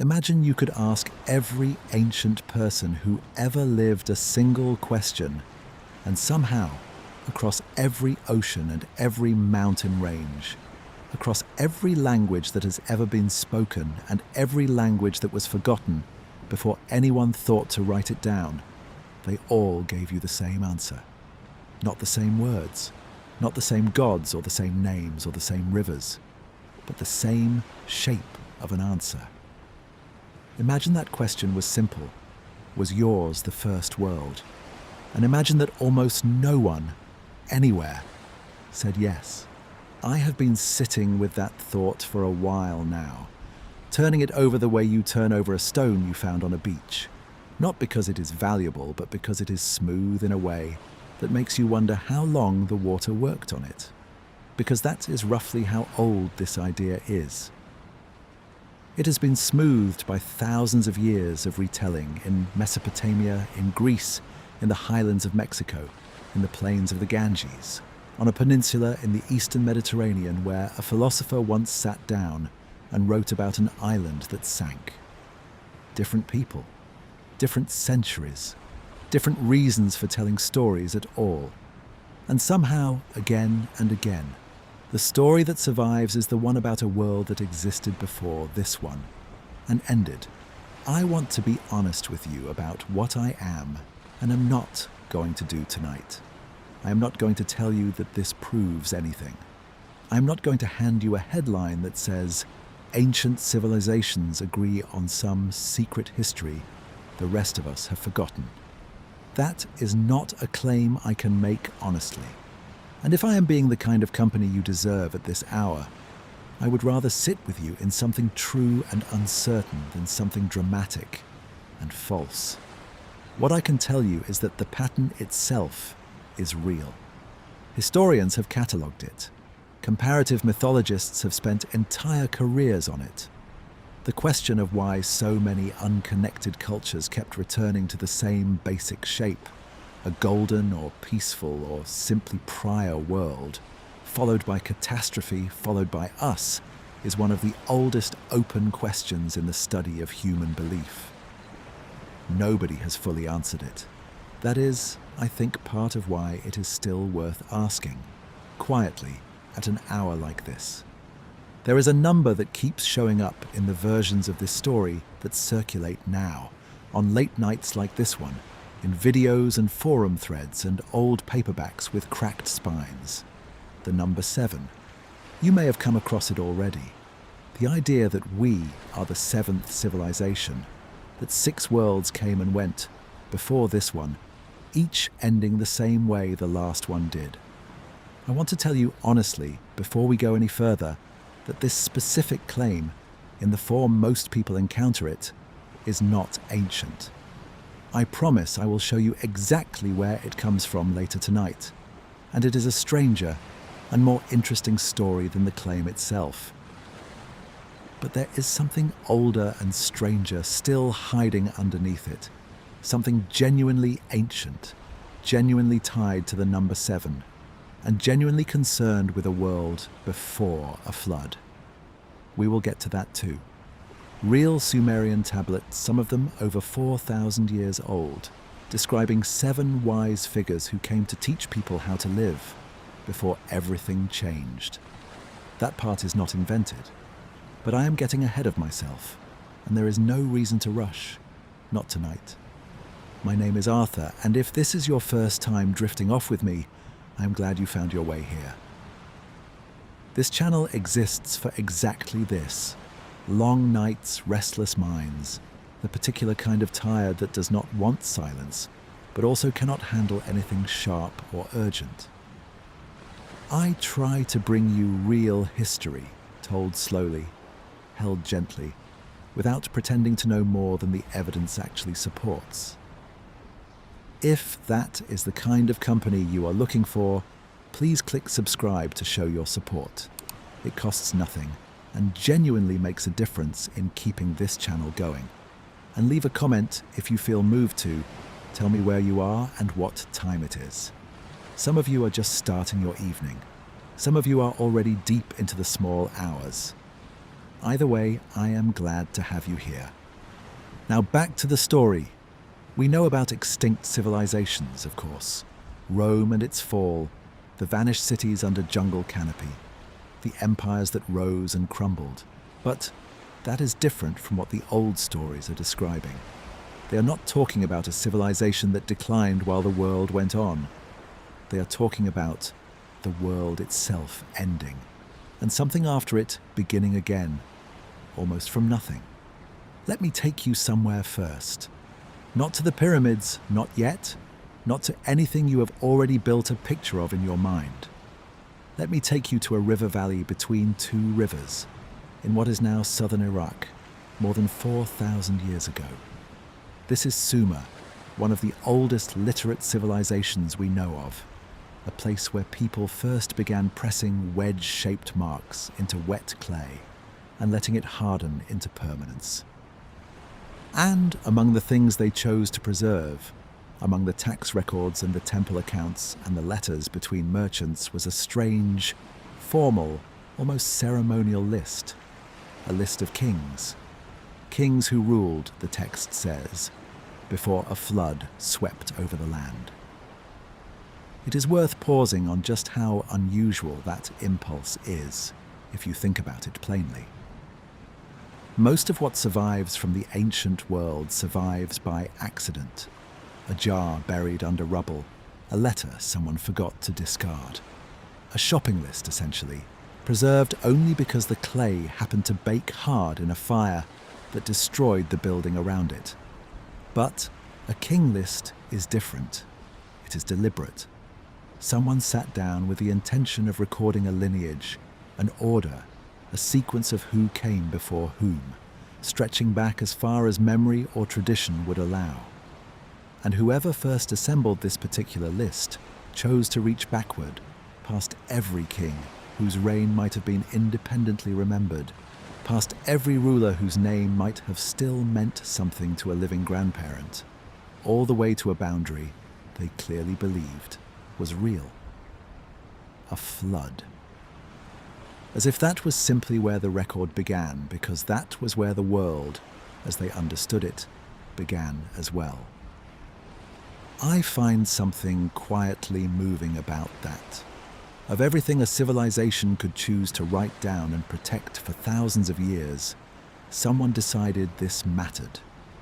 Imagine you could ask every ancient person who ever lived a single question, and somehow, across every ocean and every mountain range, across every language that has ever been spoken and every language that was forgotten before anyone thought to write it down, they all gave you the same answer. Not the same words, not the same gods or the same names or the same rivers, but the same shape of an answer. Imagine that question was simple. Was yours the first world? And imagine that almost no one, anywhere, said yes. I have been sitting with that thought for a while now, turning it over the way you turn over a stone you found on a beach. Not because it is valuable, but because it is smooth in a way that makes you wonder how long the water worked on it. Because that is roughly how old this idea is. It has been smoothed by thousands of years of retelling in Mesopotamia, in Greece, in the highlands of Mexico, in the plains of the Ganges, on a peninsula in the eastern Mediterranean where a philosopher once sat down and wrote about an island that sank. Different people, different centuries, different reasons for telling stories at all. And somehow, again and again, the story that survives is the one about a world that existed before this one and ended. I want to be honest with you about what I am and am not going to do tonight. I am not going to tell you that this proves anything. I am not going to hand you a headline that says, ancient civilizations agree on some secret history the rest of us have forgotten. That is not a claim I can make honestly. And if I am being the kind of company you deserve at this hour, I would rather sit with you in something true and uncertain than something dramatic and false. What I can tell you is that the pattern itself is real. Historians have catalogued it. Comparative mythologists have spent entire careers on it. The question of why so many unconnected cultures kept returning to the same basic shape, a golden or peaceful or simply prior world, followed by catastrophe, followed by us, is one of the oldest open questions in the study of human belief. Nobody has fully answered it. That is, I think, part of why it is still worth asking, quietly, at an hour like this. There is a number that keeps showing up in the versions of this story that circulate now, on late nights like this one, in videos and forum threads and old paperbacks with cracked spines. The number 7. You may have come across it already. The idea that we are the 7th civilization, that 6 worlds came and went before this one, each ending the same way the last one did. I want to tell you honestly, before we go any further, that this specific claim, in the form most people encounter it, is not ancient. I promise I will show you exactly where it comes from later tonight, and it is a stranger and more interesting story than the claim itself. But there is something older and stranger still hiding underneath it, something genuinely ancient, genuinely tied to the number 7, and genuinely concerned with a world before a flood. We will get to that too. Real Sumerian tablets, some of them over 4,000 years old, describing 7 wise figures who came to teach people how to live before everything changed. That part is not invented, but I am getting ahead of myself, and there is no reason to rush, not tonight. My name is Arthur, and if this is your first time drifting off with me, I am glad you found your way here. This channel exists for exactly this. Long nights, restless minds, the particular kind of tired that does not want silence, but also cannot handle anything sharp or urgent. I try to bring you real history, told slowly, held gently, without pretending to know more than the evidence actually supports. If that is the kind of company you are looking for, please click subscribe to show your support. It costs nothing and genuinely makes a difference in keeping this channel going. And leave a comment if you feel moved to. Tell me where you are and what time it is. Some of you are just starting your evening. Some of you are already deep into the small hours. Either way, I am glad to have you here. Now back to the story. We know about extinct civilizations, of course. Rome and its fall, the vanished cities under jungle canopy, the empires that rose and crumbled. But that is different from what the old stories are describing. They are not talking about a civilization that declined while the world went on. They are talking about the world itself ending, and something after it beginning again, almost from nothing. Let me take you somewhere first. Not to the pyramids, not yet, not to anything you have already built a picture of in your mind. Let me take you to a river valley between two rivers, in what is now southern Iraq, more than 4,000 years ago. This is Sumer, one of the oldest literate civilizations we know of, a place where people first began pressing wedge-shaped marks into wet clay and letting it harden into permanence. And among the things they chose to preserve, among the tax records and the temple accounts and the letters between merchants, was a strange, formal, almost ceremonial list. A list of kings. Kings who ruled, the text says, before a flood swept over the land. It is worth pausing on just how unusual that impulse is, if you think about it plainly. Most of what survives from the ancient world survives by accident. A jar buried under rubble, a letter someone forgot to discard. A shopping list, essentially, preserved only because the clay happened to bake hard in a fire that destroyed the building around it. But a king list is different. It is deliberate. Someone sat down with the intention of recording a lineage, an order, a sequence of who came before whom, stretching back as far as memory or tradition would allow. And whoever first assembled this particular list chose to reach backward, past every king whose reign might have been independently remembered, past every ruler whose name might have still meant something to a living grandparent, all the way to a boundary they clearly believed was real. A flood. As if that was simply where the record began, because that was where the world, as they understood it, began as well. I find something quietly moving about that. Of everything a civilization could choose to write down and protect for thousands of years, someone decided this mattered.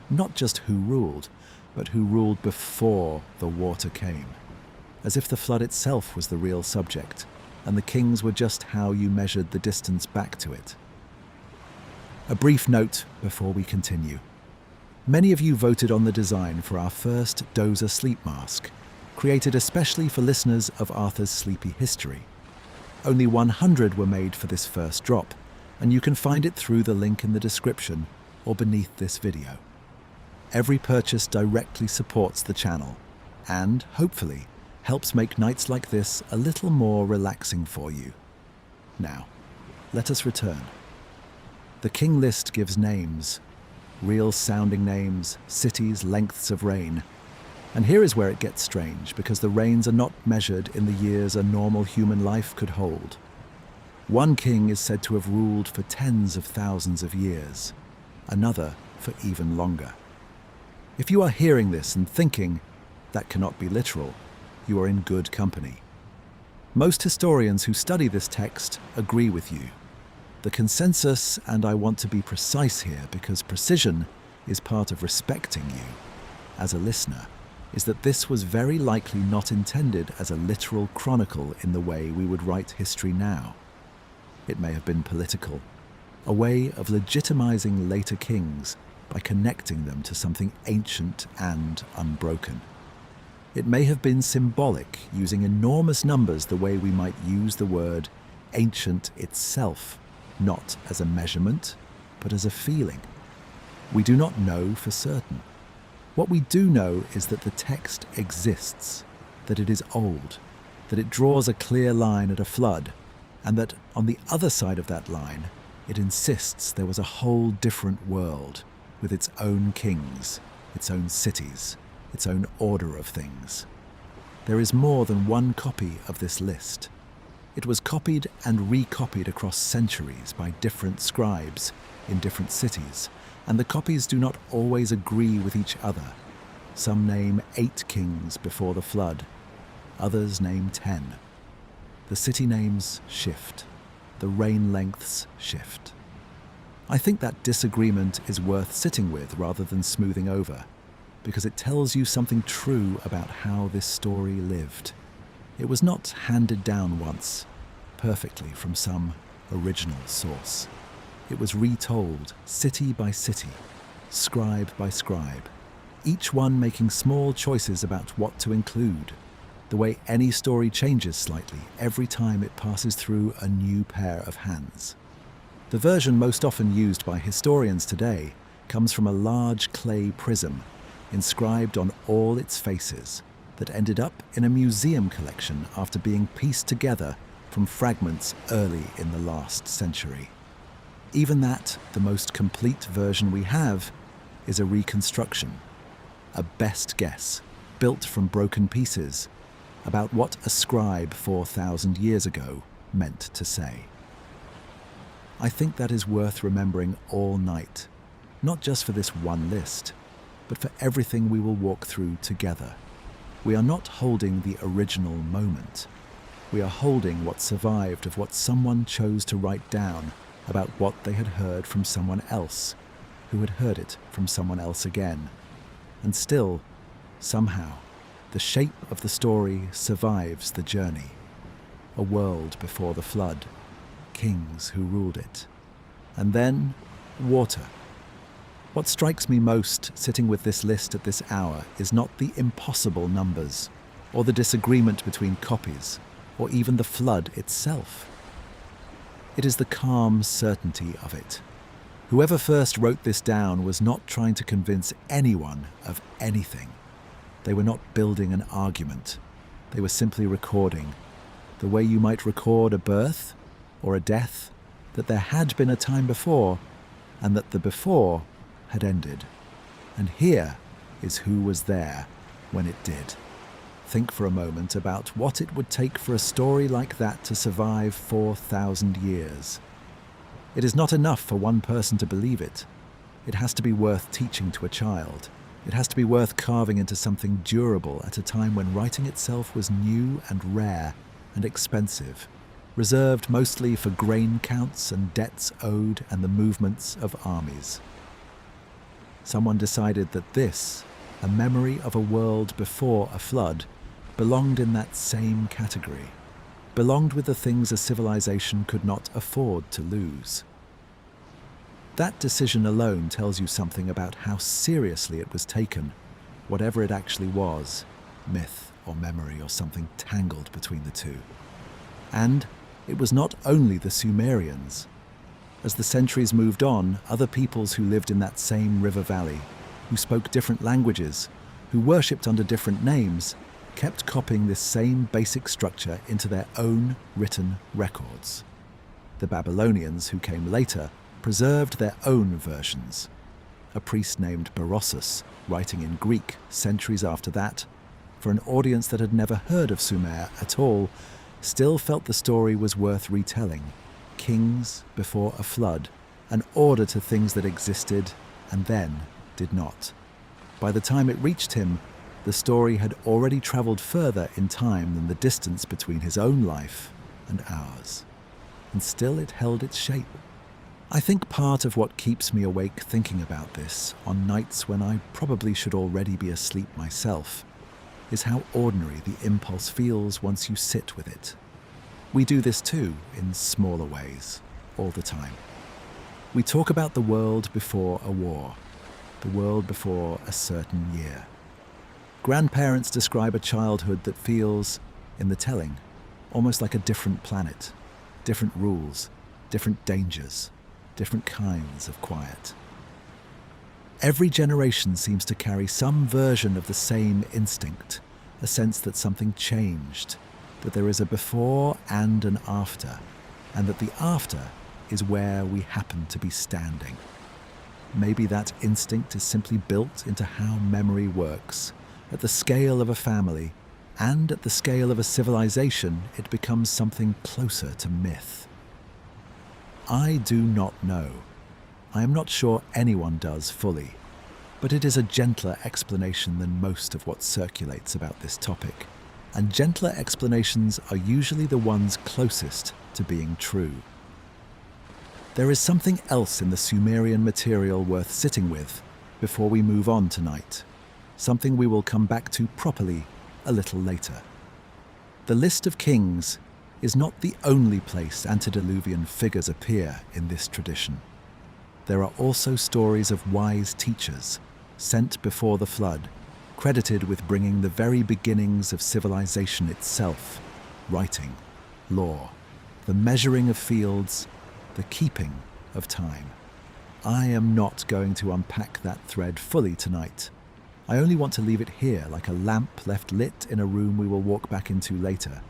Not just who ruled, but who ruled before the water came. As if the flood itself was the real subject, and the kings were just how you measured the distance back to it. A brief note before we continue. Many of you voted on the design for our first Dozer sleep mask, created especially for listeners of Arthur's sleepy history. Only 100 were made for this first drop, and you can find it through the link in the description or beneath this video. Every purchase directly supports the channel and, hopefully, helps make nights like this a little more relaxing for you. Now, let us return. The King List gives names, real-sounding names, cities, lengths of reign. And here is where it gets strange, because the reigns are not measured in the years a normal human life could hold. One king is said to have ruled for tens of thousands of years, another for even longer. If you are hearing this and thinking, that cannot be literal, you are in good company. Most historians who study this text agree with you. The consensus, and I want to be precise here because precision is part of respecting you as a listener, is that this was very likely not intended as a literal chronicle in the way we would write history now. It may have been political, a way of legitimizing later kings by connecting them to something ancient and unbroken. It may have been symbolic, using enormous numbers the way we might use the word ancient itself, not as a measurement, but as a feeling. We do not know for certain. What we do know is that the text exists, that it is old, that it draws a clear line at a flood, and that on the other side of that line, it insists there was a whole different world, with its own kings, its own cities, its own order of things. There is more than one copy of this list. It was copied and recopied across centuries by different scribes in different cities, and the copies do not always agree with each other. Some name 8 kings before the flood, others name 10. The city names shift, the reign lengths shift. I think that disagreement is worth sitting with rather than smoothing over, because it tells you something true about how this story lived. It was not handed down once, perfectly from some original source. It was retold, city by city, scribe by scribe, each one making small choices about what to include, the way any story changes slightly every time it passes through a new pair of hands. The version most often used by historians today comes from a large clay prism, inscribed on all its faces, that ended up in a museum collection after being pieced together from fragments early in the last century. Even that, the most complete version we have, is a reconstruction, a best guess, built from broken pieces, about what a scribe 4,000 years ago meant to say. I think that is worth remembering all night, not just for this one list, but for everything we will walk through together. We are not holding the original moment. We are holding what survived of what someone chose to write down about what they had heard from someone else, who had heard it from someone else again. And still, somehow, the shape of the story survives the journey. A world before the flood, kings who ruled it. And then, water. What strikes me most sitting with this list at this hour is not the impossible numbers, or the disagreement between copies, or even the flood itself. It is the calm certainty of it. Whoever first wrote this down was not trying to convince anyone of anything. They were not building an argument. They were simply recording, the way you might record a birth or a death, that there had been a time before, and that the before had ended. And here is who was there when it did. Think for a moment about what it would take for a story like that to survive 4,000 years. It is not enough for one person to believe it. It has to be worth teaching to a child. It has to be worth carving into something durable at a time when writing itself was new and rare and expensive, reserved mostly for grain counts and debts owed and the movements of armies. Someone decided that this, a memory of a world before a flood, belonged in that same category, belonged with the things a civilization could not afford to lose. That decision alone tells you something about how seriously it was taken, whatever it actually was, myth or memory or something tangled between the two. And it was not only the Sumerians. As the centuries moved on, other peoples who lived in that same river valley, who spoke different languages, who worshipped under different names, kept copying this same basic structure into their own written records. The Babylonians, who came later, preserved their own versions. A priest named Berossus, writing in Greek centuries after that, for an audience that had never heard of Sumer at all, still felt the story was worth retelling. Kings before a flood, an order to things that existed and then did not. By the time it reached him, the story had already travelled further in time than the distance between his own life and ours. And still it held its shape. I think part of what keeps me awake thinking about this, on nights when I probably should already be asleep myself, is how ordinary the impulse feels once you sit with it. We do this too, in smaller ways, all the time. We talk about the world before a war, the world before a certain year. Grandparents describe a childhood that feels, in the telling, almost like a different planet, different rules, different dangers, different kinds of quiet. Every generation seems to carry some version of the same instinct, a sense that something changed, that there is a before and an after, and that the after is where we happen to be standing. Maybe that instinct is simply built into how memory works, at the scale of a family and at the scale of a civilization, it becomes something closer to myth. I do not know. I am not sure anyone does fully, but it is a gentler explanation than most of what circulates about this topic, and gentler explanations are usually the ones closest to being true. There is something else in the Sumerian material worth sitting with before we move on tonight, something we will come back to properly a little later. The list of kings is not the only place antediluvian figures appear in this tradition. There are also stories of wise teachers sent before the flood, credited with bringing the very beginnings of civilization itself: writing, law, the measuring of fields, the keeping of time. I am not going to unpack that thread fully tonight. I only want to leave it here like a lamp left lit in a room we will walk back into later,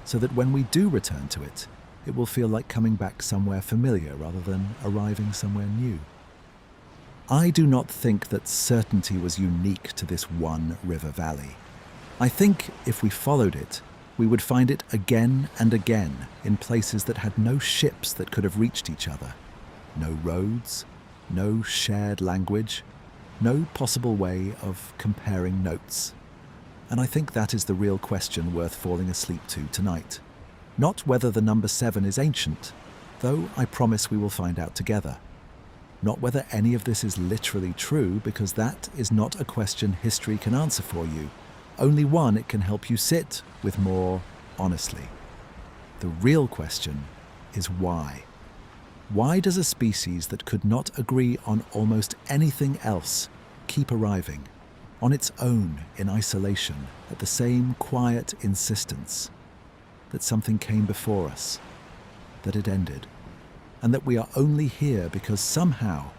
so that when we do return to it, it will feel like coming back somewhere familiar rather than arriving somewhere new. I do not think that certainty was unique to this one river valley. I think if we followed it, we would find it again and again in places that had no ships that could have reached each other, no roads, no shared language, no possible way of comparing notes. And I think that is the real question worth falling asleep to tonight. Not whether the number 7 is ancient, though I promise we will find out together. Not whether any of this is literally true, because that is not a question history can answer for you, only one it can help you sit with more honestly. The real question is why. Why does a species that could not agree on almost anything else keep arriving, on its own in isolation, at the same quiet insistence that something came before us, that it ended, and that we are only here because somehow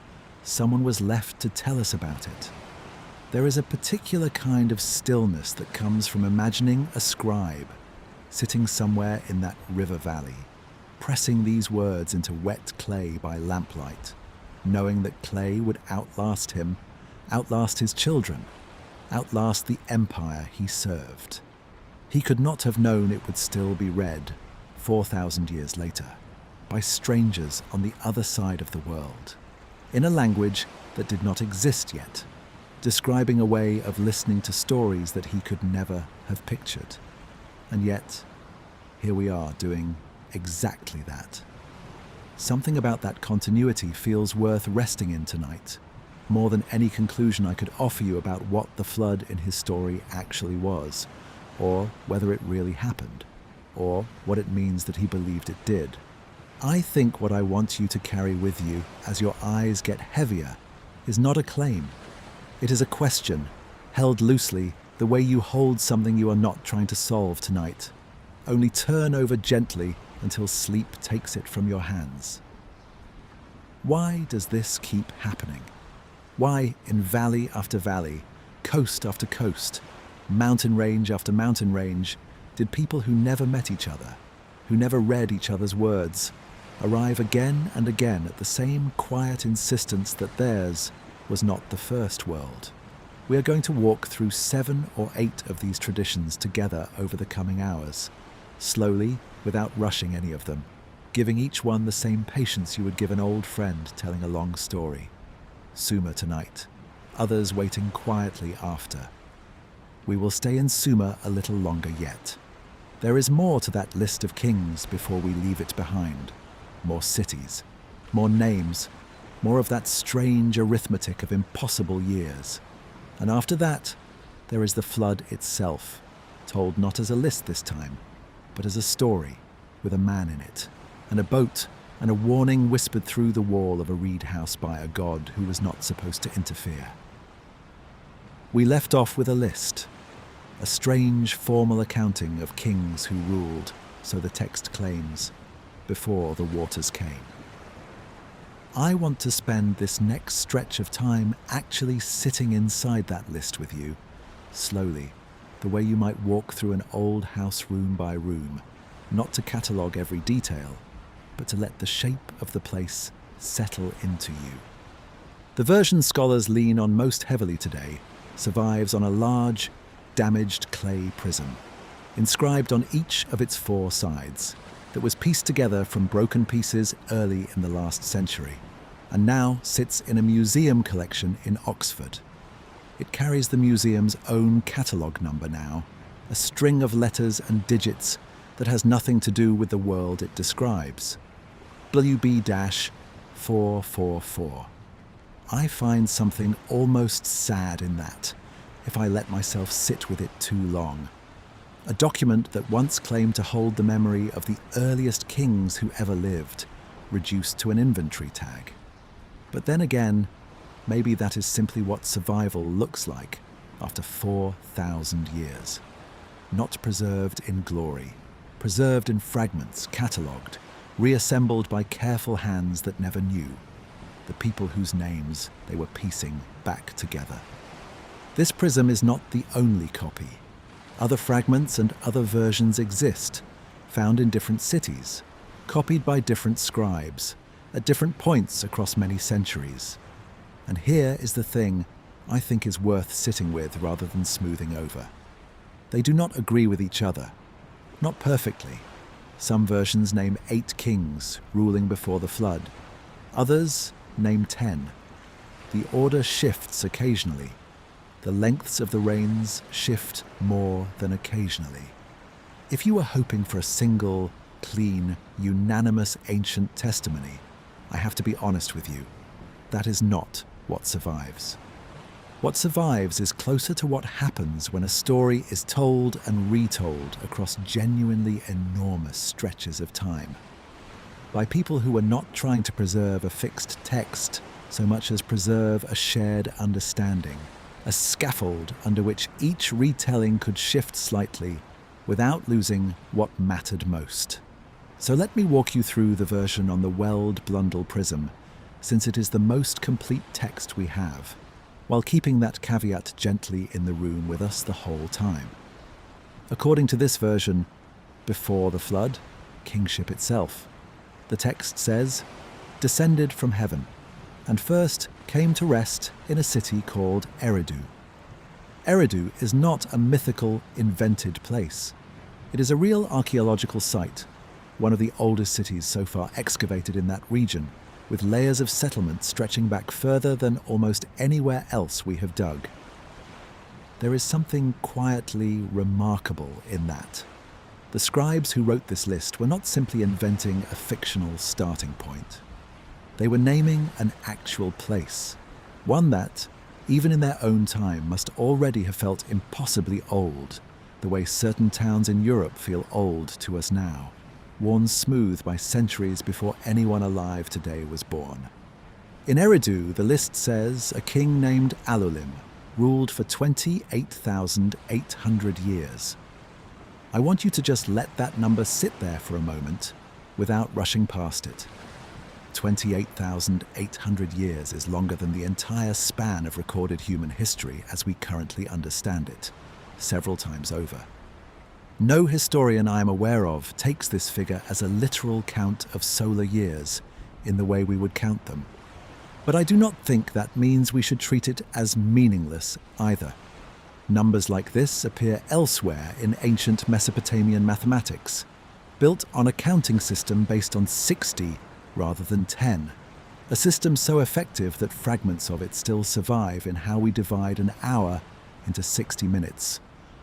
someone was left to tell us about it? There is a particular kind of stillness that comes from imagining a scribe sitting somewhere in that river valley, pressing these words into wet clay by lamplight, knowing that clay would outlast him, outlast his children, outlast the empire he served. He could not have known it would still be read 4,000 years later by strangers on the other side of the world, in a language that did not exist yet, describing a way of listening to stories that he could never have pictured. And yet, here we are doing exactly that. Something about that continuity feels worth resting in tonight, more than any conclusion I could offer you about what the flood in his story actually was, or whether it really happened, or what it means that he believed it did. I think what I want you to carry with you as your eyes get heavier is not a claim. It is a question, held loosely the way you hold something you are not trying to solve tonight. Only turn over gently until sleep takes it from your hands. Why does this keep happening? Why, in valley after valley, coast after coast, mountain range after mountain range, did people who never met each other, who never read each other's words, arrive again and again at the same quiet insistence that theirs was not the first world? We are going to walk through 7 or 8 of these traditions together over the coming hours, slowly, without rushing any of them, giving each one the same patience you would give an old friend telling a long story. Sumer tonight, others waiting quietly after. We will stay in Sumer a little longer yet. There is more to that list of kings before we leave it behind. More cities, more names, more of that strange arithmetic of impossible years. And after that, there is the flood itself, told not as a list this time, but as a story with a man in it, and a boat, and a warning whispered through the wall of a reed house by a god who was not supposed to interfere. We left off with a list, a strange formal accounting of kings who ruled, so the text claims, before the waters came. I want to spend this next stretch of time actually sitting inside that list with you, slowly, the way you might walk through an old house room by room, not to catalogue every detail, but to let the shape of the place settle into you. The version scholars lean on most heavily today survives on a large, damaged clay prism, inscribed on each of its four sides, that was pieced together from broken pieces early in the last century, and now sits in a museum collection in Oxford. It carries the museum's own catalogue number now, a string of letters and digits that has nothing to do with the world it describes. WB-444. I find something almost sad in that, if I let myself sit with it too long. A document that once claimed to hold the memory of the earliest kings who ever lived, reduced to an inventory tag. But then again, maybe that is simply what survival looks like after 4,000 years. Not preserved in glory, preserved in fragments, catalogued, reassembled by careful hands that never knew, the people whose names they were piecing back together. This prism is not the only copy. Other fragments and other versions exist, found in different cities, copied by different scribes, at different points across many centuries. And here is the thing I think is worth sitting with rather than smoothing over. They do not agree with each other. Not perfectly. Some versions name 8 kings ruling before the flood. Others name 10. The order shifts occasionally. The lengths of the reigns shift more than occasionally. If you were hoping for a single, clean, unanimous ancient testimony, I have to be honest with you. That is not what survives. What survives is closer to what happens when a story is told and retold across genuinely enormous stretches of time. By people who were not trying to preserve a fixed text so much as preserve a shared understanding, a scaffold under which each retelling could shift slightly without losing what mattered most. So let me walk you through the version on the Weld-Blundell Prism, since it is the most complete text we have, while keeping that caveat gently in the room with us the whole time. According to this version, before the flood, kingship itself. The text says, descended from heaven, and first came to rest in a city called Eridu. Eridu is not a mythical, invented place. It is a real archaeological site, one of the oldest cities so far excavated in that region, with layers of settlement stretching back further than almost anywhere else we have dug. There is something quietly remarkable in that. The scribes who wrote this list were not simply inventing a fictional starting point. They were naming an actual place, one that, even in their own time, must already have felt impossibly old, the way certain towns in Europe feel old to us now, worn smooth by centuries before anyone alive today was born. In Eridu, the list says a king named Alulim ruled for 28,800 years. I want you to just let that number sit there for a moment without rushing past it. 28,800 years is longer than the entire span of recorded human history as we currently understand it, several times over. No historian I am aware of takes this figure as a literal count of solar years in the way we would count them. But I do not think that means we should treat it as meaningless either. Numbers like this appear elsewhere in ancient Mesopotamian mathematics, built on a counting system based on 60 rather than 10, a system so effective that fragments of it still survive in how we divide an hour into 60 minutes,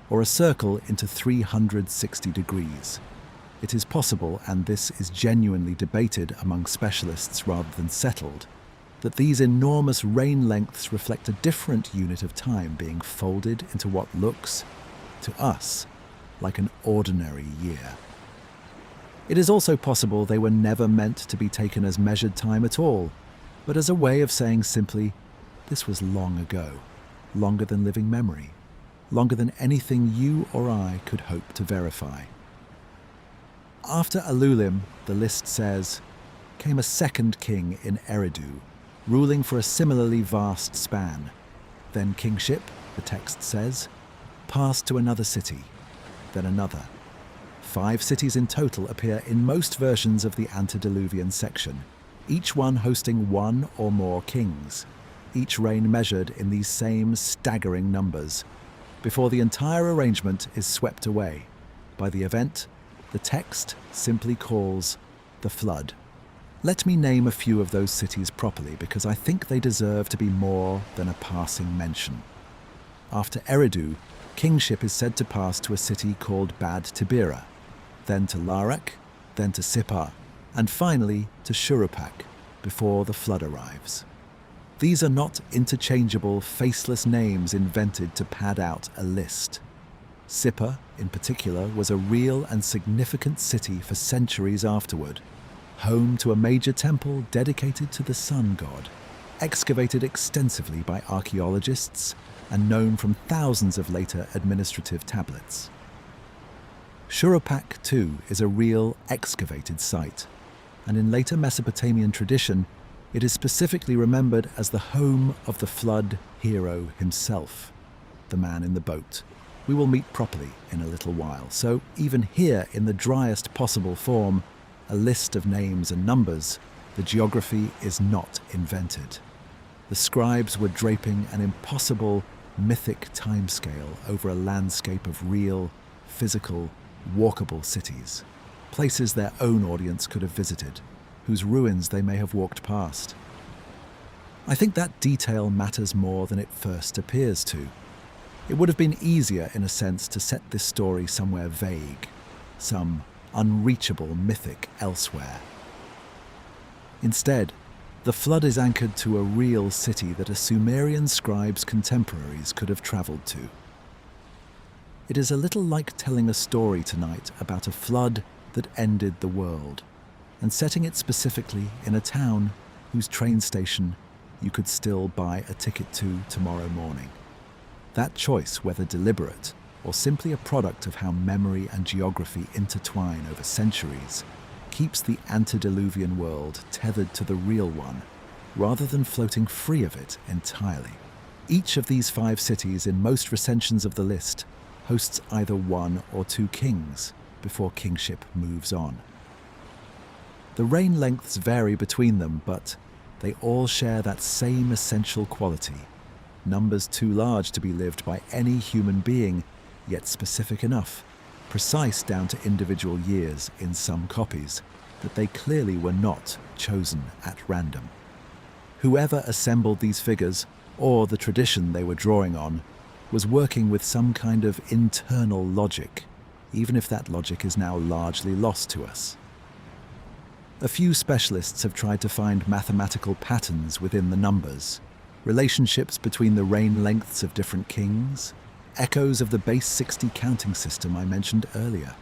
or a circle into 360 degrees. It is possible, and this is genuinely debated among specialists rather than settled, that these enormous reign lengths reflect a different unit of time being folded into what looks, to us, like an ordinary year. It is also possible they were never meant to be taken as measured time at all, but as a way of saying simply, this was long ago, longer than living memory, longer than anything you or I could hope to verify. After Alulim, the list says, came a second king in Eridu, ruling for a similarly vast span. Then kingship, the text says, passed to another city, then another. 5 cities in total appear in most versions of the antediluvian section, each one hosting one or more kings, each reign measured in these same staggering numbers, before the entire arrangement is swept away, by the event the text simply calls the flood. Let me name a few of those cities properly, because I think they deserve to be more than a passing mention. After Eridu, kingship is said to pass to a city called Bad Tibira, then to Larak, then to Sippar, and finally to Shurupak, before the flood arrives. These are not interchangeable, faceless names invented to pad out a list. Sippar, in particular, was a real and significant city for centuries afterward, home to a major temple dedicated to the sun god, excavated extensively by archaeologists and known from thousands of later administrative tablets. Shurupak, too, is a real excavated site, and in later Mesopotamian tradition, it is specifically remembered as the home of the flood hero himself, the man in the boat. We will meet properly in a little while, so even here in the driest possible form, a list of names and numbers, the geography is not invented. The scribes were draping an impossible, mythic timescale over a landscape of real, physical, walkable cities, places their own audience could have visited, whose ruins they may have walked past. I think that detail matters more than it first appears to. It would have been easier, in a sense, to set this story somewhere vague, some unreachable mythic elsewhere. Instead, the flood is anchored to a real city that a Sumerian scribe's contemporaries could have travelled to. It is a little like telling a story tonight about a flood that ended the world, and setting it specifically in a town whose train station you could still buy a ticket to tomorrow morning. That choice, whether deliberate or simply a product of how memory and geography intertwine over centuries, keeps the antediluvian world tethered to the real one, rather than floating free of it entirely. Each of these 5 cities in most recensions of the list hosts either 1 or 2 kings before kingship moves on. The reign lengths vary between them, but they all share that same essential quality: numbers too large to be lived by any human being, yet specific enough, precise down to individual years in some copies, that they clearly were not chosen at random. Whoever assembled these figures, or the tradition they were drawing on, was working with some kind of internal logic, even if that logic is now largely lost to us. A few specialists have tried to find mathematical patterns within the numbers, relationships between the reign lengths of different kings, echoes of the base 60 counting system I mentioned earlier.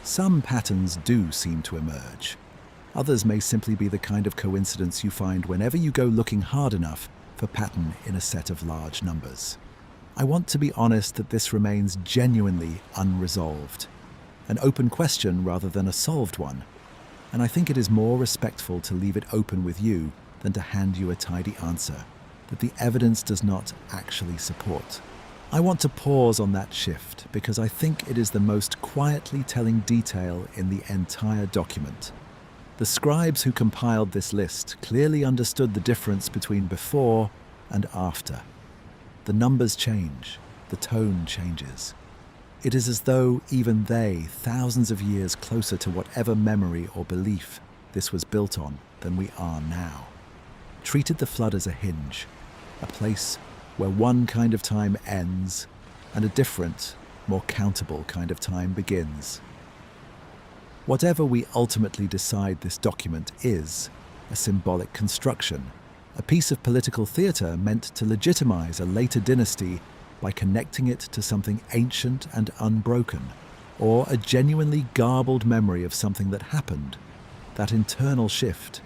Some patterns do seem to emerge. Others may simply be the kind of coincidence you find whenever you go looking hard enough for pattern in a set of large numbers. I want to be honest that this remains genuinely unresolved, an open question rather than a solved one, and I think it is more respectful to leave it open with you than to hand you a tidy answer that the evidence does not actually support. I want to pause on that shift because I think it is the most quietly telling detail in the entire document. The scribes who compiled this list clearly understood the difference between before and after. The numbers change, the tone changes. It is as though even they, thousands of years closer to whatever memory or belief this was built on than we are now, treated the flood as a hinge, a place where one kind of time ends and a different, more countable kind of time begins. Whatever we ultimately decide this document is, a symbolic construction, a piece of political theatre meant to legitimize a later dynasty by connecting it to something ancient and unbroken, or a genuinely garbled memory of something that happened. That internal shift,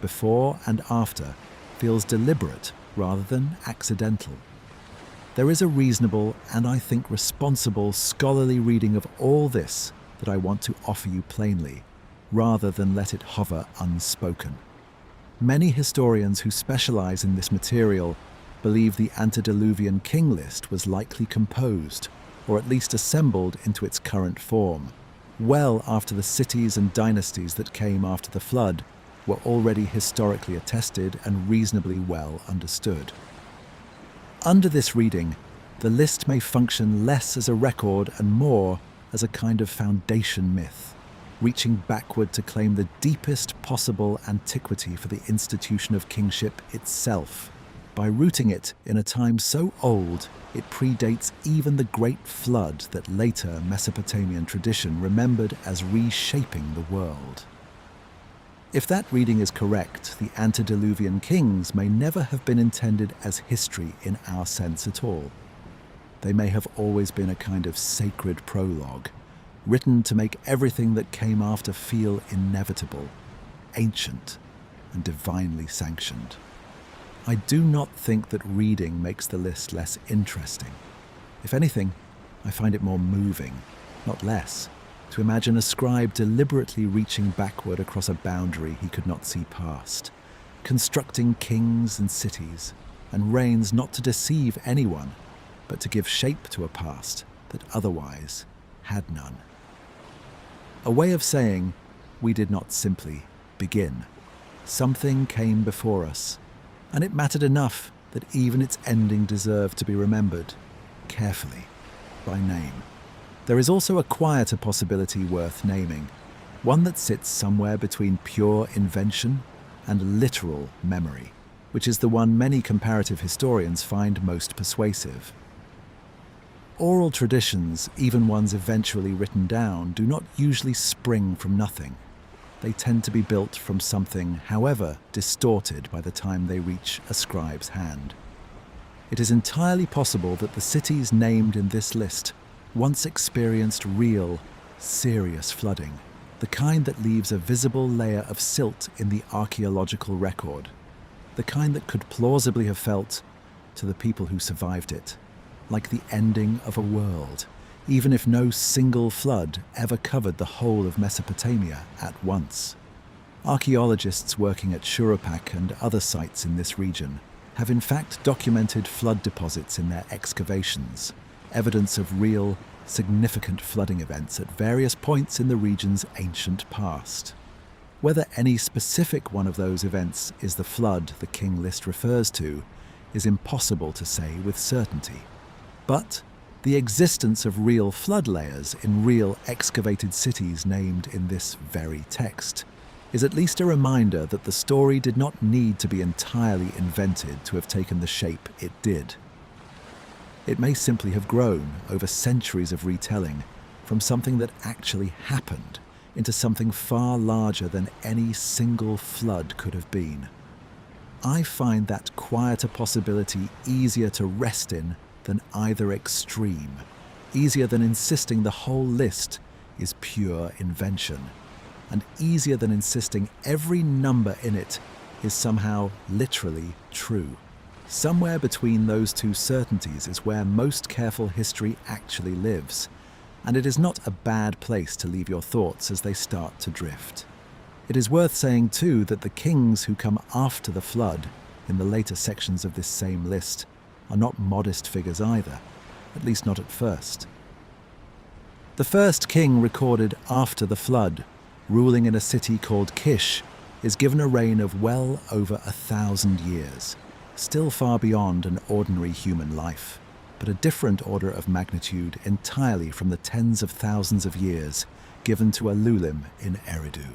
before and after, feels deliberate rather than accidental. There is a reasonable and I think responsible scholarly reading of all this that I want to offer you plainly, rather than let it hover unspoken. Many historians who specialize in this material believe the antediluvian King List was likely composed, or at least assembled into its current form, well after the cities and dynasties that came after the flood were already historically attested and reasonably well understood. Under this reading, the list may function less as a record and more as a kind of foundation myth, reaching backward to claim the deepest possible antiquity for the institution of kingship itself, by rooting it in a time so old it predates even the great flood that later Mesopotamian tradition remembered as reshaping the world. If that reading is correct, the antediluvian kings may never have been intended as history in our sense at all. They may have always been a kind of sacred prologue, written to make everything that came after feel inevitable, ancient, and divinely sanctioned. I do not think that reading makes the list less interesting. If anything, I find it more moving, not less, to imagine a scribe deliberately reaching backward across a boundary he could not see past, constructing kings and cities, and reigns not to deceive anyone, but to give shape to a past that otherwise had none. A way of saying, we did not simply begin. Something came before us, and it mattered enough that even its ending deserved to be remembered, carefully, by name. There is also a quieter possibility worth naming, one that sits somewhere between pure invention and literal memory, which is the one many comparative historians find most persuasive. Oral traditions, even ones eventually written down, do not usually spring from nothing. They tend to be built from something, however distorted by the time they reach a scribe's hand. It is entirely possible that the cities named in this list once experienced real, serious flooding, the kind that leaves a visible layer of silt in the archaeological record, the kind that could plausibly have felt, to the people who survived it, like the ending of a world, even if no single flood ever covered the whole of Mesopotamia at once. Archaeologists working at Shuruppak and other sites in this region have in fact documented flood deposits in their excavations, evidence of real, significant flooding events at various points in the region's ancient past. Whether any specific one of those events is the flood the King List refers to is impossible to say with certainty. But the existence of real flood layers in real excavated cities named in this very text is at least a reminder that the story did not need to be entirely invented to have taken the shape it did. It may simply have grown over centuries of retelling from something that actually happened into something far larger than any single flood could have been. I find that quieter possibility easier to rest in than either extreme, easier than insisting the whole list is pure invention, and easier than insisting every number in it is somehow literally true. Somewhere between those two certainties is where most careful history actually lives, and it is not a bad place to leave your thoughts as they start to drift. It is worth saying too that the kings who come after the flood in the later sections of this same list are not modest figures either, at least not at first. The first king recorded after the flood, ruling in a city called Kish, is given a reign of well over 1,000 years, still far beyond an ordinary human life, but a different order of magnitude entirely from the tens of thousands of years given to Alulim in Eridu.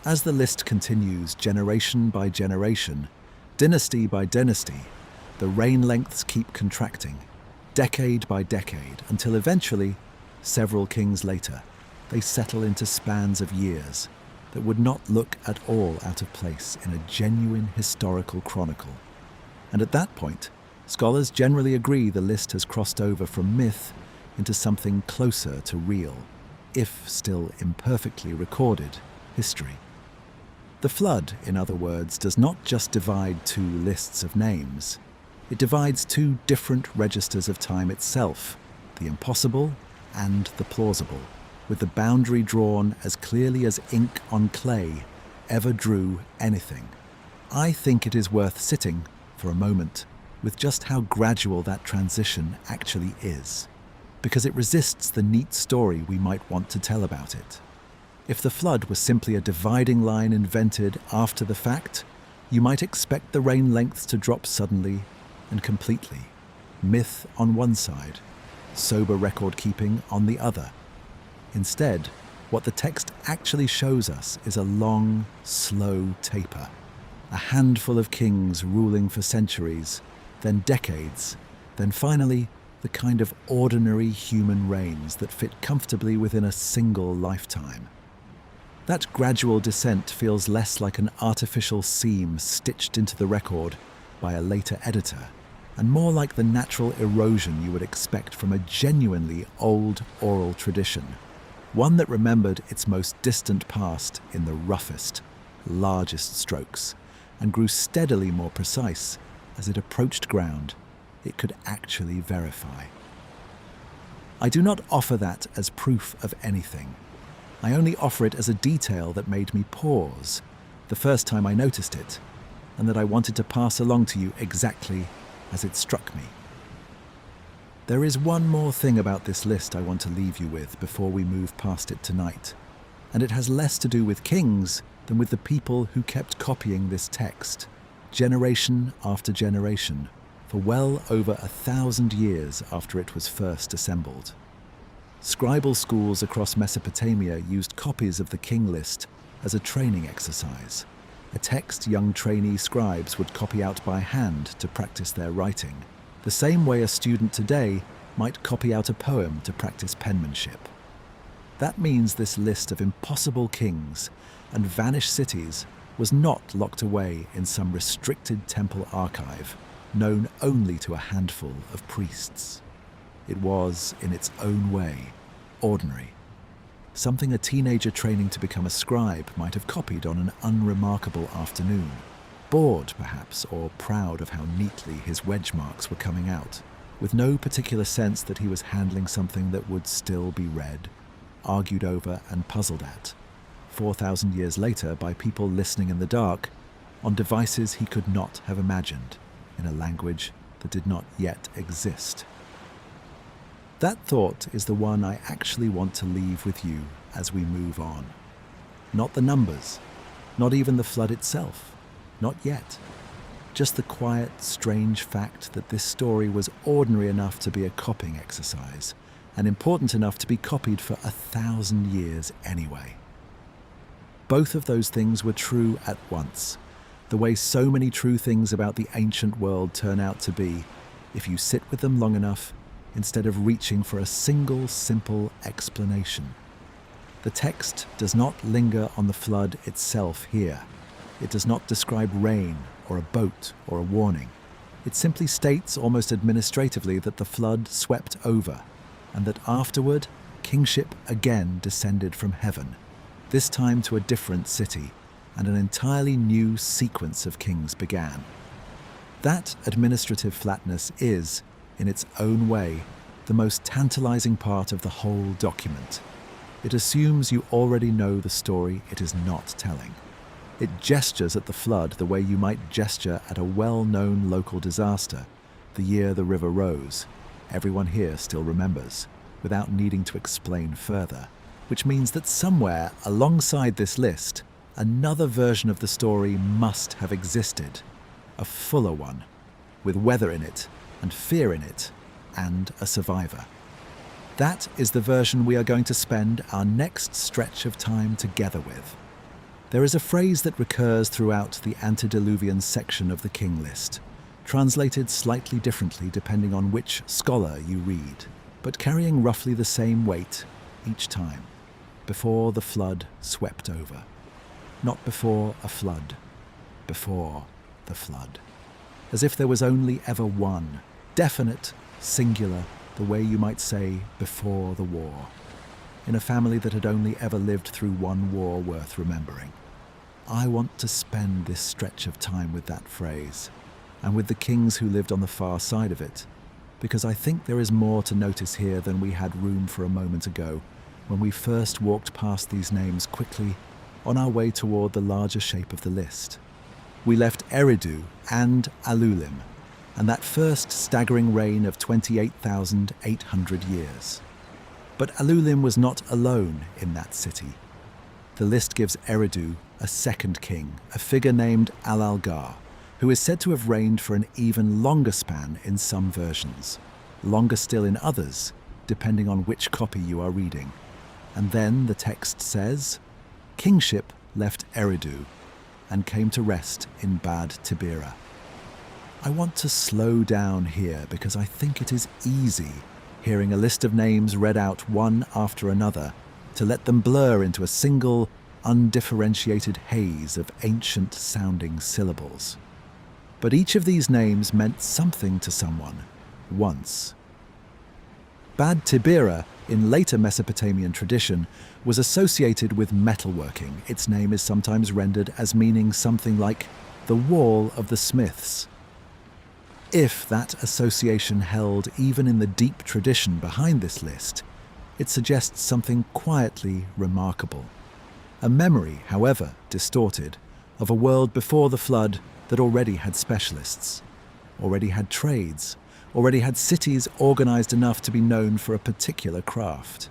As the list continues generation by generation, dynasty by dynasty, the reign lengths keep contracting, decade by decade, until eventually, several kings later, they settle into spans of years that would not look at all out of place in a genuine historical chronicle. And at that point, scholars generally agree the list has crossed over from myth into something closer to real, if still imperfectly recorded, history. The flood, in other words, does not just divide two lists of names. It divides two different registers of time itself, the impossible and the plausible, with the boundary drawn as clearly as ink on clay ever drew anything. I think it is worth sitting, for a moment, with just how gradual that transition actually is, because it resists the neat story we might want to tell about it. If the flood was simply a dividing line invented after the fact, you might expect the reign lengths to drop suddenly and completely. Myth on one side, sober record-keeping on the other. Instead, what the text actually shows us is a long, slow taper. A handful of kings ruling for centuries, then decades, then finally the kind of ordinary human reigns that fit comfortably within a single lifetime. That gradual descent feels less like an artificial seam stitched into the record by a later editor, and more like the natural erosion you would expect from a genuinely old oral tradition, one that remembered its most distant past in the roughest, largest strokes, and grew steadily more precise as it approached ground it could actually verify. I do not offer that as proof of anything. I only offer it as a detail that made me pause the first time I noticed it, and that I wanted to pass along to you exactly as it struck me. There is one more thing about this list I want to leave you with before we move past it tonight, and it has less to do with kings than with the people who kept copying this text, generation after generation, for well over 1,000 years after it was first assembled. Scribal schools across Mesopotamia used copies of the King List as a training exercise, a text young trainee scribes would copy out by hand to practice their writing, the same way a student today might copy out a poem to practice penmanship. That means this list of impossible kings and vanished cities was not locked away in some restricted temple archive, known only to a handful of priests. It was, in its own way, ordinary. Something a teenager training to become a scribe might have copied on an unremarkable afternoon, bored perhaps, or proud of how neatly his wedge marks were coming out, with no particular sense that he was handling something that would still be read, argued over and puzzled at, 4,000 years later by people listening in the dark, on devices he could not have imagined, in a language that did not yet exist. That thought is the one I actually want to leave with you as we move on. Not the numbers, not even the flood itself, not yet. Just the quiet, strange fact that this story was ordinary enough to be a copying exercise, and important enough to be copied for 1,000 years anyway. Both of those things were true at once, the way so many true things about the ancient world turn out to be, if you sit with them long enough, instead of reaching for a single simple explanation. The text does not linger on the flood itself here. It does not describe rain or a boat or a warning. It simply states almost administratively that the flood swept over, and that afterward, kingship again descended from heaven, this time to a different city, and an entirely new sequence of kings began. That administrative flatness is, in its own way, the most tantalizing part of the whole document. It assumes you already know the story it is not telling. It gestures at the flood the way you might gesture at a well-known local disaster, the year the river rose. Everyone here still remembers, without needing to explain further, which means that somewhere alongside this list, another version of the story must have existed, a fuller one, with weather in it, and fear in it, and a survivor. That is the version we are going to spend our next stretch of time together with. There is a phrase that recurs throughout the antediluvian section of the King List, translated slightly differently depending on which scholar you read, but carrying roughly the same weight each time. Before the flood swept over. Not before a flood, before the flood. As if there was only ever one, definite, singular, the way you might say before the war, in a family that had only ever lived through one war worth remembering. I want to spend this stretch of time with that phrase, and with the kings who lived on the far side of it, because I think there is more to notice here than we had room for a moment ago, when we first walked past these names quickly on our way toward the larger shape of the list. We left Eridu and Alulim, and that first staggering reign of 28,800 years. But Alulim was not alone in that city. The list gives Eridu a second king, a figure named Al-Algar, who is said to have reigned for an even longer span in some versions, longer still in others, depending on which copy you are reading. And then the text says, "Kingship left Eridu and came to rest in Bad Tibera." I want to slow down here because I think it is easy, hearing a list of names read out one after another, to let them blur into a single, undifferentiated haze of ancient-sounding syllables. But each of these names meant something to someone, once. Bad Tibera, in later Mesopotamian tradition, was associated with metalworking. Its name is sometimes rendered as meaning something like the wall of the smiths. If that association held even in the deep tradition behind this list, it suggests something quietly remarkable. A memory, however distorted, of a world before the flood that already had specialists, already had trades, already had cities organized enough to be known for a particular craft.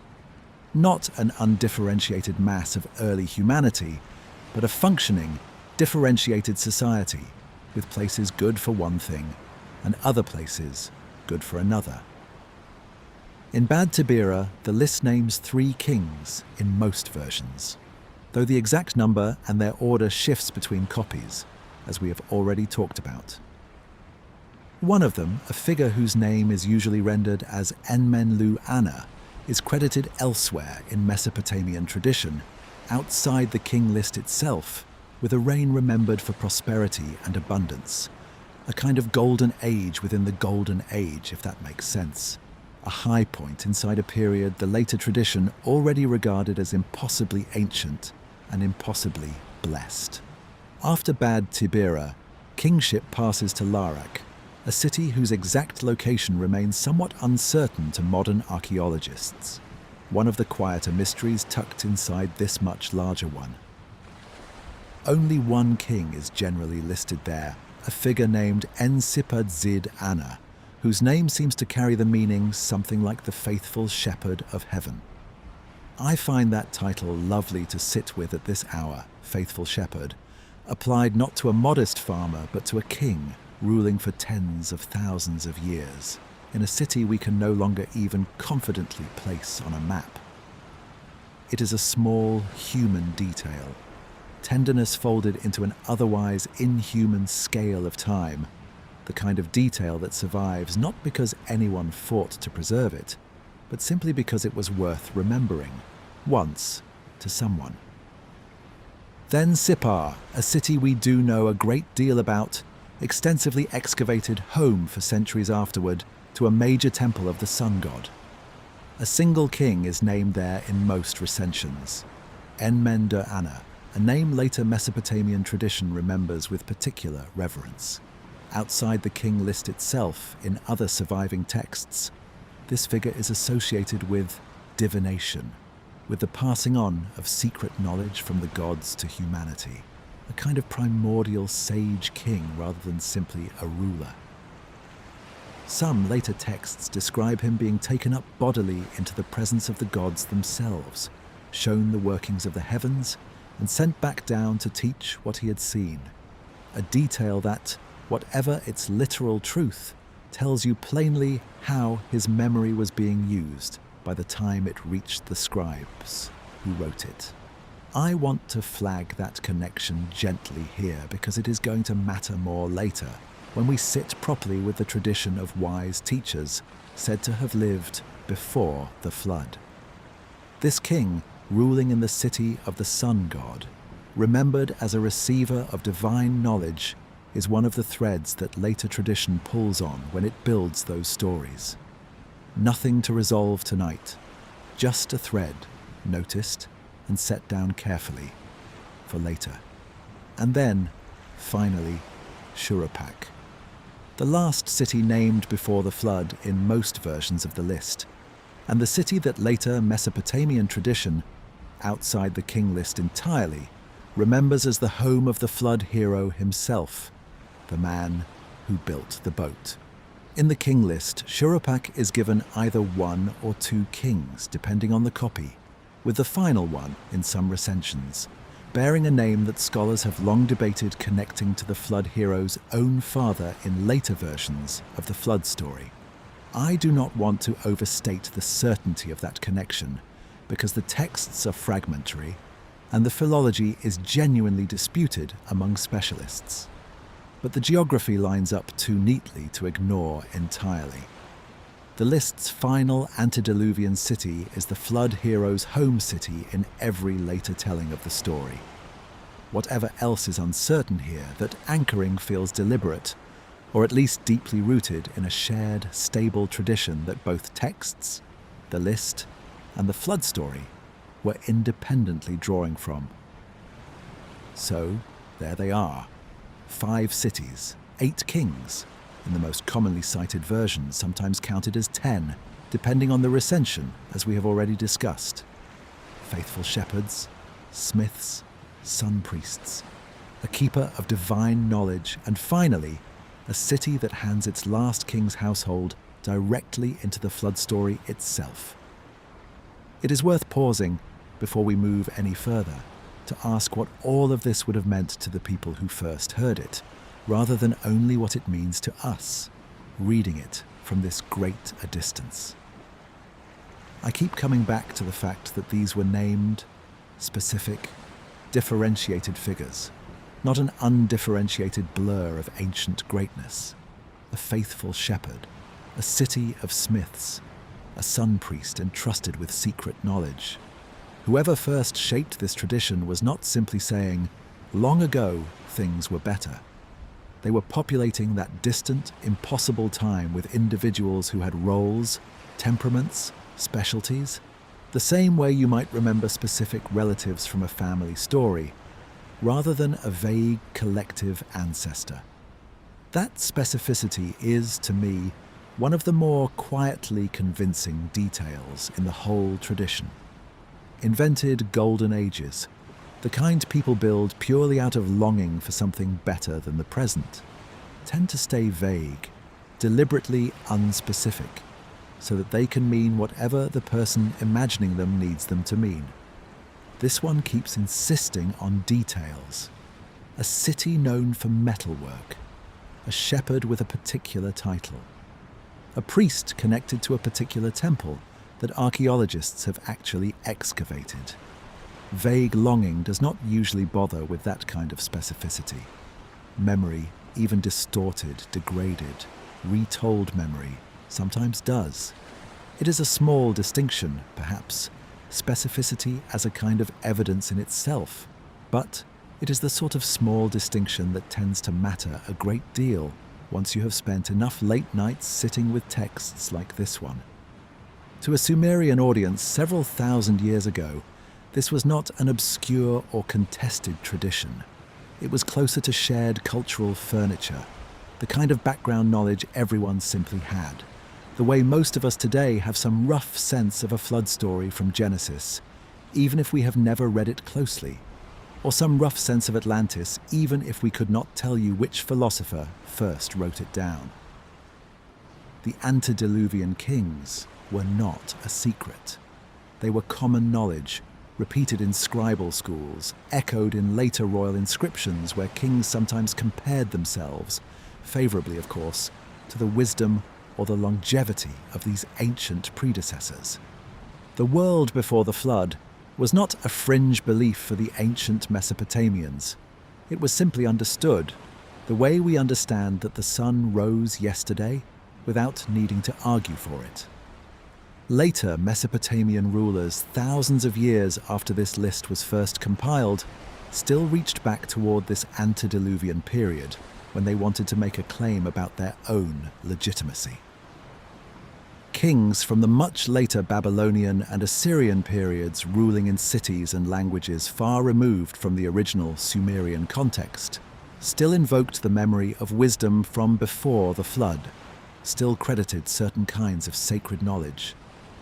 Not an undifferentiated mass of early humanity, but a functioning, differentiated society, with places good for one thing and other places good for another. In Bad Tibera, the list names 3 kings in most versions, though the exact number and their order shifts between copies, as we have already talked about. One of them, a figure whose name is usually rendered as Enmenlu-Ana, is credited elsewhere in Mesopotamian tradition, outside the king list itself, with a reign remembered for prosperity and abundance, a kind of golden age within the golden age, if that makes sense. A high point inside a period the later tradition already regarded as impossibly ancient and impossibly blessed. After Bad Tibera, kingship passes to Larak, a city whose exact location remains somewhat uncertain to modern archaeologists, one of the quieter mysteries tucked inside this much larger one. Only one king is generally listed there, a figure named Ensipad-Zid-Ana, whose name seems to carry the meaning something like the faithful shepherd of heaven. I find that title lovely to sit with at this hour, faithful shepherd, applied not to a modest farmer but to a king ruling for tens of thousands of years, in a city we can no longer even confidently place on a map. It is a small human detail, tenderness folded into an otherwise inhuman scale of time, the kind of detail that survives not because anyone fought to preserve it, but simply because it was worth remembering, once, to someone. Then Sippar, a city we do know a great deal about, extensively excavated home for centuries afterward to a major temple of the sun god. A single king is named there in most recensions, Enmendu-Ana, a name later Mesopotamian tradition remembers with particular reverence. Outside the king list itself, in other surviving texts, this figure is associated with divination, with the passing on of secret knowledge from the gods to humanity, a kind of primordial sage king rather than simply a ruler. Some later texts describe him being taken up bodily into the presence of the gods themselves, shown the workings of the heavens, and sent back down to teach what he had seen, a detail that, whatever its literal truth, tells you plainly how his memory was being used by the time it reached the scribes who wrote it. I want to flag that connection gently here because it is going to matter more later when we sit properly with the tradition of wise teachers said to have lived before the flood. This king, ruling in the city of the sun god, remembered as a receiver of divine knowledge, is one of the threads that later tradition pulls on when it builds those stories. Nothing to resolve tonight, just a thread, noticed and set down carefully for later. And then, finally, Shuruppak, the last city named before the flood in most versions of the list, and the city that later Mesopotamian tradition, outside the king list entirely, remembers as the home of the flood hero himself, the man who built the boat. In the king list, Shuruppak is given either 1 or 2 kings, depending on the copy, with the final one, in some recensions, bearing a name that scholars have long debated connecting to the flood hero's own father in later versions of the flood story. I do not want to overstate the certainty of that connection, because the texts are fragmentary and the philology is genuinely disputed among specialists. But the geography lines up too neatly to ignore entirely. The list's final antediluvian city is the flood hero's home city in every later telling of the story. Whatever else is uncertain here, that anchoring feels deliberate, or at least deeply rooted in a shared, stable tradition that both texts, the list, and the flood story were independently drawing from. So, there they are. 5 cities, 8 kings, in the most commonly cited versions, sometimes counted as 10, depending on the recension, as we have already discussed. Faithful shepherds, smiths, sun priests, a keeper of divine knowledge, and finally, a city that hands its last king's household directly into the flood story itself. It is worth pausing, before we move any further, to ask what all of this would have meant to the people who first heard it, rather than only what it means to us, reading it from this great a distance. I keep coming back to the fact that these were named, specific, differentiated figures, not an undifferentiated blur of ancient greatness. A faithful shepherd, a city of smiths, a sun priest entrusted with secret knowledge. Whoever first shaped this tradition was not simply saying, long ago things were better. They were populating that distant, impossible time with individuals who had roles, temperaments, specialties, the same way you might remember specific relatives from a family story, rather than a vague collective ancestor. That specificity is, to me, one of the more quietly convincing details in the whole tradition. Invented golden ages, the kind people build purely out of longing for something better than the present, tend to stay vague, deliberately unspecific, so that they can mean whatever the person imagining them needs them to mean. This one keeps insisting on details. A city known for metalwork, a shepherd with a particular title, a priest connected to a particular temple that archaeologists have actually excavated. Vague longing does not usually bother with that kind of specificity. Memory, even distorted, degraded, retold memory, sometimes does. It is a small distinction, perhaps, specificity as a kind of evidence in itself, but it is the sort of small distinction that tends to matter a great deal once you have spent enough late nights sitting with texts like this one. To a Sumerian audience several thousand years ago, this was not an obscure or contested tradition. It was closer to shared cultural furniture, the kind of background knowledge everyone simply had, the way most of us today have some rough sense of a flood story from Genesis, even if we have never read it closely, or some rough sense of Atlantis, even if we could not tell you which philosopher first wrote it down. The antediluvian kings were not a secret. They were common knowledge, repeated in scribal schools, echoed in later royal inscriptions where kings sometimes compared themselves, favourably of course, to the wisdom or the longevity of these ancient predecessors. The world before the flood was not a fringe belief for the ancient Mesopotamians. It was simply understood, the way we understand that the sun rose yesterday without needing to argue for it. Later Mesopotamian rulers, thousands of years after this list was first compiled, still reached back toward this antediluvian period when they wanted to make a claim about their own legitimacy. Kings from the much later Babylonian and Assyrian periods ruling in cities and languages far removed from the original Sumerian context still invoked the memory of wisdom from before the flood, still credited certain kinds of sacred knowledge,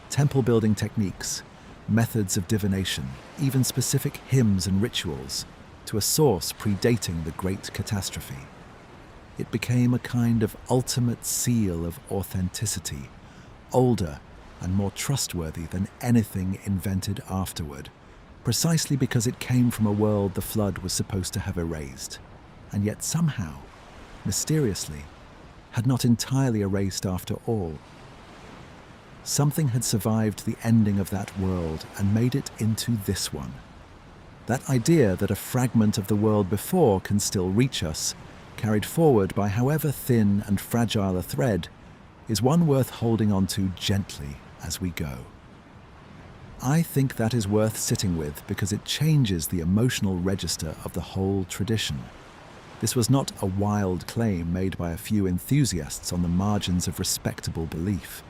temple-building techniques, methods of divination, even specific hymns and rituals, to a source predating the Great Catastrophe. It became a kind of ultimate seal of authenticity, older and more trustworthy than anything invented afterward, precisely because it came from a world the flood was supposed to have erased, and yet somehow, mysteriously, had not entirely erased after all. Something had survived the ending of that world and made it into this one. That idea that a fragment of the world before can still reach us, carried forward by however thin and fragile a thread, is one worth holding on to gently as we go. I think that is worth sitting with because it changes the emotional register of the whole tradition. This was not a wild claim made by a few enthusiasts on the margins of respectable belief.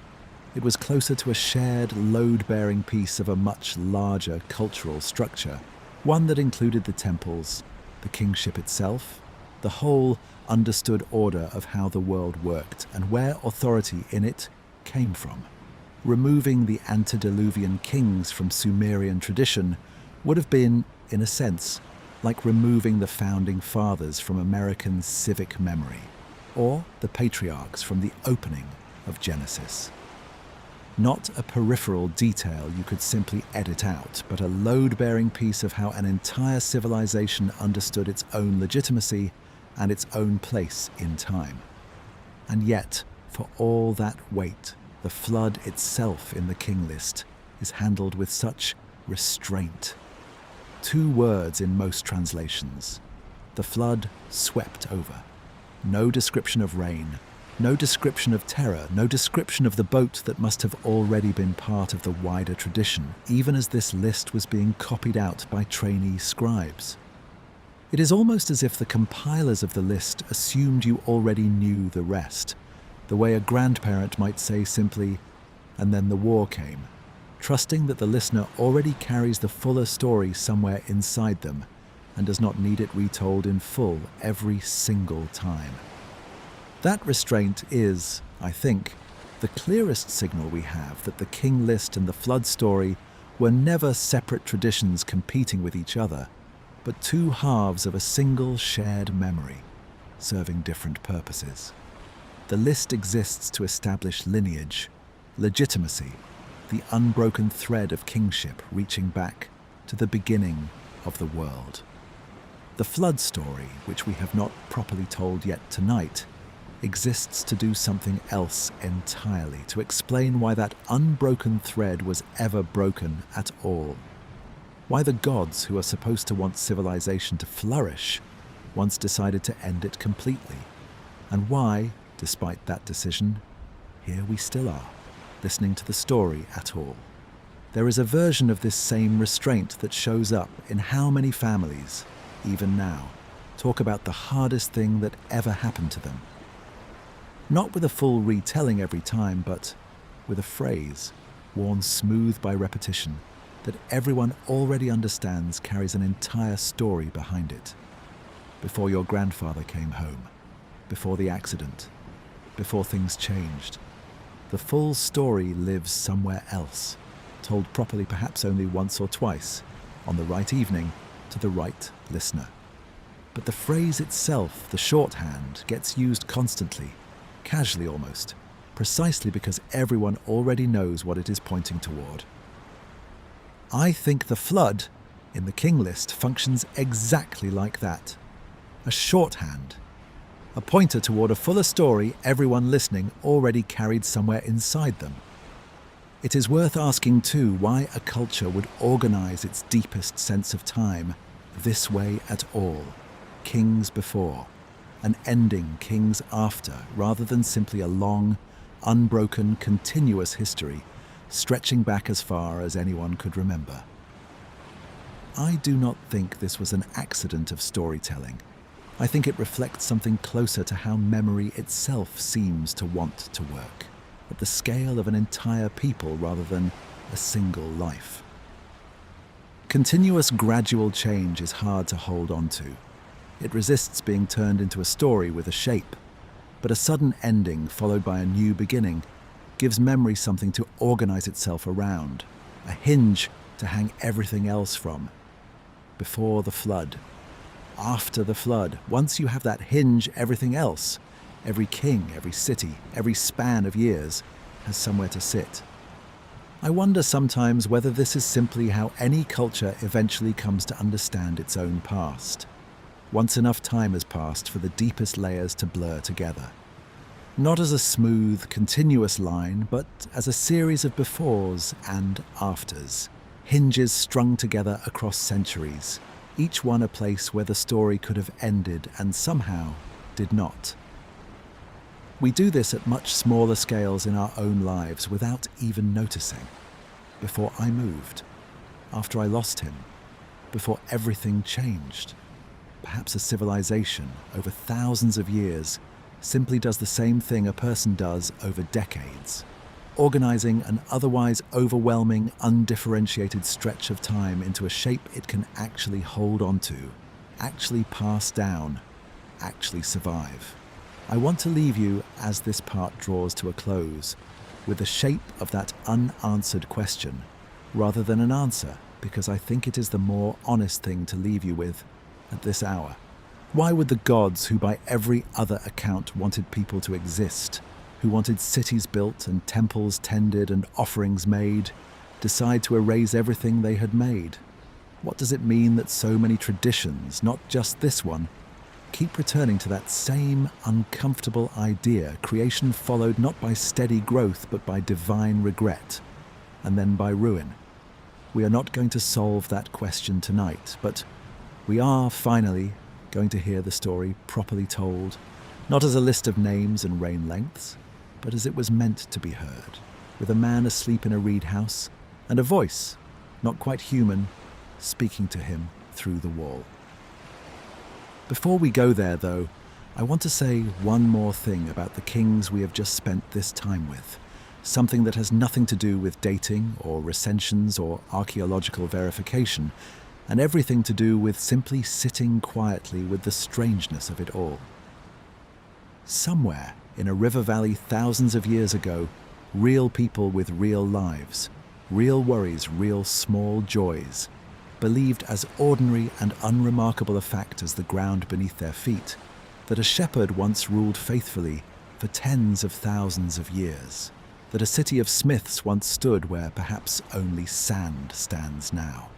It was closer to a shared, load-bearing piece of a much larger cultural structure, one that included the temples, the kingship itself, the whole understood order of how the world worked and where authority in it came from. Removing the antediluvian kings from Sumerian tradition would have been, in a sense, like removing the founding fathers from American civic memory, or the patriarchs from the opening of Genesis. Not a peripheral detail you could simply edit out, but a load-bearing piece of how an entire civilization understood its own legitimacy and its own place in time. And yet, for all that weight, the flood itself in the King List is handled with such restraint. 2 words in most translations. The flood swept over. No description of rain, no description of terror, no description of the boat that must have already been part of the wider tradition, even as this list was being copied out by trainee scribes. It is almost as if the compilers of the list assumed you already knew the rest, the way a grandparent might say simply, "and then the war came," trusting that the listener already carries the fuller story somewhere inside them and does not need it retold in full every single time. That restraint is, I think, the clearest signal we have that the King List and the flood story were never separate traditions competing with each other, but 2 halves of a single shared memory, serving different purposes. The list exists to establish lineage, legitimacy, the unbroken thread of kingship reaching back to the beginning of the world. The flood story, which we have not properly told yet tonight, exists to do something else entirely, to explain why that unbroken thread was ever broken at all. Why the gods, who are supposed to want civilization to flourish, once decided to end it completely. And why, despite that decision, here we still are, listening to the story at all. There is a version of this same restraint that shows up in how many families, even now, talk about the hardest thing that ever happened to them. Not with a full retelling every time, but with a phrase, worn smooth by repetition, that everyone already understands carries an entire story behind it. Before your grandfather came home, before the accident, before things changed, the full story lives somewhere else, told properly perhaps only once or twice, on the right evening, to the right listener. But the phrase itself, the shorthand, gets used constantly, casually almost, precisely because everyone already knows what it is pointing toward. I think the flood, in the King List, functions exactly like that. A shorthand. A pointer toward a fuller story everyone listening already carried somewhere inside them. It is worth asking, too, why a culture would organize its deepest sense of time this way at all. Kings before, and ending kings after, rather than simply a long, unbroken, continuous history stretching back as far as anyone could remember. I do not think this was an accident of storytelling. I think it reflects something closer to how memory itself seems to want to work, at the scale of an entire people rather than a single life. Continuous gradual change is hard to hold on to. It resists being turned into a story with a shape, but a sudden ending followed by a new beginning gives memory something to organize itself around, a hinge to hang everything else from. Before the flood, after the flood, once you have that hinge, everything else, every king, every city, every span of years, has somewhere to sit. I wonder sometimes whether this is simply how any culture eventually comes to understand its own past, once enough time has passed for the deepest layers to blur together. Not as a smooth, continuous line, but as a series of befores and afters, hinges strung together across centuries, each one a place where the story could have ended and somehow did not. We do this at much smaller scales in our own lives without even noticing. Before I moved, after I lost him, before everything changed. Perhaps a civilization over thousands of years simply does the same thing a person does over decades, organizing an otherwise overwhelming, undifferentiated stretch of time into a shape it can actually hold onto, actually pass down, actually survive. I want to leave you, as this part draws to a close, with the shape of that unanswered question, rather than an answer, because I think it is the more honest thing to leave you with at this hour. Why would the gods, who by every other account wanted people to exist, who wanted cities built and temples tended and offerings made, decide to erase everything they had made? What does it mean that so many traditions, not just this one, keep returning to that same uncomfortable idea, creation followed not by steady growth but by divine regret, and then by ruin? We are not going to solve that question tonight, but we are finally going to hear the story properly told, not as a list of names and reign lengths, but as it was meant to be heard, with a man asleep in a reed house and a voice, not quite human, speaking to him through the wall. Before we go there, though, I want to say one more thing about the kings we have just spent this time with, something that has nothing to do with dating or recensions or archaeological verification, and everything to do with simply sitting quietly with the strangeness of it all. Somewhere in a river valley thousands of years ago, real people with real lives, real worries, real small joys, believed as ordinary and unremarkable a fact as the ground beneath their feet, that a shepherd once ruled faithfully for tens of thousands of years, that a city of smiths once stood where perhaps only sand stands now,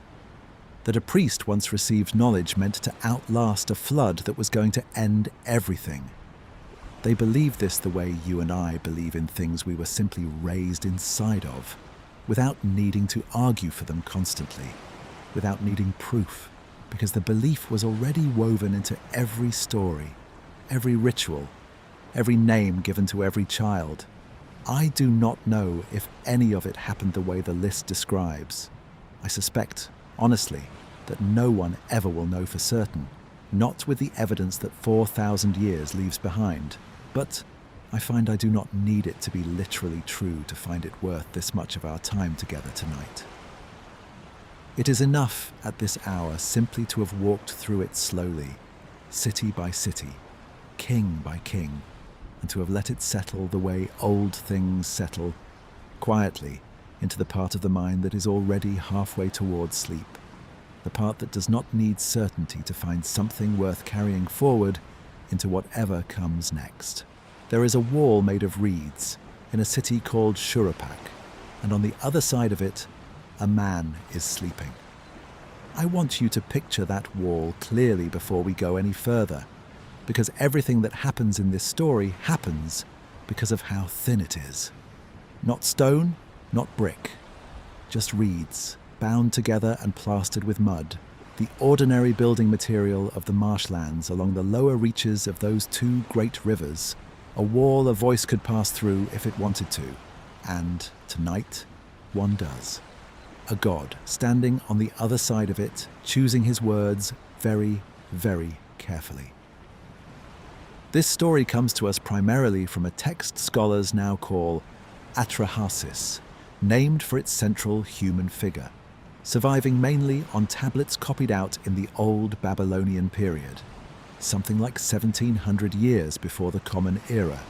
that a priest once received knowledge meant to outlast a flood that was going to end everything. They believed this the way you and I believe in things we were simply raised inside of, without needing to argue for them constantly, without needing proof, because the belief was already woven into every story, every ritual, every name given to every child. I do not know if any of it happened the way the list describes. I suspect, honestly, that no one ever will know for certain, not with the evidence that 4,000 years leaves behind. But I find I do not need it to be literally true to find it worth this much of our time together tonight. It is enough at this hour simply to have walked through it slowly, city by city, king by king, and to have let it settle the way old things settle, quietly, into the part of the mind that is already halfway towards sleep, the part that does not need certainty to find something worth carrying forward into whatever comes next. There is a wall made of reeds in a city called Shurapak, and on the other side of it, a man is sleeping. I want you to picture that wall clearly before we go any further, because everything that happens in this story happens because of how thin it is. Not stone, not brick, just reeds, bound together and plastered with mud, the ordinary building material of the marshlands along the lower reaches of those two great rivers, a wall a voice could pass through if it wanted to, and tonight one does. A god standing on the other side of it, choosing his words very, very carefully. This story comes to us primarily from a text scholars now call Atrahasis, named for its central human figure, surviving mainly on tablets copied out in the old Babylonian period, something like 1700 years before the Common Era,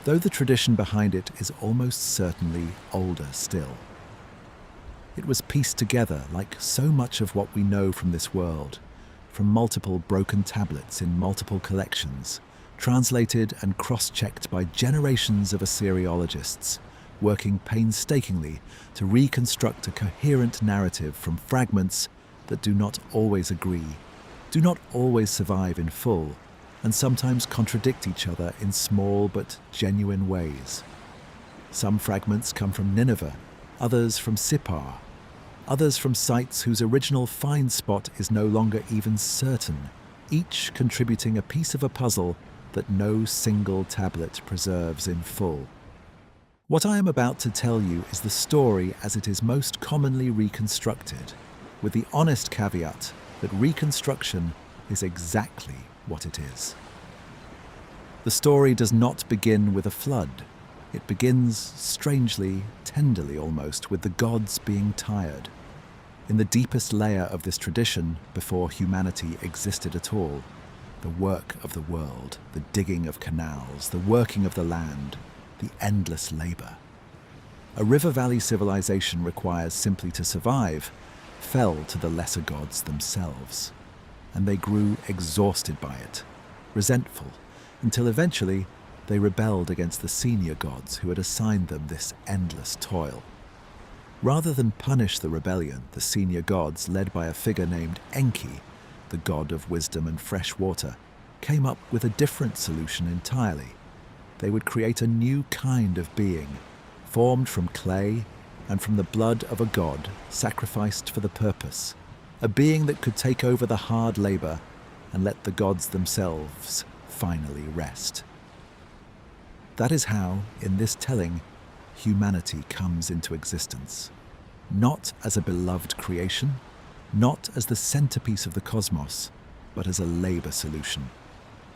though the tradition behind it is almost certainly older still. It was pieced together like so much of what we know from this world, from multiple broken tablets in multiple collections, translated and cross-checked by generations of Assyriologists, working painstakingly to reconstruct a coherent narrative from fragments that do not always agree, do not always survive in full, and sometimes contradict each other in small but genuine ways. Some fragments come from Nineveh, others from Sippar, others from sites whose original find spot is no longer even certain, each contributing a piece of a puzzle that no single tablet preserves in full. What I am about to tell you is the story as it is most commonly reconstructed, with the honest caveat that reconstruction is exactly what it is. The story does not begin with a flood. It begins, strangely, tenderly almost, with the gods being tired. In the deepest layer of this tradition, before humanity existed at all, the work of the world, the digging of canals, the working of the land, the endless labor. A river valley civilization requires simply to survive, fell to the lesser gods themselves, and they grew exhausted by it, resentful, until eventually they rebelled against the senior gods who had assigned them this endless toil. Rather than punish the rebellion, the senior gods, led by a figure named Enki, the god of wisdom and fresh water, came up with a different solution entirely. They would create a new kind of being, formed from clay and from the blood of a god sacrificed for the purpose, a being that could take over the hard labor and let the gods themselves finally rest. That is how, in this telling, humanity comes into existence. Not as a beloved creation, not as the centerpiece of the cosmos, but as a labor solution.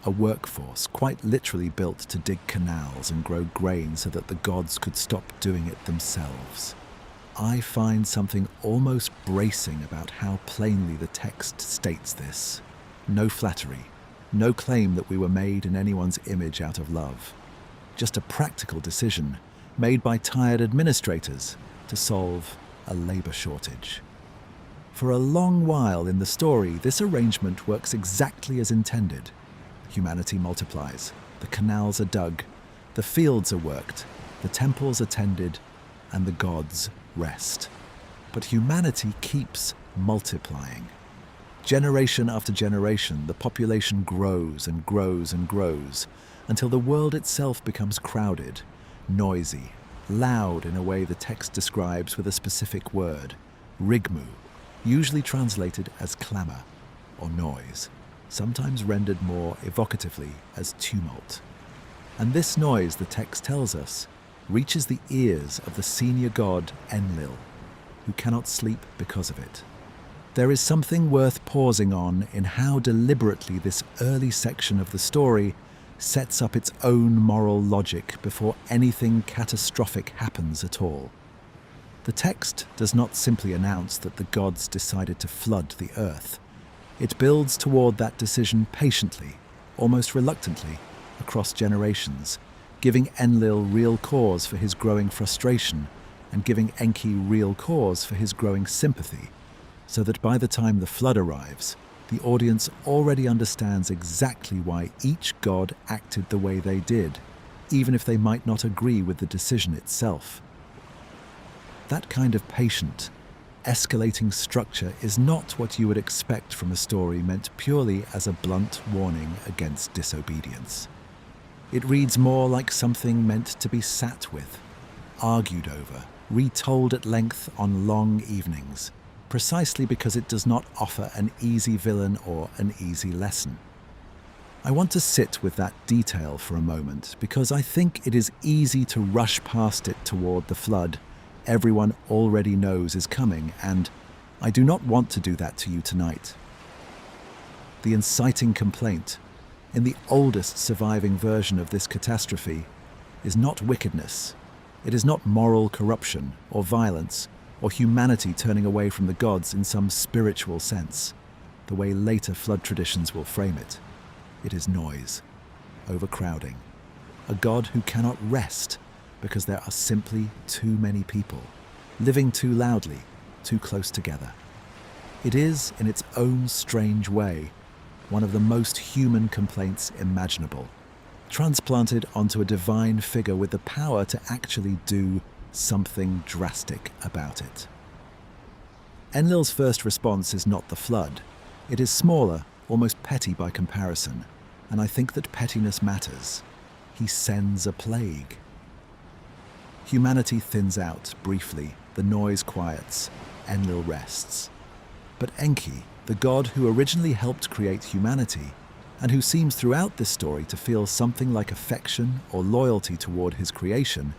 A workforce quite literally built to dig canals and grow grain so that the gods could stop doing it themselves. I find something almost bracing about how plainly the text states this. No flattery, no claim that we were made in anyone's image out of love. Just a practical decision made by tired administrators to solve a labor shortage. For a long while in the story, this arrangement works exactly as intended. Humanity multiplies, the canals are dug, the fields are worked, the temples are tended, and the gods rest. But humanity keeps multiplying. Generation after generation, the population grows and grows and grows, until the world itself becomes crowded, noisy, loud in a way the text describes with a specific word, rigmu, usually translated as clamour or noise, sometimes rendered more evocatively as tumult. And this noise, the text tells us, reaches the ears of the senior god Enlil, who cannot sleep because of it. There is something worth pausing on in how deliberately this early section of the story sets up its own moral logic before anything catastrophic happens at all. The text does not simply announce that the gods decided to flood the earth. It builds toward that decision patiently, almost reluctantly, across generations, giving Enlil real cause for his growing frustration and giving Enki real cause for his growing sympathy, so that by the time the flood arrives, the audience already understands exactly why each god acted the way they did, even if they might not agree with the decision itself. That kind of patient, escalating structure is not what you would expect from a story meant purely as a blunt warning against disobedience. It reads more like something meant to be sat with, argued over, retold at length on long evenings, precisely because it does not offer an easy villain or an easy lesson. I want to sit with that detail for a moment because I think it is easy to rush past it toward the flood everyone already knows is coming, and I do not want to do that to you tonight. The inciting complaint, in the oldest surviving version of this catastrophe, is not wickedness. It is not moral corruption or violence or humanity turning away from the gods in some spiritual sense, the way later flood traditions will frame it. It is noise, overcrowding, a god who cannot rest because there are simply too many people, living too loudly, too close together. It is, in its own strange way, one of the most human complaints imaginable, transplanted onto a divine figure with the power to actually do something drastic about it. Enlil's first response is not the flood. It is smaller, almost petty by comparison. And I think that pettiness matters. He sends a plague. Humanity thins out briefly, the noise quiets, Enlil rests. But Enki, the god who originally helped create humanity, and who seems throughout this story to feel something like affection or loyalty toward his creation,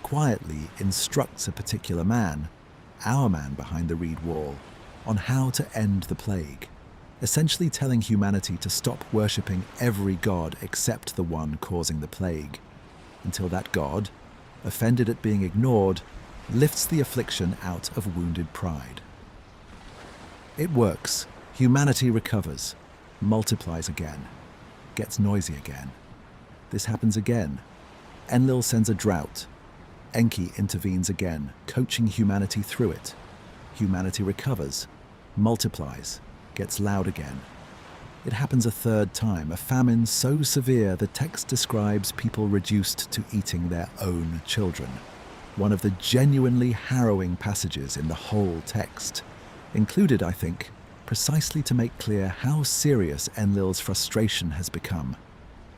quietly instructs a particular man, our man behind the reed wall, on how to end the plague, essentially telling humanity to stop worshipping every god except the one causing the plague, until that god, offended at being ignored, lifts the affliction out of wounded pride. It works. Humanity recovers, multiplies again, gets noisy again. This happens again. Enlil sends a drought. Enki intervenes again, coaching humanity through it. Humanity recovers, multiplies, gets loud again. It happens a third time, a famine so severe the text describes people reduced to eating their own children. One of the genuinely harrowing passages in the whole text, included, I think, precisely to make clear how serious Enlil's frustration has become,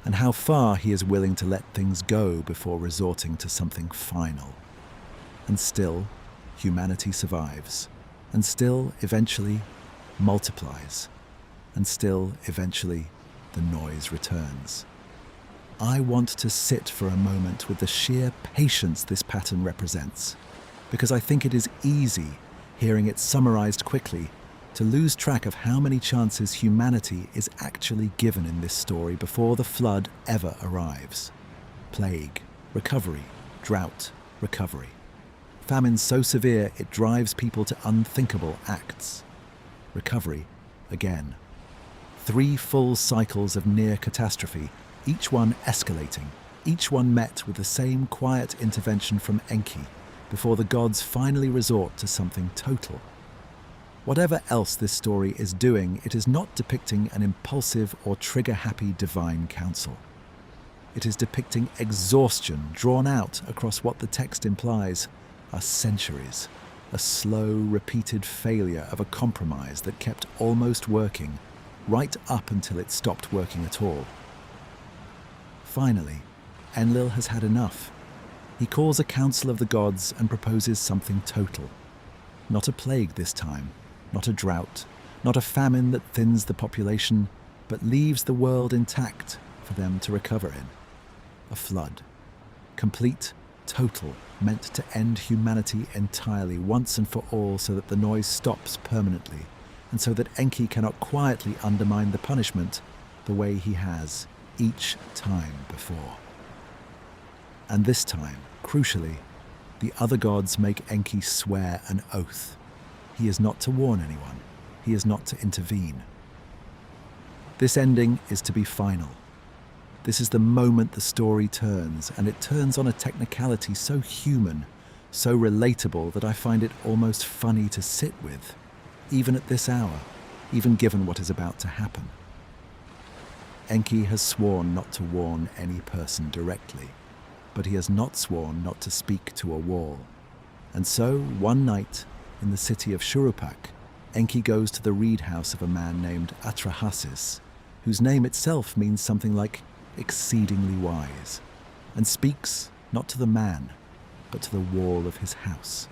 and how far he is willing to let things go before resorting to something final. And still, humanity survives, and still, eventually, multiplies, and still, eventually, the noise returns. I want to sit for a moment with the sheer patience this pattern represents, because I think it is easy, hearing it summarized quickly, to lose track of how many chances humanity is actually given in this story before the flood ever arrives. Plague, recovery, drought, recovery. Famine so severe it drives people to unthinkable acts. Recovery, again. 3 full cycles of near catastrophe, each one escalating, each one met with the same quiet intervention from Enki, before the gods finally resort to something total. Whatever else this story is doing, it is not depicting an impulsive or trigger-happy divine counsel. It is depicting exhaustion drawn out across what the text implies are centuries, a slow, repeated failure of a compromise that kept almost working, right up until it stopped working at all. Finally, Enlil has had enough. He calls a council of the gods and proposes something total. Not a plague this time, not a drought, not a famine that thins the population, but leaves the world intact for them to recover in. A flood. Complete, total, meant to end humanity entirely once and for all so that the noise stops permanently, and so that Enki cannot quietly undermine the punishment the way he has each time before. And this time, crucially, the other gods make Enki swear an oath. He is not to warn anyone. He is not to intervene. This ending is to be final. This is the moment the story turns, and it turns on a technicality so human, so relatable that I find it almost funny to sit with, even at this hour, even given what is about to happen. Enki has sworn not to warn any person directly, but he has not sworn not to speak to a wall. And so, one night, in the city of Shurupak, Enki goes to the reed house of a man named Atrahasis, whose name itself means something like exceedingly wise, and speaks not to the man, but to the wall of his house.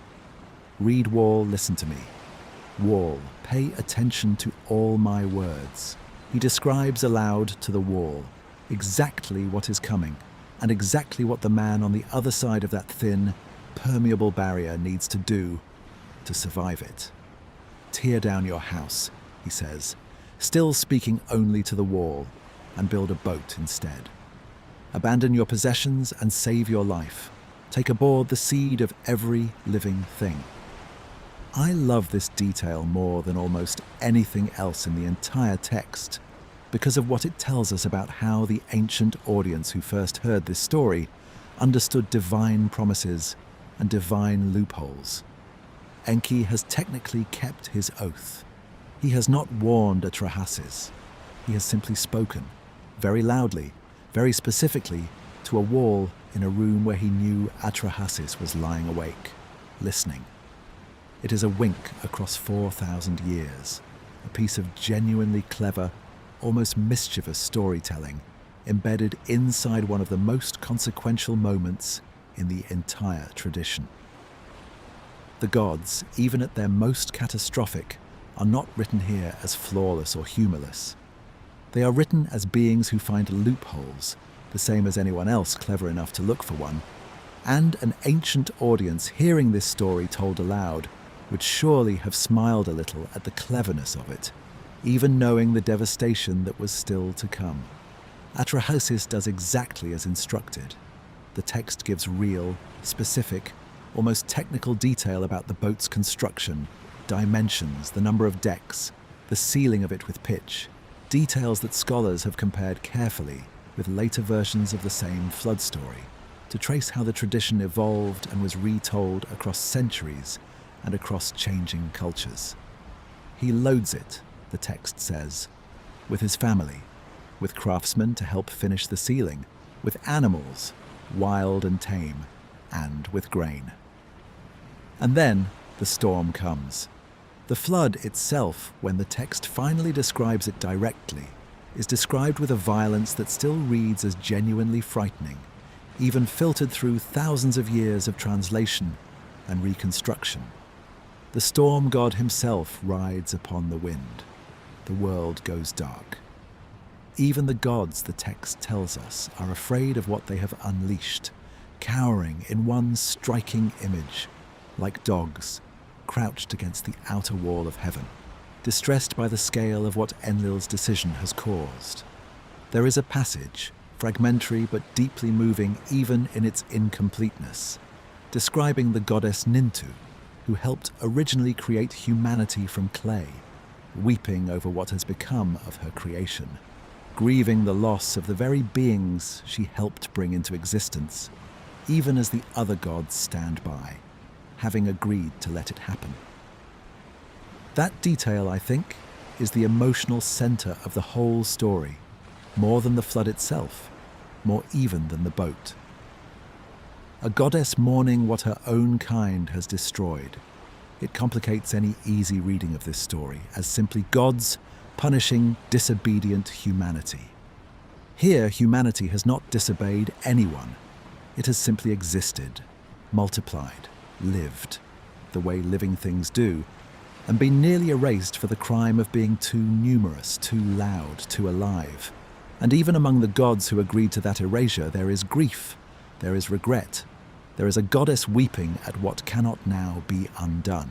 Reed wall, listen to me. Wall, pay attention to all my words. He describes aloud to the wall exactly what is coming, and exactly what the man on the other side of that thin, permeable barrier needs to do to survive it. Tear down your house, he says, still speaking only to the wall, and build a boat instead. Abandon your possessions and save your life. Take aboard the seed of every living thing. I love this detail more than almost anything else in the entire text, because of what it tells us about how the ancient audience who first heard this story understood divine promises and divine loopholes. Enki has technically kept his oath. He has not warned Atrahasis. He has simply spoken, very loudly, very specifically, to a wall in a room where he knew Atrahasis was lying awake, listening. It is a wink across 4,000 years, a piece of genuinely clever, almost mischievous storytelling embedded inside one of the most consequential moments in the entire tradition. The gods, even at their most catastrophic, are not written here as flawless or humorless. They are written as beings who find loopholes, the same as anyone else clever enough to look for one, and an ancient audience hearing this story told aloud would surely have smiled a little at the cleverness of it, even knowing the devastation that was still to come. Atrahasis does exactly as instructed. The text gives real, specific, almost technical detail about the boat's construction, dimensions, the number of decks, the sealing of it with pitch, details that scholars have compared carefully with later versions of the same flood story, to trace how the tradition evolved and was retold across centuries and across changing cultures. He loads it, the text says, with his family, with craftsmen to help finish the ceiling, with animals, wild and tame, and with grain. And then the storm comes. The flood itself, when the text finally describes it directly, is described with a violence that still reads as genuinely frightening, even filtered through thousands of years of translation and reconstruction. The storm god himself rides upon the wind. The world goes dark. Even the gods, the text tells us, are afraid of what they have unleashed, cowering in one striking image, like dogs, crouched against the outer wall of heaven, distressed by the scale of what Enlil's decision has caused. There is a passage, fragmentary but deeply moving even in its incompleteness, describing the goddess Nintu, who helped originally create humanity from clay, weeping over what has become of her creation, grieving the loss of the very beings she helped bring into existence, even as the other gods stand by, having agreed to let it happen. That detail, I think, is the emotional center of the whole story, more than the flood itself, more even than the boat. A goddess mourning what her own kind has destroyed. It complicates any easy reading of this story as simply gods punishing disobedient humanity. Here, humanity has not disobeyed anyone. It has simply existed, multiplied, lived, the way living things do, and been nearly erased for the crime of being too numerous, too loud, too alive. And even among the gods who agreed to that erasure, there is grief, there is regret, there is a goddess weeping at what cannot now be undone.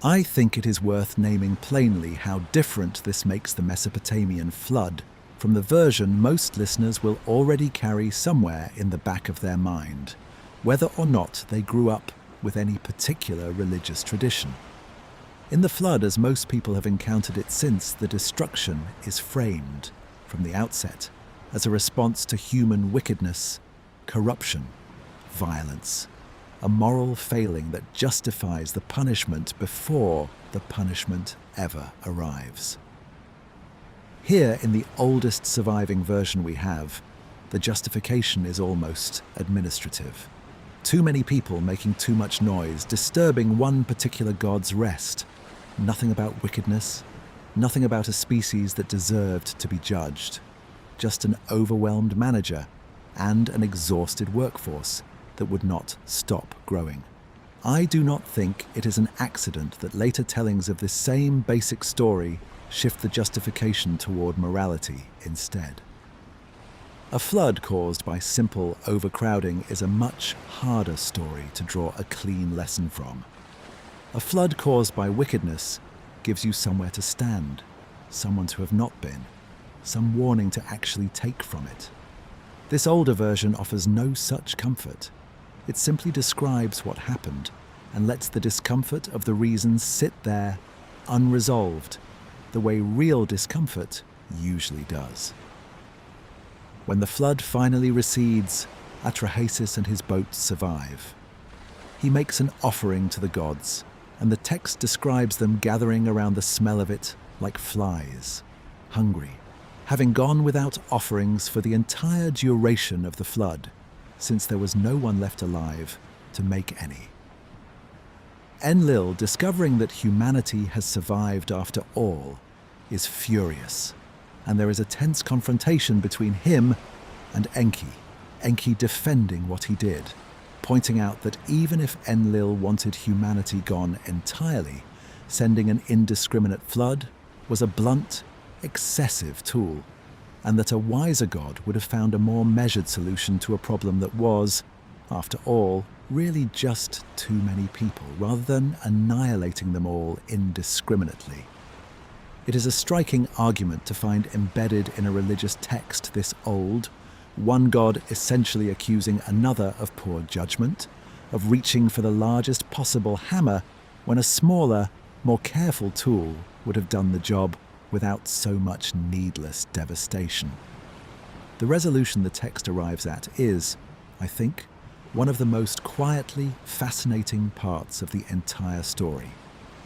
I think it is worth naming plainly how different this makes the Mesopotamian flood from the version most listeners will already carry somewhere in the back of their mind, whether or not they grew up with any particular religious tradition. In the flood, as most people have encountered it since, the destruction is framed, from the outset, as a response to human wickedness, corruption, violence, a moral failing that justifies the punishment before the punishment ever arrives. Here, in the oldest surviving version we have, the justification is almost administrative. Too many people making too much noise, disturbing one particular god's rest. Nothing about wickedness, nothing about a species that deserved to be judged. Just an overwhelmed manager and an exhausted workforce that would not stop growing. I do not think it is an accident that later tellings of this same basic story shift the justification toward morality instead. A flood caused by simple overcrowding is a much harder story to draw a clean lesson from. A flood caused by wickedness gives you somewhere to stand, someone to have not been, some warning to actually take from it. This older version offers no such comfort. It simply describes what happened and lets the discomfort of the reasons sit there, unresolved, the way real discomfort usually does. When the flood finally recedes, Atrahasis and his boat survive. He makes an offering to the gods, and the text describes them gathering around the smell of it like flies, hungry, having gone without offerings for the entire duration of the flood, since there was no one left alive to make any. Enlil, discovering that humanity has survived after all, is furious. and there is a tense confrontation between him and Enki defending what he did, pointing out that even if Enlil wanted humanity gone entirely, sending an indiscriminate flood was a blunt, excessive tool, and that a wiser god would have found a more measured solution to a problem that was, after all, really just too many people, rather than annihilating them all indiscriminately. It is a striking argument to find embedded in a religious text this old, one god essentially accusing another of poor judgment, of reaching for the largest possible hammer when a smaller, more careful tool would have done the job without so much needless devastation. The resolution the text arrives at is, I think, one of the most quietly fascinating parts of the entire story,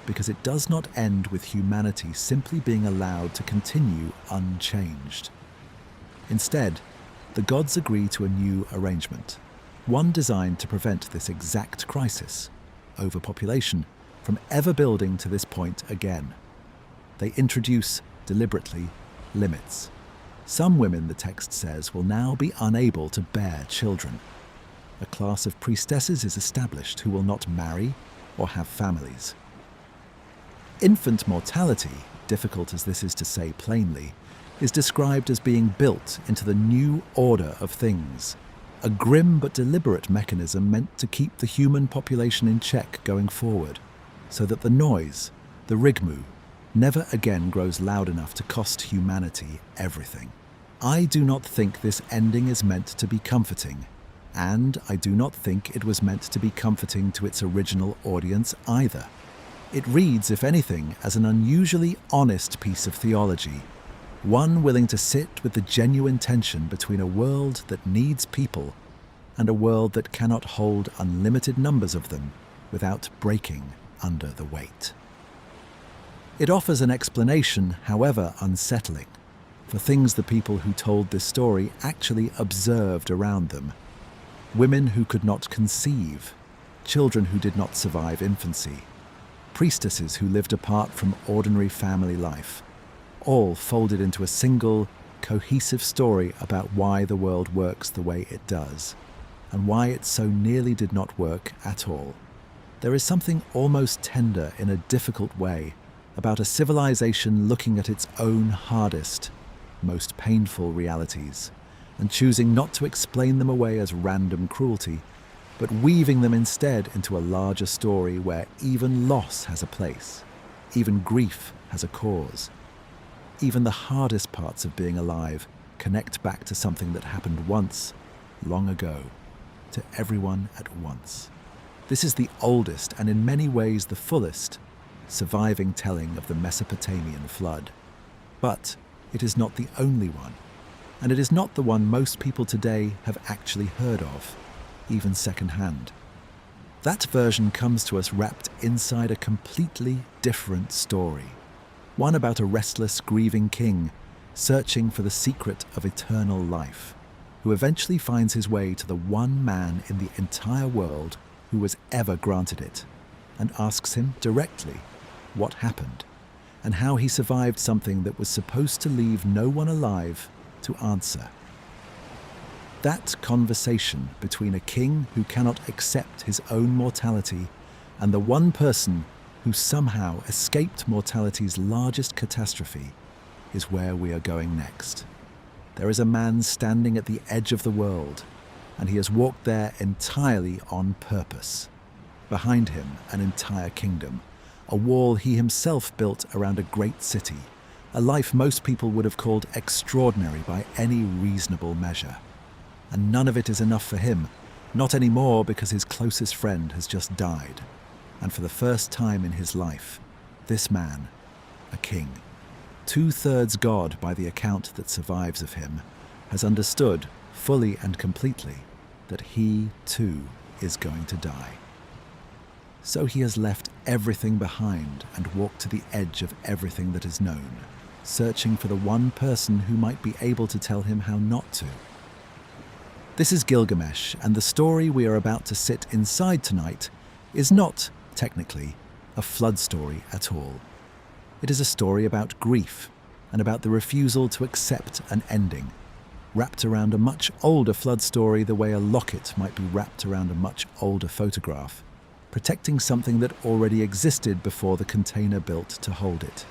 because it does not end with humanity simply being allowed to continue unchanged. Instead, the gods agree to a new arrangement, one designed to prevent this exact crisis, overpopulation, from ever building to this point again. They introduce, deliberately, limits. Some women, the text says, will now be unable to bear children. A class of priestesses is established who will not marry or have families. Infant mortality, difficult as this is to say plainly, is described as being built into the new order of things, a grim but deliberate mechanism meant to keep the human population in check going forward, so that the noise, the rigmarole, never again grows loud enough to cost humanity everything. I do not think this ending is meant to be comforting, and I do not think it was meant to be comforting to its original audience either. It reads, if anything, as an unusually honest piece of theology, one willing to sit with the genuine tension between a world that needs people and a world that cannot hold unlimited numbers of them without breaking under the weight. It offers an explanation, however unsettling, for things the people who told this story actually observed around them. Women who could not conceive, children who did not survive infancy, priestesses who lived apart from ordinary family life, all folded into a single, cohesive story about why the world works the way it does, and why it so nearly did not work at all. There is something almost tender in a difficult way about a civilization looking at its own hardest, most painful realities, and choosing not to explain them away as random cruelty, but weaving them instead into a larger story where even loss has a place, even grief has a cause. Even the hardest parts of being alive connect back to something that happened once, long ago, to everyone at once. This is the oldest and in many ways the fullest surviving telling of the Mesopotamian flood. But it is not the only one, and it is not the one most people today have actually heard of, even secondhand. That version comes to us wrapped inside a completely different story. One about a restless, grieving king searching for the secret of eternal life, who eventually finds his way to the one man in the entire world who was ever granted it, and asks him directly what happened, and how he survived something that was supposed to leave no one alive to answer. That conversation between a king who cannot accept his own mortality and the one person who somehow escaped mortality's largest catastrophe is where we are going next. There is a man standing at the edge of the world, and he has walked there entirely on purpose. Behind him, an entire kingdom, a wall he himself built around a great city, a life most people would have called extraordinary by any reasonable measure. And none of it is enough for him, not anymore because his closest friend has just died. And for the first time in his life, this man, a king, 2/3 God by the account that survives of him, has understood fully and completely that he too is going to die. So he has left everything behind and walked to the edge of everything that is known, searching for the one person who might be able to tell him how not to. This is Gilgamesh, and the story we are about to sit inside tonight is not, technically, a flood story at all. It is a story about grief, and about the refusal to accept an ending, wrapped around a much older flood story the way a locket might be wrapped around a much older photograph, protecting something that already existed before the container built to hold it.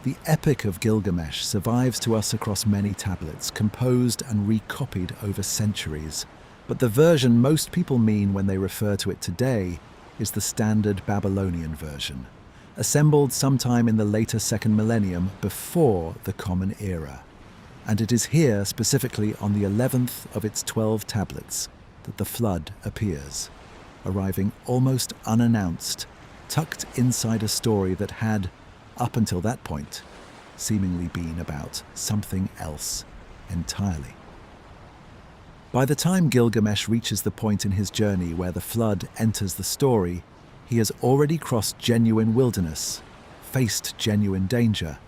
The Epic of Gilgamesh survives to us across many tablets, composed and recopied over centuries, but the version most people mean when they refer to it today is the standard Babylonian version, assembled sometime in the later second millennium before the Common Era. And it is here, specifically on the 11th of its 12 tablets, that the flood appears, arriving almost unannounced, tucked inside a story that had, up until that point, seemingly been about something else entirely. By the time Gilgamesh reaches the point in his journey where the flood enters the story, he has already crossed genuine wilderness, faced genuine danger,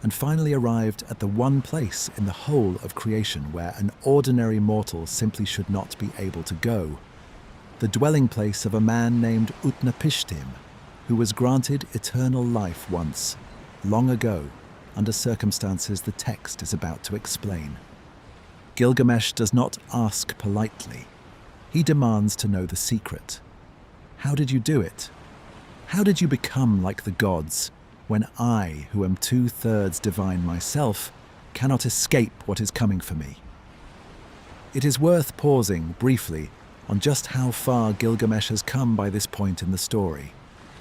and finally arrived at the one place in the whole of creation where an ordinary mortal simply should not be able to go, the dwelling place of a man named Utnapishtim, who was granted eternal life once, long ago, under circumstances the text is about to explain. Gilgamesh does not ask politely. He demands to know the secret. How did you do it? How did you become like the gods, when I, who am 2/3 divine myself, cannot escape what is coming for me? It is worth pausing briefly on just how far Gilgamesh has come by this point in the story,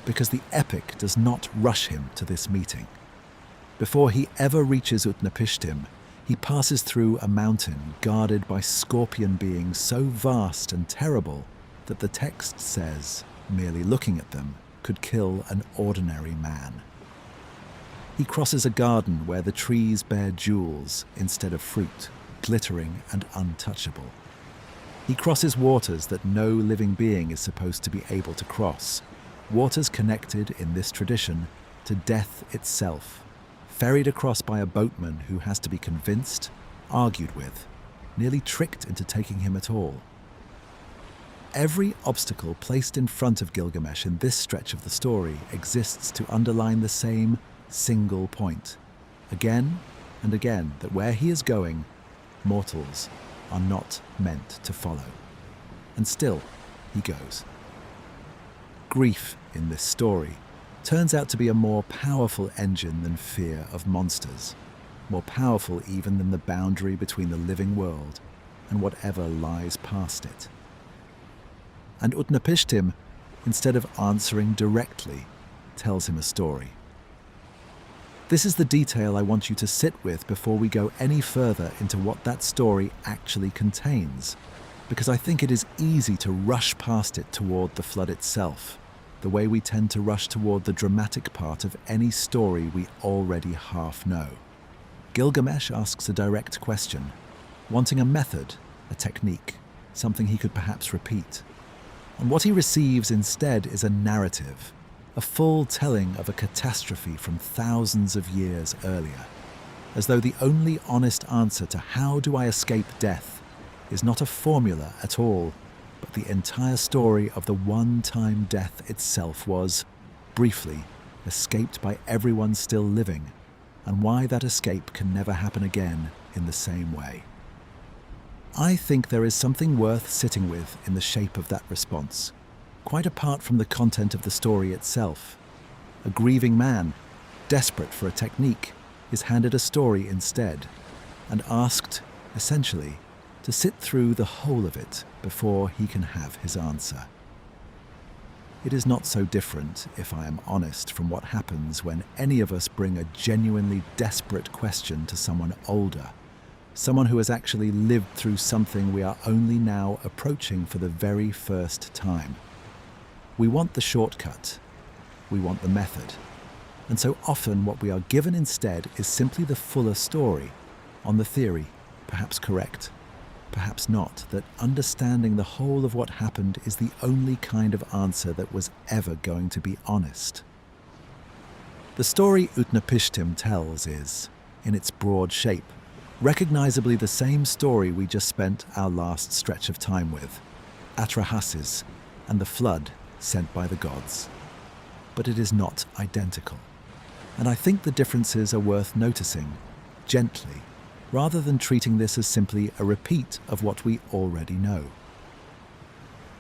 because the epic does not rush him to this meeting. Before he ever reaches Utnapishtim, he passes through a mountain guarded by scorpion beings so vast and terrible that the text says merely looking at them could kill an ordinary man. He crosses a garden where the trees bear jewels instead of fruit, glittering and untouchable. He crosses waters that no living being is supposed to be able to cross, waters connected, in this tradition, to death itself, ferried across by a boatman who has to be convinced, argued with, nearly tricked into taking him at all. Every obstacle placed in front of Gilgamesh in this stretch of the story exists to underline the same single point, again and again, that where he is going, mortals are not meant to follow. And still, he goes. Grief in this story turns out to be a more powerful engine than fear of monsters, more powerful even than the boundary between the living world and whatever lies past it. And Utnapishtim, instead of answering directly, tells him a story. This is the detail I want you to sit with before we go any further into what that story actually contains, because I think it is easy to rush past it toward the flood itself, the way we tend to rush toward the dramatic part of any story we already half know. Gilgamesh asks a direct question, wanting a method, a technique, something he could perhaps repeat. And what he receives instead is a narrative, a full telling of a catastrophe from thousands of years earlier, as though the only honest answer to how do I escape death is not a formula at all, but the entire story of the one-time death itself was, briefly, escaped by everyone still living, and why that escape can never happen again in the same way. I think there is something worth sitting with in the shape of that response, quite apart from the content of the story itself. A grieving man, desperate for a technique, is handed a story instead, and asked, essentially, to sit through the whole of it before he can have his answer. It is not so different, if I am honest, from what happens when any of us bring a genuinely desperate question to someone older, someone who has actually lived through something we are only now approaching for the very first time. We want the shortcut. We want the method. And so often what we are given instead is simply the fuller story, on the theory, perhaps correct, perhaps not, that understanding the whole of what happened is the only kind of answer that was ever going to be honest. The story Utnapishtim tells is, in its broad shape, recognizably the same story we just spent our last stretch of time with, Atrahasis and the flood sent by the gods. But it is not identical. And I think the differences are worth noticing, gently, rather than treating this as simply a repeat of what we already know.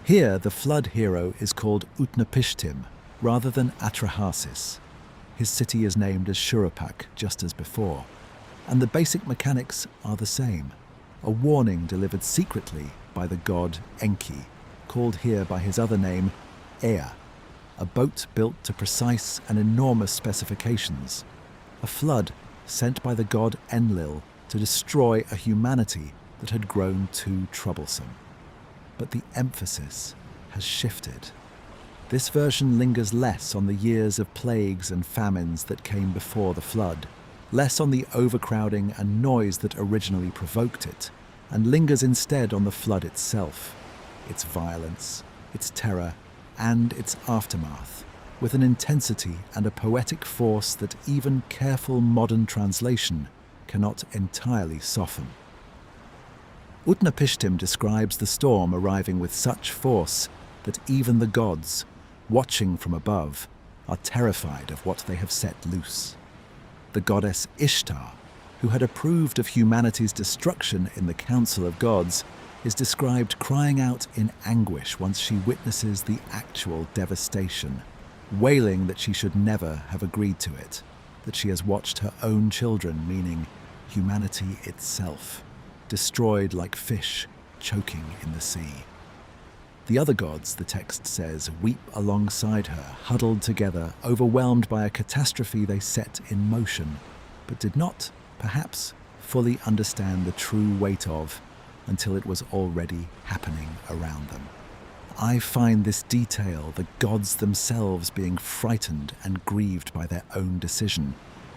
Here, the flood hero is called Utnapishtim, rather than Atrahasis. His city is named as Shuruppak, just as before, and the basic mechanics are the same. A warning delivered secretly by the god Enki, called here by his other name, Ea, a boat built to precise and enormous specifications, a flood sent by the god Enlil to destroy a humanity that had grown too troublesome. But the emphasis has shifted. This version lingers less on the years of plagues and famines that came before the flood, less on the overcrowding and noise that originally provoked it, and lingers instead on the flood itself, its violence, its terror, and its aftermath, with an intensity and a poetic force that even careful modern translation cannot entirely soften. Utnapishtim describes the storm arriving with such force that even the gods, watching from above, are terrified of what they have set loose. The goddess Ishtar, who had approved of humanity's destruction in the Council of Gods, is described crying out in anguish once she witnesses the actual devastation, wailing that she should never have agreed to it, that she has watched her own children, meaning humanity itself, destroyed like fish choking in the sea. The other gods, the text says, weep alongside her, huddled together, overwhelmed by a catastrophe they set in motion, but did not, perhaps, fully understand the true weight of until it was already happening around them. I find this detail, the gods themselves being frightened and grieved by their own decision,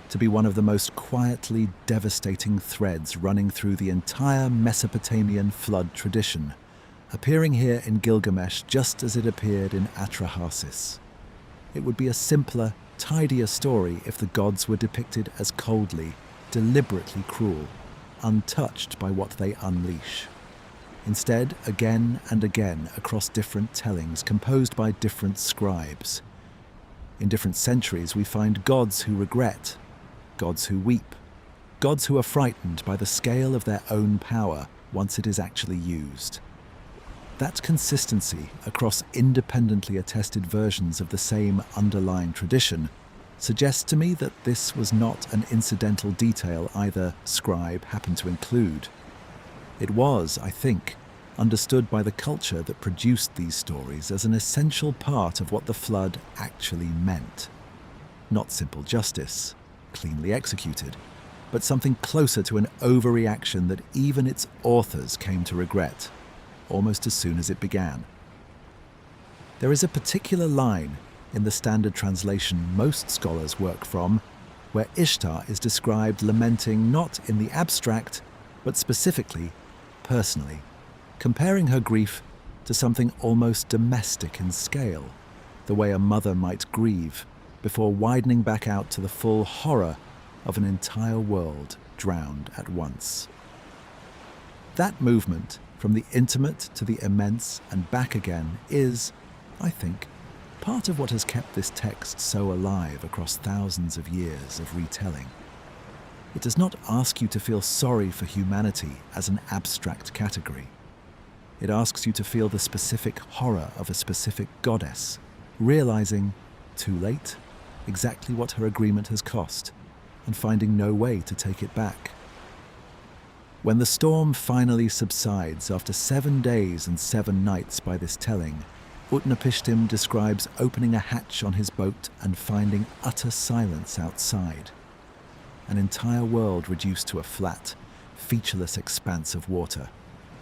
to be one of the most quietly devastating threads running through the entire Mesopotamian flood tradition, appearing here in Gilgamesh just as it appeared in Atrahasis. It would be a simpler, tidier story if the gods were depicted as coldly, deliberately cruel, untouched by what they unleash. Instead, again and again, across different tellings composed by different scribes. In different centuries, we find gods who regret, gods who weep, gods who are frightened by the scale of their own power once it is actually used. That consistency across independently attested versions of the same underlying tradition suggests to me that this was not an incidental detail either scribe happened to include. It was, I think, understood by the culture that produced these stories as an essential part of what the flood actually meant. Not simple justice, cleanly executed, but something closer to an overreaction that even its authors came to regret, almost as soon as it began. There is a particular line in the standard translation most scholars work from, where Ishtar is described lamenting not in the abstract, but specifically, personally, comparing her grief to something almost domestic in scale, the way a mother might grieve, before widening back out to the full horror of an entire world drowned at once. That movement, from the intimate to the immense and back again, is, I think, part of what has kept this text so alive across thousands of years of retelling. It does not ask you to feel sorry for humanity as an abstract category. It asks you to feel the specific horror of a specific goddess, realizing, too late, exactly what her agreement has cost, and finding no way to take it back. When the storm finally subsides after 7 days and 7 nights by this telling, Utnapishtim describes opening a hatch on his boat and finding utter silence outside. An entire world reduced to a flat, featureless expanse of water,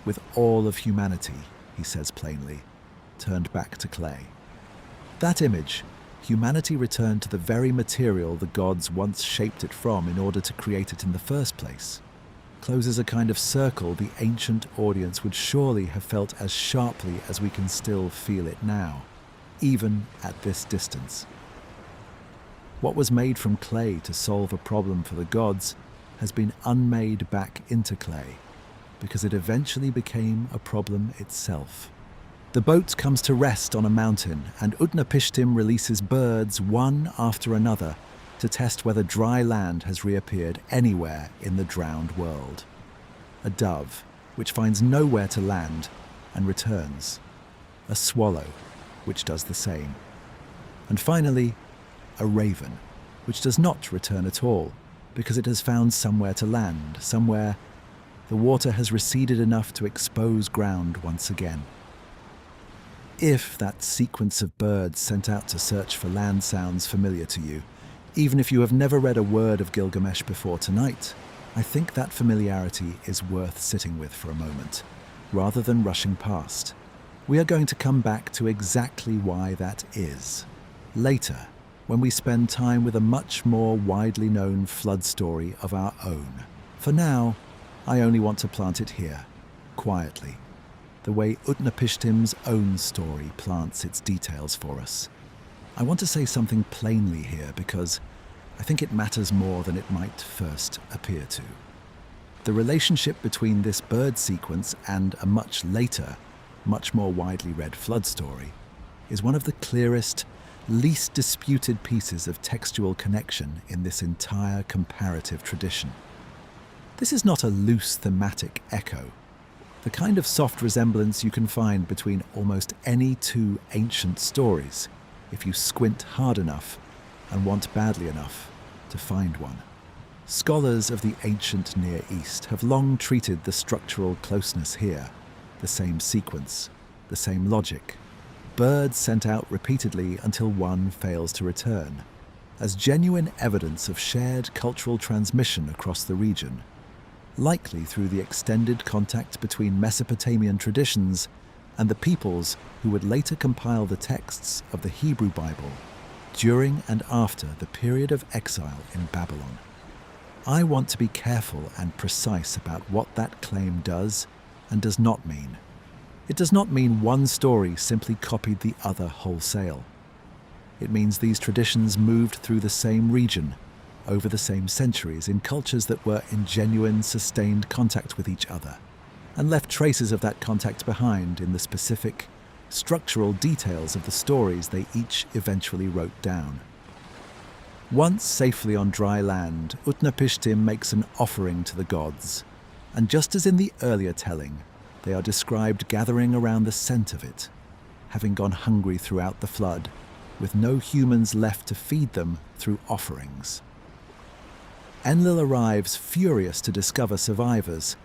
with all of humanity, he says plainly, turned back to clay. That image, humanity returned to the very material the gods once shaped it from in order to create it in the first place, closes a kind of circle the ancient audience would surely have felt as sharply as we can still feel it now, even at this distance. What was made from clay to solve a problem for the gods has been unmade back into clay, because it eventually became a problem itself. The boat comes to rest on a mountain, and Utnapishtim releases birds one after another to test whether dry land has reappeared anywhere in the drowned world. A dove, which finds nowhere to land and returns. A swallow, which does the same. And finally, a raven, which does not return at all, because it has found somewhere to land, somewhere the water has receded enough to expose ground once again. If that sequence of birds sent out to search for land sounds familiar to you, even if you have never read a word of Gilgamesh before tonight, I think that familiarity is worth sitting with for a moment, rather than rushing past. We are going to come back to exactly why that is later, when we spend time with a much more widely known flood story of our own. For now, I only want to plant it here, quietly, the way Utnapishtim's own story plants its details for us. I want to say something plainly here because I think it matters more than it might first appear to. The relationship between this bird sequence and a much later, much more widely read flood story is one of the clearest, least disputed pieces of textual connection in this entire comparative tradition. This is not a loose thematic echo, the kind of soft resemblance you can find between almost any two ancient stories if you squint hard enough and want badly enough to find one. Scholars of the ancient Near East have long treated the structural closeness here, the same sequence, the same logic, birds sent out repeatedly until one fails to return, as genuine evidence of shared cultural transmission across the region, likely through the extended contact between Mesopotamian traditions and the peoples who would later compile the texts of the Hebrew Bible during and after the period of exile in Babylon. I want to be careful and precise about what that claim does and does not mean. It does not mean one story simply copied the other wholesale. It means these traditions moved through the same region, over the same centuries, in cultures that were in genuine, sustained contact with each other, and left traces of that contact behind in the specific, structural details of the stories they each eventually wrote down. Once safely on dry land, Utnapishtim makes an offering to the gods, and just as in the earlier telling, they are described gathering around the scent of it, having gone hungry throughout the flood, with no humans left to feed them through offerings. Enlil arrives furious to discover survivors,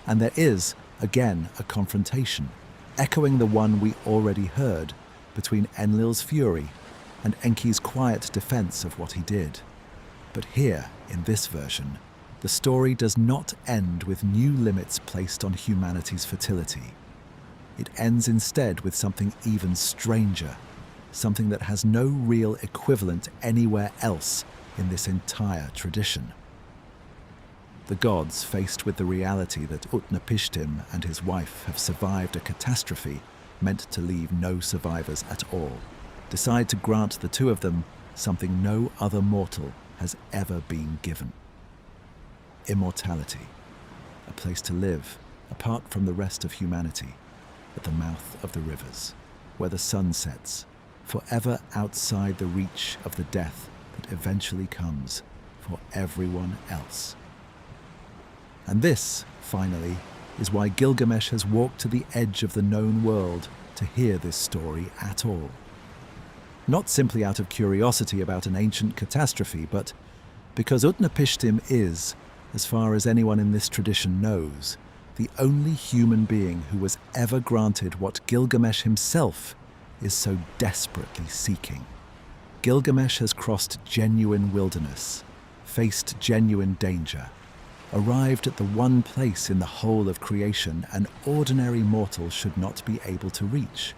and there is, again, a confrontation, echoing the one we already heard, between Enlil's fury and Enki's quiet defense of what he did. But here, in this version, the story does not end with new limits placed on humanity's fertility. It ends instead with something even stranger, something that has no real equivalent anywhere else in this entire tradition. The gods, faced with the reality that Utnapishtim and his wife have survived a catastrophe meant to leave no survivors at all, decide to grant the two of them something no other mortal has ever been given. Immortality, a place to live apart from the rest of humanity, at the mouth of the rivers, where the sun sets, forever outside the reach of the death that eventually comes for everyone else. And this, finally, is why Gilgamesh has walked to the edge of the known world to hear this story at all. Not simply out of curiosity about an ancient catastrophe, but because Utnapishtim is, as far as anyone in this tradition knows, the only human being who was ever granted what Gilgamesh himself is so desperately seeking. Gilgamesh has crossed genuine wilderness, faced genuine danger, arrived at the one place in the whole of creation an ordinary mortal should not be able to reach,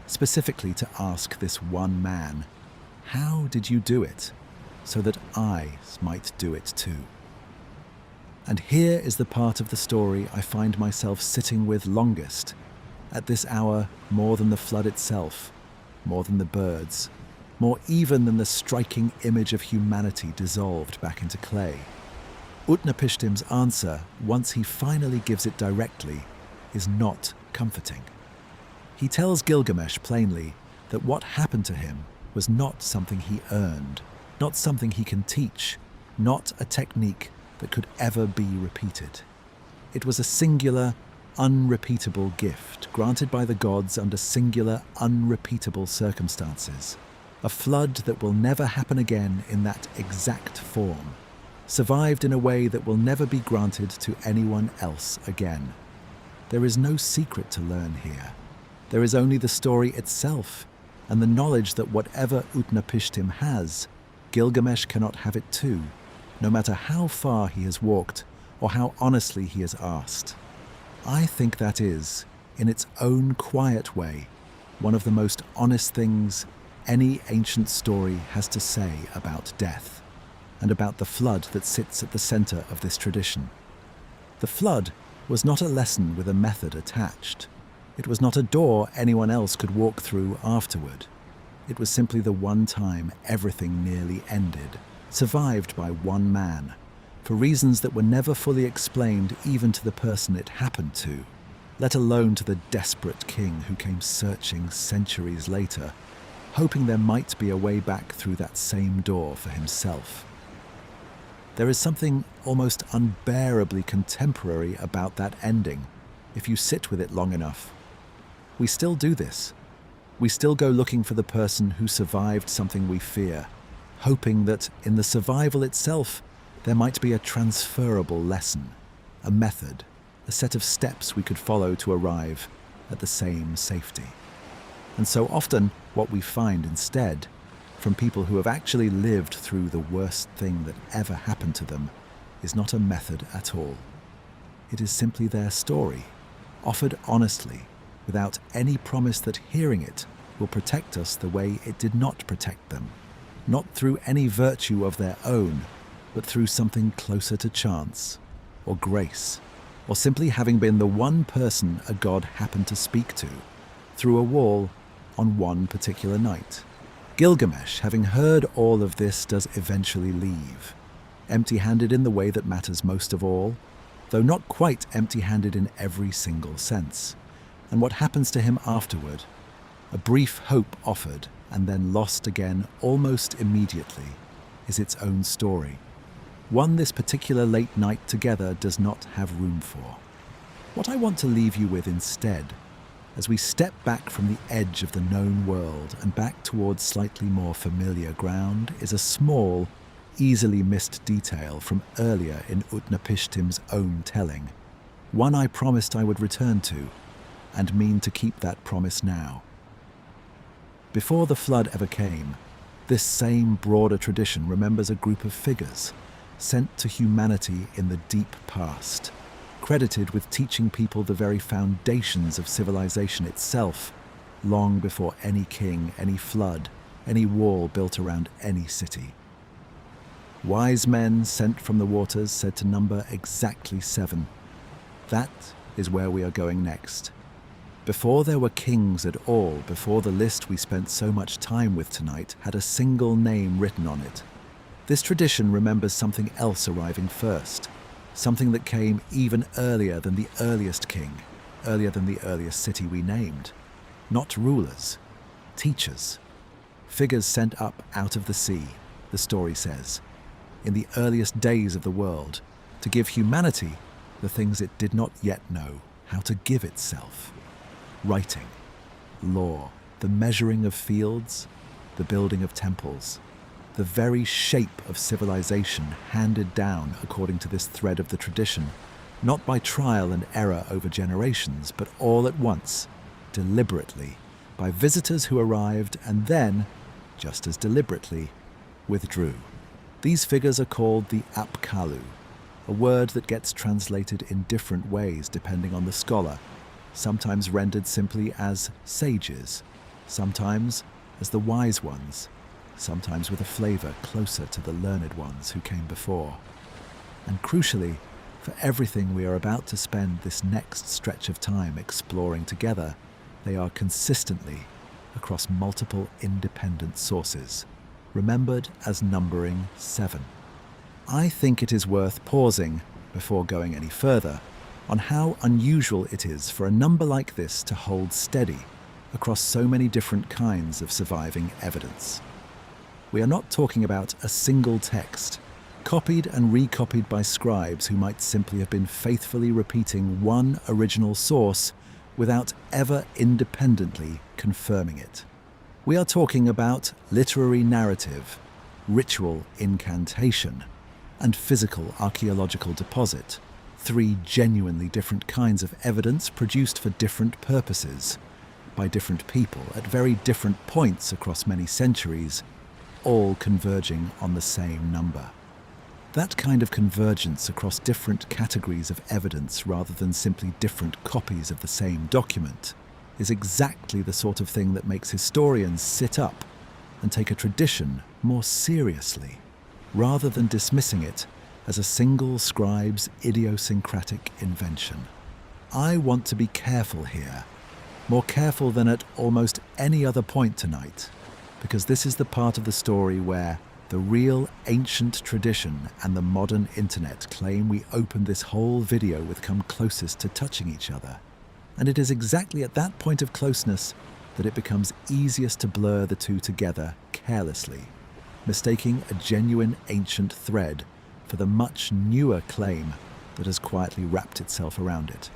specifically to ask this one man, "How did you do it?" so that I might do it too. And here is the part of the story I find myself sitting with longest, at this hour more than the flood itself, more than the birds, more even than the striking image of humanity dissolved back into clay. Utnapishtim's answer, once he finally gives it directly, is not comforting. He tells Gilgamesh plainly that what happened to him was not something he earned, not something he can teach, not a technique that could ever be repeated. It was a singular, unrepeatable gift granted by the gods under singular, unrepeatable circumstances. A flood that will never happen again in that exact form, survived in a way that will never be granted to anyone else again. There is no secret to learn here. There is only the story itself, and the knowledge that whatever Utnapishtim has, Gilgamesh cannot have it too, no matter how far he has walked or how honestly he has asked. I think that is, in its own quiet way, one of the most honest things any ancient story has to say about death, and about the flood that sits at the center of this tradition. The flood was not a lesson with a method attached. It was not a door anyone else could walk through afterward. It was simply the one time everything nearly ended, survived by one man, for reasons that were never fully explained even to the person it happened to, let alone to the desperate king who came searching centuries later, hoping there might be a way back through that same door for himself. There is something almost unbearably contemporary about that ending, if you sit with it long enough. We still do this. We still go looking for the person who survived something we fear, hoping that in the survival itself there might be a transferable lesson, a method, a set of steps we could follow to arrive at the same safety. And so often, what we find instead, from people who have actually lived through the worst thing that ever happened to them, is not a method at all. It is simply their story, offered honestly, without any promise that hearing it will protect us the way it did not protect them, not through any virtue of their own, but through something closer to chance, or grace, or simply having been the one person a god happened to speak to, through a wall on one particular night. Gilgamesh, having heard all of this, does eventually leave, empty-handed in the way that matters most of all, though not quite empty-handed in every single sense. And what happens to him afterward? A brief hope offered and then lost again almost immediately is its own story. One this particular late night together does not have room for. What I want to leave you with instead, as we step back from the edge of the known world and back towards slightly more familiar ground, is a small, easily missed detail from earlier in Utnapishtim's own telling, one I promised I would return to, and mean to keep that promise now. Before the flood ever came, this same broader tradition remembers a group of figures sent to humanity in the deep past, credited with teaching people the very foundations of civilization itself, long before any king, any flood, any wall built around any city. Wise men sent from the waters said to number exactly 7. That is where we are going next. Before there were kings at all, before the list we spent so much time with tonight had a single name written on it, this tradition remembers something else arriving first, something that came even earlier than the earliest king, earlier than the earliest city we named. Not rulers, teachers, figures sent up out of the sea, the story says, in the earliest days of the world, to give humanity the things it did not yet know how to give itself. Writing, law, the measuring of fields, the building of temples, the very shape of civilization handed down according to this thread of the tradition, not by trial and error over generations, but all at once, deliberately, by visitors who arrived and then, just as deliberately, withdrew. These figures are called the Apkallu, a word that gets translated in different ways depending on the scholar, sometimes rendered simply as sages, sometimes as the wise ones, sometimes with a flavor closer to the learned ones who came before. And crucially, for everything we are about to spend this next stretch of time exploring together, they are consistently, across multiple independent sources, remembered as numbering 7. I think it is worth pausing, before going any further, on how unusual it is for a number like this to hold steady across so many different kinds of surviving evidence. We are not talking about a single text, copied and recopied by scribes who might simply have been faithfully repeating one original source without ever independently confirming it. We are talking about literary narrative, ritual incantation, and physical archaeological deposit, three genuinely different kinds of evidence produced for different purposes, by different people at very different points across many centuries, all converging on the same number. That kind of convergence across different categories of evidence rather than simply different copies of the same document is exactly the sort of thing that makes historians sit up and take a tradition more seriously, rather than dismissing it as a single scribe's idiosyncratic invention. I want to be careful here, more careful than at almost any other point tonight, because this is the part of the story where the real ancient tradition and the modern internet claim we opened this whole video with come closest to touching each other. And it is exactly at that point of closeness that it becomes easiest to blur the two together carelessly, mistaking a genuine ancient thread for the much newer claim that has quietly wrapped itself around it.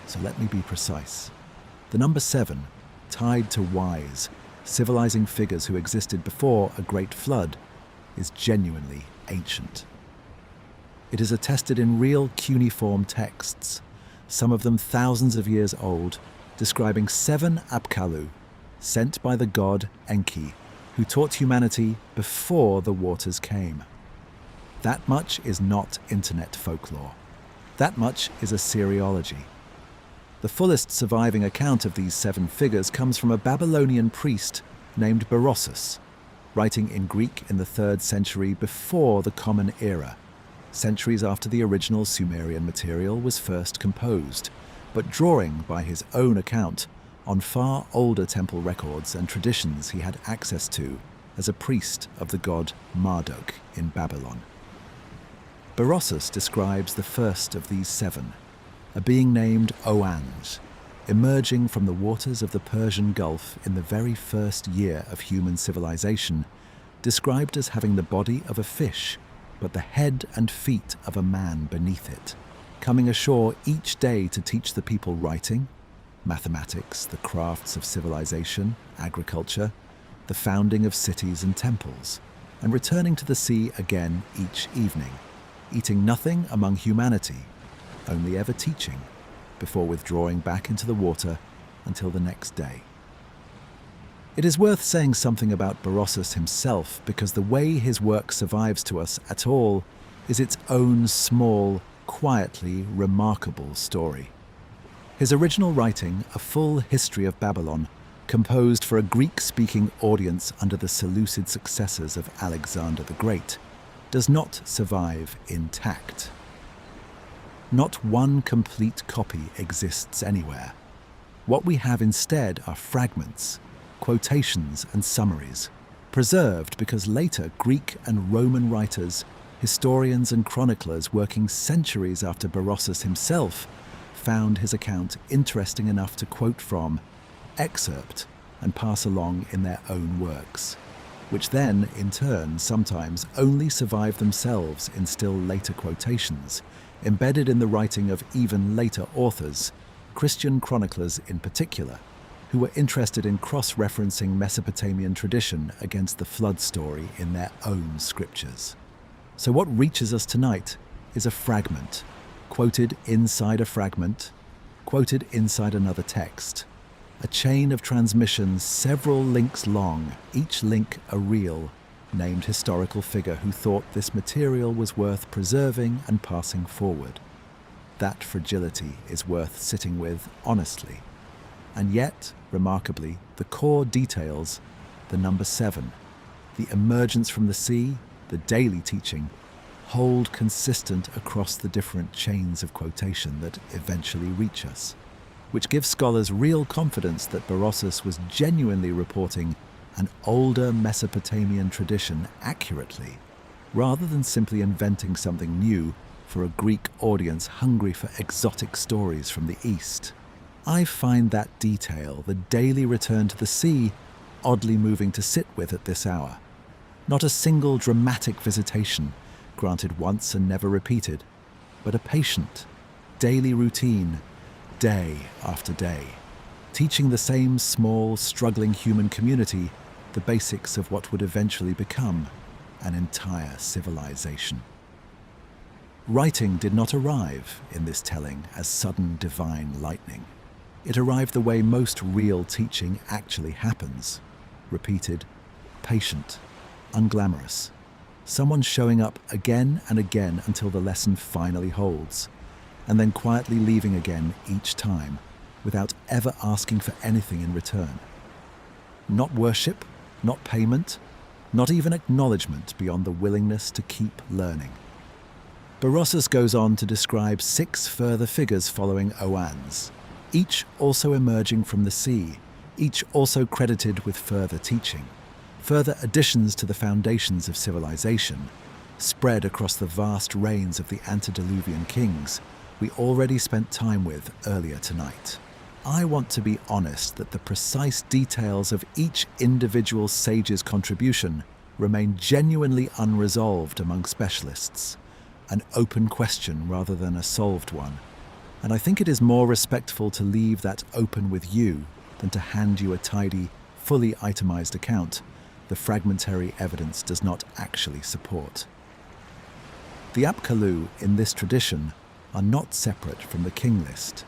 So let me be precise. The number 7, tied to wise, civilizing figures who existed before a great flood, is genuinely ancient. It is attested in real cuneiform texts, some of them thousands of years old, describing 7 Apkallu, sent by the god Enki, who taught humanity before the waters came. That much is not internet folklore. That much is Assyriology. The fullest surviving account of these 7 figures comes from a Babylonian priest named Berossus, writing in Greek in the 3rd century before the Common Era, centuries after the original Sumerian material was first composed, but drawing, by his own account, on far older temple records and traditions he had access to as a priest of the god Marduk in Babylon. Berossus describes the first of these 7, a being named Oannes, emerging from the waters of the Persian Gulf in the very first year of human civilization, described as having the body of a fish, but the head and feet of a man beneath it, coming ashore each day to teach the people writing, mathematics, the crafts of civilization, agriculture, the founding of cities and temples, and returning to the sea again each evening, eating nothing among humanity, only ever teaching, before withdrawing back into the water until the next day. It is worth saying something about Berossus himself, because the way his work survives to us at all is its own small, quietly remarkable story. His original writing, A Full History of Babylon, composed for a Greek-speaking audience under the Seleucid successors of Alexander the Great, does not survive intact. Not one complete copy exists anywhere. What we have instead are fragments, quotations and summaries, preserved because later Greek and Roman writers, historians and chroniclers working centuries after Berossus himself found his account interesting enough to quote from, excerpt, and pass along in their own works, which then, in turn, sometimes only survive themselves in still later quotations, embedded in the writing of even later authors, Christian chroniclers in particular, who were interested in cross-referencing Mesopotamian tradition against the flood story in their own scriptures. So what reaches us tonight is a fragment, quoted inside a fragment, quoted inside another text, a chain of transmissions several links long, each link a real, named historical figure who thought this material was worth preserving and passing forward. That fragility is worth sitting with honestly. And yet, remarkably, the core details, the number 7, the emergence from the sea, the daily teaching, hold consistent across the different chains of quotation that eventually reach us, which gives scholars real confidence that Berossus was genuinely reporting an older Mesopotamian tradition accurately, rather than simply inventing something new for a Greek audience hungry for exotic stories from the East. I find that detail, the daily return to the sea, oddly moving to sit with at this hour. Not a single dramatic visitation, granted once and never repeated, but a patient, daily routine, day after day, teaching the same small, struggling human community the basics of what would eventually become an entire civilization. Writing did not arrive in this telling as sudden divine lightning. It arrived the way most real teaching actually happens: repeated, patient, unglamorous. Someone showing up again and again until the lesson finally holds, and then quietly leaving again each time without ever asking for anything in return. Not worship, not payment, not even acknowledgement beyond the willingness to keep learning. Berossus goes on to describe 6 further figures following Oannes, each also emerging from the sea, each also credited with further teaching, further additions to the foundations of civilization, spread across the vast reigns of the antediluvian kings we already spent time with earlier tonight. I want to be honest that the precise details of each individual sage's contribution remain genuinely unresolved among specialists, an open question rather than a solved one, and I think it is more respectful to leave that open with you than to hand you a tidy, fully itemized account the fragmentary evidence does not actually support. The Apkallu in this tradition are not separate from the King List.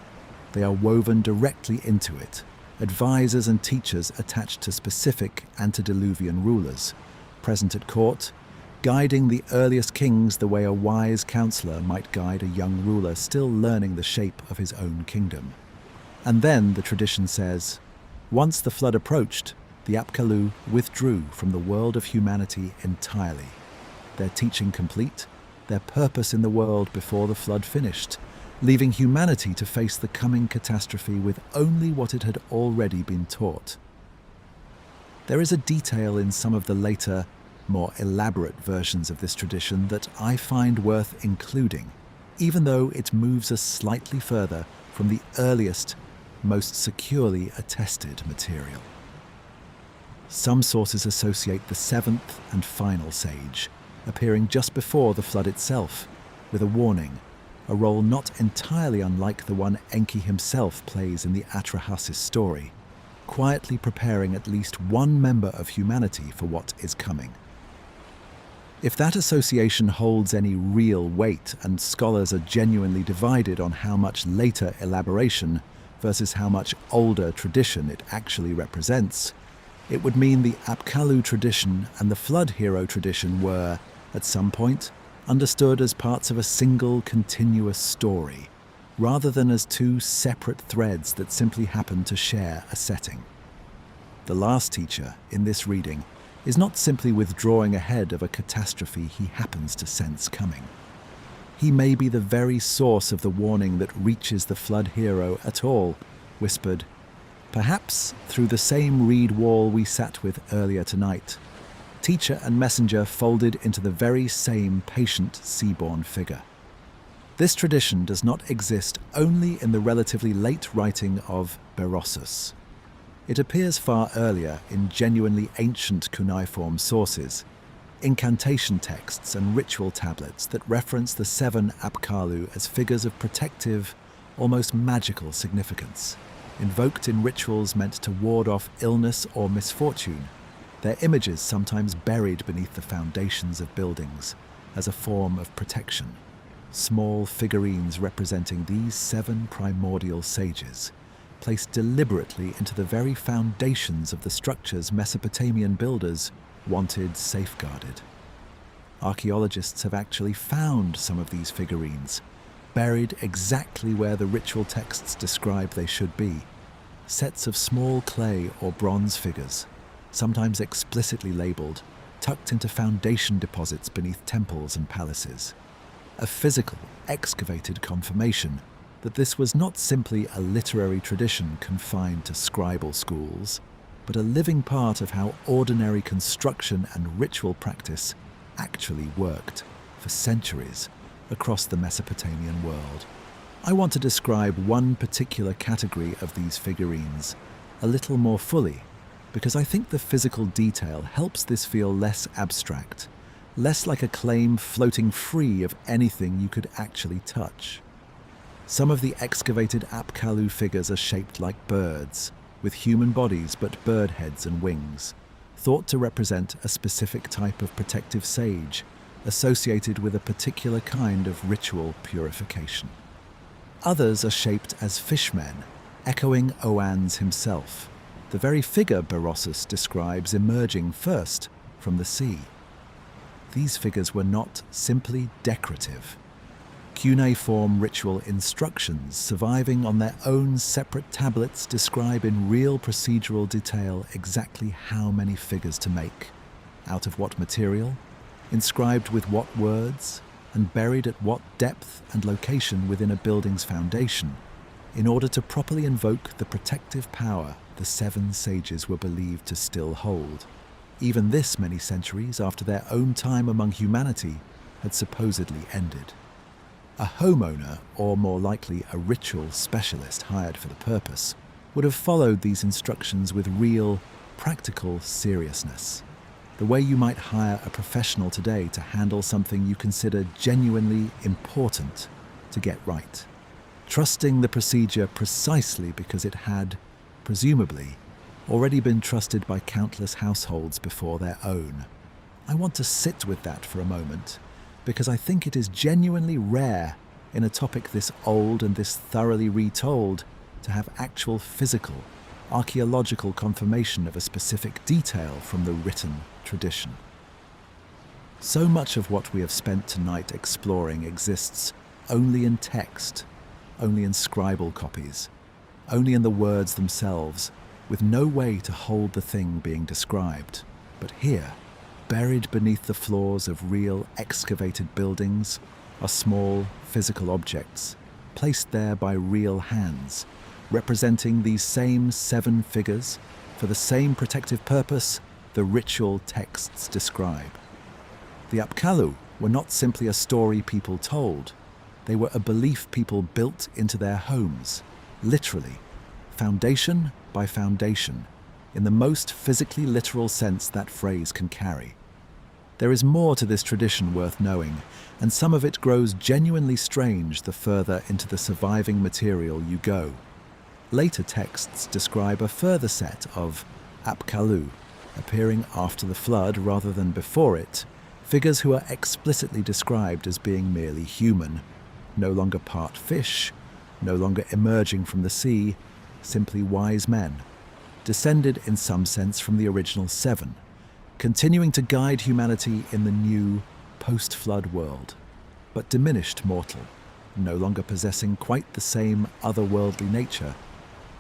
They are woven directly into it, advisors and teachers attached to specific antediluvian rulers, present at court, guiding the earliest kings the way a wise counselor might guide a young ruler still learning the shape of his own kingdom. And then, the tradition says, once the flood approached, the Apkallu withdrew from the world of humanity entirely, their teaching complete, their purpose in the world before the flood finished, leaving humanity to face the coming catastrophe with only what it had already been taught. There is a detail in some of the later, more elaborate versions of this tradition that I find worth including, even though it moves us slightly further from the earliest, most securely attested material. Some sources associate the 7th and final sage appearing just before the flood itself, with a warning, a role not entirely unlike the one Enki himself plays in the Atrahasis story, quietly preparing at least one member of humanity for what is coming. If that association holds any real weight, and scholars are genuinely divided on how much later elaboration versus how much older tradition it actually represents, it would mean the Apkallu tradition and the flood hero tradition were, at some point, understood as parts of a single continuous story, rather than as 2 separate threads that simply happen to share a setting. The last teacher, in this reading, is not simply withdrawing ahead of a catastrophe he happens to sense coming. He may be the very source of the warning that reaches the flood hero at all, whispered, perhaps through the same reed wall we sat with earlier tonight, teacher and messenger folded into the very same patient seaborn figure. This tradition does not exist only in the relatively late writing of Berossus. It appears far earlier in genuinely ancient cuneiform sources, incantation texts and ritual tablets that reference the 7 Apkallu as figures of protective, almost magical significance, invoked in rituals meant to ward off illness or misfortune, their images sometimes buried beneath the foundations of buildings as a form of protection. Small figurines representing these 7 primordial sages, placed deliberately into the very foundations of the structures Mesopotamian builders wanted safeguarded. Archaeologists have actually found some of these figurines, buried exactly where the ritual texts describe they should be, sets of small clay or bronze figures, sometimes explicitly labelled, tucked into foundation deposits beneath temples and palaces. A physical, excavated confirmation that this was not simply a literary tradition confined to scribal schools, but a living part of how ordinary construction and ritual practice actually worked for centuries across the Mesopotamian world. I want to describe one particular category of these figurines a little more fully, because I think the physical detail helps this feel less abstract, less like a claim floating free of anything you could actually touch. Some of the excavated Apkallu figures are shaped like birds, with human bodies but bird heads and wings, thought to represent a specific type of protective sage associated with a particular kind of ritual purification. Others are shaped as fishmen, echoing Oannes himself, the very figure Berossus describes emerging first from the sea. These figures were not simply decorative. Cuneiform ritual instructions surviving on their own separate tablets describe in real procedural detail exactly how many figures to make, out of what material, inscribed with what words, and buried at what depth and location within a building's foundation, in order to properly invoke the protective power the 7 sages were believed to still hold, even this many centuries after their own time among humanity had supposedly ended. A homeowner, or more likely a ritual specialist hired for the purpose, would have followed these instructions with real, practical seriousness, the way you might hire a professional today to handle something you consider genuinely important to get right, trusting the procedure precisely because it had, presumably, already been trusted by countless households before their own. I want to sit with that for a moment, because I think it is genuinely rare in a topic this old and this thoroughly retold to have actual physical, archaeological confirmation of a specific detail from the written tradition. So much of what we have spent tonight exploring exists only in text, only in scribal copies, only in the words themselves, with no way to hold the thing being described. But here, buried beneath the floors of real excavated buildings, are small physical objects, placed there by real hands, representing these same 7 figures for the same protective purpose the ritual texts describe. The Apkallu were not simply a story people told, they were a belief people built into their homes, literally, foundation by foundation, in the most physically literal sense that phrase can carry. There is more to this tradition worth knowing, and some of it grows genuinely strange the further into the surviving material you go. Later texts describe a further set of Apkallu, appearing after the flood rather than before it, figures who are explicitly described as being merely human, no longer part fish, no longer emerging from the sea, simply wise men, descended in some sense from the original 7, continuing to guide humanity in the new, post-flood world, but diminished mortal, no longer possessing quite the same otherworldly nature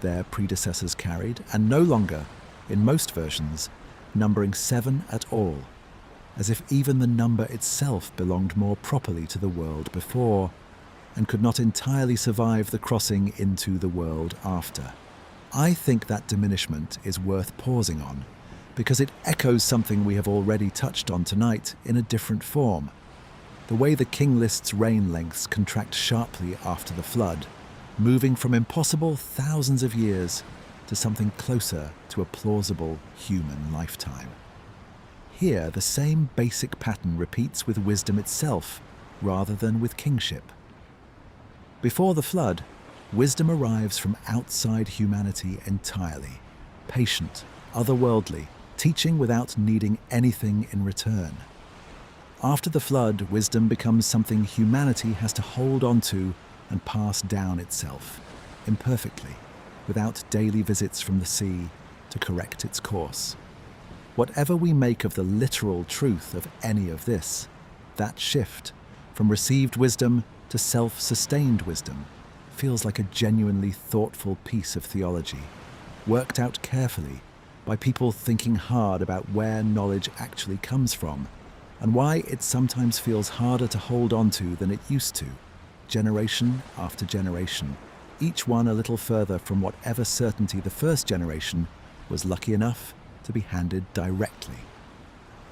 their predecessors carried, and no longer, in most versions, numbering 7 at all, as if even the number itself belonged more properly to the world before, and could not entirely survive the crossing into the world after. I think that diminishment is worth pausing on, because it echoes something we have already touched on tonight in a different form. The way the King List's reign lengths contract sharply after the flood, moving from impossible thousands of years to something closer to a plausible human lifetime. Here, the same basic pattern repeats with wisdom itself, rather than with kingship. Before the flood, wisdom arrives from outside humanity entirely, patient, otherworldly, teaching without needing anything in return. After the flood, wisdom becomes something humanity has to hold on to and pass down itself, imperfectly, without daily visits from the sea to correct its course. Whatever we make of the literal truth of any of this, that shift from received wisdom to self-sustained wisdom feels like a genuinely thoughtful piece of theology, worked out carefully by people thinking hard about where knowledge actually comes from and why it sometimes feels harder to hold on to than it used to, generation after generation, each one a little further from whatever certainty the first generation was lucky enough to be handed directly.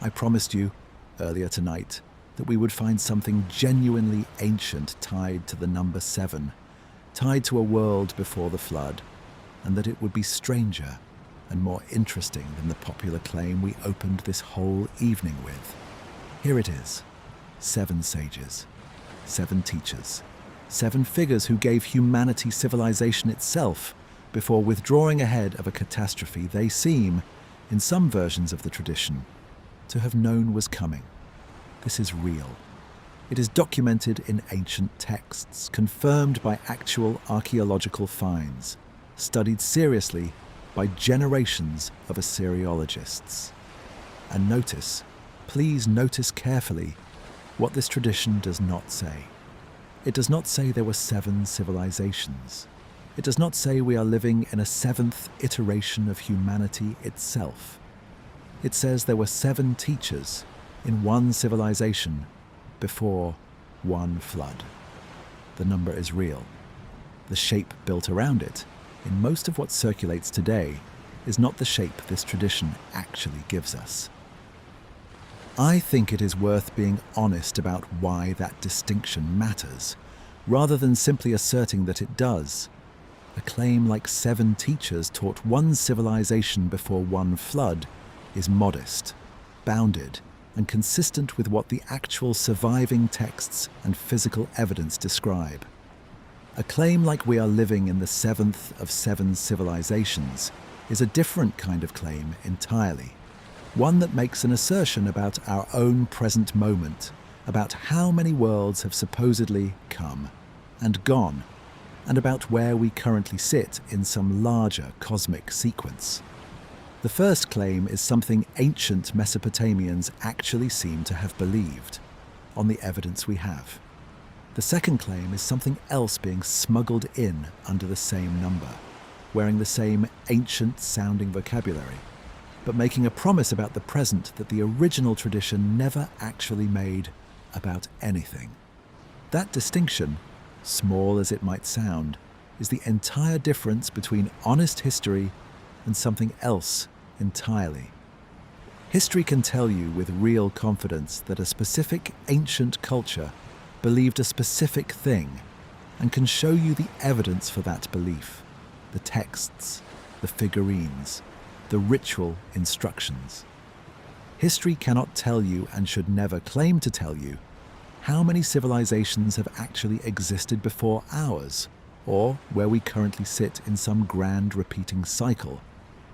I promised you, earlier tonight, that we would find something genuinely ancient tied to the number 7, tied to a world before the flood, and that it would be stranger and more interesting than the popular claim we opened this whole evening with. Here it is. 7 sages, 7 teachers, 7 figures who gave humanity civilization itself before withdrawing ahead of a catastrophe they seem, in some versions of the tradition, to have known was coming. This is real. It is documented in ancient texts, confirmed by actual archaeological finds, studied seriously by generations of Assyriologists. And notice, please notice carefully, what this tradition does not say. It does not say there were 7 civilizations. It does not say we are living in a 7th iteration of humanity itself. It says there were 7 teachers in one civilization before one flood. The number is real. The shape built around it, in most of what circulates today, is not the shape this tradition actually gives us. I think it is worth being honest about why that distinction matters, rather than simply asserting that it does. A claim like 7 teachers taught one civilization before one flood is modest, bounded, and consistent with what the actual surviving texts and physical evidence describe. A claim like we are living in the 7th of 7 civilizations is a different kind of claim entirely. One that makes an assertion about our own present moment, about how many worlds have supposedly come and gone, and about where we currently sit in some larger cosmic sequence. The first claim is something ancient Mesopotamians actually seem to have believed, on the evidence we have. The second claim is something else being smuggled in under the same number, wearing the same ancient-sounding vocabulary, but making a promise about the present that the original tradition never actually made about anything. That distinction, small as it might sound, is the entire difference between honest history and something else entirely. History can tell you with real confidence that a specific ancient culture believed a specific thing, and can show you the evidence for that belief, the texts, the figurines, the ritual instructions. History cannot tell you, and should never claim to tell you, how many civilizations have actually existed before ours, or where we currently sit in some grand repeating cycle,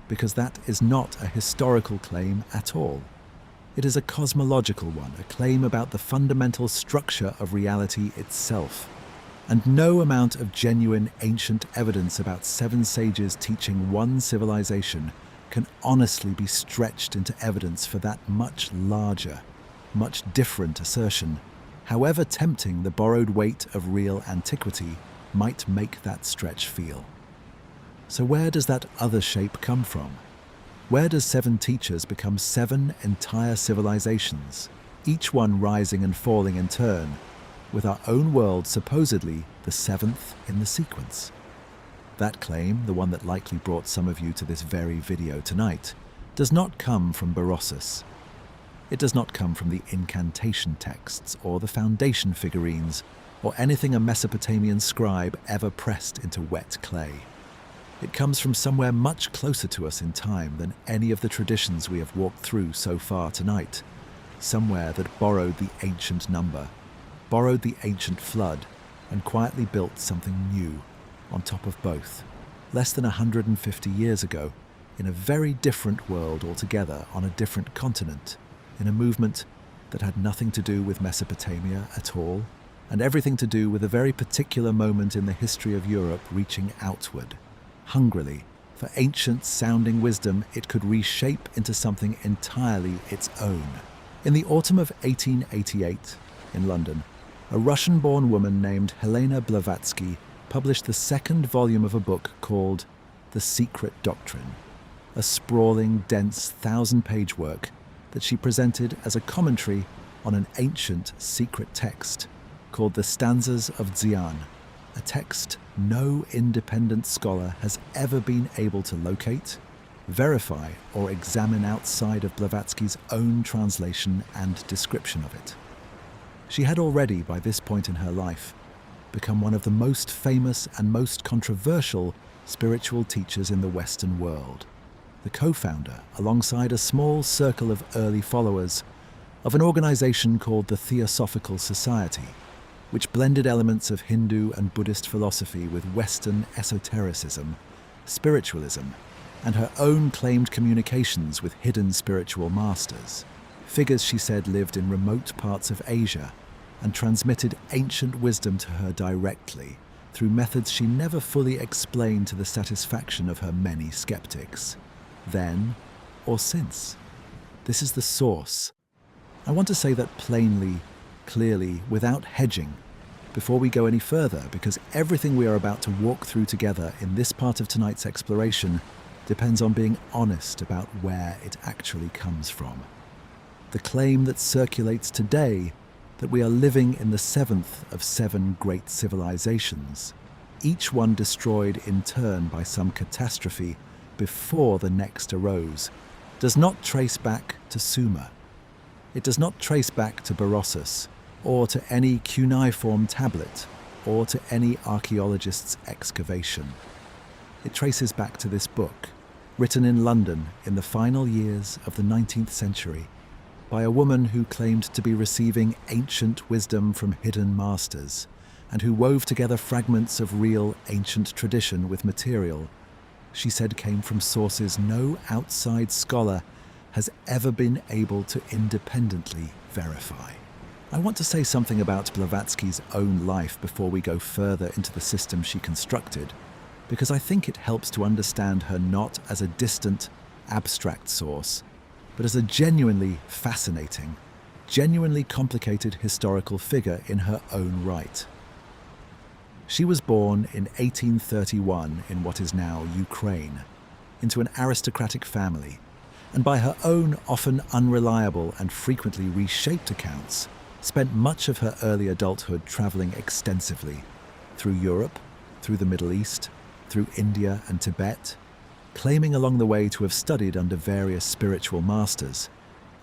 because that is not a historical claim at all. It is a cosmological one, a claim about the fundamental structure of reality itself. And no amount of genuine ancient evidence about 7 sages teaching one civilization can honestly be stretched into evidence for that much larger, much different assertion, however tempting the borrowed weight of real antiquity might make that stretch feel. So where does that other shape come from? Where does 7 teachers become 7 entire civilizations, each one rising and falling in turn, with our own world supposedly the 7th in the sequence? That claim, the one that likely brought some of you to this very video tonight, does not come from Berossus. It does not come from the incantation texts or the foundation figurines or anything a Mesopotamian scribe ever pressed into wet clay. It comes from somewhere much closer to us in time than any of the traditions we have walked through so far tonight, somewhere that borrowed the ancient number, borrowed the ancient flood, and quietly built something new on top of both, less than 150 years ago, in a very different world altogether, on a different continent, in a movement that had nothing to do with Mesopotamia at all, and everything to do with a very particular moment in the history of Europe reaching outward, hungrily, for ancient-sounding wisdom it could reshape into something entirely its own. In the autumn of 1888, in London, a Russian-born woman named Helena Blavatsky published the 2nd volume of a book called The Secret Doctrine, a sprawling, dense, 1,000-page work that she presented as a commentary on an ancient secret text called the Stanzas of Dzian, a text no independent scholar has ever been able to locate, verify, or examine outside of Blavatsky's own translation and description of it. She had already, by this point in her life, become one of the most famous and most controversial spiritual teachers in the Western world. the co-founder, alongside a small circle of early followers, of an organization called the Theosophical Society, which blended elements of Hindu and Buddhist philosophy with Western esotericism, spiritualism, and her own claimed communications with hidden spiritual masters, figures she said lived in remote parts of Asia and transmitted ancient wisdom to her directly through methods she never fully explained to the satisfaction of her many skeptics, then or since. This is the source. I want to say that plainly, clearly, without hedging, before we go any further, because everything we are about to walk through together in this part of tonight's exploration depends on being honest about where it actually comes from. The claim that circulates today that we are living in the seventh of seven great civilizations, each one destroyed in turn by some catastrophe before the next arose, does not trace back to Sumer. It does not trace back to Berossus, or to any cuneiform tablet, or to any archaeologist's excavation. It traces back to this book, written in London in the final years of the 19th century, by a woman who claimed to be receiving ancient wisdom from hidden masters, and who wove together fragments of real ancient tradition with material she said came from sources no outside scholar has ever been able to independently verify. I want to say something about Blavatsky's own life before we go further into the system she constructed, because I think it helps to understand her not as a distant, abstract source, but as a genuinely fascinating, genuinely complicated historical figure in her own right. She was born in 1831 in what is now Ukraine, into an aristocratic family, and by her own often unreliable and frequently reshaped accounts, spent much of her early adulthood traveling extensively through Europe, through the Middle East, through India and Tibet, claiming along the way to have studied under various spiritual masters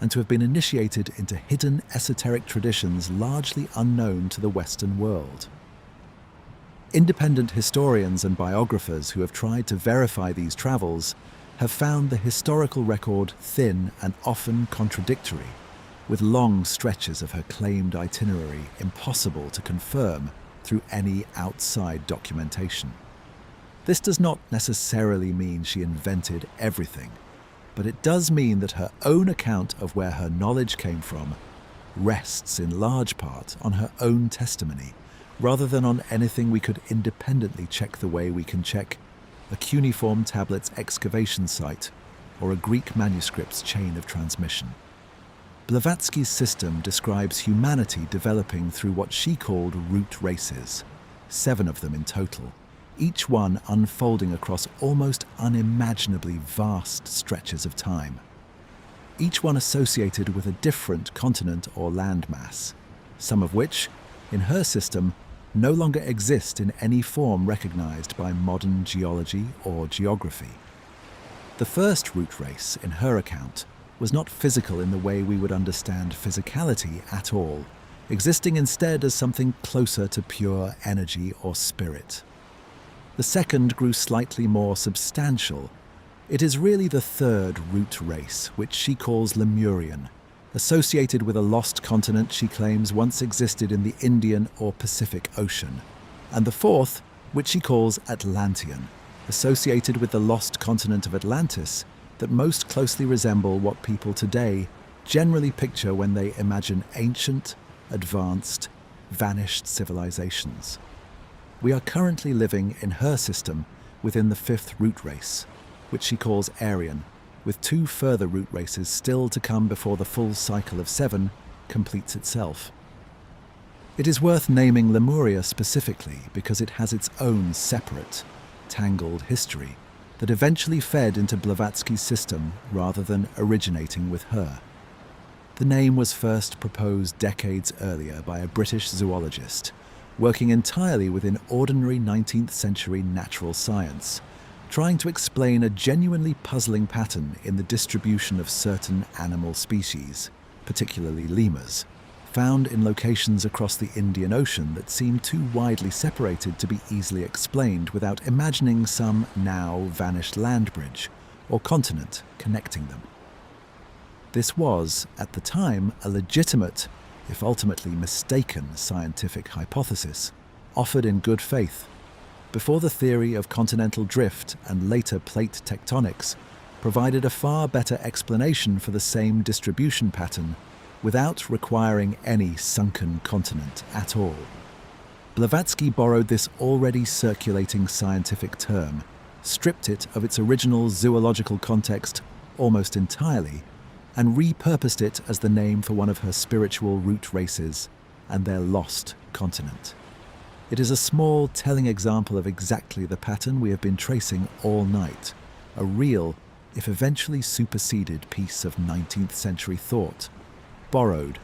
and to have been initiated into hidden esoteric traditions largely unknown to the Western world. Independent historians and biographers who have tried to verify these travels have found the historical record thin and often contradictory, with long stretches of her claimed itinerary impossible to confirm through any outside documentation. This does not necessarily mean she invented everything, but it does mean that her own account of where her knowledge came from rests in large part on her own testimony, rather than on anything we could independently check the way we can check a cuneiform tablet's excavation site or a Greek manuscript's chain of transmission. Blavatsky's system describes humanity developing through what she called root races, 7 of them in total, each one unfolding across almost unimaginably vast stretches of time. Each one associated with a different continent or landmass, some of which, in her system, no longer exist in any form recognized by modern geology or geography. The first root race, in her account, was not physical in the way we would understand physicality at all, existing instead as something closer to pure energy or spirit. The second grew slightly more substantial. It is really the third root race, which she calls Lemurian, associated with a lost continent she claims once existed in the Indian or Pacific Ocean, and the fourth, which she calls Atlantean, associated with the lost continent of Atlantis that most closely resemble what people today generally picture when they imagine ancient, advanced, vanished civilizations. We are currently living in her system within the 5th root race, which she calls Aryan, with 2 further root races still to come before the full cycle of 7 completes itself. It is worth naming Lemuria specifically because it has its own separate, tangled history that eventually fed into Blavatsky's system rather than originating with her. The name was first proposed decades earlier by a British zoologist, working entirely within ordinary 19th century natural science, trying to explain a genuinely puzzling pattern in the distribution of certain animal species, particularly lemurs, found in locations across the Indian Ocean that seem too widely separated to be easily explained without imagining some now vanished land bridge or continent connecting them. This was, at the time, a legitimate, if ultimately mistaken, scientific hypothesis, offered in good faith, before the theory of continental drift and later plate tectonics provided a far better explanation for the same distribution pattern without requiring any sunken continent at all. Blavatsky borrowed this already circulating scientific term, stripped it of its original zoological context almost entirely, and repurposed it as the name for one of her spiritual root races and their lost continent. It is a small, telling example of exactly the pattern we have been tracing all night, a real, if eventually superseded, piece of 19th century thought, borrowed,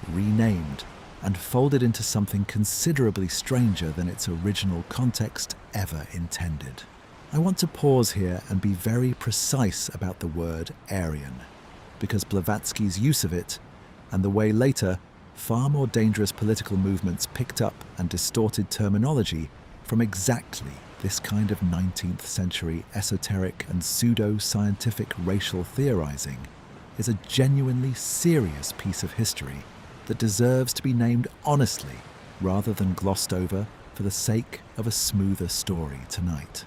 renamed, and folded into something considerably stranger than its original context ever intended. I want to pause here and be very precise about the word Aryan, because Blavatsky's use of it, and the way later far more dangerous political movements picked up and distorted terminology from exactly this kind of 19th century esoteric and pseudo-scientific racial theorizing, is a genuinely serious piece of history that deserves to be named honestly rather than glossed over for the sake of a smoother story tonight.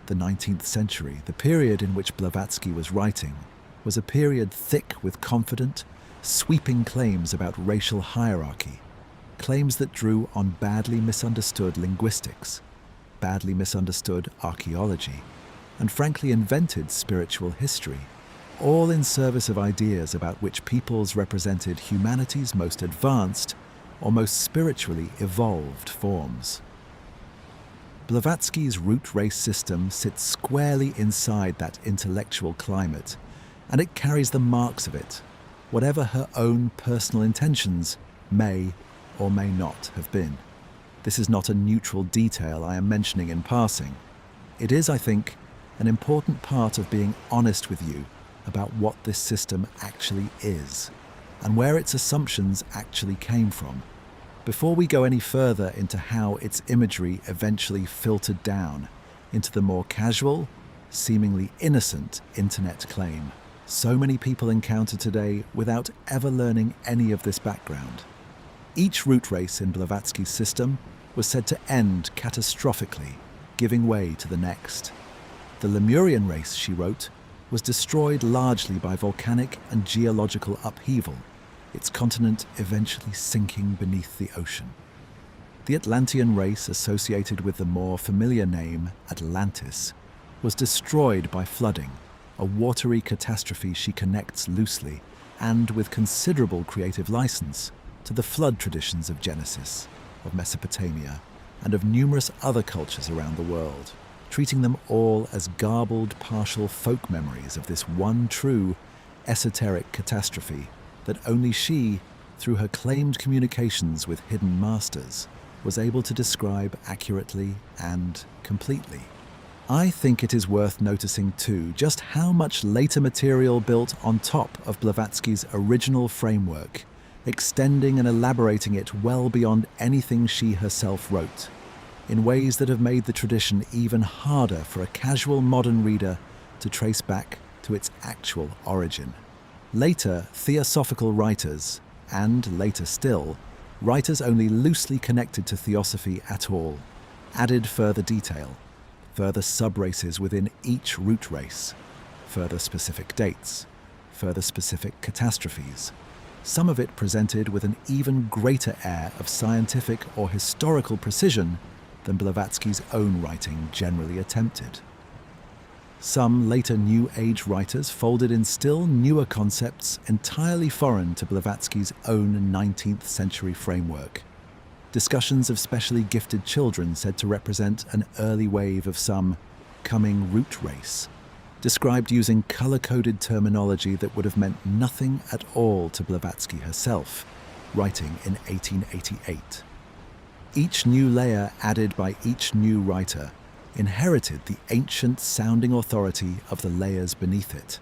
The 19th century, the period in which Blavatsky was writing, was a period thick with confident, sweeping claims about racial hierarchy, claims that drew on badly misunderstood linguistics, badly misunderstood archaeology, and frankly invented spiritual history, all in service of ideas about which peoples represented humanity's most advanced or most spiritually evolved forms. Blavatsky's root race system sits squarely inside that intellectual climate, and it carries the marks of it, whatever her own personal intentions may or may not have been. This is not a neutral detail I am mentioning in passing. It is, I think, an important part of being honest with you about what this system actually is, and where its assumptions actually came from, before we go any further into how its imagery eventually filtered down into the more casual, seemingly innocent internet claim so many people encounter today without ever learning any of this background. Each root race in Blavatsky's system was said to end catastrophically, giving way to the next. The Lemurian race, she wrote, was destroyed largely by volcanic and geological upheaval, its continent eventually sinking beneath the ocean. The Atlantean race, associated with the more familiar name Atlantis, was destroyed by flooding, a watery catastrophe she connects loosely, and with considerable creative license, to the flood traditions of Genesis, of Mesopotamia, and of numerous other cultures around the world, treating them all as garbled, partial folk memories of this one true, esoteric catastrophe that only she, through her claimed communications with hidden masters, was able to describe accurately and completely. I think it is worth noticing too just how much later material built on top of Blavatsky's original framework, extending and elaborating it well beyond anything she herself wrote, in ways that have made the tradition even harder for a casual modern reader to trace back to its actual origin. Later, theosophical writers, and later still, writers only loosely connected to theosophy at all, added further detail, further sub-races within each root race, further specific dates, further specific catastrophes, some of it presented with an even greater air of scientific or historical precision than Blavatsky's own writing generally attempted. Some later New Age writers folded in still newer concepts entirely foreign to Blavatsky's own 19th century framework. Discussions of specially gifted children said to represent an early wave of some coming root race, described using color-coded terminology that would have meant nothing at all to Blavatsky herself, writing in 1888. Each new layer added by each new writer inherited the ancient-sounding authority of the layers beneath it,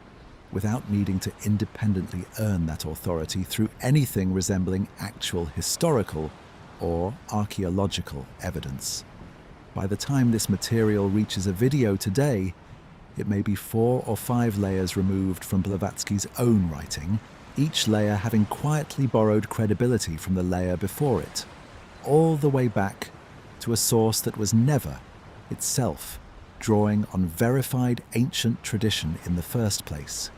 without needing to independently earn that authority through anything resembling actual historical or archaeological evidence. By the time this material reaches a video today, It may be 4 or 5 layers removed from Blavatsky's own writing, each layer having quietly borrowed credibility from the layer before it, all the way back to a source that was never, itself, drawing on verified ancient tradition in the first place.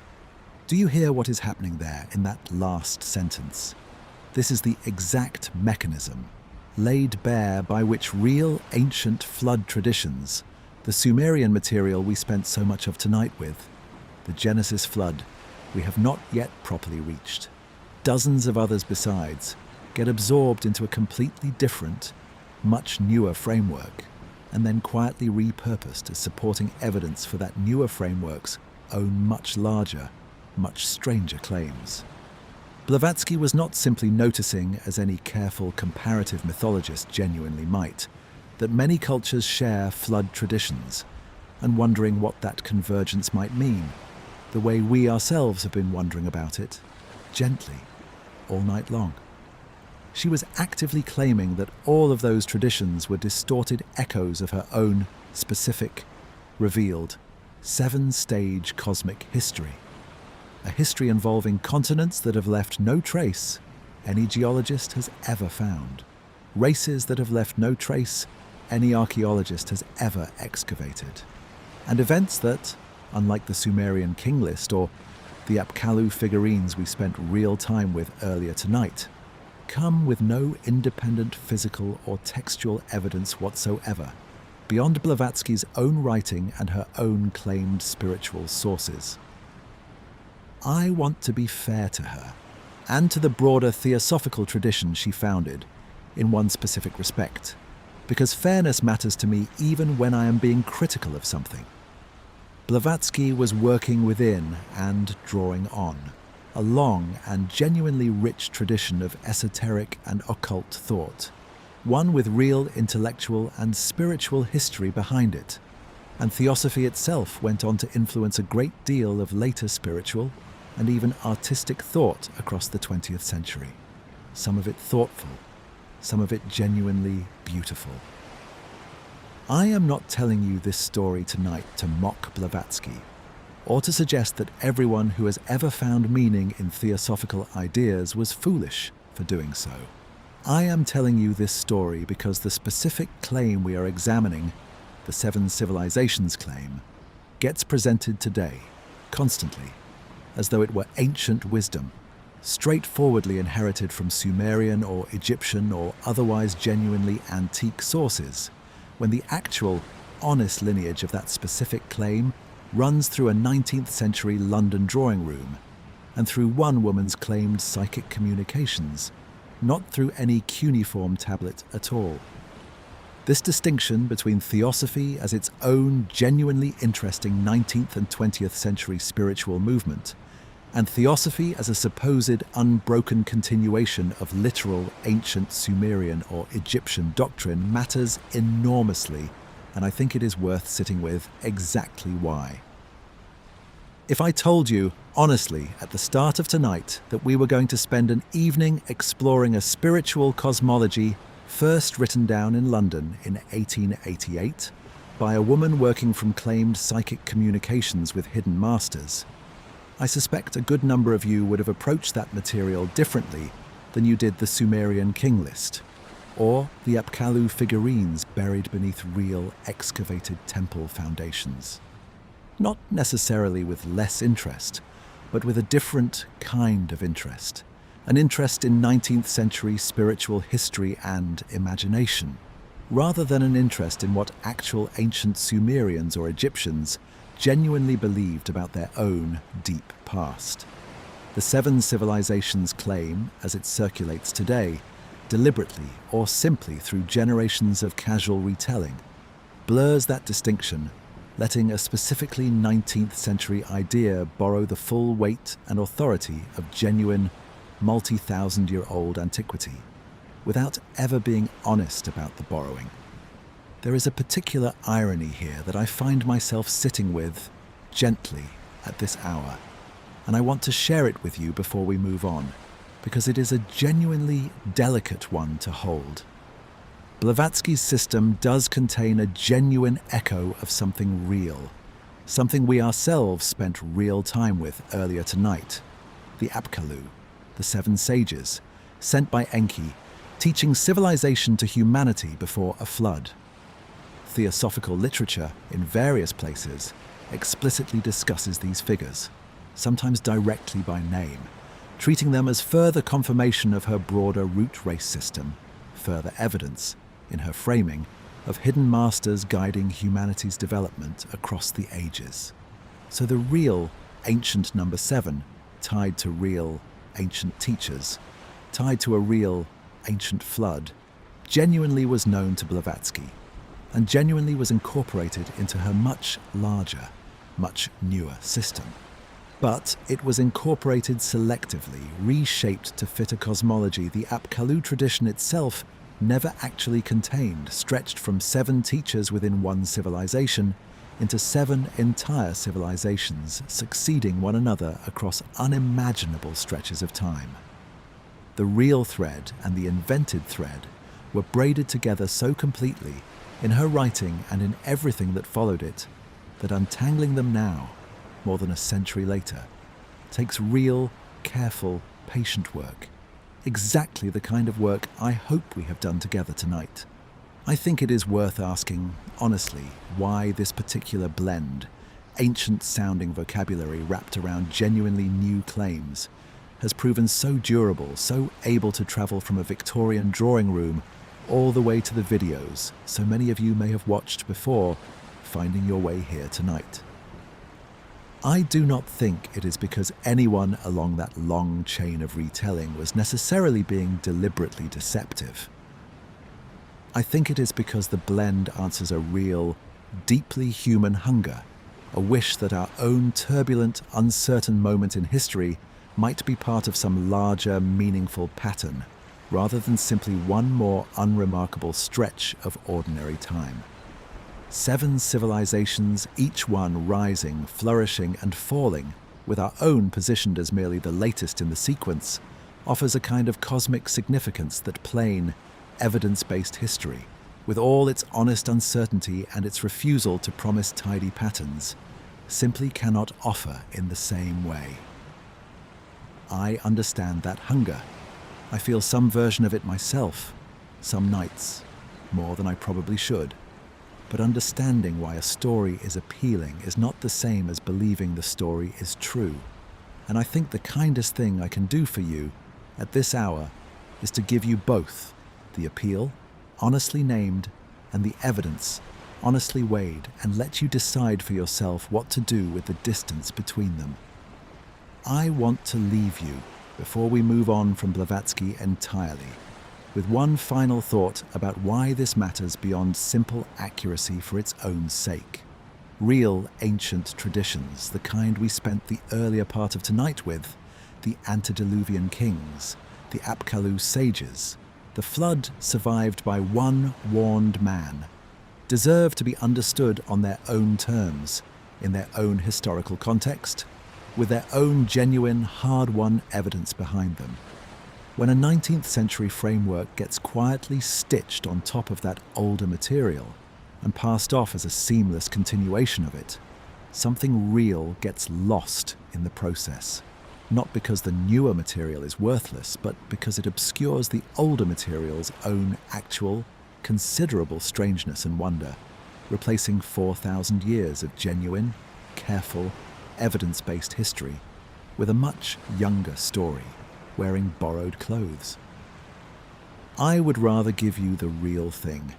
Do you hear what is happening there in that last sentence? This is the exact mechanism, laid bare by which real ancient flood traditions, the Sumerian material we spent so much of tonight with, the Genesis flood, we have not yet properly reached. Dozens of others besides get absorbed into a completely different, much newer framework, and then quietly repurposed as supporting evidence for that newer framework's own much larger, much stranger claims. Blavatsky was not simply noticing, as any careful comparative mythologist genuinely might, that many cultures share flood traditions, and wondering what that convergence might mean, the way we ourselves have been wondering about it, gently, all night long. She was actively claiming that all of those traditions were distorted echoes of her own specific, revealed, 7-stage cosmic history. A history involving continents that have left no trace any geologist has ever found, races that have left no trace any archaeologist has ever excavated, and events that, unlike the Sumerian King List or the Apkallu figurines we spent real time with earlier tonight, come with no independent physical or textual evidence whatsoever, beyond Blavatsky's own writing and her own claimed spiritual sources. I want to be fair to her, and to the broader theosophical tradition she founded, in one specific respect, because fairness matters to me even when I am being critical of something. Blavatsky was working within and drawing on a long and genuinely rich tradition of esoteric and occult thought, one with real intellectual and spiritual history behind it, and theosophy itself went on to influence a great deal of later spiritual and even artistic thought across the 20th century, some of it thoughtful, some of it genuinely beautiful. I am not telling you this story tonight to mock Blavatsky, or to suggest that everyone who has ever found meaning in theosophical ideas was foolish for doing so. I am telling you this story because the specific claim we are examining, the 7 civilizations claim, gets presented today, constantly, as though it were ancient wisdom, straightforwardly inherited from Sumerian or Egyptian or otherwise genuinely antique sources, when the actual, honest lineage of that specific claim runs through a 19th century London drawing room, and through one woman's claimed psychic communications, not through any cuneiform tablet at all. This distinction between theosophy as its own genuinely interesting 19th and 20th century spiritual movement, and theosophy as a supposed unbroken continuation of literal ancient Sumerian or Egyptian doctrine matters enormously, and I think it is worth sitting with exactly why. If I told you, honestly, at the start of tonight, that we were going to spend an evening exploring a spiritual cosmology first written down in London in 1888 by a woman working from claimed psychic communications with hidden masters, I suspect a good number of you would have approached that material differently than you did the Sumerian King List, or the Apkallu figurines buried beneath real excavated temple foundations. Not necessarily with less interest, but with a different kind of interest, an interest in 19th century spiritual history and imagination, rather than an interest in what actual ancient Sumerians or Egyptians genuinely believed about their own deep past. The 7 civilizations claim, as it circulates today, deliberately or simply through generations of casual retelling, blurs that distinction, letting a specifically 19th century idea borrow the full weight and authority of genuine, multi-thousand-year-old antiquity, without ever being honest about the borrowing. There is a particular irony here that I find myself sitting with, gently, at this hour, and I want to share it with you before we move on, because it is a genuinely delicate one to hold. Blavatsky's system does contain a genuine echo of something real, something we ourselves spent real time with earlier tonight, the Apkallu, the seven sages, sent by Enki, teaching civilization to humanity before a flood. Theosophical literature, in various places, explicitly discusses these figures, sometimes directly by name, treating them as further confirmation of her broader root race system, further evidence, in her framing, of hidden masters guiding humanity's development across the ages. So the real ancient number 7, tied to real ancient teachers, tied to a real ancient flood, genuinely was known to Blavatsky, and genuinely was incorporated into her much larger, much newer system. But it was incorporated selectively, reshaped to fit a cosmology the Apkallu tradition itself never actually contained, stretched from 7 teachers within one civilization into 7 entire civilizations succeeding one another across unimaginable stretches of time. The real thread and the invented thread were braided together so completely in her writing and in everything that followed it, that untangling them now, more than a century later, takes real, careful, patient work. Exactly the kind of work I hope we have done together tonight. I think it is worth asking, honestly, why this particular blend, ancient-sounding vocabulary wrapped around genuinely new claims, has proven so durable, so able to travel from a Victorian drawing room all the way to the videos so many of you may have watched before, finding your way here tonight. I do not think it is because anyone along that long chain of retelling was necessarily being deliberately deceptive. I think it is because the blend answers a real, deeply human hunger, a wish that our own turbulent, uncertain moment in history might be part of some larger, meaningful pattern, rather than simply one more unremarkable stretch of ordinary time. 7 civilizations, each one rising, flourishing, and falling, with our own positioned as merely the latest in the sequence, offers a kind of cosmic significance that plain, evidence-based history, with all its honest uncertainty and its refusal to promise tidy patterns, simply cannot offer in the same way. I understand that hunger. I feel some version of it myself, some nights, more than I probably should. But understanding why a story is appealing is not the same as believing the story is true. And I think the kindest thing I can do for you at this hour is to give you both the appeal, honestly named, and the evidence, honestly weighed, and let you decide for yourself what to do with the distance between them. I want to leave you, before we move on from Blavatsky entirely, with one final thought about why this matters beyond simple accuracy for its own sake. Real ancient traditions, the kind we spent the earlier part of tonight with, the antediluvian kings, the Apkallu sages, the flood survived by one warned man, deserve to be understood on their own terms, in their own historical context, with their own genuine, hard-won evidence behind them. When a 19th century framework gets quietly stitched on top of that older material and passed off as a seamless continuation of it, something real gets lost in the process. Not because the newer material is worthless, but because it obscures the older material's own actual, considerable strangeness and wonder, replacing 4,000 years of genuine, careful, evidence-based history with a much younger story, wearing borrowed clothes. I would rather give you the real thing,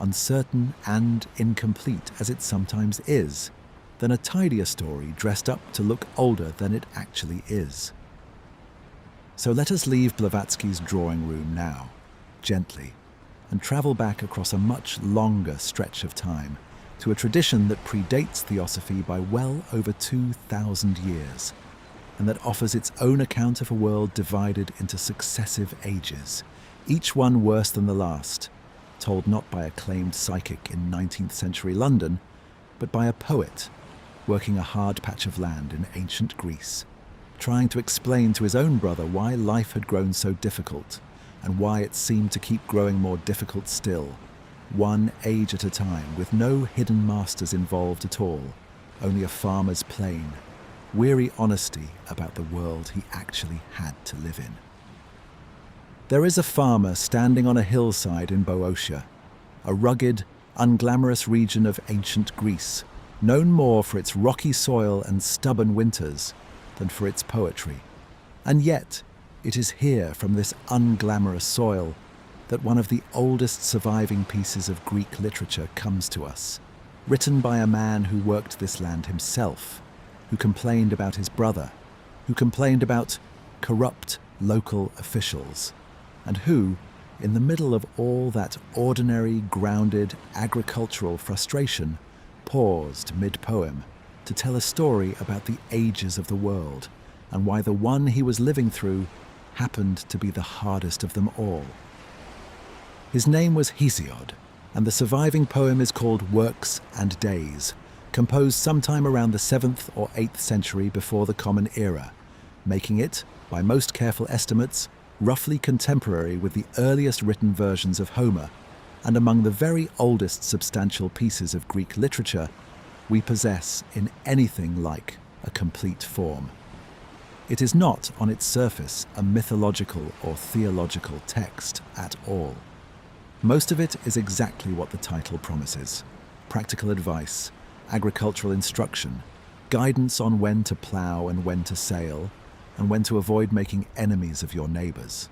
uncertain and incomplete as it sometimes is, than a tidier story dressed up to look older than it actually is. So let us leave Blavatsky's drawing room now, gently, and travel back across a much longer stretch of time to a tradition that predates Theosophy by well over 2,000 years, and that offers its own account of a world divided into successive ages, each one worse than the last, told not by a claimed psychic in 19th century London, but by a poet working a hard patch of land in ancient Greece, trying to explain to his own brother why life had grown so difficult, and why it seemed to keep growing more difficult still, one age at a time, with no hidden masters involved at all, only a farmer's plain, weary honesty about the world he actually had to live in. There is a farmer standing on a hillside in Boeotia, a rugged, unglamorous region of ancient Greece, known more for its rocky soil and stubborn winters than for its poetry. And yet, it is here, from this unglamorous soil, that one of the oldest surviving pieces of Greek literature comes to us, written by a man who worked this land himself, who complained about his brother, who complained about corrupt local officials, and who, in the middle of all that ordinary, grounded, agricultural frustration, paused mid-poem to tell a story about the ages of the world and why the one he was living through happened to be the hardest of them all. His name was Hesiod, and the surviving poem is called Works and Days, composed sometime around the 7th or 8th century before the Common Era, making it, by most careful estimates, roughly contemporary with the earliest written versions of Homer, and among the very oldest substantial pieces of Greek literature we possess in anything like a complete form. It is not, on its surface, a mythological or theological text at all. Most of it is exactly what the title promises: practical advice, agricultural instruction, guidance on when to plough and when to sail, and when to avoid making enemies of your neighbours.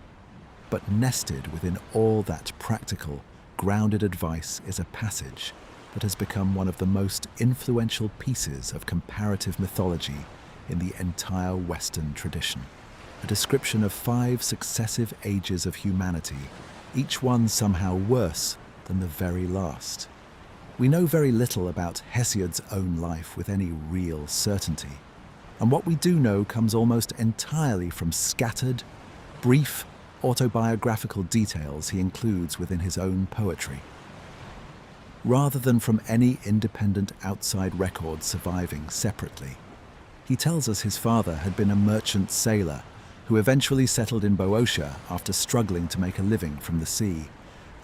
But nested within all that practical, grounded advice is a passage that has become one of the most influential pieces of comparative mythology in the entire Western tradition. A description of 5 successive ages of humanity, each one somehow worse than the very last. We know very little about Hesiod's own life with any real certainty, and what we do know comes almost entirely from scattered, brief, autobiographical details he includes within his own poetry, rather than from any independent outside record surviving separately. He tells us his father had been a merchant sailor who eventually settled in Boeotia after struggling to make a living from the sea,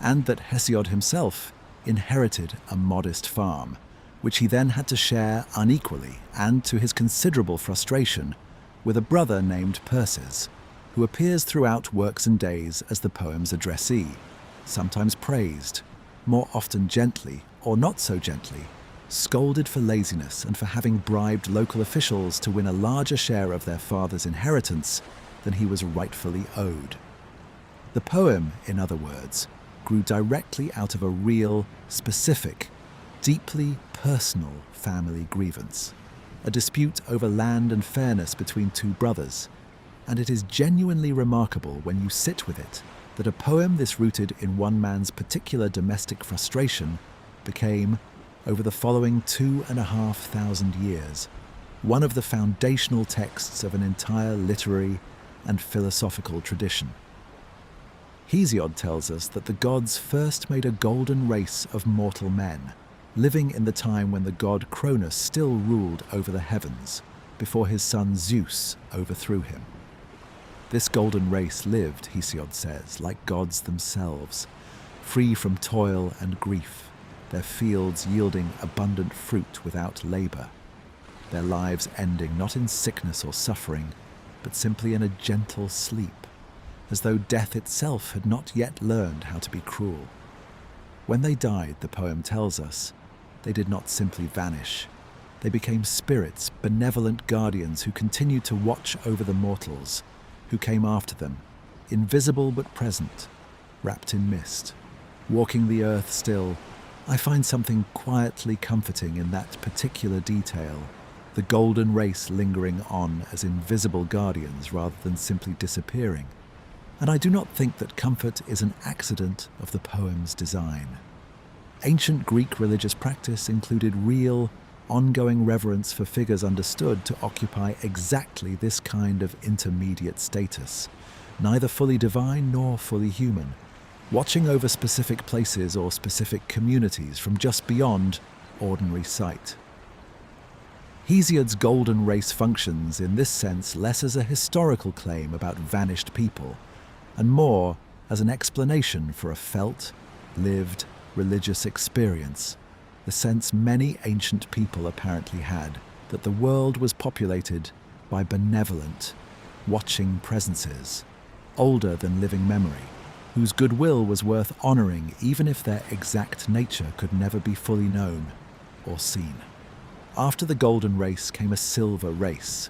and that Hesiod himself inherited a modest farm, which he then had to share unequally and, to his considerable frustration, with a brother named Perses, who appears throughout Works and Days as the poem's addressee, sometimes praised, more often gently, or not so gently, scolded for laziness and for having bribed local officials to win a larger share of their father's inheritance than he was rightfully owed. The poem, in other words, grew directly out of a real, specific, deeply personal family grievance, a dispute over land and fairness between 2 brothers, and it is genuinely remarkable when you sit with it that a poem this rooted in one man's particular domestic frustration became, over the following 2,500 years, one of the foundational texts of an entire literary and philosophical tradition. Hesiod tells us that the gods first made a golden race of mortal men, living in the time when the god Cronus still ruled over the heavens, before his son Zeus overthrew him. This golden race lived, Hesiod says, like gods themselves, free from toil and grief, their fields yielding abundant fruit without labour, their lives ending not in sickness or suffering, but simply in a gentle sleep, as though death itself had not yet learned how to be cruel. When they died, the poem tells us, they did not simply vanish. They became spirits, benevolent guardians who continued to watch over the mortals, who came after them, invisible but present, wrapped in mist, walking the earth still. I find something quietly comforting in that particular detail, the golden race lingering on as invisible guardians rather than simply disappearing. And I do not think that comfort is an accident of the poem's design. Ancient Greek religious practice included real, ongoing reverence for figures understood to occupy exactly this kind of intermediate status, neither fully divine nor fully human, watching over specific places or specific communities from just beyond ordinary sight. Hesiod's golden race functions in this sense less as a historical claim about vanished people, and more as an explanation for a felt, lived, religious experience, the sense many ancient people apparently had that the world was populated by benevolent, watching presences, older than living memory, whose goodwill was worth honouring even if their exact nature could never be fully known or seen. After the golden race came a silver race,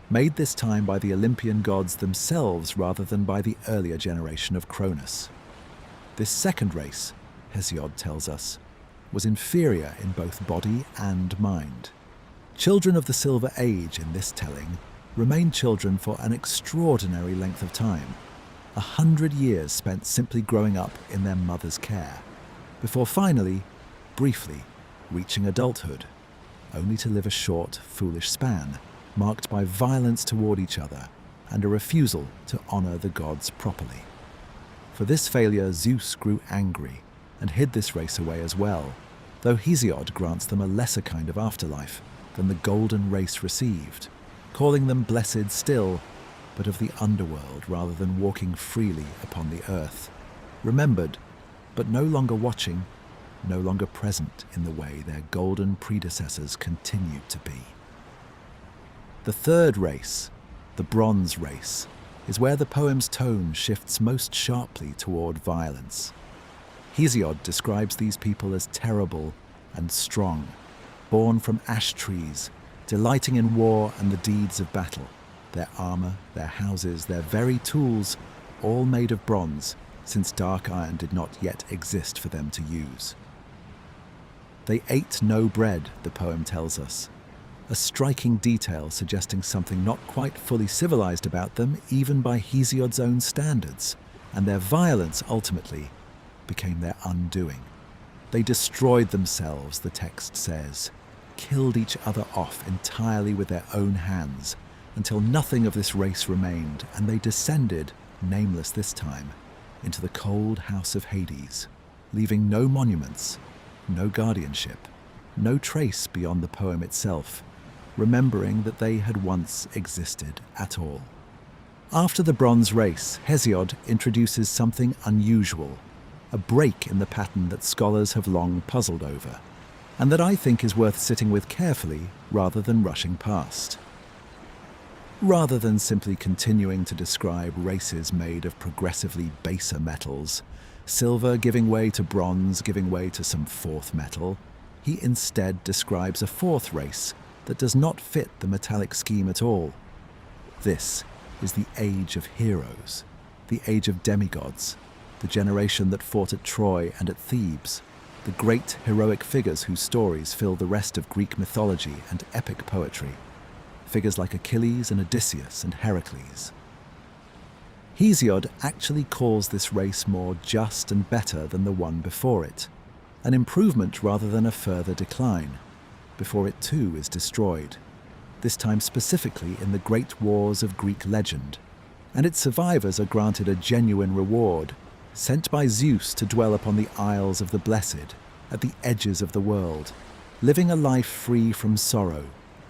made this time by the Olympian gods themselves rather than by the earlier generation of Cronus. This second race, Hesiod tells us, was inferior in both body and mind. Children of the Silver Age in this telling remained children for an extraordinary length of time, 100 years spent simply growing up in their mother's care, before finally, briefly, reaching adulthood, only to live a short, foolish span, marked by violence toward each other and a refusal to honour the gods properly. For this failure, Zeus grew angry and hid this race away as well, though Hesiod grants them a lesser kind of afterlife than the golden race received, calling them blessed still, but of the underworld rather than walking freely upon the earth, remembered, but no longer watching, no longer present in the way their golden predecessors continued to be. The third race, the Bronze Race, is where the poem's tone shifts most sharply toward violence. Hesiod describes these people as terrible and strong, born from ash trees, delighting in war and the deeds of battle, their armour, their houses, their very tools, all made of bronze, since dark iron did not yet exist for them to use. They ate no bread, the poem tells us, a striking detail suggesting something not quite fully civilized about them even by Hesiod's own standards, and their violence ultimately became their undoing. They destroyed themselves, the text says, killed each other off entirely with their own hands, until nothing of this race remained, and they descended, nameless this time, into the cold house of Hades, leaving no monuments, no guardianship, no trace beyond the poem itself, remembering that they had once existed at all. After the Bronze Race, Hesiod introduces something unusual, a break in the pattern that scholars have long puzzled over, and that I think is worth sitting with carefully rather than rushing past. Rather than simply continuing to describe races made of progressively baser metals, silver giving way to bronze giving way to some fourth metal, he instead describes a fourth race that does not fit the metallic scheme at all. This is the age of heroes, the age of demigods, the generation that fought at Troy and at Thebes, the great heroic figures whose stories fill the rest of Greek mythology and epic poetry, figures like Achilles and Odysseus and Heracles. Hesiod actually calls this race more just and better than the one before it, an improvement rather than a further decline, before it too is destroyed, this time specifically in the great wars of Greek legend, and its survivors are granted a genuine reward, sent by Zeus to dwell upon the Isles of the Blessed, at the edges of the world, living a life free from sorrow,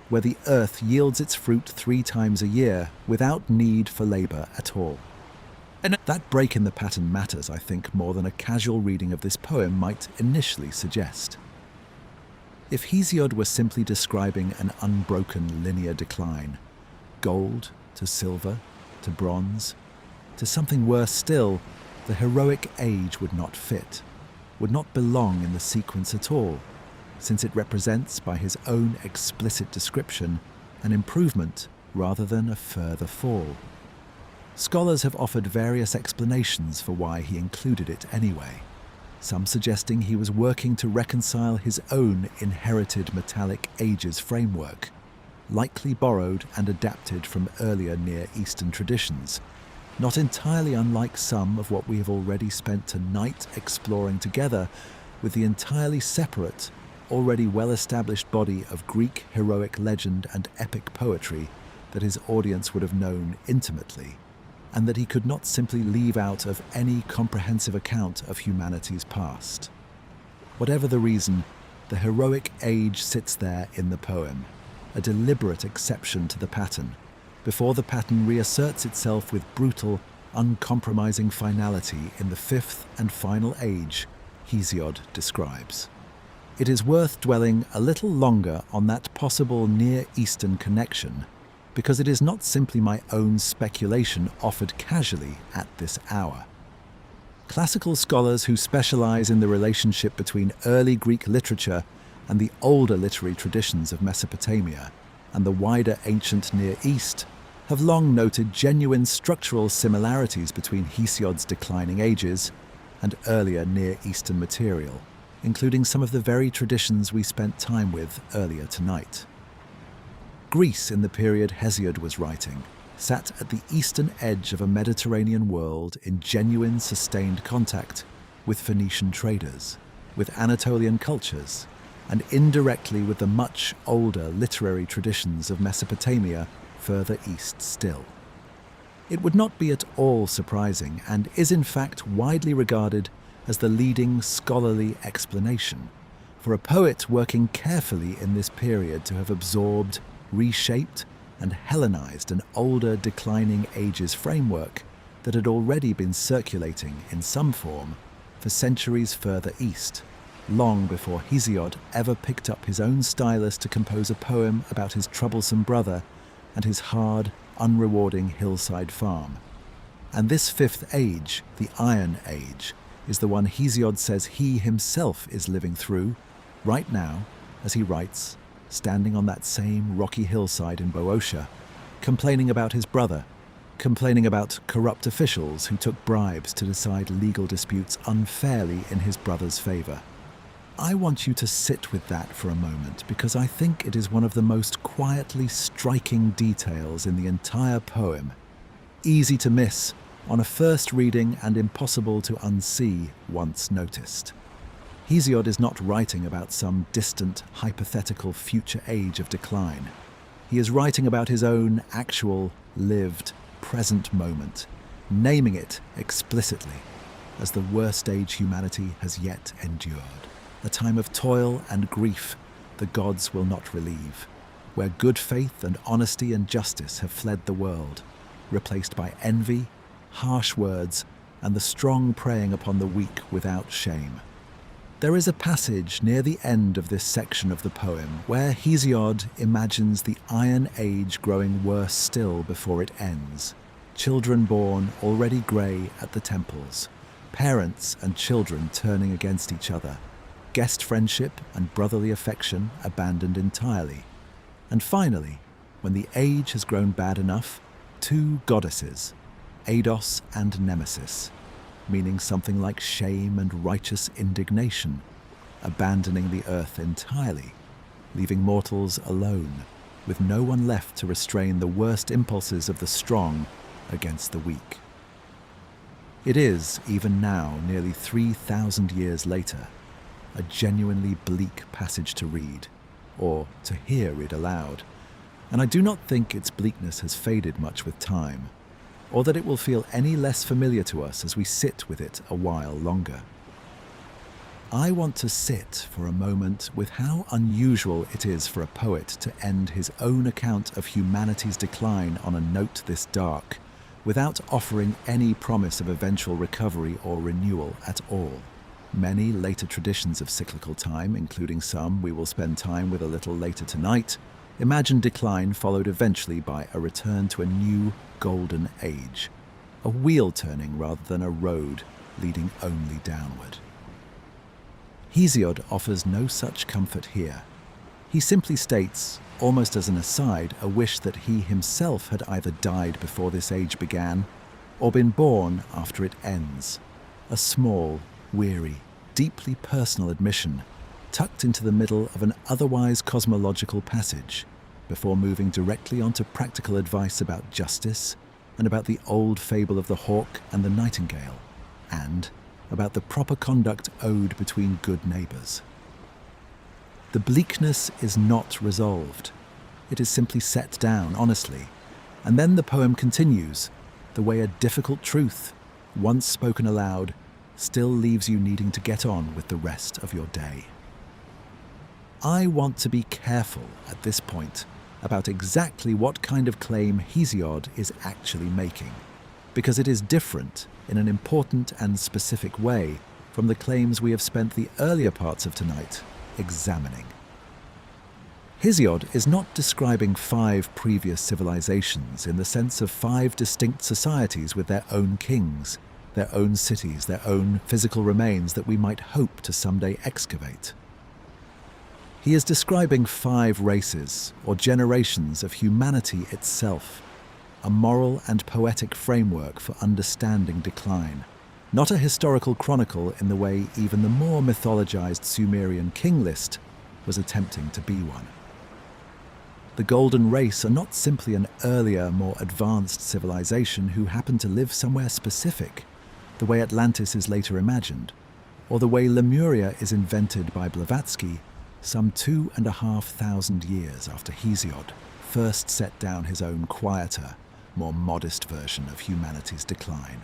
where the earth yields its fruit 3 times a year without need for labour at all. And that break in the pattern matters, I think, more than a casual reading of this poem might initially suggest. If Hesiod were simply describing an unbroken linear decline, gold to silver to bronze, to something worse still, the heroic age would not fit, would not belong in the sequence at all, since it represents, by his own explicit description, an improvement rather than a further fall. Scholars have offered various explanations for why he included it anyway, some suggesting he was working to reconcile his own inherited metallic ages framework, likely borrowed and adapted from earlier Near Eastern traditions, not entirely unlike some of what we have already spent tonight exploring together with the entirely separate, already well-established body of Greek heroic legend and epic poetry that his audience would have known intimately, and that he could not simply leave out of any comprehensive account of humanity's past. Whatever the reason, the heroic age sits there in the poem, a deliberate exception to the pattern, before the pattern reasserts itself with brutal, uncompromising finality in the 5th and final age Hesiod describes. it is worth dwelling a little longer on that possible Near Eastern connection, because it is not simply my own speculation offered casually at this hour. Classical scholars who specialize in the relationship between early Greek literature and the older literary traditions of Mesopotamia and the wider ancient Near East have long noted genuine structural similarities between Hesiod's declining ages and earlier Near Eastern material, including some of the very traditions we spent time with earlier tonight. Greece, in the period Hesiod was writing, sat at the eastern edge of a Mediterranean world in genuine sustained contact with Phoenician traders, with Anatolian cultures, and indirectly with the much older literary traditions of Mesopotamia further east still. It would not be at all surprising, and is in fact widely regarded as the leading scholarly explanation, for a poet working carefully in this period to have absorbed, reshaped, and Hellenized an older declining ages framework that had already been circulating in some form for centuries further east, long before Hesiod ever picked up his own stylus to compose a poem about his troublesome brother and his hard, unrewarding hillside farm. And this fifth age, the Iron Age, is the one Hesiod says he himself is living through, right now, as he writes, standing on that same rocky hillside in Boeotia, complaining about his brother, complaining about corrupt officials who took bribes to decide legal disputes unfairly in his brother's favor. I want you to sit with that for a moment, because I think it is one of the most quietly striking details in the entire poem, easy to miss on a first reading and impossible to unsee once noticed. Hesiod is not writing about some distant, hypothetical future age of decline. He is writing about his own actual, lived, present moment, naming it explicitly as the worst age humanity has yet endured. A time of toil and grief the gods will not relieve, where good faith and honesty and justice have fled the world, replaced by envy, harsh words, and the strong preying upon the weak without shame. There is a passage near the end of this section of the poem where Hesiod imagines the Iron Age growing worse still before it ends, children born already grey at the temples, parents and children turning against each other, guest friendship and brotherly affection abandoned entirely. And finally, when the age has grown bad enough, two goddesses, Eidos and Nemesis, meaning something like shame and righteous indignation, abandoning the earth entirely, leaving mortals alone, with no one left to restrain the worst impulses of the strong against the weak. It is, even now, nearly 3,000 years later, a genuinely bleak passage to read, or to hear read aloud, and I do not think its bleakness has faded much with time, or that it will feel any less familiar to us as we sit with it a while longer. I want to sit for a moment with how unusual it is for a poet to end his own account of humanity's decline on a note this dark, without offering any promise of eventual recovery or renewal at all. Many later traditions of cyclical time, including some we will spend time with a little later tonight, imagine decline followed eventually by a return to a new golden age, a wheel turning rather than a road leading only downward. Hesiod offers no such comfort here. He simply states, almost as an aside, a wish that he himself had either died before this age began or been born after it ends, a small, weary, deeply personal admission tucked into the middle of an otherwise cosmological passage, before moving directly onto practical advice about justice and about the old fable of the hawk and the nightingale, and about the proper conduct owed between good neighbours. The bleakness is not resolved. It is simply set down honestly, and then the poem continues, the way a difficult truth, once spoken aloud, still leaves you needing to get on with the rest of your day. I want to be careful at this point about exactly what kind of claim Hesiod is actually making, because it is different in an important and specific way from the claims we have spent the earlier parts of tonight examining. Hesiod is not describing 5 previous civilizations in the sense of 5 distinct societies with their own kings, their own cities, their own physical remains that we might hope to someday excavate. He is describing 5 races or generations of humanity itself, a moral and poetic framework for understanding decline, not a historical chronicle in the way even the more mythologized Sumerian King List was attempting to be one. The Golden Race are not simply an earlier, more advanced civilization who happened to live somewhere specific, the way Atlantis is later imagined, or the way Lemuria is invented by Blavatsky some 2,500 years after Hesiod first set down his own quieter, more modest version of humanity's decline.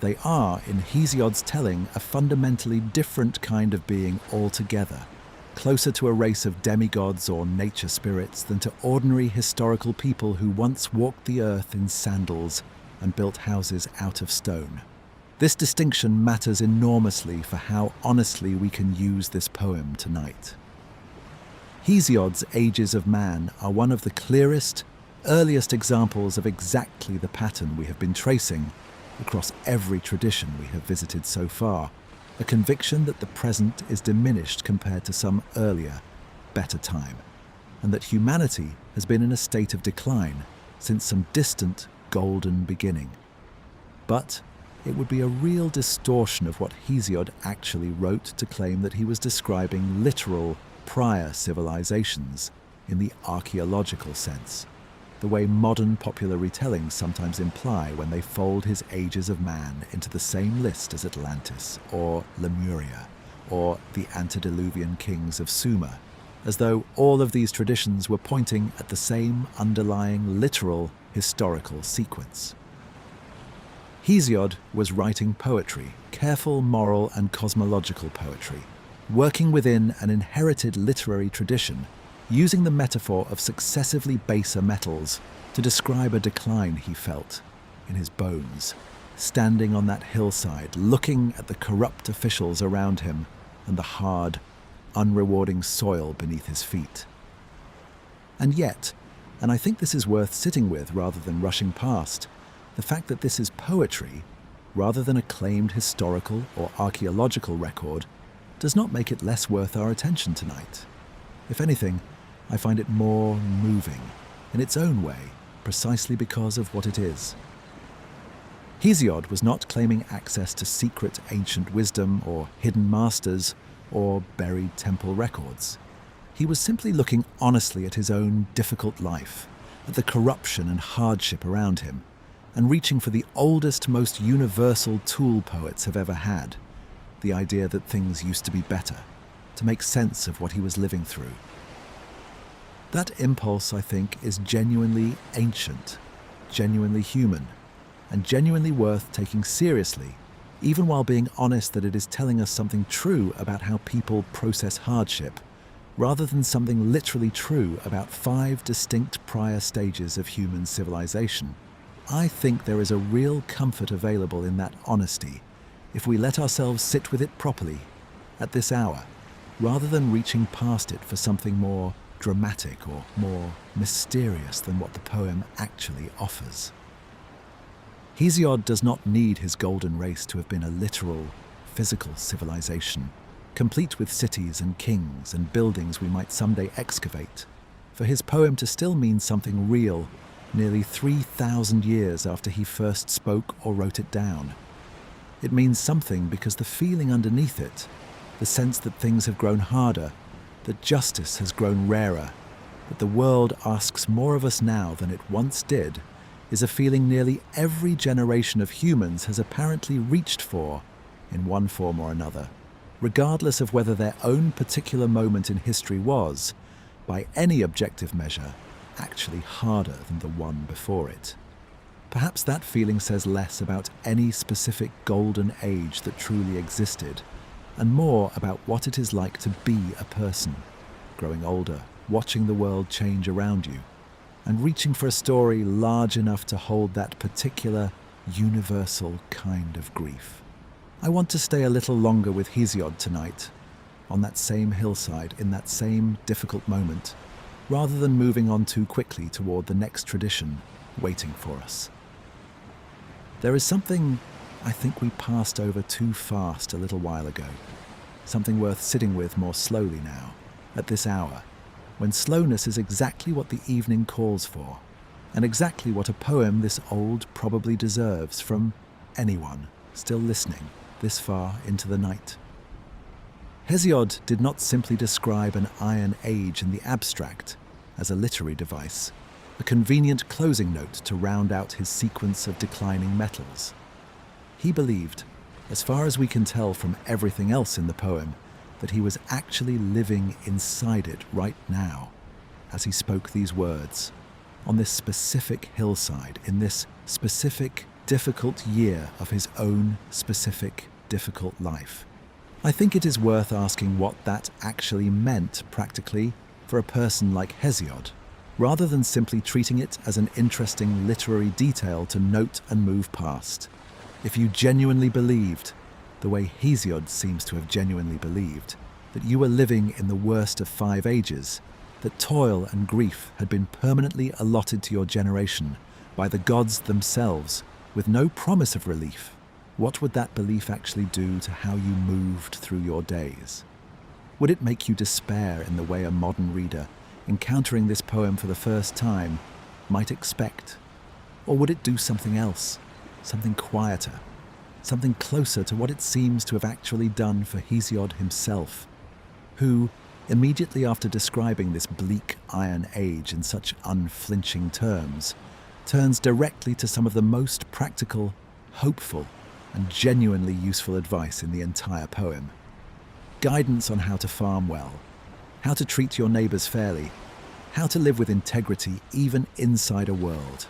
They are, in Hesiod's telling, a fundamentally different kind of being altogether, closer to a race of demigods or nature spirits than to ordinary historical people who once walked the earth in sandals and built houses out of stone. This distinction matters enormously for how honestly we can use this poem tonight. Hesiod's Ages of Man are one of the clearest, earliest examples of exactly the pattern we have been tracing across every tradition we have visited so far, a conviction that the present is diminished compared to some earlier, better time, and that humanity has been in a state of decline since some distant golden beginning. But it would be a real distortion of what Hesiod actually wrote to claim that he was describing literal prior civilizations in the archaeological sense, the way modern popular retellings sometimes imply when they fold his Ages of Man into the same list as Atlantis or Lemuria or the antediluvian kings of Sumer, as though all of these traditions were pointing at the same underlying literal historical sequence. Hesiod was writing poetry, careful moral and cosmological poetry, working within an inherited literary tradition, using the metaphor of successively baser metals to describe a decline he felt in his bones, standing on that hillside, looking at the corrupt officials around him and the hard, unrewarding soil beneath his feet. And yet, and I think this is worth sitting with rather than rushing past, the fact that this is poetry, rather than a claimed historical or archaeological record, does not make it less worth our attention tonight. If anything, I find it more moving, in its own way, precisely because of what it is. Hesiod was not claiming access to secret ancient wisdom or hidden masters or buried temple records. He was simply looking honestly at his own difficult life, at the corruption and hardship around him, and reaching for the oldest, most universal tool poets have ever had, the idea that things used to be better, to make sense of what he was living through. That impulse, I think, is genuinely ancient, genuinely human, and genuinely worth taking seriously, even while being honest that it is telling us something true about how people process hardship, rather than something literally true about 5 distinct prior stages of human civilization. I think there is a real comfort available in that honesty if we let ourselves sit with it properly at this hour, rather than reaching past it for something more dramatic or more mysterious than what the poem actually offers. Hesiod does not need his golden race to have been a literal, physical civilization, complete with cities and kings and buildings we might someday excavate, for his poem to still mean something real nearly 3,000 years after he first spoke or wrote it down. It means something because the feeling underneath it, the sense that things have grown harder, that justice has grown rarer, that the world asks more of us now than it once did, is a feeling nearly every generation of humans has apparently reached for in one form or another, regardless of whether their own particular moment in history was, by any objective measure, actually harder than the one before it. Perhaps that feeling says less about any specific golden age that truly existed, and more about what it is like to be a person, growing older, watching the world change around you, and reaching for a story large enough to hold that particular, universal kind of grief. I want to stay a little longer with Hesiod tonight, on that same hillside, in that same difficult moment, rather than moving on too quickly toward the next tradition waiting for us. There is something I think we passed over too fast a little while ago, something worth sitting with more slowly now, at this hour, when slowness is exactly what the evening calls for, and exactly what a poem this old probably deserves from anyone still listening this far into the night. Hesiod did not simply describe an iron age in the abstract as a literary device, a convenient closing note to round out his sequence of declining metals. He believed, as far as we can tell from everything else in the poem, that he was actually living inside it right now, as he spoke these words, on this specific hillside, in this specific, difficult year of his own specific, difficult life. I think it is worth asking what that actually meant practically for a person like Hesiod, rather than simply treating it as an interesting literary detail to note and move past. If you genuinely believed, the way Hesiod seems to have genuinely believed, that you were living in the worst of 5 ages, that toil and grief had been permanently allotted to your generation by the gods themselves, with no promise of relief, what would that belief actually do to how you moved through your days? Would it make you despair in the way a modern reader, encountering this poem for the first time, might expect? Or would it do something else, something quieter, something closer to what it seems to have actually done for Hesiod himself, who, immediately after describing this bleak Iron Age in such unflinching terms, turns directly to some of the most practical, hopeful, and genuinely useful advice in the entire poem. Guidance on how to farm well, how to treat your neighbours fairly, how to live with integrity even inside a world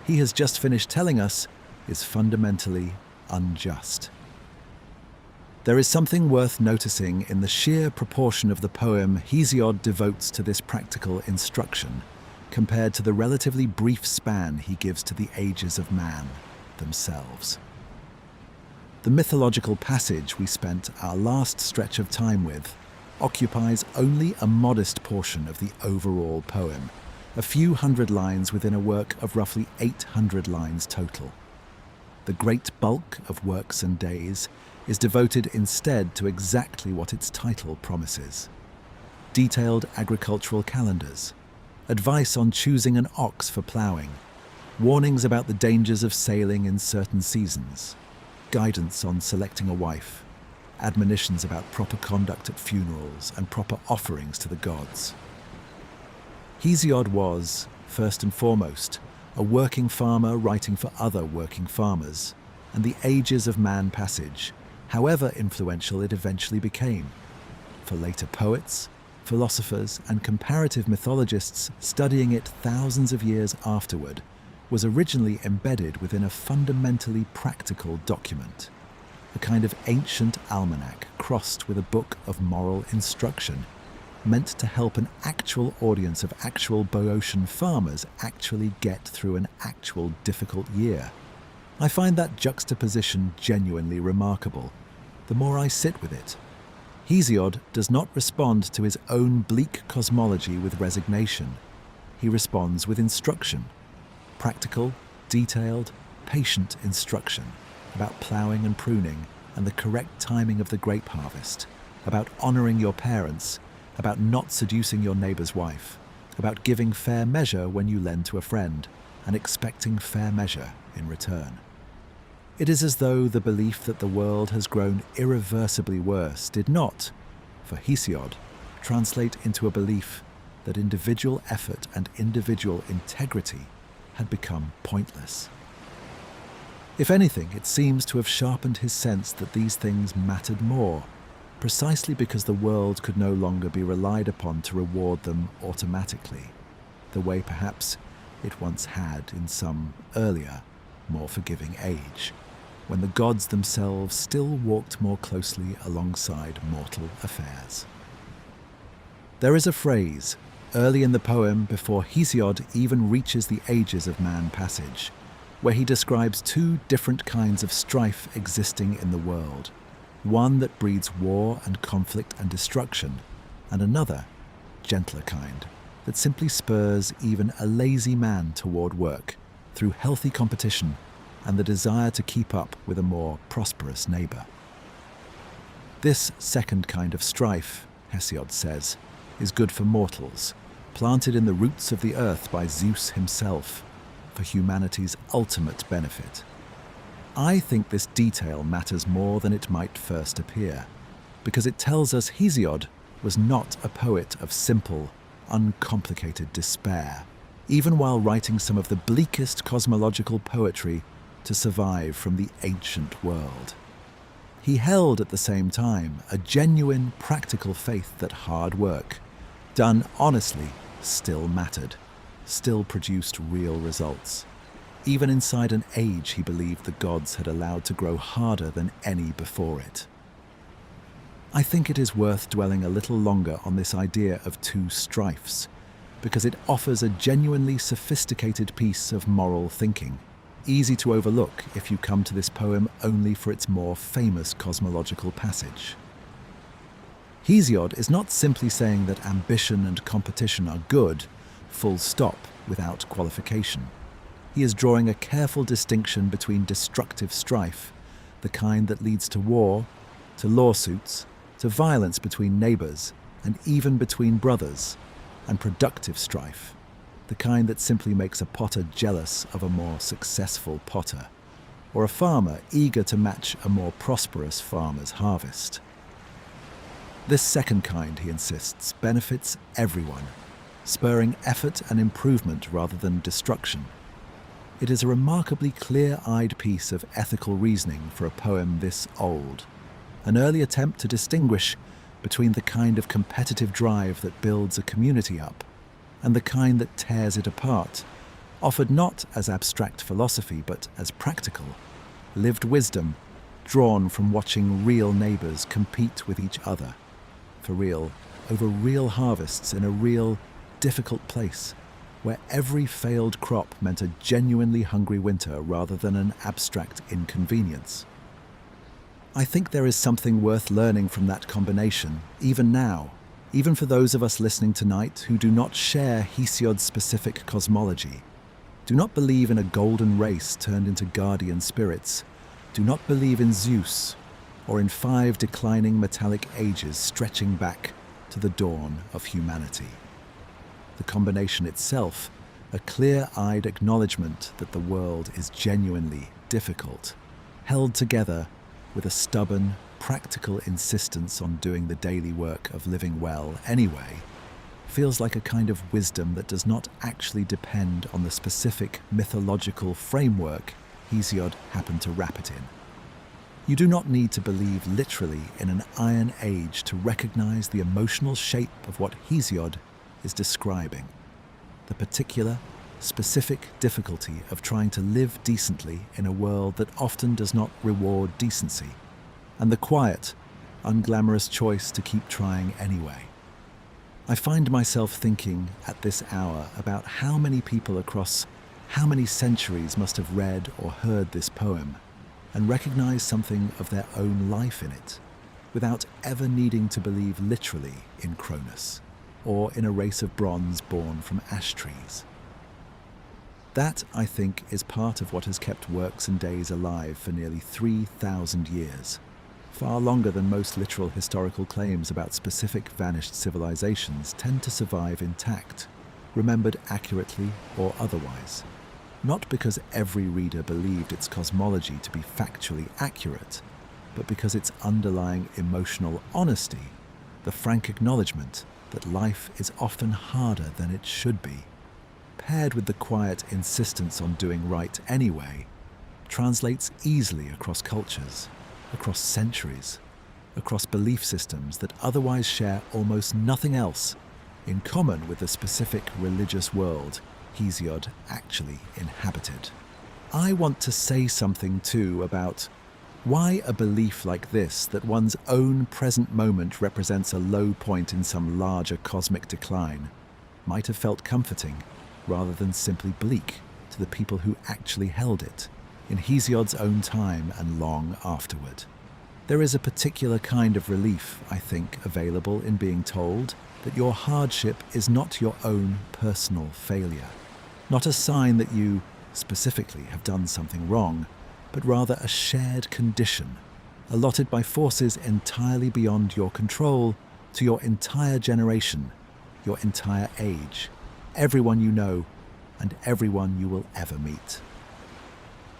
he has just finished telling us is fundamentally unjust. There is something worth noticing in the sheer proportion of the poem Hesiod devotes to this practical instruction, compared to the relatively brief span he gives to the ages of man themselves. The mythological passage we spent our last stretch of time with occupies only a modest portion of the overall poem, a few hundred lines within a work of roughly 800 lines total. The great bulk of Works and Days is devoted instead to exactly what its title promises: detailed agricultural calendars, advice on choosing an ox for ploughing, warnings about the dangers of sailing in certain seasons, guidance on selecting a wife, admonitions about proper conduct at funerals and proper offerings to the gods. Hesiod was, first and foremost, a working farmer writing for other working farmers, and the ages of man passage, however influential it eventually became, for later poets, philosophers, and comparative mythologists studying it thousands of years afterward, was originally embedded within a fundamentally practical document, a kind of ancient almanac crossed with a book of moral instruction, meant to help an actual audience of actual Boeotian farmers actually get through an actual difficult year. I find that juxtaposition genuinely remarkable, the more I sit with it. Hesiod does not respond to his own bleak cosmology with resignation. He responds with instruction, practical, detailed, patient instruction about ploughing and pruning and the correct timing of the grape harvest, about honouring your parents, about not seducing your neighbour's wife, about giving fair measure when you lend to a friend, and expecting fair measure in return. It is as though the belief that the world has grown irreversibly worse did not, for Hesiod, translate into a belief that individual effort and individual integrity had become pointless. If anything, it seems to have sharpened his sense that these things mattered more, precisely because the world could no longer be relied upon to reward them automatically, the way perhaps it once had in some earlier, more forgiving age, when the gods themselves still walked more closely alongside mortal affairs. There is a phrase, early in the poem before Hesiod even reaches the ages of man passage, where he describes 2 different kinds of strife existing in the world: one that breeds war and conflict and destruction, and another, gentler kind, that simply spurs even a lazy man toward work through healthy competition and the desire to keep up with a more prosperous neighbor. This second kind of strife, Hesiod says, is good for mortals, planted in the roots of the earth by Zeus himself, for humanity's ultimate benefit. I think this detail matters more than it might first appear, because it tells us Hesiod was not a poet of simple, uncomplicated despair, even while writing some of the bleakest cosmological poetry to survive from the ancient world. He held at the same time a genuine, practical faith that hard work, done honestly, still mattered, still produced real results. Even inside an age he believed the gods had allowed to grow harder than any before it. I think it is worth dwelling a little longer on this idea of two strifes, because it offers a genuinely sophisticated piece of moral thinking, easy to overlook if you come to this poem only for its more famous cosmological passage. Hesiod is not simply saying that ambition and competition are good, full stop, without qualification. He is drawing a careful distinction between destructive strife, the kind that leads to war, to lawsuits, to violence between neighbors, and even between brothers, and productive strife, the kind that simply makes a potter jealous of a more successful potter, or a farmer eager to match a more prosperous farmer's harvest. This second kind, he insists, benefits everyone, spurring effort and improvement rather than destruction. It is a remarkably clear-eyed piece of ethical reasoning for a poem this old, an early attempt to distinguish between the kind of competitive drive that builds a community up and the kind that tears it apart, offered not as abstract philosophy but as practical, lived wisdom drawn from watching real neighbors compete with each other, for real, over real harvests in a real, difficult place, where every failed crop meant a genuinely hungry winter rather than an abstract inconvenience. I think there is something worth learning from that combination, even now, even for those of us listening tonight who do not share Hesiod's specific cosmology, do not believe in a golden race turned into guardian spirits, do not believe in Zeus, or in 5 declining metallic ages stretching back to the dawn of humanity. The combination itself, a clear-eyed acknowledgement that the world is genuinely difficult, held together with a stubborn, practical insistence on doing the daily work of living well anyway, feels like a kind of wisdom that does not actually depend on the specific mythological framework Hesiod happened to wrap it in. You do not need to believe literally in an iron age to recognize the emotional shape of what Hesiod is describing, the particular, specific difficulty of trying to live decently in a world that often does not reward decency, and the quiet, unglamorous choice to keep trying anyway. I find myself thinking at this hour about how many people across how many centuries must have read or heard this poem and recognized something of their own life in it, without ever needing to believe literally in Cronus, or in a race of bronze born from ash trees. That, I think, is part of what has kept Works and Days alive for nearly 3,000 years, far longer than most literal historical claims about specific vanished civilizations tend to survive intact, remembered accurately or otherwise. Not because every reader believed its cosmology to be factually accurate, but because its underlying emotional honesty, the frank acknowledgement that life is often harder than it should be, paired with the quiet insistence on doing right anyway, translates easily across cultures, across centuries, across belief systems that otherwise share almost nothing else in common with the specific religious world Hesiod actually inhabited. I want to say something too about why a belief like this, that one's own present moment represents a low point in some larger cosmic decline, might have felt comforting rather than simply bleak to the people who actually held it in Hesiod's own time and long afterward. There is a particular kind of relief, I think, available in being told that your hardship is not your own personal failure, not a sign that you, specifically, have done something wrong, but rather a shared condition, allotted by forces entirely beyond your control to your entire generation, your entire age, everyone you know, and everyone you will ever meet.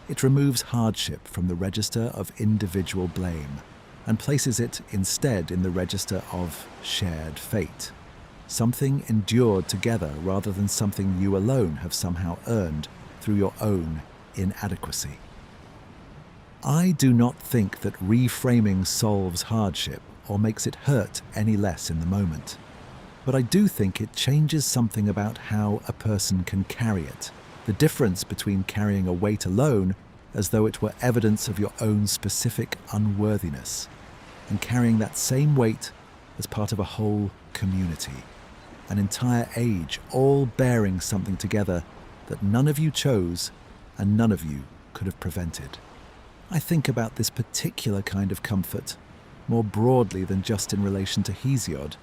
It removes hardship from the register of individual blame and places it instead in the register of shared fate, something endured together rather than something you alone have somehow earned through your own inadequacy. I do not think that reframing solves hardship or makes it hurt any less in the moment, but I do think it changes something about how a person can carry it, the difference between carrying a weight alone as though it were evidence of your own specific unworthiness, and carrying that same weight as part of a whole community, an entire age, all bearing something together that none of you chose and none of you could have prevented. I think about this particular kind of comfort more broadly than just in relation to Hesiod,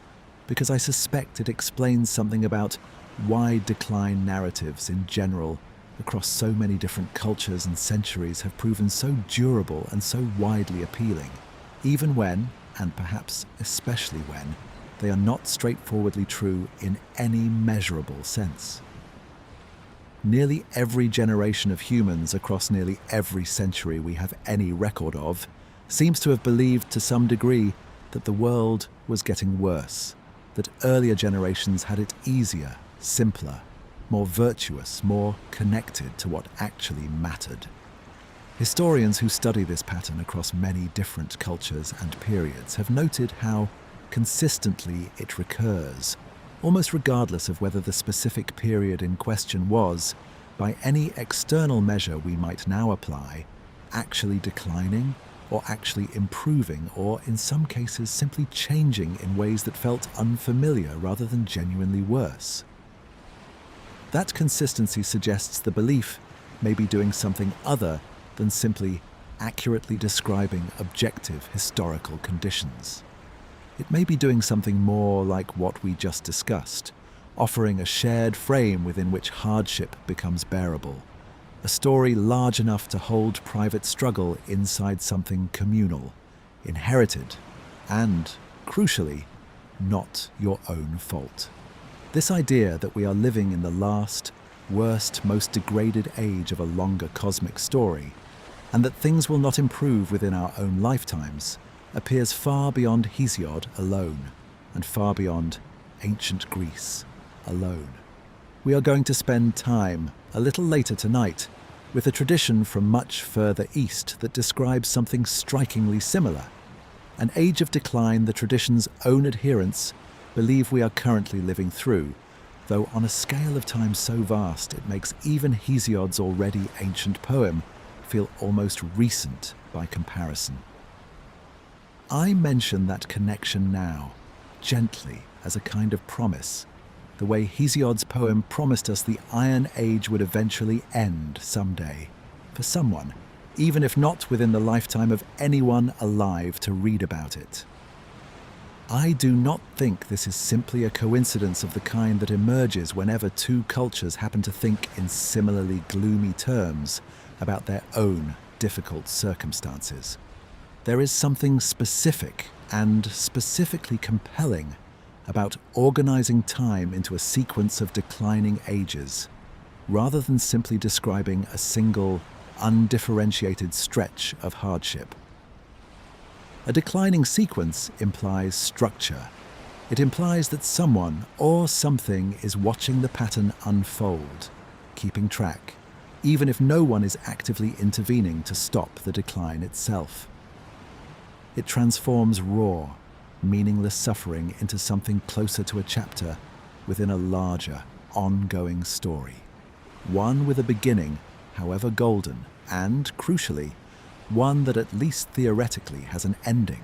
because I suspect it explains something about why decline narratives in general across so many different cultures and centuries have proven so durable and so widely appealing, even when, and perhaps especially when, they are not straightforwardly true in any measurable sense. Nearly every generation of humans across nearly every century we have any record of seems to have believed to some degree that the world was getting worse, that earlier generations had it easier, simpler, more virtuous, more connected to what actually mattered. Historians who study this pattern across many different cultures and periods have noted how consistently it recurs, almost regardless of whether the specific period in question was, by any external measure we might now apply, actually declining or actually improving, or in some cases simply changing in ways that felt unfamiliar rather than genuinely worse. That consistency suggests the belief may be doing something other than simply accurately describing objective historical conditions. It may be doing something more like what we just discussed, offering a shared frame within which hardship becomes bearable, a story large enough to hold private struggle inside something communal, inherited, and, crucially, not your own fault. This idea that we are living in the last, worst, most degraded age of a longer cosmic story, and that things will not improve within our own lifetimes, appears far beyond Hesiod alone, and far beyond ancient Greece alone. We are going to spend time, a little later tonight, with a tradition from much further east that describes something strikingly similar, an age of decline the tradition's own adherents believe we are currently living through, though on a scale of time so vast it makes even Hesiod's already ancient poem feel almost recent by comparison. I mention that connection now, gently, as a kind of promise, the way Hesiod's poem promised us the Iron Age would eventually end someday, for someone, even if not within the lifetime of anyone alive to read about it. I do not think this is simply a coincidence of the kind that emerges whenever two cultures happen to think in similarly gloomy terms about their own difficult circumstances. There is something specific and specifically compelling about organizing time into a sequence of declining ages, rather than simply describing a single, undifferentiated stretch of hardship. A declining sequence implies structure. It implies that someone or something is watching the pattern unfold, keeping track, even if no one is actively intervening to stop the decline itself. It transforms raw, meaningless suffering into something closer to a chapter within a larger, ongoing story. One with a beginning, however golden, and, crucially, one that at least theoretically has an ending,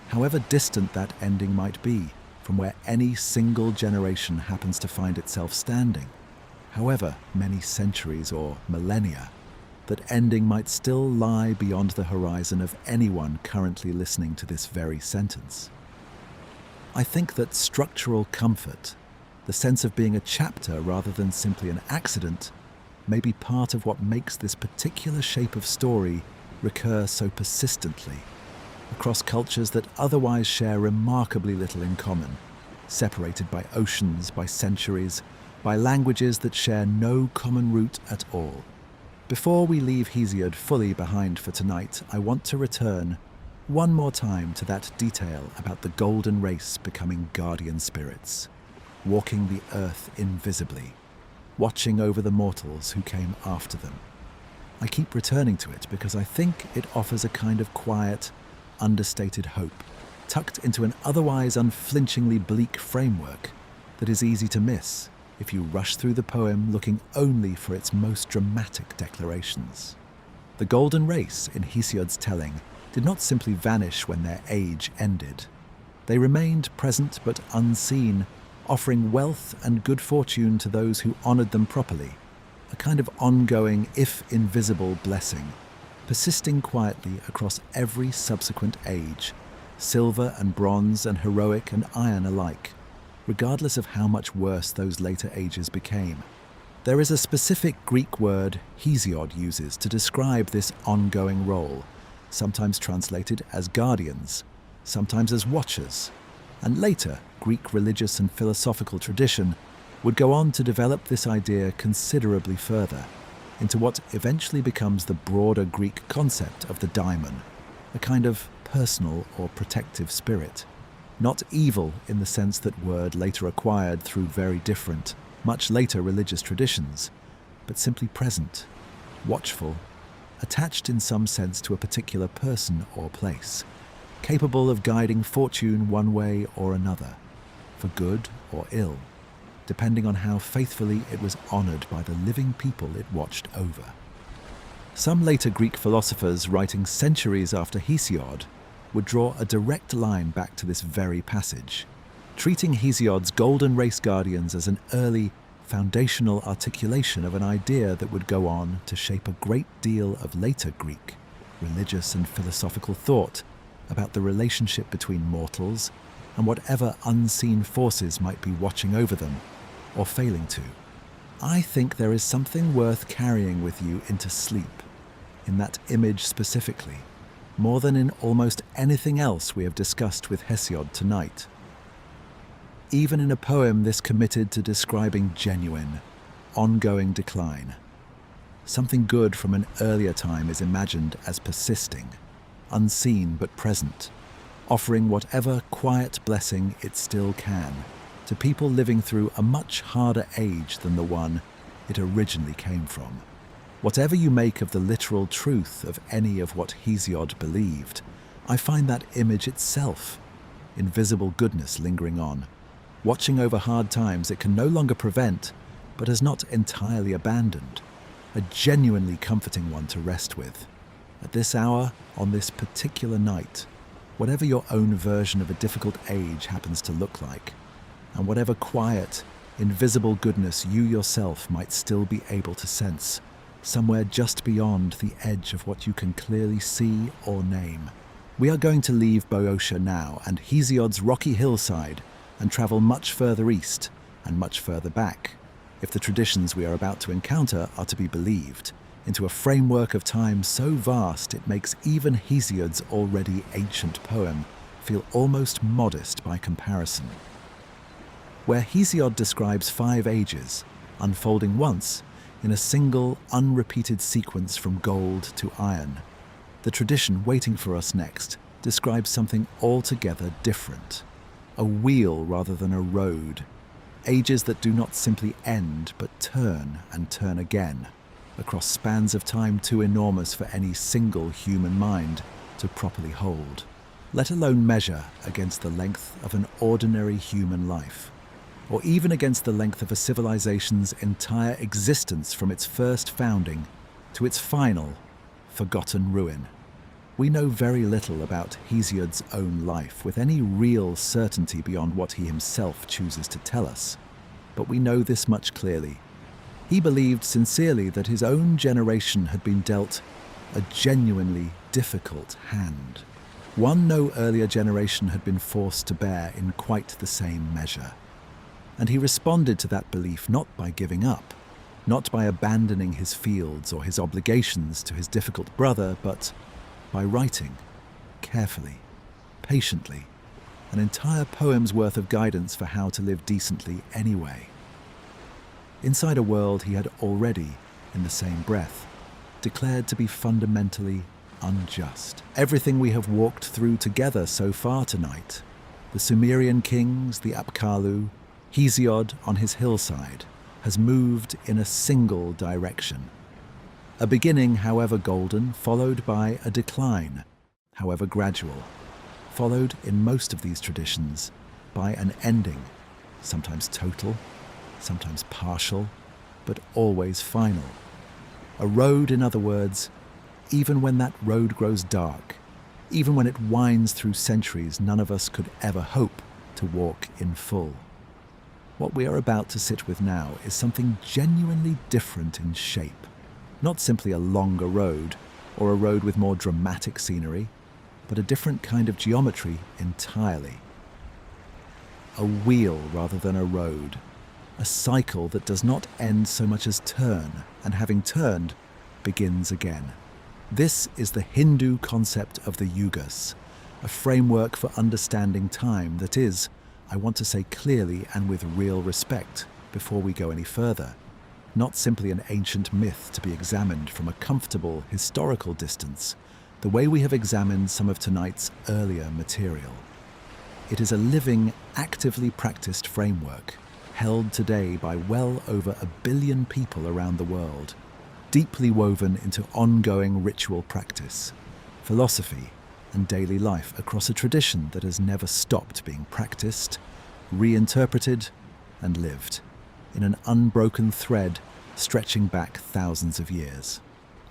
however distant that ending might be from where any single generation happens to find itself standing, however many centuries or millennia that ending might still lie beyond the horizon of anyone currently listening to this very sentence. I think that structural comfort, the sense of being a chapter rather than simply an accident, may be part of what makes this particular shape of story recur so persistently across cultures that otherwise share remarkably little in common, separated by oceans, by centuries, by languages that share no common root at all. Before we leave Hesiod fully behind for tonight, I want to return one more time to that detail about the golden race becoming guardian spirits, walking the earth invisibly, watching over the mortals who came after them. I keep returning to it because I think it offers a kind of quiet, understated hope, tucked into an otherwise unflinchingly bleak framework that is easy to miss if you rush through the poem looking only for its most dramatic declarations. The golden race, in Hesiod's telling, did not simply vanish when their age ended. They remained present but unseen, offering wealth and good fortune to those who honored them properly, a kind of ongoing, if invisible, blessing, persisting quietly across every subsequent age, silver and bronze and heroic and iron alike, regardless of how much worse those later ages became. There is a specific Greek word Hesiod uses to describe this ongoing role, sometimes translated as guardians, sometimes as watchers, and later Greek religious and philosophical tradition would go on to develop this idea considerably further into what eventually becomes the broader Greek concept of the daimon, a kind of personal or protective spirit. Not evil in the sense that word later acquired through very different, much later religious traditions, but simply present, watchful, attached in some sense to a particular person or place, capable of guiding fortune one way or another, for good or ill, depending on how faithfully it was honored by the living people it watched over. Some later Greek philosophers writing centuries after Hesiod would draw a direct line back to this very passage, treating Hesiod's golden race guardians as an early, foundational articulation of an idea that would go on to shape a great deal of later Greek, religious and philosophical thought about the relationship between mortals and whatever unseen forces might be watching over them, or failing to. I think there is something worth carrying with you into sleep, in that image specifically, more than in almost anything else we have discussed with Hesiod tonight. Even in a poem this committed to describing genuine, ongoing decline, something good from an earlier time is imagined as persisting, unseen but present, offering whatever quiet blessing it still can to people living through a much harder age than the one it originally came from. Whatever you make of the literal truth of any of what Hesiod believed, I find that image itself, invisible goodness lingering on, watching over hard times it can no longer prevent, but has not entirely abandoned, a genuinely comforting one to rest with. At this hour, on this particular night, whatever your own version of a difficult age happens to look like, and whatever quiet, invisible goodness you yourself might still be able to sense, somewhere just beyond the edge of what you can clearly see or name. We are going to leave Boeotia now and Hesiod's rocky hillside and travel much further east and much further back, if the traditions we are about to encounter are to be believed, into a framework of time so vast it makes even Hesiod's already ancient poem feel almost modest by comparison. Where Hesiod describes 5 ages, unfolding once in a single, unrepeated sequence from gold to iron, the tradition waiting for us next describes something altogether different. A wheel rather than a road. Ages that do not simply end, but turn and turn again, across spans of time too enormous for any single human mind to properly hold, let alone measure against the length of an ordinary human life, or even against the length of a civilization's entire existence from its first founding to its final, forgotten ruin. We know very little about Hesiod's own life with any real certainty beyond what he himself chooses to tell us, but we know this much clearly. He believed sincerely that his own generation had been dealt a genuinely difficult hand, one no earlier generation had been forced to bear in quite the same measure. And he responded to that belief not by giving up, not by abandoning his fields or his obligations to his difficult brother, but by writing, carefully, patiently, an entire poem's worth of guidance for how to live decently anyway. Inside a world he had already, in the same breath, declared to be fundamentally unjust. Everything we have walked through together so far tonight, the Sumerian kings, the Apkallu, Hesiod on his hillside, has moved in a single direction. A beginning, however golden, followed by a decline, however gradual, followed in most of these traditions by an ending, sometimes total, sometimes partial, but always final. A road, in other words, even when that road grows dark, even when it winds through centuries none of us could ever hope to walk in full. What we are about to sit with now is something genuinely different in shape. Not simply a longer road, or a road with more dramatic scenery, but a different kind of geometry entirely. A wheel rather than a road. A cycle that does not end so much as turn, and having turned, begins again. This is the Hindu concept of the Yugas, a framework for understanding time that is, I want to say clearly and with real respect before we go any further, not simply an ancient myth to be examined from a comfortable historical distance, the way we have examined some of tonight's earlier material. It is a living, actively practiced framework, held today by well over 1 billion people around the world, deeply woven into ongoing ritual practice, philosophy, and daily life across a tradition that has never stopped being practiced, reinterpreted, and lived, in an unbroken thread stretching back thousands of years.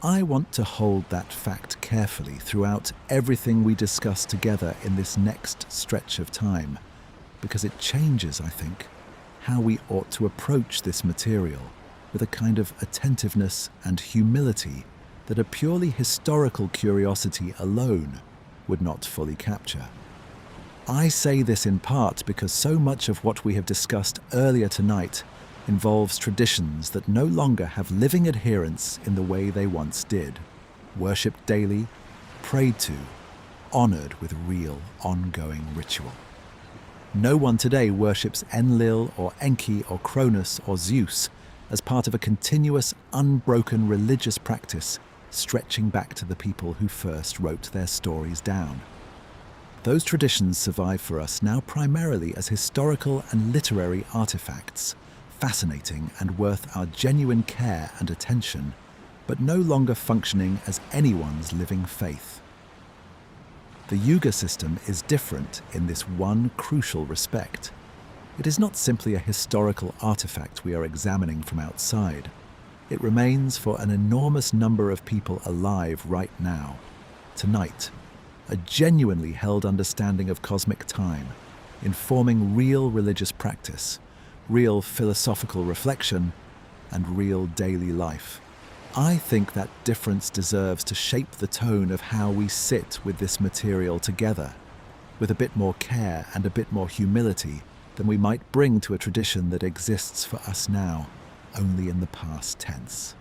I want to hold that fact carefully throughout everything we discuss together in this next stretch of time, because it changes, I think, how we ought to approach this material with a kind of attentiveness and humility that a purely historical curiosity alone would not fully capture. I say this in part because so much of what we have discussed earlier tonight involves traditions that no longer have living adherents in the way they once did, worshipped daily, prayed to, honored with real, ongoing ritual. No one today worships Enlil or Enki or Cronus or Zeus as part of a continuous, unbroken religious practice stretching back to the people who first wrote their stories down. Those traditions survive for us now primarily as historical and literary artifacts, fascinating and worth our genuine care and attention, but no longer functioning as anyone's living faith. The Yuga system is different in this one crucial respect. It is not simply a historical artifact we are examining from outside. It remains for an enormous number of people alive right now, tonight, a genuinely held understanding of cosmic time, informing real religious practice, real philosophical reflection, and real daily life. I think that difference deserves to shape the tone of how we sit with this material together, with a bit more care and a bit more humility than we might bring to a tradition that exists for us now, only in the past tense.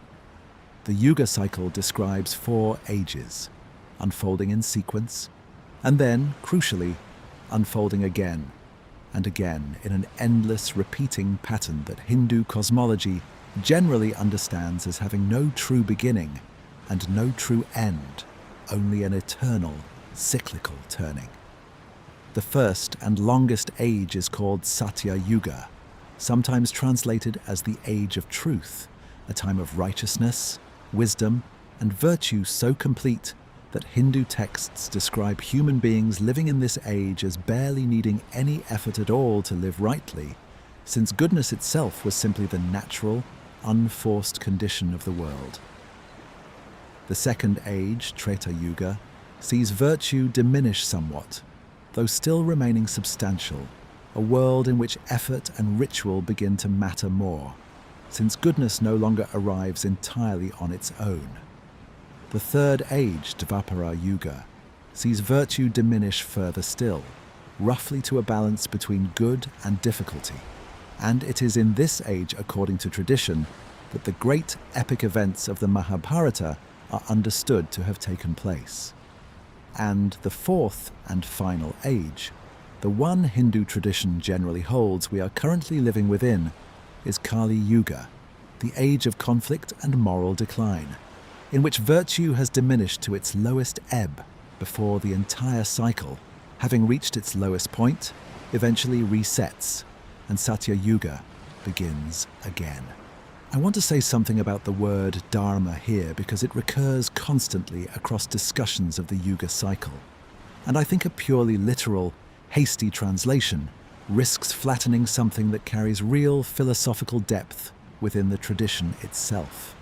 The Yuga cycle describes 4 ages, unfolding in sequence, and then, crucially, unfolding again and again in an endless repeating pattern that Hindu cosmology generally understands as having no true beginning and no true end, only an eternal, cyclical turning. The first and longest age is called Satya Yuga, sometimes translated as the Age of Truth, a time of righteousness, wisdom, and virtue so complete that Hindu texts describe human beings living in this age as barely needing any effort at all to live rightly, since goodness itself was simply the natural, unforced condition of the world. The second age, Treta Yuga, sees virtue diminish somewhat, though still remaining substantial, a world in which effort and ritual begin to matter more, since goodness no longer arrives entirely on its own. The third age, Dvapara Yuga, sees virtue diminish further still, roughly to a balance between good and difficulty. And it is in this age, according to tradition, that the great epic events of the Mahabharata are understood to have taken place. And the fourth and final age, the one Hindu tradition generally holds we are currently living within, is Kali Yuga, the age of conflict and moral decline, in which virtue has diminished to its lowest ebb before the entire cycle, having reached its lowest point, eventually resets, and Satya Yuga begins again. I want to say something about the word dharma here because it recurs constantly across discussions of the Yuga cycle, and I think a purely literal, hasty translation risks flattening something that carries real philosophical depth within the tradition itself.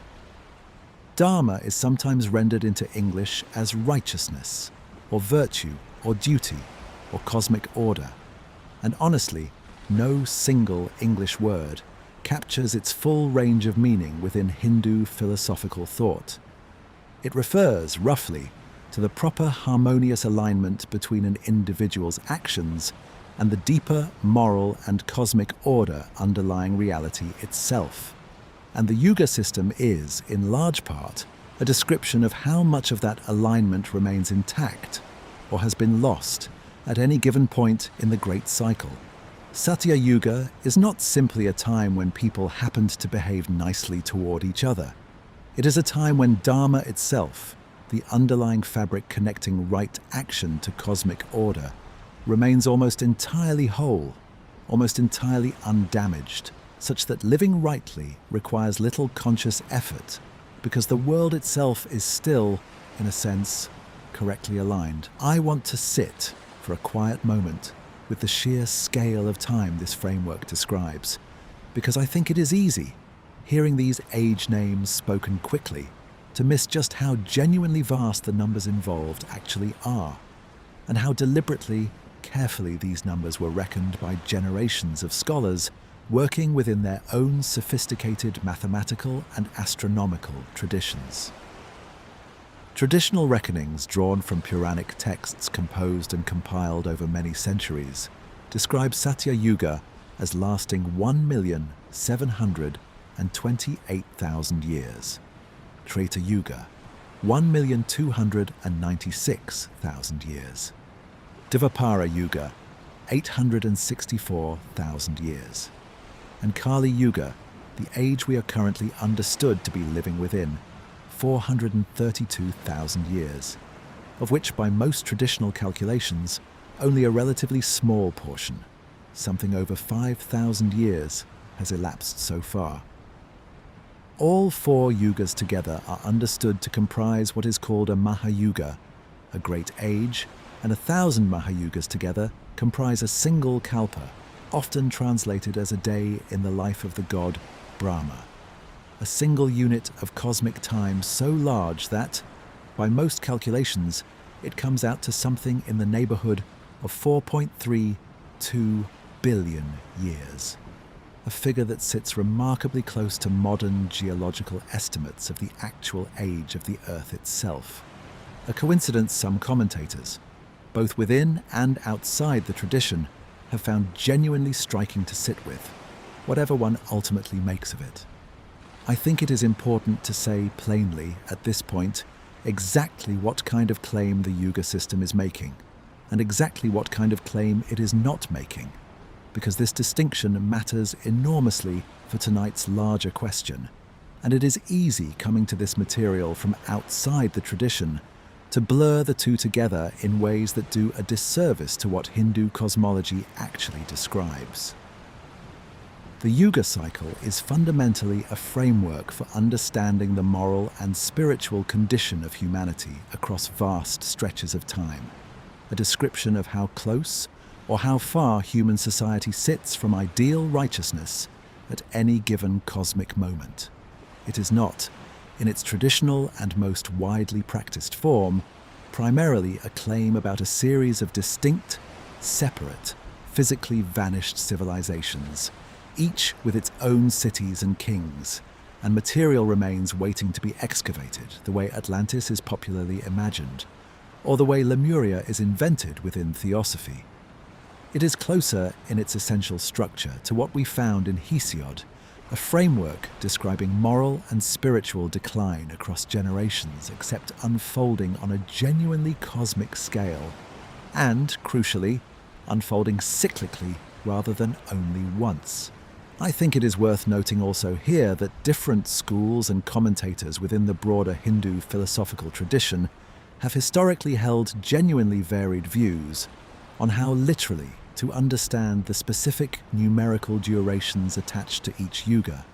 Dharma is sometimes rendered into English as righteousness, or virtue, or duty, or cosmic order, and honestly, no single English word captures its full range of meaning within Hindu philosophical thought. It refers, roughly, to the proper harmonious alignment between an individual's actions and the deeper moral and cosmic order underlying reality itself. And the Yuga system is, in large part, a description of how much of that alignment remains intact or has been lost at any given point in the Great Cycle. Satya Yuga is not simply a time when people happened to behave nicely toward each other. It is a time when Dharma itself, the underlying fabric connecting right action to cosmic order, remains almost entirely whole, almost entirely undamaged, such that living rightly requires little conscious effort, because the world itself is still, in a sense, correctly aligned. I want to sit for a quiet moment with the sheer scale of time this framework describes, because I think it is easy, hearing these age names spoken quickly, to miss just how genuinely vast the numbers involved actually are, and how deliberately, carefully these numbers were reckoned by generations of scholars working within their own sophisticated mathematical and astronomical traditions. Traditional reckonings drawn from Puranic texts composed and compiled over many centuries describe Satya Yuga as lasting 1,728,000 years, Treta Yuga 1,296,000 years, Dvapara Yuga 864,000 years, and Kali Yuga, the age we are currently understood to be living within, 432,000 years, of which by most traditional calculations, only a relatively small portion, something over 5,000 years, has elapsed so far. All four yugas together are understood to comprise what is called a Mahayuga, a great age, and 1,000 Mahayugas together comprise a single kalpa, often translated as a day in the life of the god Brahma. A single unit of cosmic time so large that, by most calculations, it comes out to something in the neighborhood of 4.32 billion years, a figure that sits remarkably close to modern geological estimates of the actual age of the Earth itself, a coincidence some commentators, both within and outside the tradition, have found genuinely striking to sit with, whatever one ultimately makes of it. I think it is important to say plainly, at this point, exactly what kind of claim the Yuga system is making, and exactly what kind of claim it is not making, because this distinction matters enormously for tonight's larger question, and it is easy coming to this material from outside the tradition to blur the two together in ways that do a disservice to what Hindu cosmology actually describes. The Yuga cycle is fundamentally a framework for understanding the moral and spiritual condition of humanity across vast stretches of time, a description of how close or how far human society sits from ideal righteousness at any given cosmic moment. It is not, in its traditional and most widely practiced form, primarily a claim about a series of distinct, separate, physically vanished civilizations, each with its own cities and kings, and material remains waiting to be excavated, the way Atlantis is popularly imagined, or the way Lemuria is invented within theosophy. It is closer in its essential structure to what we found in Hesiod, a framework describing moral and spiritual decline across generations, except unfolding on a genuinely cosmic scale, and, crucially, unfolding cyclically rather than only once. I think it is worth noting also here that different schools and commentators within the broader Hindu philosophical tradition have historically held genuinely varied views on how literally to understand the specific numerical durations attached to each yuga,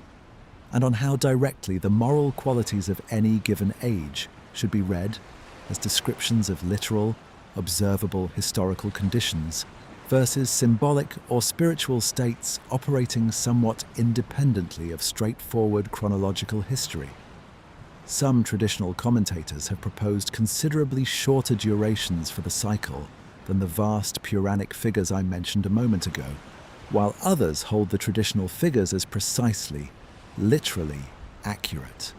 and on how directly the moral qualities of any given age should be read as descriptions of literal, observable historical conditions versus symbolic or spiritual states operating somewhat independently of straightforward chronological history. Some traditional commentators have proposed considerably shorter durations for the cycle than the vast Puranic figures I mentioned a moment ago, while others hold the traditional figures as precisely, literally accurate.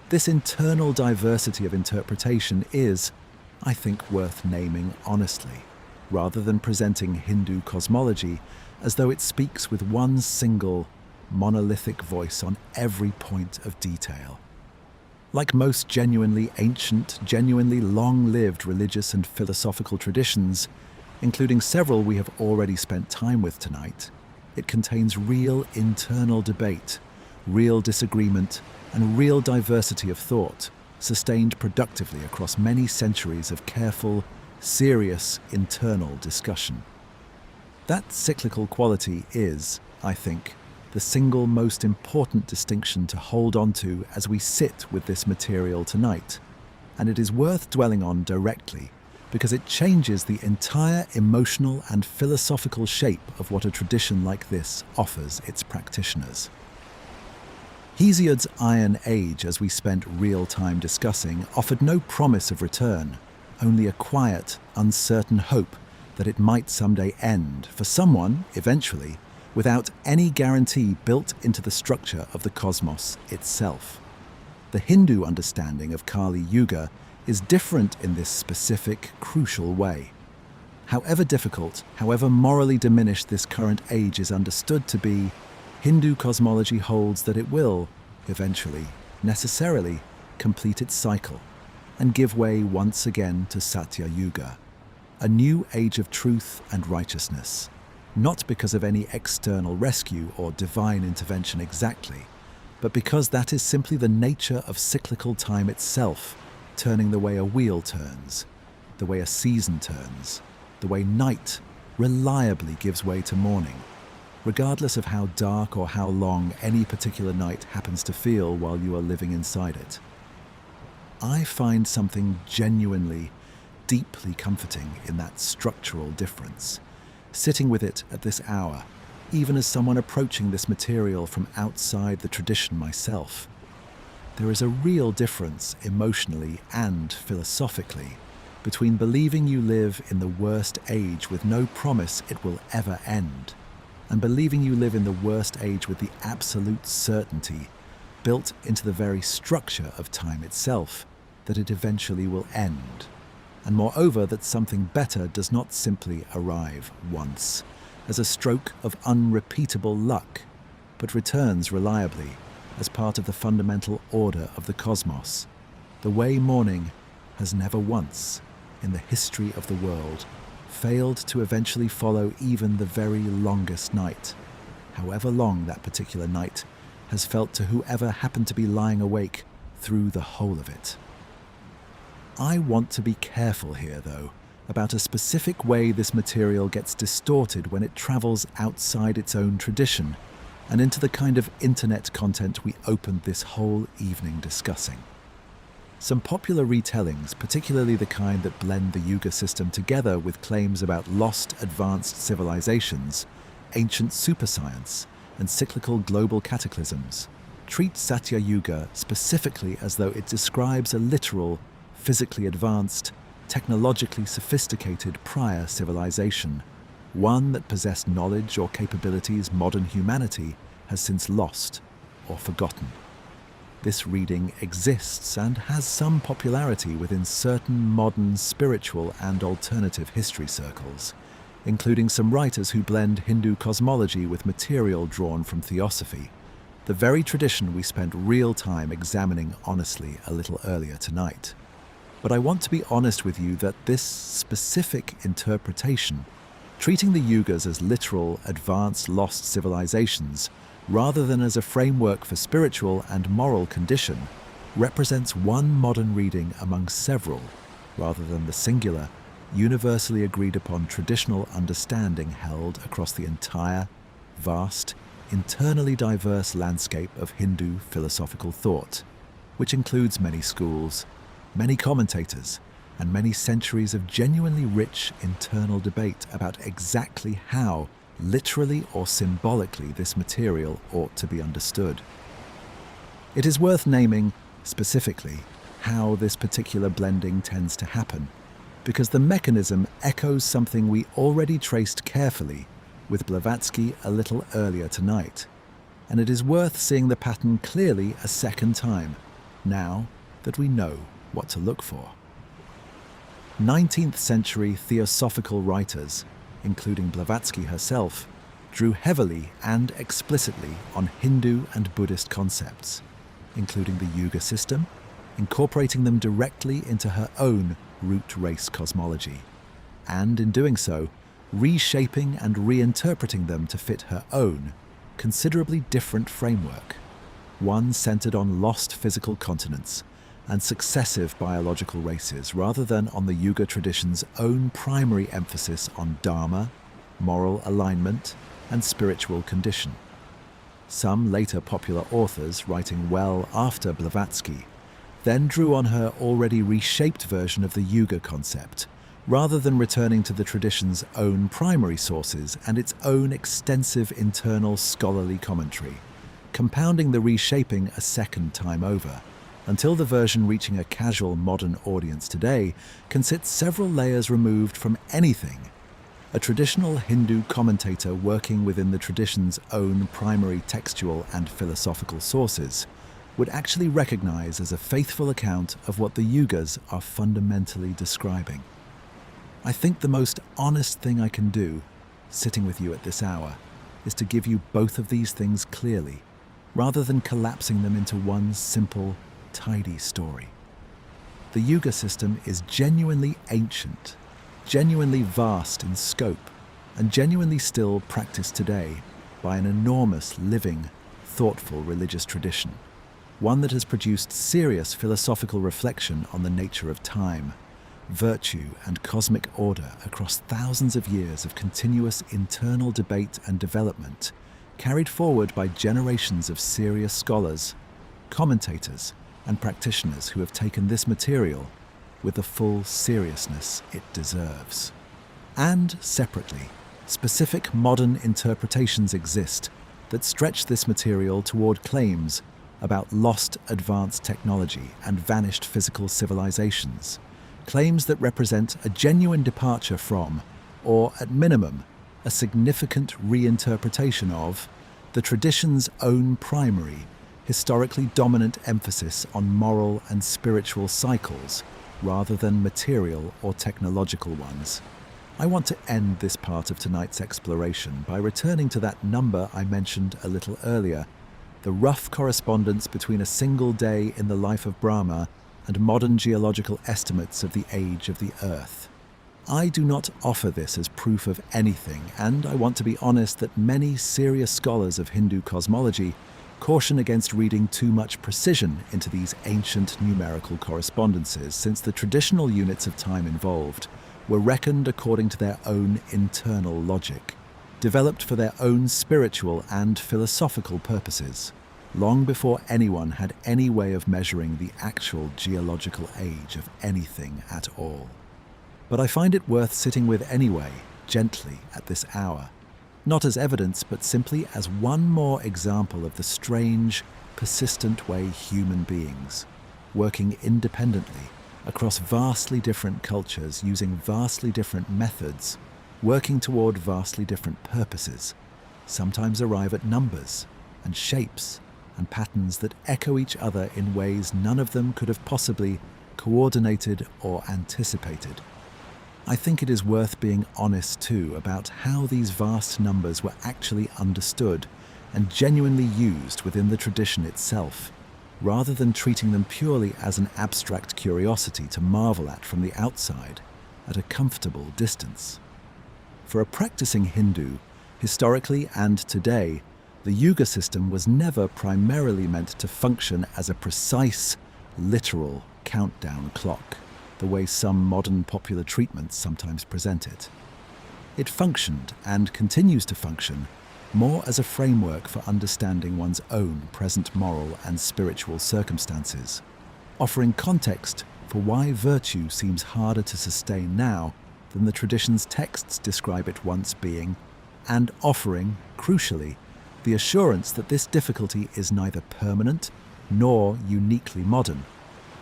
This internal diversity of interpretation is, I think, worth naming honestly, rather than presenting Hindu cosmology as though it speaks with one single, monolithic voice on every point of detail. Like most genuinely ancient, genuinely long-lived religious and philosophical traditions, including several we have already spent time with tonight, it contains real internal debate, real disagreement, and real diversity of thought, sustained productively across many centuries of careful, serious internal discussion. That cyclical quality is, I think, the single most important distinction to hold on to as we sit with this material tonight, and it is worth dwelling on directly because it changes the entire emotional and philosophical shape of what a tradition like this offers its practitioners. Hesiod's Iron Age, as we spent real time discussing, offered no promise of return, only a quiet, uncertain hope that it might someday end, for someone, eventually, without any guarantee built into the structure of the cosmos itself. The Hindu understanding of Kali Yuga is different in this specific, crucial way. However difficult, however morally diminished this current age is understood to be, Hindu cosmology holds that it will, eventually, necessarily, complete its cycle and give way once again to Satya Yuga, a new age of truth and righteousness. Not because of any external rescue or divine intervention exactly, but because that is simply the nature of cyclical time itself, turning the way a wheel turns, the way a season turns, the way night reliably gives way to morning, regardless of how dark or how long any particular night happens to feel while you are living inside it. I find something genuinely, deeply comforting in that structural difference, sitting with it at this hour, even as someone approaching this material from outside the tradition myself. There is a real difference emotionally and philosophically between believing you live in the worst age with no promise it will ever end, and believing you live in the worst age with the absolute certainty, built into the very structure of time itself, that it eventually will end. And moreover, that something better does not simply arrive once, as a stroke of unrepeatable luck, but returns reliably as part of the fundamental order of the cosmos, the way morning has never once, in the history of the world, failed to eventually follow even the very longest night, however long that particular night has felt to whoever happened to be lying awake through the whole of it. I want to be careful here, though, about a specific way this material gets distorted when it travels outside its own tradition and into the kind of internet content we opened this whole evening discussing. Some popular retellings, particularly the kind that blend the Yuga system together with claims about lost advanced civilizations, ancient superscience, and cyclical global cataclysms, treat Satya Yuga specifically as though it describes a literal, physically advanced, technologically sophisticated prior civilization, one that possessed knowledge or capabilities modern humanity has since lost or forgotten. This reading exists and has some popularity within certain modern spiritual and alternative history circles, including some writers who blend Hindu cosmology with material drawn from theosophy, the very tradition we spent real time examining honestly a little earlier tonight. But I want to be honest with you that this specific interpretation, treating the Yugas as literal, advanced, lost civilizations, rather than as a framework for spiritual and moral condition, represents one modern reading among several, rather than the singular, universally agreed upon traditional understanding held across the entire, vast, internally diverse landscape of Hindu philosophical thought, which includes many schools, many commentators, and many centuries of genuinely rich internal debate about exactly how, literally or symbolically, this material ought to be understood. It is worth naming, specifically, how this particular blending tends to happen, because the mechanism echoes something we already traced carefully with Blavatsky a little earlier tonight, and it is worth seeing the pattern clearly a second time, now that we know what to look for. 19th century theosophical writers, including Blavatsky herself, drew heavily and explicitly on Hindu and Buddhist concepts, including the Yuga system, incorporating them directly into her own root race cosmology, and in doing so, reshaping and reinterpreting them to fit her own, considerably different framework, one centered on lost physical continents and successive biological races rather than on the Yuga tradition's own primary emphasis on dharma, moral alignment, and spiritual condition. Some later popular authors, writing well after Blavatsky, then drew on her already reshaped version of the Yuga concept, rather than returning to the tradition's own primary sources and its own extensive internal scholarly commentary, compounding the reshaping a second time over, until the version reaching a casual modern audience today can sit several layers removed from anything a traditional Hindu commentator working within the tradition's own primary textual and philosophical sources would actually recognize as a faithful account of what the Yugas are fundamentally describing. I think the most honest thing I can do, sitting with you at this hour, is to give you both of these things clearly, rather than collapsing them into one simple, tidy story. The Yuga system is genuinely ancient, genuinely vast in scope, and genuinely still practiced today by an enormous, living, thoughtful religious tradition, one that has produced serious philosophical reflection on the nature of time, virtue, and cosmic order across thousands of years of continuous internal debate and development, carried forward by generations of serious scholars, commentators, and practitioners who have taken this material with the full seriousness it deserves. And separately, specific modern interpretations exist that stretch this material toward claims about lost advanced technology and vanished physical civilizations, claims that represent a genuine departure from, or at minimum, a significant reinterpretation of, the tradition's own primary, historically dominant emphasis on moral and spiritual cycles rather than material or technological ones. I want to end this part of tonight's exploration by returning to that number I mentioned a little earlier, the rough correspondence between a single day in the life of Brahma and modern geological estimates of the age of the Earth. I do not offer this as proof of anything, and I want to be honest that many serious scholars of Hindu cosmology caution against reading too much precision into these ancient numerical correspondences, since the traditional units of time involved were reckoned according to their own internal logic, developed for their own spiritual and philosophical purposes, long before anyone had any way of measuring the actual geological age of anything at all. But I find it worth sitting with anyway, gently, at this hour, not as evidence, but simply as one more example of the strange, persistent way human beings, working independently across vastly different cultures using vastly different methods, working toward vastly different purposes, sometimes arrive at numbers and shapes and patterns that echo each other in ways none of them could have possibly coordinated or anticipated. I think it is worth being honest too about how these vast numbers were actually understood and genuinely used within the tradition itself, rather than treating them purely as an abstract curiosity to marvel at from the outside at a comfortable distance. For a practicing Hindu, historically and today, the Yuga system was never primarily meant to function as a precise, literal countdown clock, the way some modern popular treatments sometimes present it. It functioned, and continues to function, more as a framework for understanding one's own present moral and spiritual circumstances, offering context for why virtue seems harder to sustain now than the tradition's texts describe it once being, and offering, crucially, the assurance that this difficulty is neither permanent nor uniquely modern,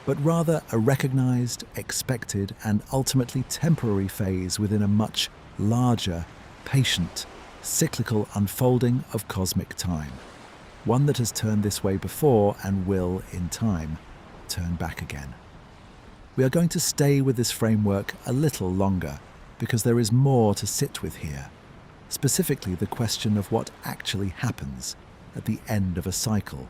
but rather a recognized, expected, and ultimately temporary phase within a much larger, patient, cyclical unfolding of cosmic time, one that has turned this way before and will, in time, turn back again. We are going to stay with this framework a little longer because there is more to sit with here, specifically the question of what actually happens at the end of a cycle,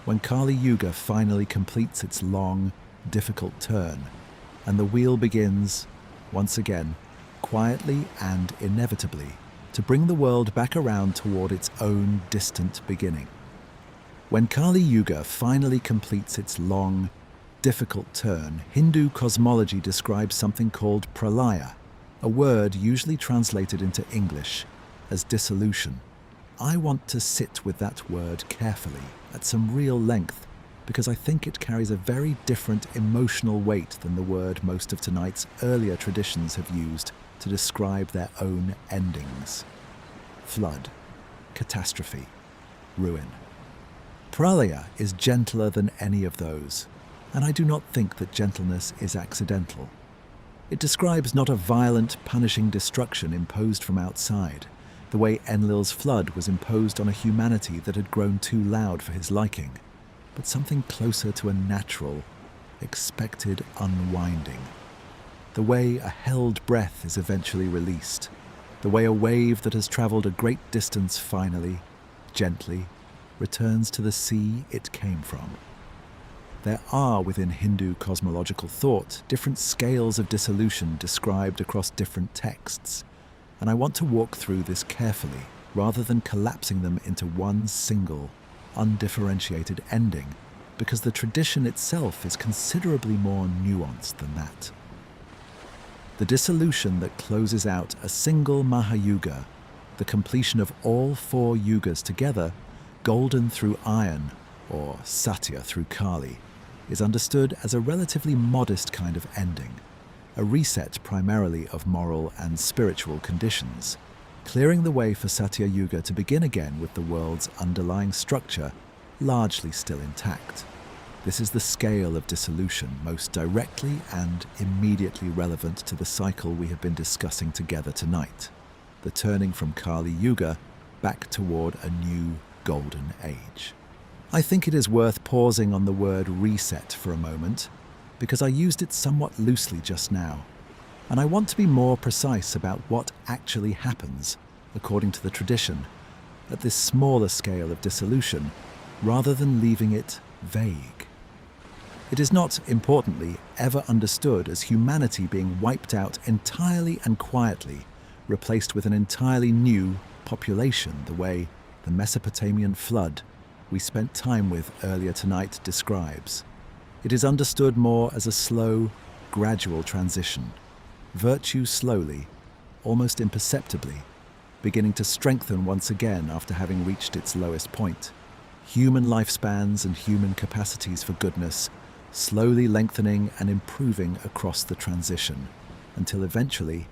when Kali Yuga finally completes its long, difficult turn, and the wheel begins, once again, quietly and inevitably, to bring the world back around toward its own distant beginning. When Kali Yuga finally completes its long, difficult turn, Hindu cosmology describes something called pralaya, a word usually translated into English as dissolution. I want to sit with that word carefully, at some real length, because I think it carries a very different emotional weight than the word most of tonight's earlier traditions have used to describe their own endings. Flood, catastrophe, ruin. Pralaya is gentler than any of those, and I do not think that gentleness is accidental. It describes not a violent, punishing destruction imposed from outside, the way Enlil's flood was imposed on a humanity that had grown too loud for his liking, but something closer to a natural, expected unwinding. The way a held breath is eventually released, the way a wave that has traveled a great distance finally, gently, returns to the sea it came from. There are, within Hindu cosmological thought, different scales of dissolution described across different texts, and I want to walk through this carefully, rather than collapsing them into one single, undifferentiated ending, because the tradition itself is considerably more nuanced than that. The dissolution that closes out a single Mahayuga, the completion of all 4 yugas together, golden through iron, or Satya through Kali, is understood as a relatively modest kind of ending, a reset primarily of moral and spiritual conditions, clearing the way for Satya Yuga to begin again with the world's underlying structure largely still intact. This is the scale of dissolution most directly and immediately relevant to the cycle we have been discussing together tonight, the turning from Kali Yuga back toward a new golden age. I think it is worth pausing on the word reset for a moment, because I used it somewhat loosely just now, and I want to be more precise about what actually happens, according to the tradition, at this smaller scale of dissolution, rather than leaving it vague. It is not, importantly, ever understood as humanity being wiped out entirely and quietly, replaced with an entirely new population, the way the Mesopotamian flood we spent time with earlier tonight describes. It is understood more as a slow, gradual transition, virtue slowly, almost imperceptibly, beginning to strengthen once again after having reached its lowest point. Human lifespans and human capacities for goodness slowly lengthening and improving across the transition, until eventually,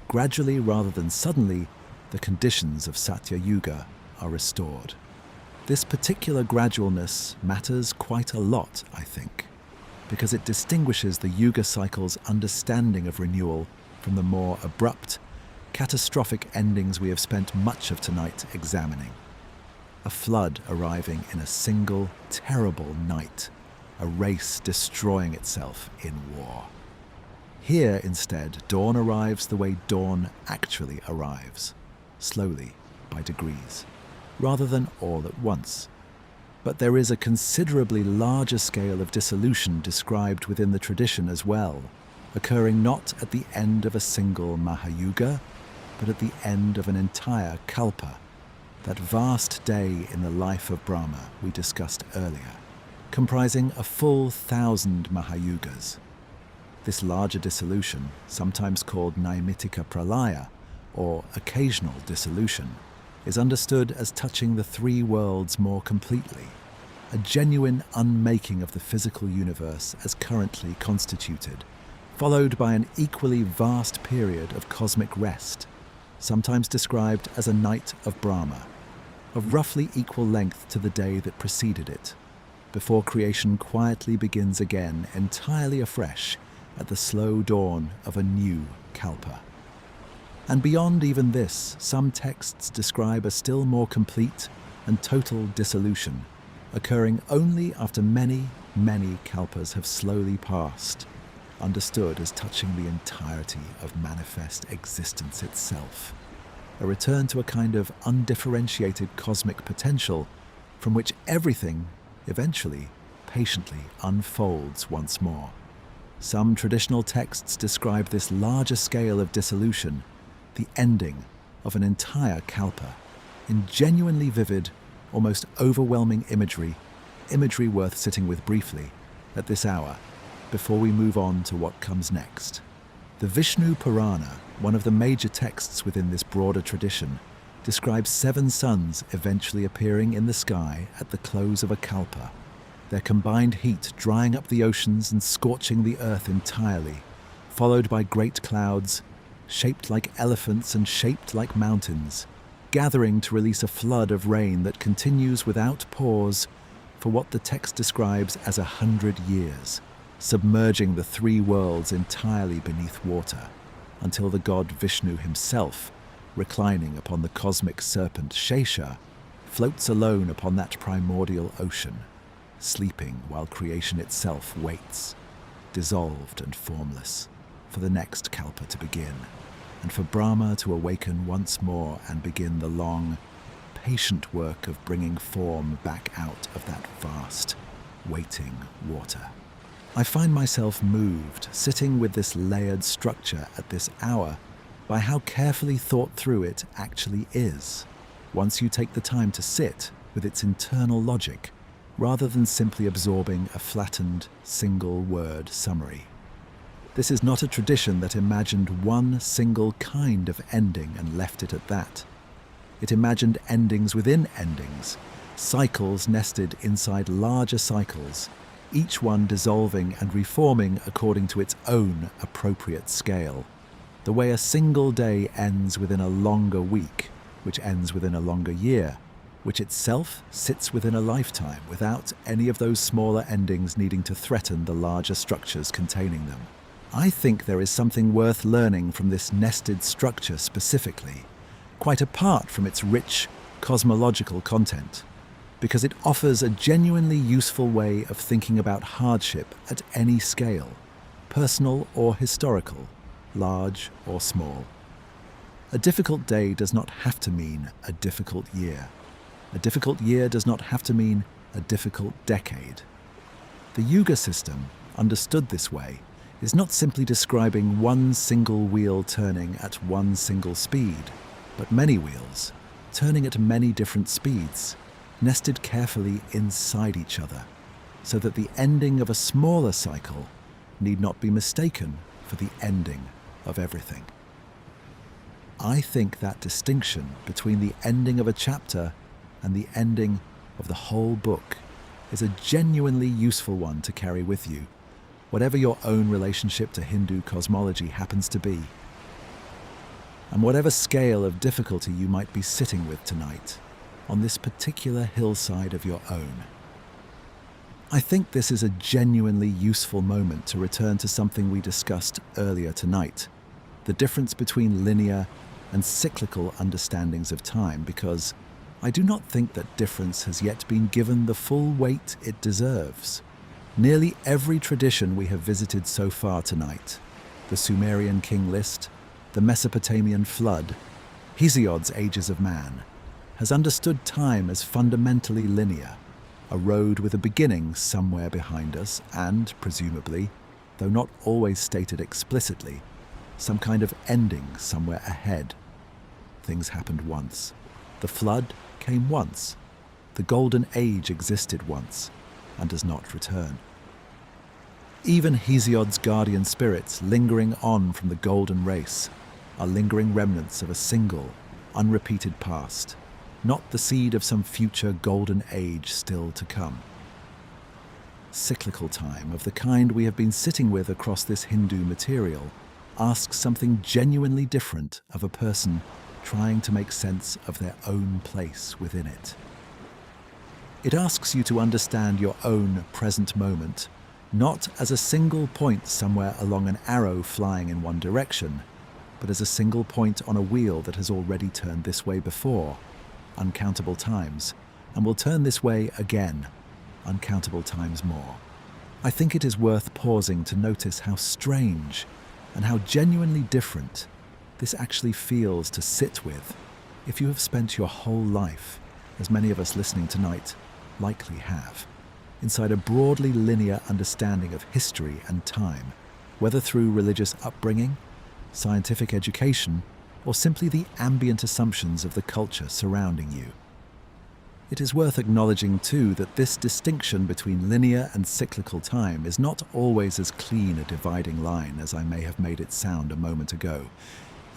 gradually rather than suddenly, the conditions of Satya Yuga are restored. This particular gradualness matters quite a lot, I think, because it distinguishes the Yuga cycle's understanding of renewal from the more abrupt, catastrophic endings we have spent much of tonight examining. A flood arriving in a single, terrible night, a race destroying itself in war. Here, instead, dawn arrives the way dawn actually arrives, slowly, by degrees, rather than all at once. But there is a considerably larger scale of dissolution described within the tradition as well, occurring not at the end of a single Mahayuga, but at the end of an entire Kalpa, that vast day in the life of Brahma we discussed earlier, comprising a full 1,000 Mahayugas. This larger dissolution, sometimes called Naimitika Pralaya, or occasional dissolution, is understood as touching the three worlds more completely, a genuine unmaking of the physical universe as currently constituted, followed by an equally vast period of cosmic rest, sometimes described as a night of Brahma, of roughly equal length to the day that preceded it, before creation quietly begins again entirely afresh at the slow dawn of a new Kalpa. And beyond even this, some texts describe a still more complete and total dissolution, occurring only after many, many Kalpas have slowly passed, understood as touching the entirety of manifest existence itself, a return to a kind of undifferentiated cosmic potential from which everything, eventually, patiently unfolds once more. Some traditional texts describe this larger scale of dissolution, the ending of an entire Kalpa, in genuinely vivid, almost overwhelming imagery worth sitting with briefly at this hour, before we move on to what comes next. The Vishnu Purana, one of the major texts within this broader tradition, describes 7 suns eventually appearing in the sky at the close of a Kalpa, their combined heat drying up the oceans and scorching the earth entirely, followed by great clouds, shaped like elephants and shaped like mountains, gathering to release a flood of rain that continues without pause for what the text describes as 100 years, submerging the three worlds entirely beneath water, until the god Vishnu himself, reclining upon the cosmic serpent Shesha, floats alone upon that primordial ocean, sleeping while creation itself waits, dissolved and formless, for the next Kalpa to begin, and for Brahma to awaken once more and begin the long, patient work of bringing form back out of that vast, waiting water. I find myself moved, sitting with this layered structure at this hour, by how carefully thought through it actually is, once you take the time to sit with its internal logic, rather than simply absorbing a flattened, single-word summary. This is not a tradition that imagined one single kind of ending and left it at that. It imagined endings within endings, cycles nested inside larger cycles, each one dissolving and reforming according to its own appropriate scale. The way a single day ends within a longer week, which ends within a longer year, which itself sits within a lifetime without any of those smaller endings needing to threaten the larger structures containing them. I think there is something worth learning from this nested structure specifically, quite apart from its rich cosmological content, because it offers a genuinely useful way of thinking about hardship at any scale, personal or historical, large or small. A difficult day does not have to mean a difficult year. A difficult year does not have to mean a difficult decade. The Yuga system, understood this way, is not simply describing one single wheel turning at one single speed, but many wheels, turning at many different speeds, nested carefully inside each other, so that the ending of a smaller cycle need not be mistaken for the ending of everything. I think that distinction between the ending of a chapter and the ending of the whole book is a genuinely useful one to carry with you, whatever your own relationship to Hindu cosmology happens to be, and whatever scale of difficulty you might be sitting with tonight on this particular hillside of your own. I think this is a genuinely useful moment to return to something we discussed earlier tonight, the difference between linear and cyclical understandings of time, because I do not think that difference has yet been given the full weight it deserves. Nearly every tradition we have visited so far tonight, the Sumerian King List, the Mesopotamian Flood, Hesiod's Ages of Man, has understood time as fundamentally linear, a road with a beginning somewhere behind us and, presumably, though not always stated explicitly, some kind of ending somewhere ahead. Things happened once. The flood came once. The Golden Age existed once and does not return. Even Hesiod's guardian spirits lingering on from the golden race are lingering remnants of a single, unrepeated past, not the seed of some future golden age still to come. Cyclical time, of the kind we have been sitting with across this Hindu material, asks something genuinely different of a person trying to make sense of their own place within it. It asks you to understand your own present moment, not as a single point somewhere along an arrow flying in one direction, but as a single point on a wheel that has already turned this way before, uncountable times, and will turn this way again, uncountable times more. I think it is worth pausing to notice how strange and how genuinely different this actually feels to sit with if you have spent your whole life, as many of us listening tonight likely have, inside a broadly linear understanding of history and time, whether through religious upbringing, scientific education, or simply the ambient assumptions of the culture surrounding you. It is worth acknowledging, too, that this distinction between linear and cyclical time is not always as clean a dividing line as I may have made it sound a moment ago,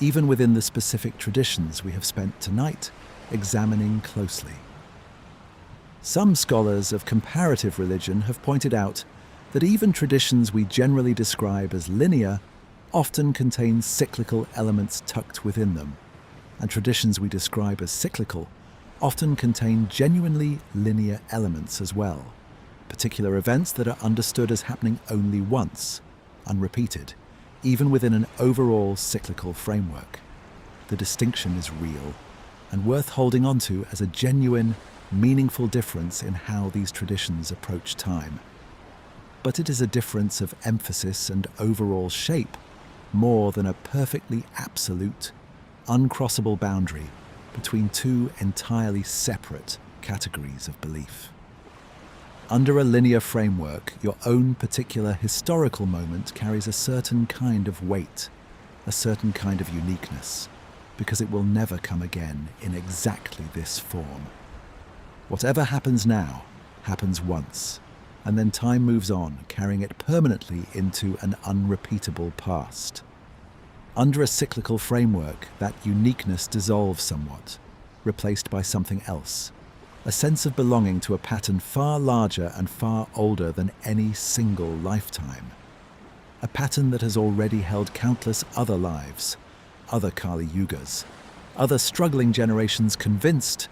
even within the specific traditions we have spent tonight examining closely. Some scholars of comparative religion have pointed out that even traditions we generally describe as linear often contain cyclical elements tucked within them, and traditions we describe as cyclical often contain genuinely linear elements as well, particular events that are understood as happening only once, unrepeated, even within an overall cyclical framework. The distinction is real and worth holding on to as a genuine, meaningful difference in how these traditions approach time. But it is a difference of emphasis and overall shape more than a perfectly absolute, uncrossable boundary between two entirely separate categories of belief. Under a linear framework, your own particular historical moment carries a certain kind of weight, a certain kind of uniqueness, because it will never come again in exactly this form. Whatever happens now happens once, and then time moves on, carrying it permanently into an unrepeatable past. Under a cyclical framework, that uniqueness dissolves somewhat, replaced by something else, a sense of belonging to a pattern far larger and far older than any single lifetime. A pattern that has already held countless other lives, other Kali Yugas, other struggling generations convinced,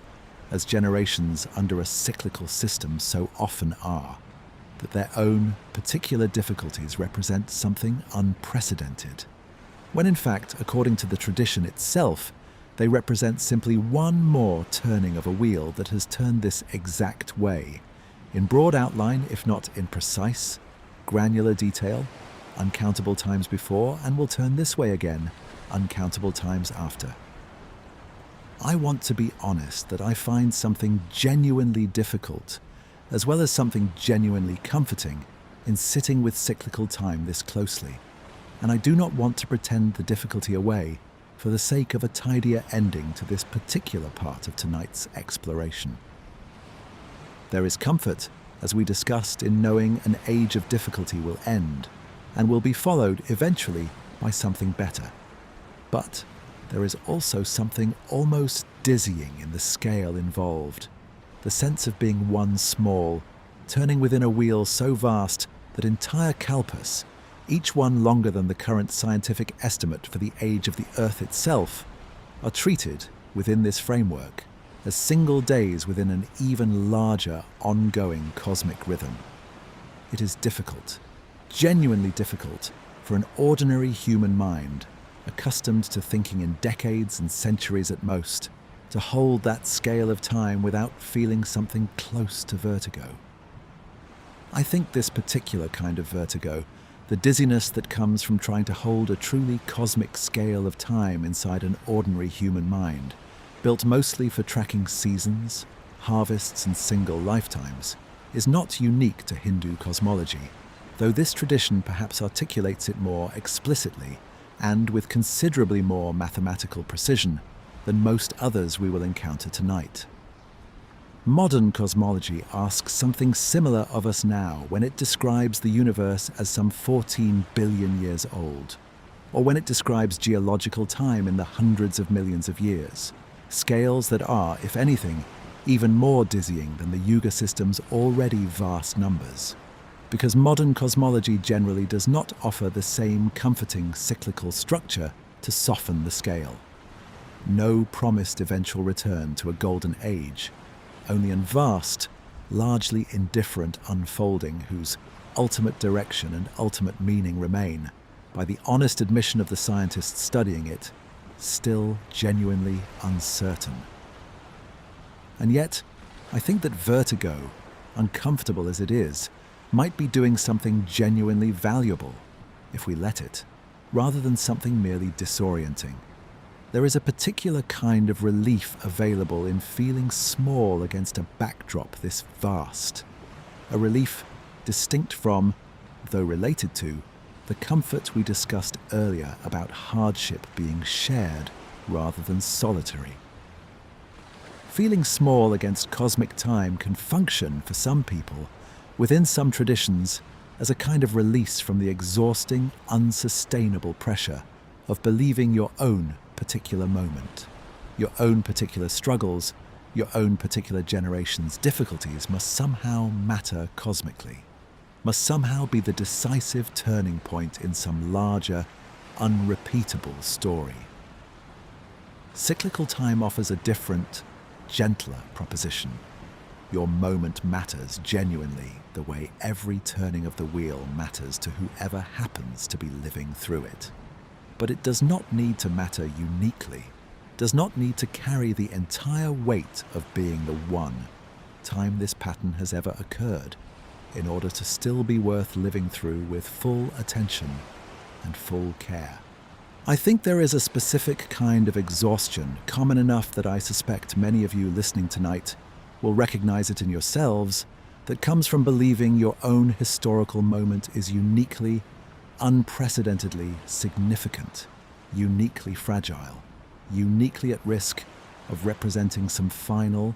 as generations under a cyclical system so often are, that their own particular difficulties represent something unprecedented, when in fact, according to the tradition itself, they represent simply one more turning of a wheel that has turned this exact way, in broad outline if not in precise, granular detail, uncountable times before, and will turn this way again, uncountable times after. I want to be honest that I find something genuinely difficult, as well as something genuinely comforting, in sitting with cyclical time this closely, and I do not want to pretend the difficulty away for the sake of a tidier ending to this particular part of tonight's exploration. There is comfort, as we discussed, in knowing an age of difficulty will end, and will be followed eventually by something better. But there is also something almost dizzying in the scale involved, the sense of being one small, turning within a wheel so vast that entire kalpas, each one longer than the current scientific estimate for the age of the Earth itself, are treated, within this framework, as single days within an even larger, ongoing cosmic rhythm. It is difficult, genuinely difficult, for an ordinary human mind, accustomed to thinking in decades and centuries at most, to hold that scale of time without feeling something close to vertigo. I think this particular kind of vertigo, the dizziness that comes from trying to hold a truly cosmic scale of time inside an ordinary human mind, built mostly for tracking seasons, harvests and single lifetimes, is not unique to Hindu cosmology, though this tradition perhaps articulates it more explicitly and with considerably more mathematical precision than most others we will encounter tonight. Modern cosmology asks something similar of us now when it describes the universe as some 14 billion years old, or when it describes geological time in the hundreds of millions of years, scales that are, if anything, even more dizzying than the Yuga system's already vast numbers, because modern cosmology generally does not offer the same comforting cyclical structure to soften the scale. No promised eventual return to a golden age, only a vast, largely indifferent unfolding whose ultimate direction and ultimate meaning remain, by the honest admission of the scientists studying it, still genuinely uncertain. And yet, I think that vertigo, uncomfortable as it is, might be doing something genuinely valuable, if we let it, rather than something merely disorienting. There is a particular kind of relief available in feeling small against a backdrop this vast. A relief distinct from, though related to, the comfort we discussed earlier about hardship being shared rather than solitary. Feeling small against cosmic time can function, for some people, within some traditions, as a kind of release from the exhausting, unsustainable pressure of believing your own particular moment, your own particular struggles, your own particular generation's difficulties must somehow matter cosmically, must somehow be the decisive turning point in some larger, unrepeatable story. Cyclical time offers a different, gentler proposition. Your moment matters genuinely the way every turning of the wheel matters to whoever happens to be living through it. But it does not need to matter uniquely, does not need to carry the entire weight of being the one time this pattern has ever occurred, in order to still be worth living through with full attention and full care. I think there is a specific kind of exhaustion, common enough that I suspect many of you listening tonight will recognize it in yourselves, that comes from believing your own historical moment is uniquely, unprecedentedly significant, uniquely fragile, uniquely at risk of representing some final,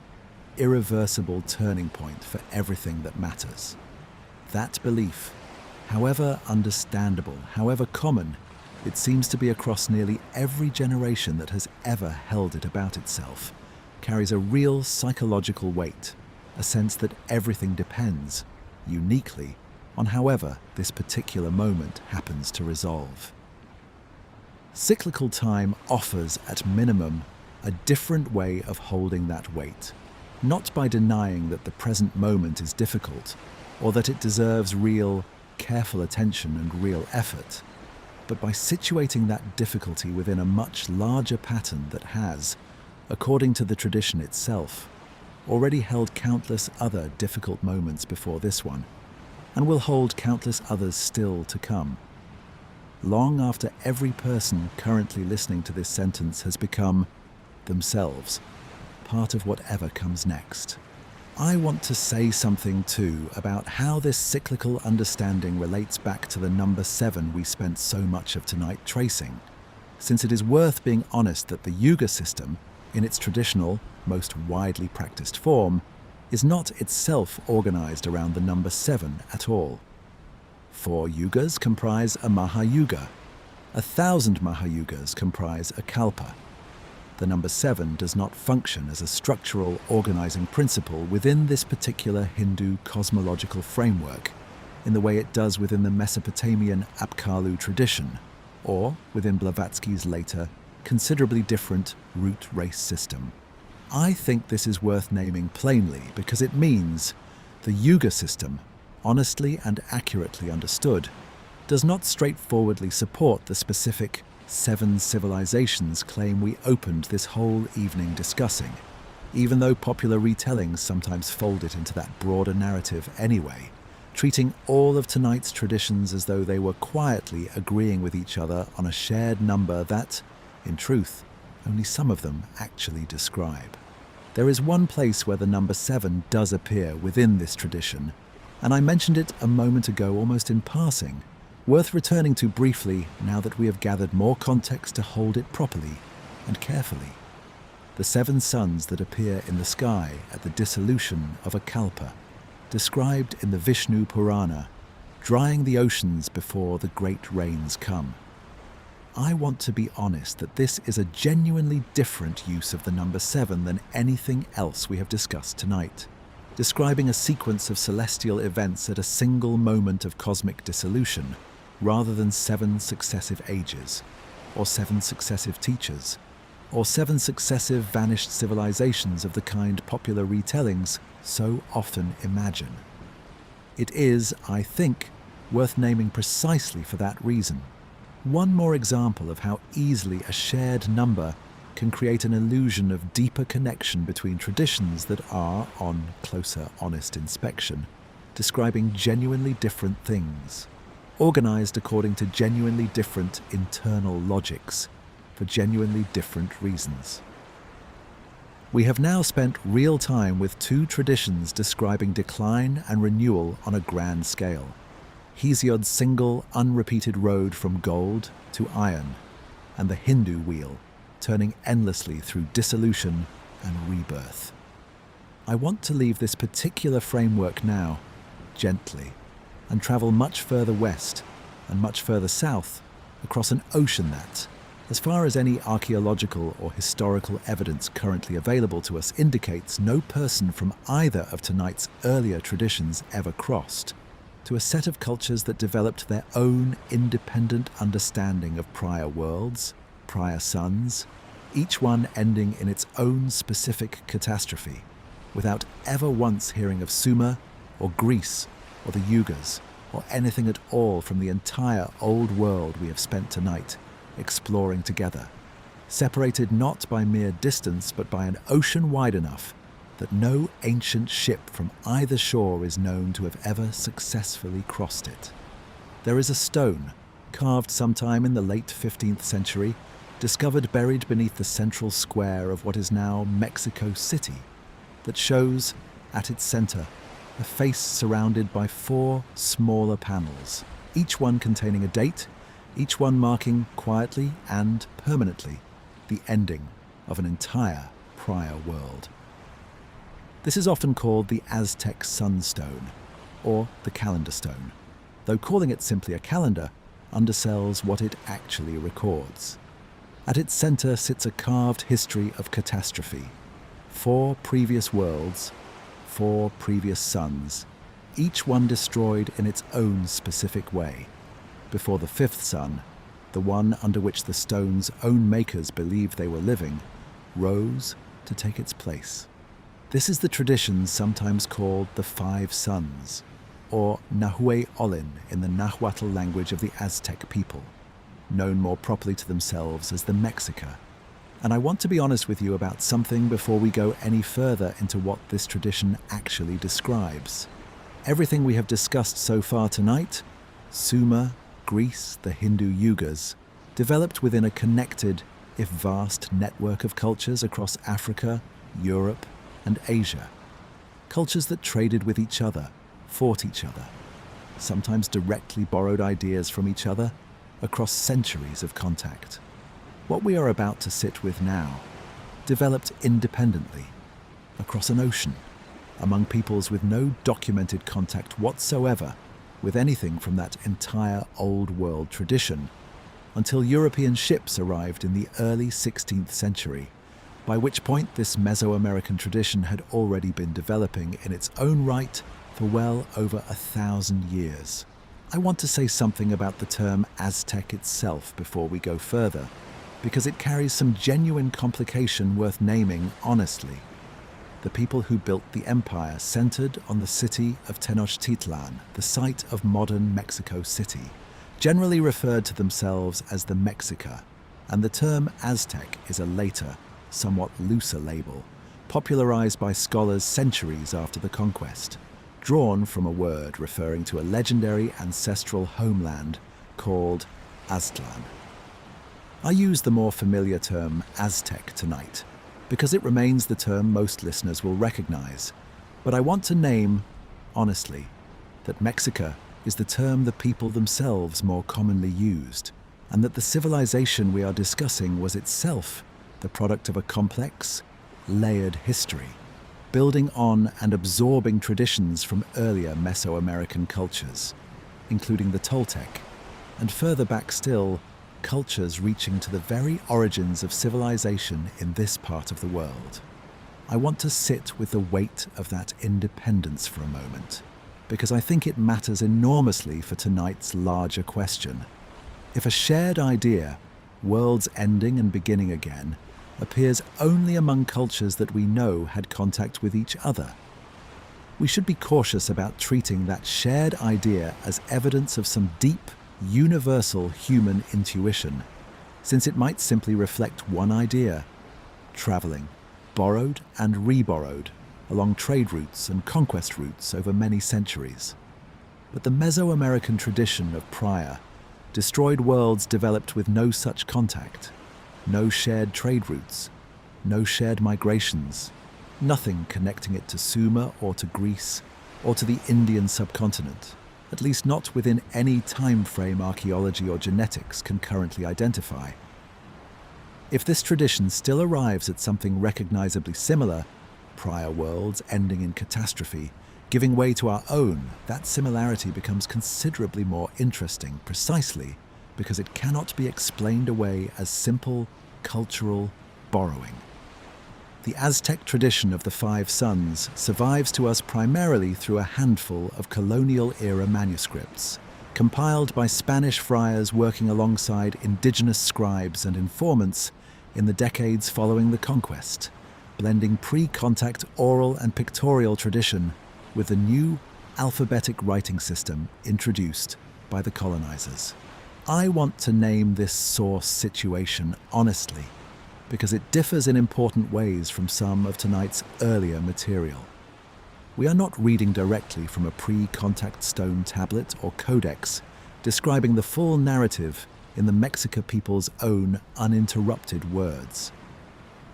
irreversible turning point for everything that matters. That belief, however understandable, however common, it seems to be across nearly every generation that has ever held it about itself, carries a real psychological weight, a sense that everything depends, uniquely, on however this particular moment happens to resolve. Cyclical time offers, at minimum, a different way of holding that weight, not by denying that the present moment is difficult, or that it deserves real, careful attention and real effort, but by situating that difficulty within a much larger pattern that has, according to the tradition itself, already held countless other difficult moments before this one, and will hold countless others still to come. Long after every person currently listening to this sentence has become, themselves, part of whatever comes next. I want to say something too about how this cyclical understanding relates back to the number 7 we spent so much of tonight tracing, since it is worth being honest that the Yuga system, in its traditional, most widely practiced form, is not itself organized around the number 7 at all. 4 yugas comprise a Mahayuga. 1,000 Mahayugas comprise a Kalpa. The number 7 does not function as a structural organizing principle within this particular Hindu cosmological framework, in the way it does within the Mesopotamian Apkallu tradition, or within Blavatsky's later, considerably different root race system. I think this is worth naming plainly because it means the Yuga system, honestly and accurately understood, does not straightforwardly support the specific 7 civilizations claim we opened this whole evening discussing, even though popular retellings sometimes fold it into that broader narrative anyway, treating all of tonight's traditions as though they were quietly agreeing with each other on a shared number that, in truth, only some of them actually describe. There is one place where the number 7 does appear within this tradition, and I mentioned it a moment ago almost in passing, worth returning to briefly now that we have gathered more context to hold it properly and carefully. The 7 suns that appear in the sky at the dissolution of a kalpa, described in the Vishnu Purana, drying the oceans before the great rains come. I want to be honest that this is a genuinely different use of the number 7 than anything else we have discussed tonight, describing a sequence of celestial events at a single moment of cosmic dissolution, rather than 7 successive ages, or 7 successive teachers, or 7 successive vanished civilizations of the kind popular retellings so often imagine. It is, I think, worth naming precisely for that reason. One more example of how easily a shared number can create an illusion of deeper connection between traditions that are, on closer, honest inspection, describing genuinely different things, organized according to genuinely different internal logics, for genuinely different reasons. We have now spent real time with 2 traditions describing decline and renewal on a grand scale. Hesiod's single, unrepeated road from gold to iron, and the Hindu wheel, turning endlessly through dissolution and rebirth. I want to leave this particular framework now, gently, and travel much further west and much further south across an ocean that, as far as any archaeological or historical evidence currently available to us indicates, no person from either of tonight's earlier traditions ever crossed, to a set of cultures that developed their own independent understanding of prior worlds, prior suns, each one ending in its own specific catastrophe, without ever once hearing of Sumer or Greece or the Yugas or anything at all from the entire old world we have spent tonight exploring together, separated not by mere distance but by an ocean wide enough that no ancient ship from either shore is known to have ever successfully crossed it. There is a stone, carved sometime in the late 15th century, discovered buried beneath the central square of what is now Mexico City, that shows, at its center, a face surrounded by 4 smaller panels, each one containing a date, each one marking quietly and permanently the ending of an entire prior world. This is often called the Aztec sunstone, or the calendar stone, though calling it simply a calendar undersells what it actually records. At its center sits a carved history of catastrophe. 4 previous worlds, 4 previous suns, each one destroyed in its own specific way, before the 5th sun, the one under which the stone's own makers believed they were living, rose to take its place. This is the tradition sometimes called the 5 Suns, or Nahué Olin in the Nahuatl language of the Aztec people, known more properly to themselves as the Mexica. And I want to be honest with you about something before we go any further into what this tradition actually describes. Everything we have discussed so far tonight, Sumer, Greece, the Hindu Yugas, developed within a connected, if vast, network of cultures across Africa, Europe, and Asia. Cultures that traded with each other, fought each other, sometimes directly borrowed ideas from each other across centuries of contact. What we are about to sit with now developed independently, across an ocean, among peoples with no documented contact whatsoever with anything from that entire old world tradition, until European ships arrived in the early 16th century, by which point this Mesoamerican tradition had already been developing in its own right for well over 1,000 years. I want to say something about the term Aztec itself before we go further, because it carries some genuine complication worth naming honestly. The people who built the empire centered on the city of Tenochtitlan, the site of modern Mexico City, generally referred to themselves as the Mexica, and the term Aztec is a later, somewhat looser label, popularized by scholars centuries after the conquest, drawn from a word referring to a legendary ancestral homeland called Aztlan. I use the more familiar term Aztec tonight because it remains the term most listeners will recognize, but I want to name, honestly, that Mexica is the term the people themselves more commonly used, and that the civilization we are discussing was itself the product of a complex, layered history, building on and absorbing traditions from earlier Mesoamerican cultures, including the Toltec, and further back still, cultures reaching to the very origins of civilization in this part of the world. I want to sit with the weight of that independence for a moment, because I think it matters enormously for tonight's larger question. If a shared idea, worlds ending and beginning again, appears only among cultures that we know had contact with each other, we should be cautious about treating that shared idea as evidence of some deep, universal human intuition, since it might simply reflect one idea, traveling, borrowed and reborrowed, along trade routes and conquest routes over many centuries. But the Mesoamerican tradition of prior, destroyed worlds developed with no such contact, no shared trade routes, no shared migrations, nothing connecting it to Sumer or to Greece or to the Indian subcontinent, at least not within any time frame archaeology or genetics can currently identify. If this tradition still arrives at something recognizably similar, prior worlds ending in catastrophe, giving way to our own, that similarity becomes considerably more interesting precisely because it cannot be explained away as simple cultural borrowing. The Aztec tradition of the Five Suns survives to us primarily through a handful of colonial-era manuscripts, compiled by Spanish friars working alongside indigenous scribes and informants in the decades following the conquest, blending pre-contact oral and pictorial tradition with the new alphabetic writing system introduced by the colonizers. I want to name this source situation honestly, because it differs in important ways from some of tonight's earlier material. We are not reading directly from a pre-contact stone tablet or codex describing the full narrative in the Mexica people's own uninterrupted words.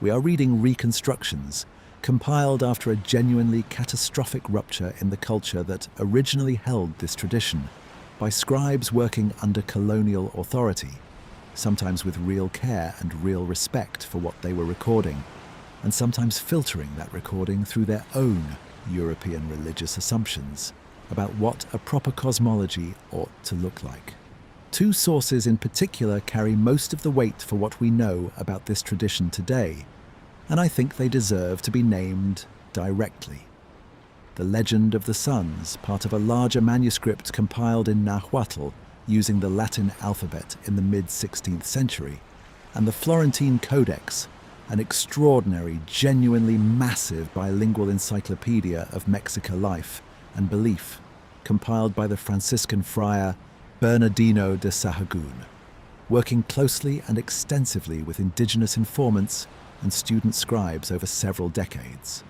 We are reading reconstructions compiled after a genuinely catastrophic rupture in the culture that originally held this tradition by scribes working under colonial authority, sometimes with real care and real respect for what they were recording, and sometimes filtering that recording through their own European religious assumptions about what a proper cosmology ought to look like. Two sources in particular carry most of the weight for what we know about this tradition today, and I think they deserve to be named directly. The Legend of the Suns, part of a larger manuscript compiled in Nahuatl using the Latin alphabet in the mid-16th century, and the Florentine Codex, an extraordinary, genuinely massive bilingual encyclopedia of Mexica life and belief, compiled by the Franciscan friar Bernardino de Sahagún, working closely and extensively with indigenous informants and student scribes over several decades.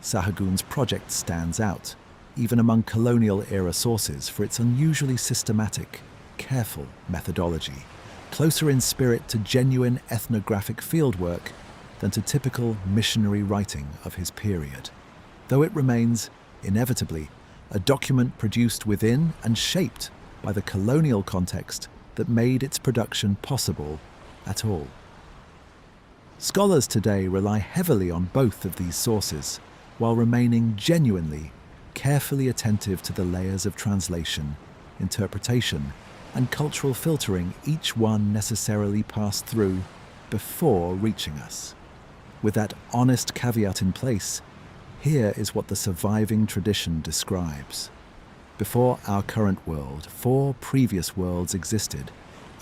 Sahagún's project stands out, even among colonial-era sources, for its unusually systematic, careful methodology, closer in spirit to genuine ethnographic fieldwork than to typical missionary writing of his period, though it remains, inevitably, a document produced within and shaped by the colonial context that made its production possible at all. Scholars today rely heavily on both of these sources, while remaining genuinely, carefully attentive to the layers of translation, interpretation, and cultural filtering each one necessarily passed through before reaching us. With that honest caveat in place, here is what the surviving tradition describes. Before our current world, 4 previous worlds existed,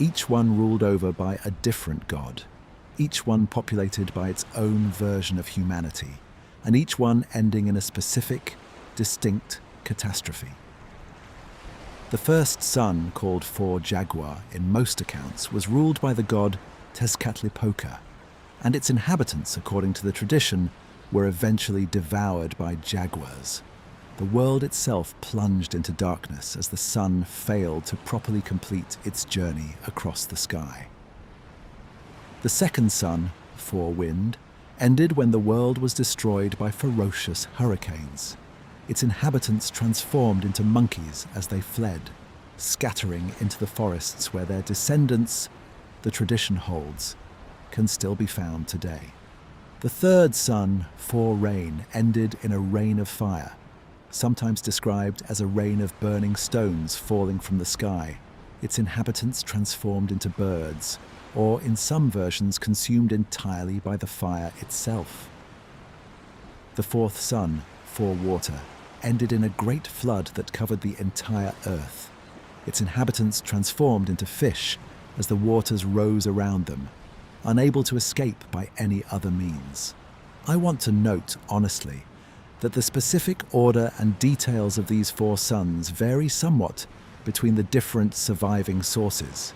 each one ruled over by a different god, each one populated by its own version of humanity, and each one ending in a specific, distinct catastrophe. The first sun, called 4 Jaguar in most accounts, was ruled by the god Tezcatlipoca, and its inhabitants, according to the tradition, were eventually devoured by jaguars. The world itself plunged into darkness as the sun failed to properly complete its journey across the sky. The second sun, Forewind, ended when the world was destroyed by ferocious hurricanes. Its inhabitants transformed into monkeys as they fled, scattering into the forests where their descendants, the tradition holds, can still be found today. The third sun, Forerain, ended in a rain of fire, sometimes described as a rain of burning stones falling from the sky. Its inhabitants transformed into birds, or in some versions consumed entirely by the fire itself. The fourth sun, Forewater, ended in a great flood that covered the entire earth. Its inhabitants transformed into fish as the waters rose around them, unable to escape by any other means. I want to note, honestly, that the specific order and details of these four suns vary somewhat between the different surviving sources,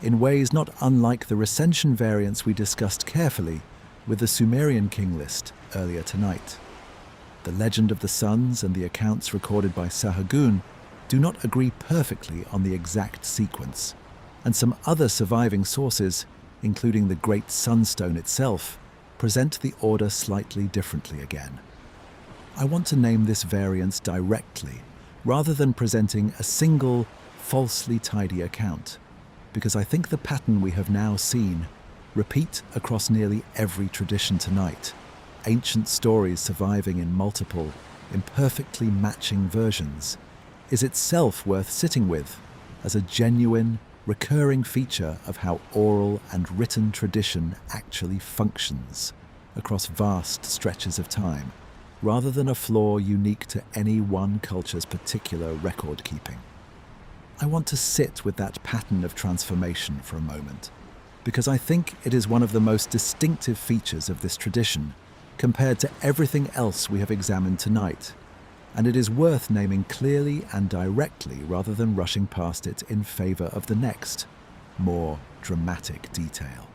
in ways not unlike the recension variants we discussed carefully with the Sumerian King List earlier tonight. The legend of the suns and the accounts recorded by Sahagun do not agree perfectly on the exact sequence, and some other surviving sources, including the Great Sunstone itself, present the order slightly differently again. I want to name this variance directly, rather than presenting a single, falsely tidy account, because I think the pattern we have now seen repeat across nearly every tradition tonight, ancient stories surviving in multiple, imperfectly matching versions, is itself worth sitting with as a genuine, recurring feature of how oral and written tradition actually functions across vast stretches of time, rather than a flaw unique to any one culture's particular record-keeping. I want to sit with that pattern of transformation for a moment, because I think it is one of the most distinctive features of this tradition compared to everything else we have examined tonight, and it is worth naming clearly and directly rather than rushing past it in favor of the next, more dramatic detail.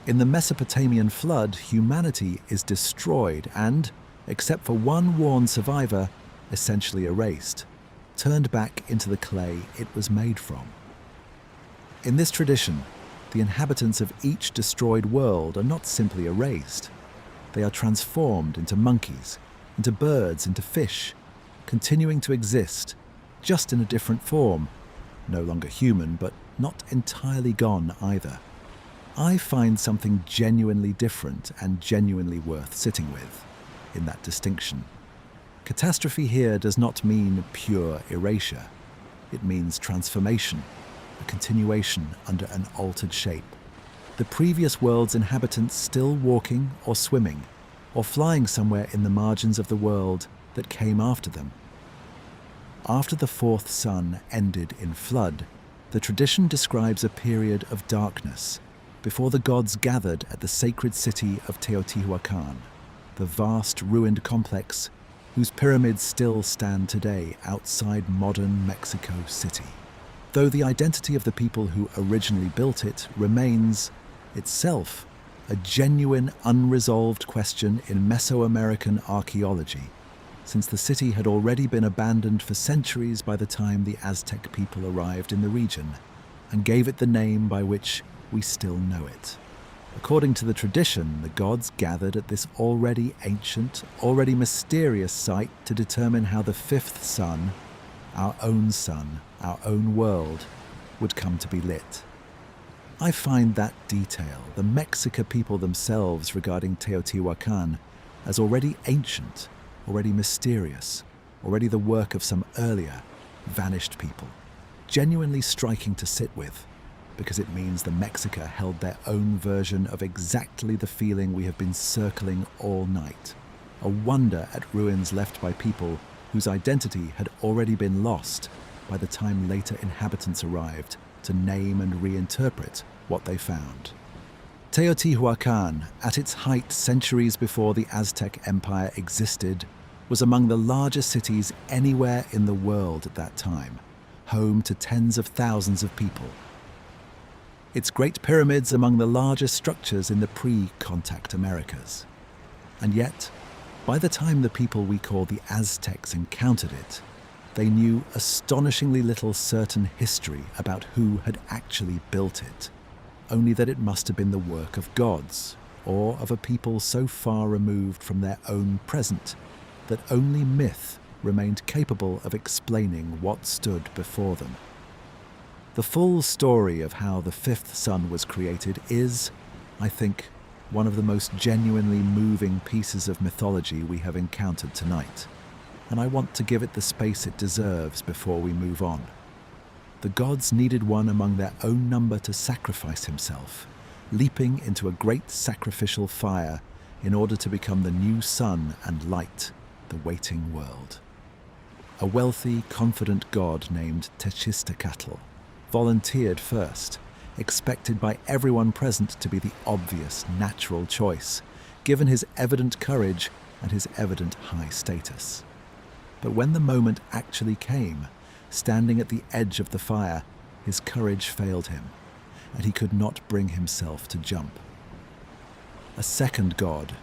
In the Mesopotamian flood, humanity is destroyed and, except for one worn survivor, essentially erased, turned back into the clay it was made from. In this tradition, the inhabitants of each destroyed world are not simply erased. They are transformed into monkeys, into birds, into fish, continuing to exist, just in a different form, no longer human, but not entirely gone either. I find something genuinely different and genuinely worth sitting with in that distinction. Catastrophe here does not mean pure erasure. It means transformation, a continuation under an altered shape. The previous world's inhabitants still walking or swimming, or flying somewhere in the margins of the world that came after them. After the fourth sun ended in flood, the tradition describes a period of darkness before the gods gathered at the sacred city of Teotihuacan, the vast ruined complex whose pyramids still stand today outside modern Mexico City. Though the identity of the people who originally built it remains, itself, a genuine unresolved question in Mesoamerican archaeology, since the city had already been abandoned for centuries by the time the Aztec people arrived in the region and gave it the name by which we still know it. According to the tradition, the gods gathered at this already ancient, already mysterious site to determine how the fifth sun, our own world, would come to be lit. I find that detail, the Mexica people themselves regarding Teotihuacan, as already ancient, already mysterious, already the work of some earlier, vanished people, genuinely striking to sit with, because it means the Mexica held their own version of exactly the feeling we have been circling all night, a wonder at ruins left by people whose identity had already been lost by the time later inhabitants arrived to name and reinterpret what they found. Teotihuacan, at its height centuries before the Aztec Empire existed, was among the largest cities anywhere in the world at that time, home to tens of thousands of people. its Great Pyramids among the largest structures in the pre-contact Americas. And yet, by the time the people we call the Aztecs encountered it, they knew astonishingly little certain history about who had actually built it, only that it must have been the work of gods, or of a people so far removed from their own present that only myth remained capable of explaining what stood before them. The full story of how the fifth sun was created is, I think, one of the most genuinely moving pieces of mythology we have encountered tonight, and I want to give it the space it deserves before we move on. The gods needed one among their own number to sacrifice himself, leaping into a great sacrificial fire in order to become the new sun and light the waiting world. A wealthy, confident god named Techistocatl volunteered first, expected by everyone present to be the obvious, natural choice, given his evident courage and his evident high status. But when the moment actually came, standing at the edge of the fire, his courage failed him, and he could not bring himself to jump. A second god,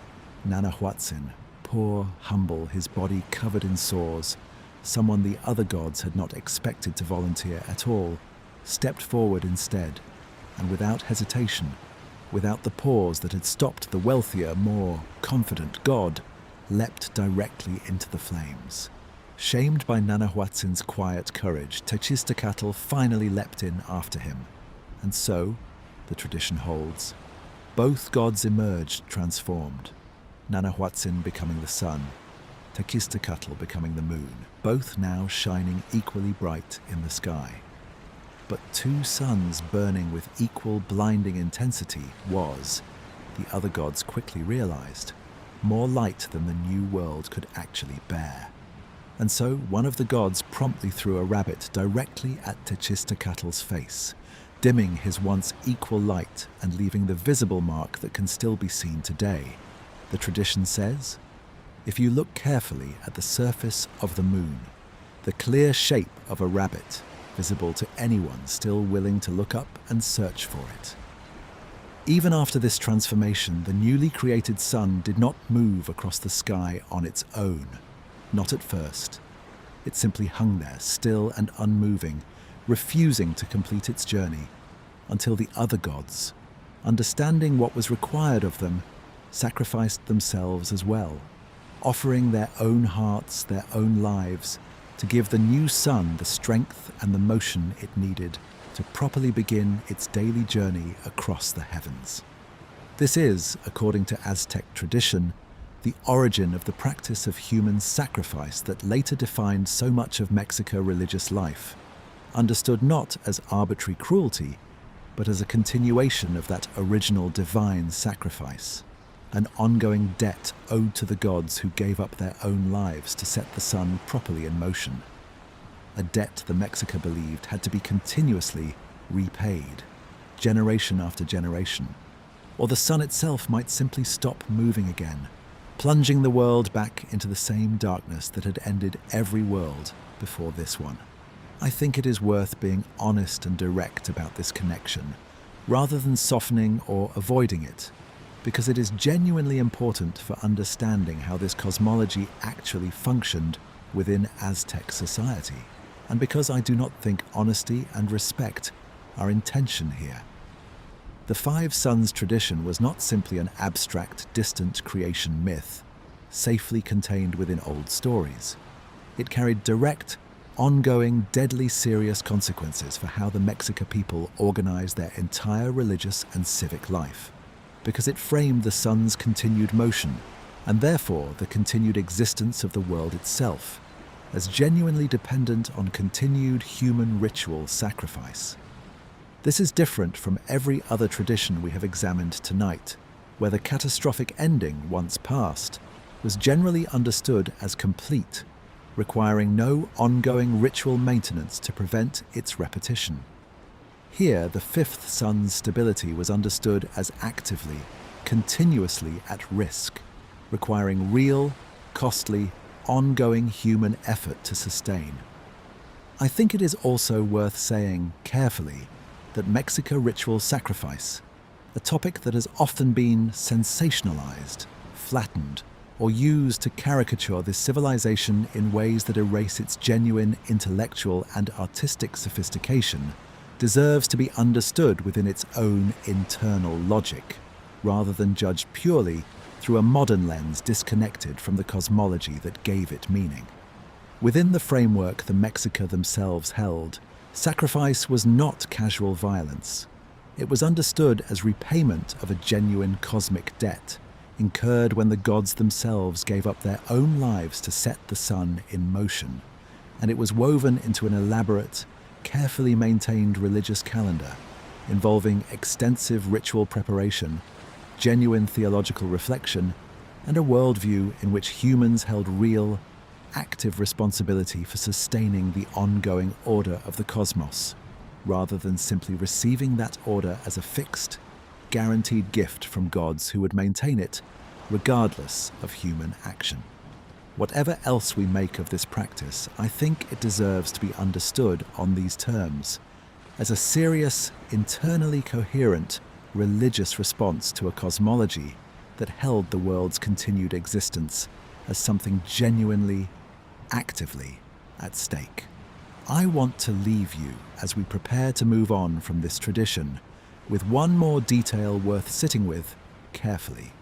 Nanahuatzin, poor, humble, his body covered in sores, someone the other gods had not expected to volunteer at all, stepped forward instead, and without hesitation, without the pause that had stopped the wealthier, more confident god, leapt directly into the flames. Shamed by Nanahuatzin's quiet courage, Techistocatl finally leapt in after him. And so, the tradition holds, both gods emerged transformed, Nanahuatzin becoming the sun, Techistocatl becoming the moon, both now shining equally bright in the sky. But two suns burning with equal blinding intensity was, the other gods quickly realized, more light than the new world could actually bear. And so one of the gods promptly threw a rabbit directly at Techistocatl's face, dimming his once equal light and leaving the visible mark that can still be seen today. The tradition says, if you look carefully at the surface of the moon, the clear shape of a rabbit, visible to anyone still willing to look up and search for it. Even after this transformation, the newly created sun did not move across the sky on its own. Not at first. It simply hung there, still and unmoving, refusing to complete its journey, until the other gods, understanding what was required of them, sacrificed themselves as well, offering their own hearts, their own lives, to give the new sun the strength and the motion it needed to properly begin its daily journey across the heavens. This is, according to Aztec tradition, the origin of the practice of human sacrifice that later defined so much of Mexican religious life, understood not as arbitrary cruelty, but as a continuation of that original divine sacrifice, an ongoing debt owed to the gods who gave up their own lives to set the sun properly in motion. A debt the Mexica believed had to be continuously repaid, generation after generation, or the sun itself might simply stop moving again, plunging the world back into the same darkness that had ended every world before this one. I think it is worth being honest and direct about this connection, rather than softening or avoiding it, because it is genuinely important for understanding how this cosmology actually functioned within Aztec society, and because I do not think honesty and respect are in tension here. The Five Suns tradition was not simply an abstract, distant creation myth, safely contained within old stories. It carried direct, ongoing, deadly serious consequences for how the Mexica people organized their entire religious and civic life, because it framed the sun's continued motion, and therefore the continued existence of the world itself, as genuinely dependent on continued human ritual sacrifice. This is different from every other tradition we have examined tonight, where the catastrophic ending, once past, was generally understood as complete, requiring no ongoing ritual maintenance to prevent its repetition. Here, the fifth sun's stability was understood as actively, continuously at risk, requiring real, costly, ongoing human effort to sustain. I think it is also worth saying carefully that Mexica ritual sacrifice, a topic that has often been sensationalized, flattened, or used to caricature this civilization in ways that erase its genuine intellectual and artistic sophistication, deserves to be understood within its own internal logic, rather than judged purely through a modern lens disconnected from the cosmology that gave it meaning. Within the framework the Mexica themselves held, sacrifice was not casual violence. It was understood as repayment of a genuine cosmic debt, incurred when the gods themselves gave up their own lives to set the sun in motion, and it was woven into an elaborate, carefully maintained religious calendar, involving extensive ritual preparation, genuine theological reflection, and a worldview in which humans held real, active responsibility for sustaining the ongoing order of the cosmos, rather than simply receiving that order as a fixed, guaranteed gift from gods who would maintain it, regardless of human action. Whatever else we make of this practice, I think it deserves to be understood on these terms, as a serious, internally coherent, religious response to a cosmology that held the world's continued existence as something genuinely, actively at stake. I want to leave you, as we prepare to move on from this tradition, with one more detail worth sitting with carefully.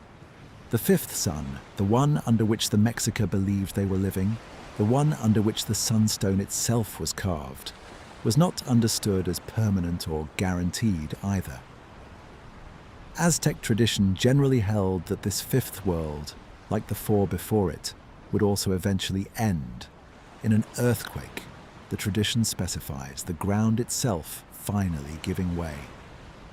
The fifth sun, the one under which the Mexica believed they were living, the one under which the sunstone itself was carved, was not understood as permanent or guaranteed either. Aztec tradition generally held that this fifth world, like the four before it, would also eventually end. In an earthquake, the tradition specifies the ground itself finally giving way,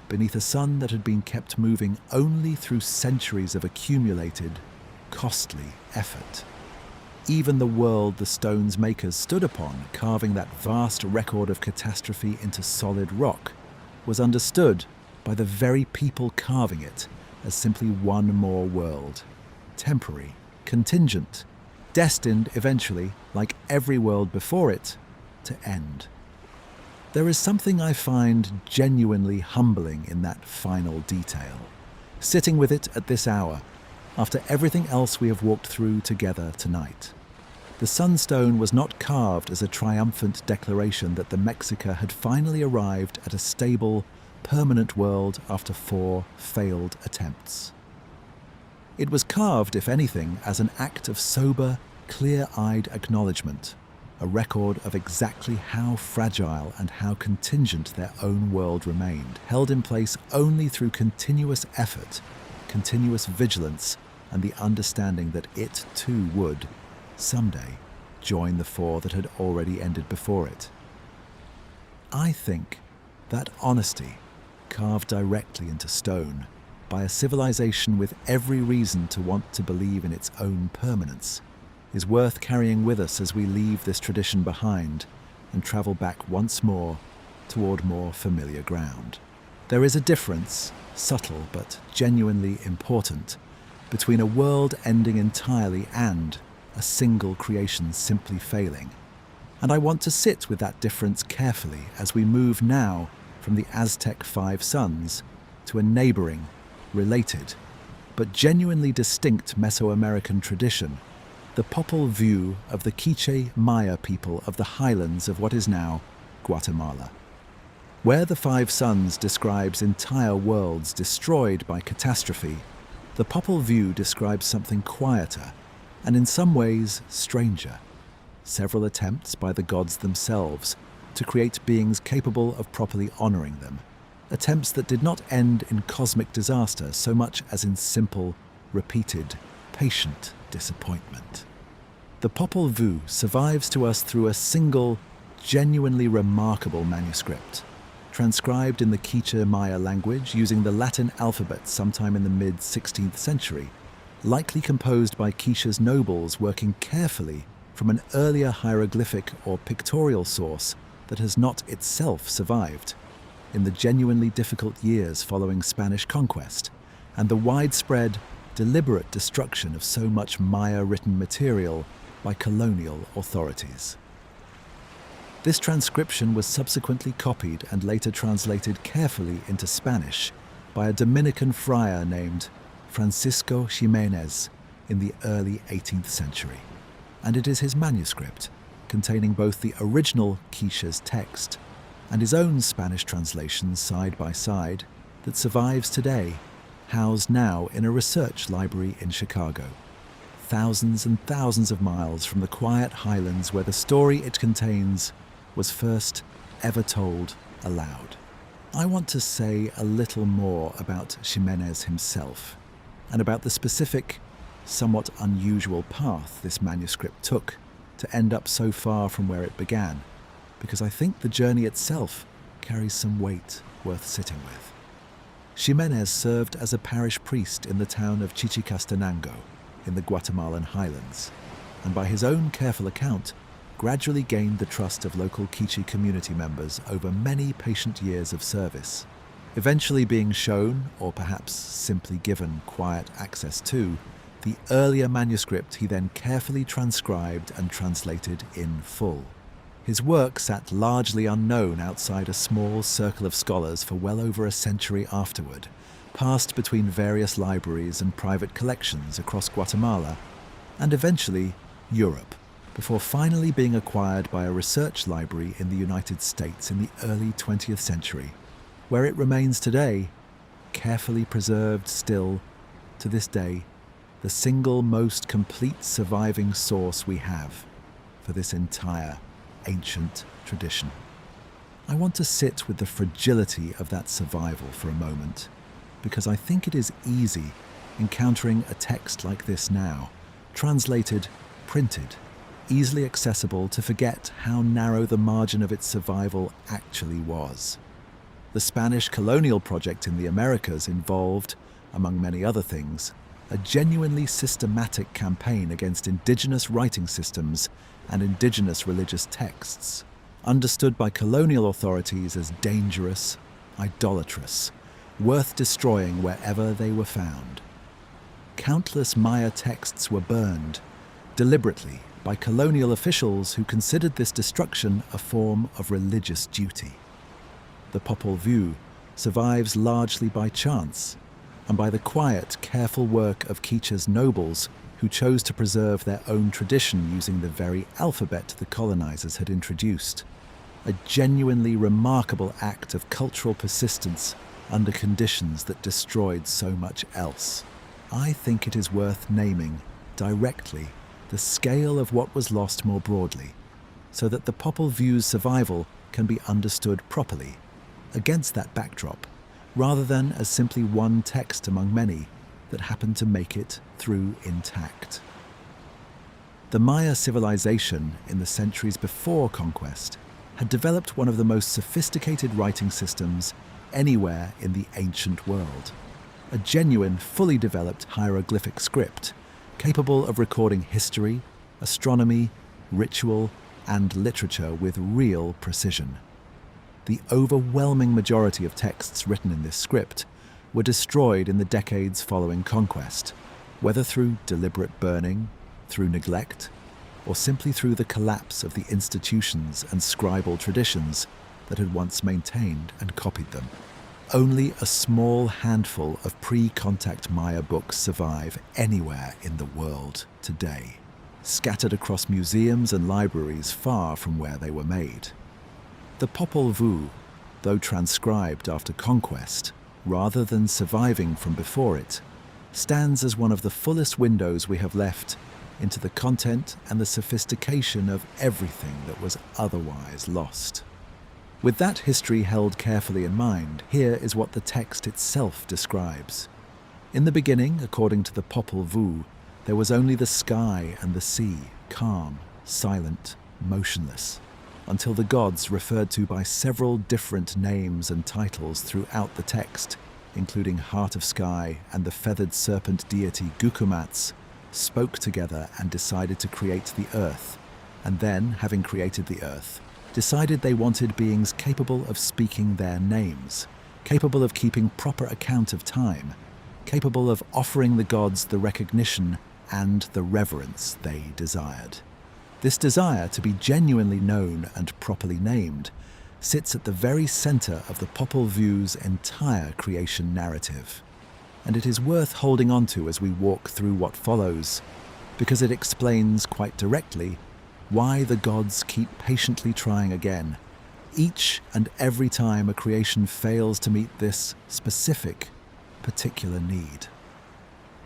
beneath a sun that had been kept moving only through centuries of accumulated, costly effort. Even the world the stone's makers stood upon, carving that vast record of catastrophe into solid rock, was understood by the very people carving it as simply one more world, temporary, contingent, destined eventually, like every world before it, to end. There is something I find genuinely humbling in that final detail, sitting with it at this hour, after everything else we have walked through together tonight. The sunstone was not carved as a triumphant declaration that the Mexica had finally arrived at a stable, permanent world after 4 failed attempts. It was carved, if anything, as an act of sober, clear-eyed acknowledgement, a record of exactly how fragile and how contingent their own world remained, held in place only through continuous effort, continuous vigilance, and the understanding that it too would, someday, join the 4 that had already ended before it. I think that honesty, carved directly into stone, by a civilization with every reason to want to believe in its own permanence, is worth carrying with us as we leave this tradition behind and travel back once more toward more familiar ground. There is a difference, subtle but genuinely important, between a world ending entirely and a single creation simply failing. And I want to sit with that difference carefully as we move now from the Aztec 5 suns to a neighboring, related, but genuinely distinct Mesoamerican tradition, the Popol view of the Quiche Maya people of the highlands of what is now Guatemala. Where the 5 suns describes entire worlds destroyed by catastrophe, the Popol view describes something quieter, and in some ways stranger. Several attempts by the gods themselves to create beings capable of properly honoring them. Attempts that did not end in cosmic disaster so much as in simple, repeated, patient disappointment. The Popol Vuh survives to us through a single, genuinely remarkable manuscript, transcribed in the Quiche Maya language using the Latin alphabet sometime in the mid-16th century, likely composed by Quiche's nobles working carefully from an earlier hieroglyphic or pictorial source that has not itself survived. In the genuinely difficult years following Spanish conquest and the widespread, deliberate destruction of so much Maya-written material by colonial authorities. This transcription was subsequently copied and later translated carefully into Spanish by a Dominican friar named Francisco Ximénez in the early 18th century. And it is his manuscript, containing both the original Quiche's text and his own Spanish translations side by side, that survives today, housed now in a research library in Chicago, thousands and thousands of miles from the quiet highlands where the story it contains was first ever told aloud. I want to say a little more about Ximénez himself, and about the specific, somewhat unusual path this manuscript took to end up so far from where it began, because I think the journey itself carries some weight worth sitting with. Ximénez served as a parish priest in the town of Chichicastenango in the Guatemalan highlands, and by his own careful account, gradually gained the trust of local Quiche community members over many patient years of service, eventually being shown, or perhaps simply given quiet access to, the earlier manuscript he then carefully transcribed and translated in full. His work sat largely unknown outside a small circle of scholars for well over a century afterward, passed between various libraries and private collections across Guatemala, and eventually Europe, before finally being acquired by a research library in the United States in the early 20th century, where it remains today, carefully preserved still, to this day, the single most complete surviving source we have for this entire ancient tradition. I want to sit with the fragility of that survival for a moment, because I think it is easy, encountering a text like this now, translated, printed, easily accessible, to forget how narrow the margin of its survival actually was. The Spanish colonial project in the Americas involved, among many other things, a genuinely systematic campaign against indigenous writing systems and indigenous religious texts, understood by colonial authorities as dangerous, idolatrous, worth destroying wherever they were found. Countless Maya texts were burned, deliberately, by colonial officials who considered this destruction a form of religious duty. The Popol Vuh survives largely by chance, and by the quiet, careful work of Quiche's nobles who chose to preserve their own tradition using the very alphabet the colonizers had introduced. A genuinely remarkable act of cultural persistence under conditions that destroyed so much else. I think it is worth naming, directly, the scale of what was lost more broadly, so that the Popol Vuh's survival can be understood properly, against that backdrop, rather than as simply one text among many that happened to make it through intact. The Maya civilization, in the centuries before conquest, had developed one of the most sophisticated writing systems anywhere in the ancient world. A genuine, fully developed hieroglyphic script, capable of recording history, astronomy, ritual, and literature with real precision. The overwhelming majority of texts written in this script were destroyed in the decades following conquest, whether through deliberate burning, through neglect, or simply through the collapse of the institutions and scribal traditions that had once maintained and copied them. Only a small handful of pre-contact Maya books survive anywhere in the world today, scattered across museums and libraries far from where they were made. The Popol Vuh, though transcribed after conquest, rather than surviving from before it, stands as one of the fullest windows we have left into the content and the sophistication of everything that was otherwise lost. With that history held carefully in mind, here is what the text itself describes. In the beginning, according to the Popol Vuh, there was only the sky and the sea, calm, silent, motionless, until the gods, referred to by several different names and titles throughout the text, including Heart of Sky and the feathered serpent deity Gukumats, spoke together and decided to create the earth, and then, having created the earth, decided they wanted beings capable of speaking their names, capable of keeping proper account of time, capable of offering the gods the recognition and the reverence they desired. This desire to be genuinely known and properly named sits at the very center of the Popol Vuh's entire creation narrative. And it is worth holding on to as we walk through what follows, because it explains quite directly why the gods keep patiently trying again, each and every time a creation fails to meet this specific, particular need.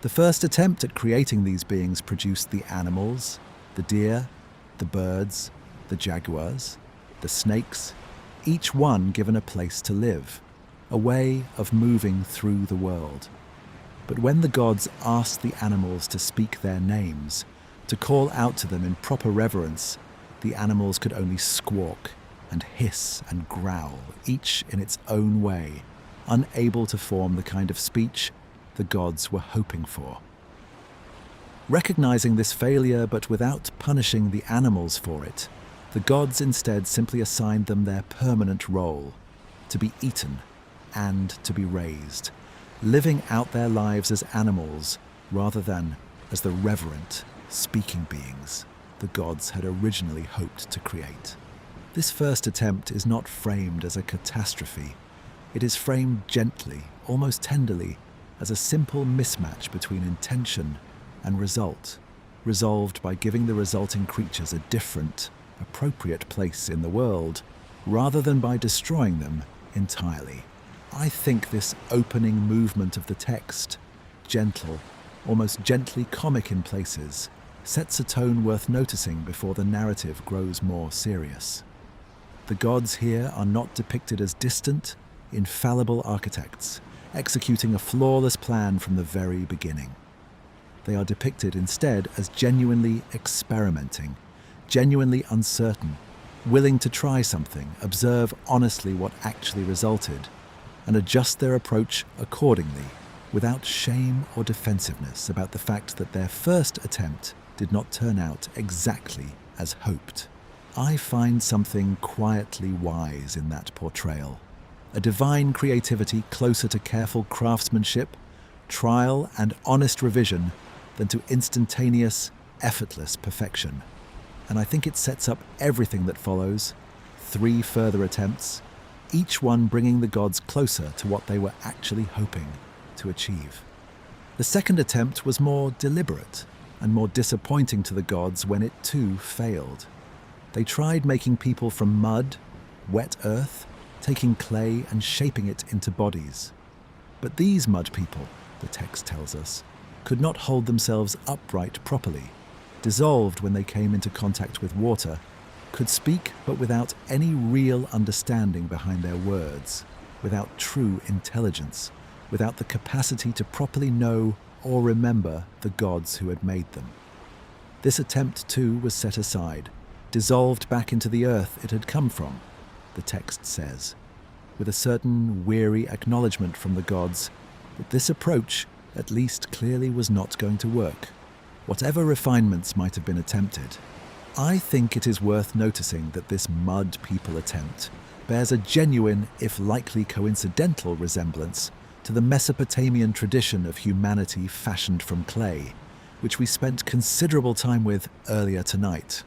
The first attempt at creating these beings produced the animals, the deer, the birds, the jaguars, the snakes, each one given a place to live, a way of moving through the world. But when the gods asked the animals to speak their names, to call out to them in proper reverence, the animals could only squawk and hiss and growl, each in its own way, unable to form the kind of speech the gods were hoping for. Recognizing this failure but without punishing the animals for it, the gods instead simply assigned them their permanent role, to be eaten and to be raised, living out their lives as animals rather than as the reverent, speaking beings the gods had originally hoped to create. This first attempt is not framed as a catastrophe. It is framed gently, almost tenderly, as a simple mismatch between intention and result, resolved by giving the resulting creatures a different, appropriate place in the world, rather than by destroying them entirely. I think this opening movement of the text, gentle, almost gently comic in places, sets a tone worth noticing before the narrative grows more serious. The gods here are not depicted as distant, infallible architects, executing a flawless plan from the very beginning. They are depicted instead as genuinely experimenting, genuinely uncertain, willing to try something, observe honestly what actually resulted, and adjust their approach accordingly, without shame or defensiveness about the fact that their first attempt did not turn out exactly as hoped. I find something quietly wise in that portrayal, a divine creativity closer to careful craftsmanship, trial and honest revision than to instantaneous, effortless perfection. And I think it sets up everything that follows, 3 further attempts, each one bringing the gods closer to what they were actually hoping to achieve. The second attempt was more deliberate and more disappointing to the gods when it too failed. They tried making people from mud, wet earth, taking clay and shaping it into bodies. But these mud people, the text tells us, could not hold themselves upright properly, dissolved when they came into contact with water, could speak but without any real understanding behind their words, without true intelligence, without the capacity to properly know or remember the gods who had made them. This attempt too was set aside, dissolved back into the earth it had come from, the text says, with a certain weary acknowledgement from the gods that this approach at least clearly was not going to work, whatever refinements might have been attempted. I think it is worth noticing that this mud people attempt bears a genuine, if likely coincidental, resemblance to the Mesopotamian tradition of humanity fashioned from clay, which we spent considerable time with earlier tonight.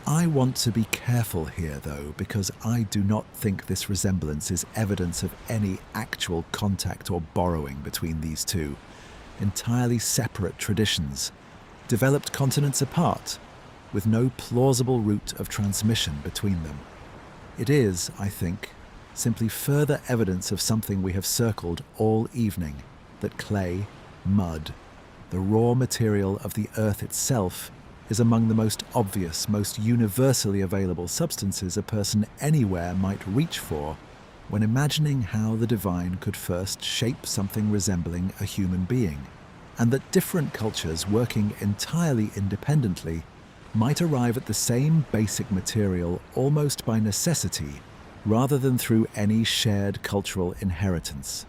I want to be careful here, though, because I do not think this resemblance is evidence of any actual contact or borrowing between these two, entirely separate traditions, developed continents apart, with no plausible route of transmission between them. It is, I think, simply further evidence of something we have circled all evening, that clay, mud, the raw material of the earth itself, is among the most obvious, most universally available substances a person anywhere might reach for when imagining how the divine could first shape something resembling a human being, and that different cultures working entirely independently might arrive at the same basic material almost by necessity, rather than through any shared cultural inheritance.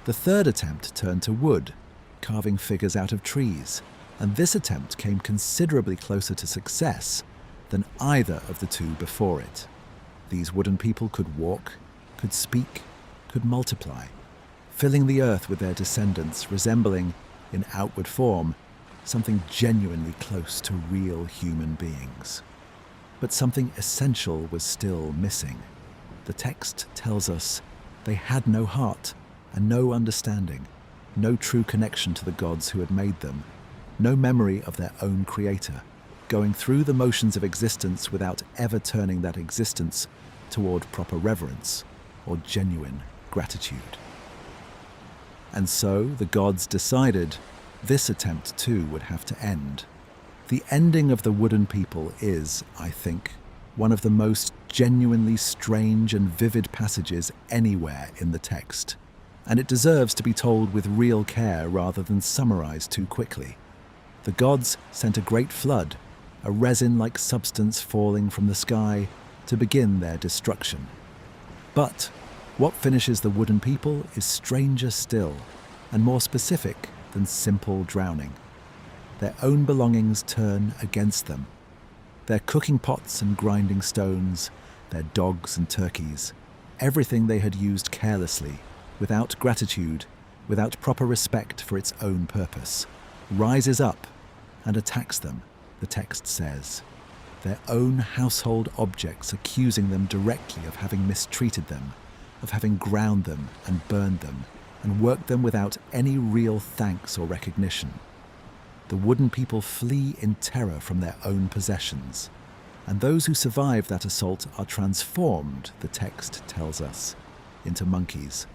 The third attempt turned to wood, carving figures out of trees, and this attempt came considerably closer to success than either of the two before it. These wooden people could walk, could speak, could multiply, filling the earth with their descendants, resembling, in outward form, something genuinely close to real human beings. But something essential was still missing. The text tells us they had no heart and no understanding, no true connection to the gods who had made them, no memory of their own creator, going through the motions of existence without ever turning that existence toward proper reverence or genuine gratitude. And so the gods decided this attempt too would have to end. The ending of the wooden people is, I think, one of the most genuinely strange and vivid passages anywhere in the text, and it deserves to be told with real care rather than summarized too quickly. The gods sent a great flood, a resin-like substance falling from the sky, to begin their destruction. But what finishes the wooden people is stranger still, and more specific than simple drowning. Their own belongings turn against them. Their cooking pots and grinding stones, their dogs and turkeys, everything they had used carelessly, without gratitude, without proper respect for its own purpose, rises up and attacks them, the text says, their own household objects accusing them directly of having mistreated them, of having ground them and burned them, and worked them without any real thanks or recognition. The wooden people flee in terror from their own possessions, and those who survive that assault are transformed, the text tells us, into monkeys,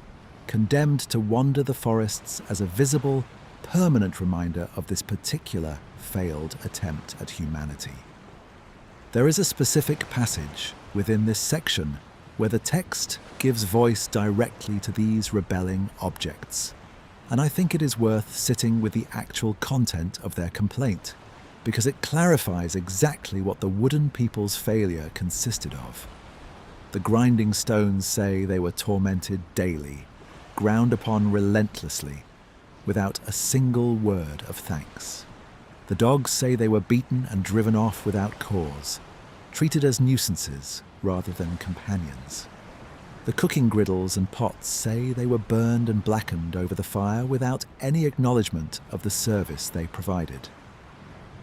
condemned to wander the forests as a visible, permanent reminder of this particular failed attempt at humanity. There is a specific passage within this section where the text gives voice directly to these rebelling objects, and I think it is worth sitting with the actual content of their complaint, because it clarifies exactly what the wooden people's failure consisted of. The grinding stones say they were tormented daily, ground upon relentlessly, without a single word of thanks. The dogs say they were beaten and driven off without cause, treated as nuisances rather than companions. The cooking griddles and pots say they were burned and blackened over the fire without any acknowledgement of the service they provided.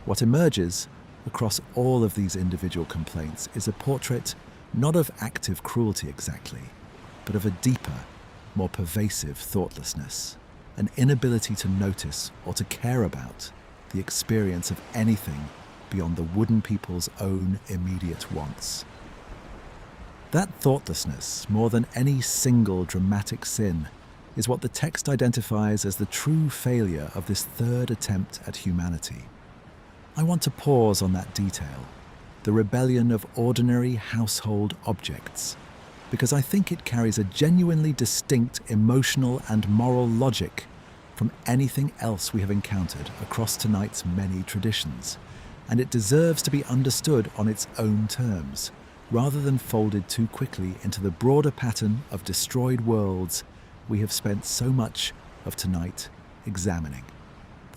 What emerges across all of these individual complaints is a portrait not of active cruelty exactly, but of a deeper, more pervasive thoughtlessness, an inability to notice or to care about the experience of anything beyond the wooden people's own immediate wants. That thoughtlessness, more than any single dramatic sin, is what the text identifies as the true failure of this third attempt at humanity. I want to pause on that detail, the rebellion of ordinary household objects, because I think it carries a genuinely distinct emotional and moral logic from anything else we have encountered across tonight's many traditions, and it deserves to be understood on its own terms, rather than folded too quickly into the broader pattern of destroyed worlds we have spent so much of tonight examining.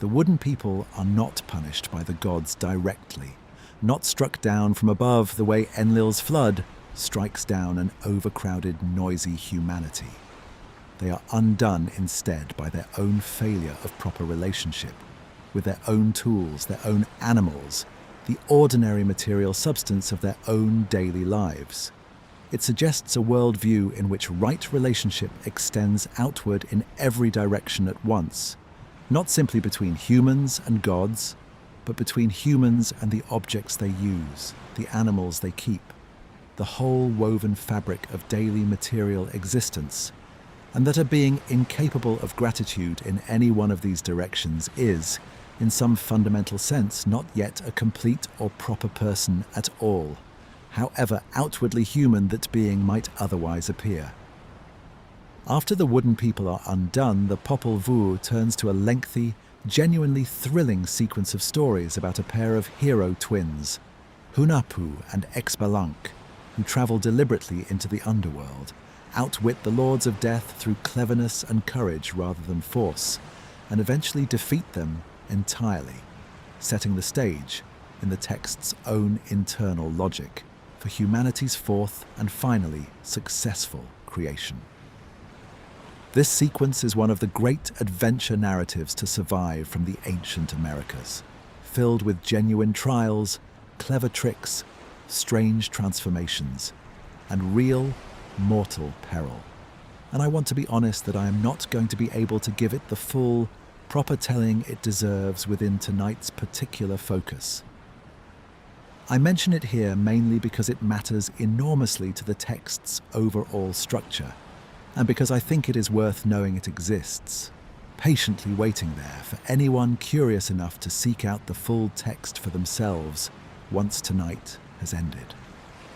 The wooden people are not punished by the gods directly, not struck down from above the way Enlil's flood strikes down an overcrowded, noisy humanity. They are undone instead by their own failure of proper relationship with their own tools, their own animals, the ordinary material substance of their own daily lives. It suggests a worldview in which right relationship extends outward in every direction at once, not simply between humans and gods, but between humans and the objects they use, the animals they keep, the whole woven fabric of daily material existence, and that a being incapable of gratitude in any one of these directions is, in some fundamental sense, not yet a complete or proper person at all, however outwardly human that being might otherwise appear. After the wooden people are undone, the Popol Vuh turns to a lengthy, genuinely thrilling sequence of stories about a pair of hero twins, Hunahpu and Exbalanque, who travel deliberately into the underworld, outwit the lords of death through cleverness and courage rather than force, and eventually defeat them entirely, setting the stage, in the text's own internal logic, for humanity's fourth and finally successful creation. This sequence is one of the great adventure narratives to survive from the ancient Americas, filled with genuine trials, clever tricks, strange transformations, and real, mortal peril. And I want to be honest that I am not going to be able to give it the full, proper telling it deserves within tonight's particular focus. I mention it here mainly because it matters enormously to the text's overall structure, and because I think it is worth knowing it exists, patiently waiting there for anyone curious enough to seek out the full text for themselves once tonight has ended.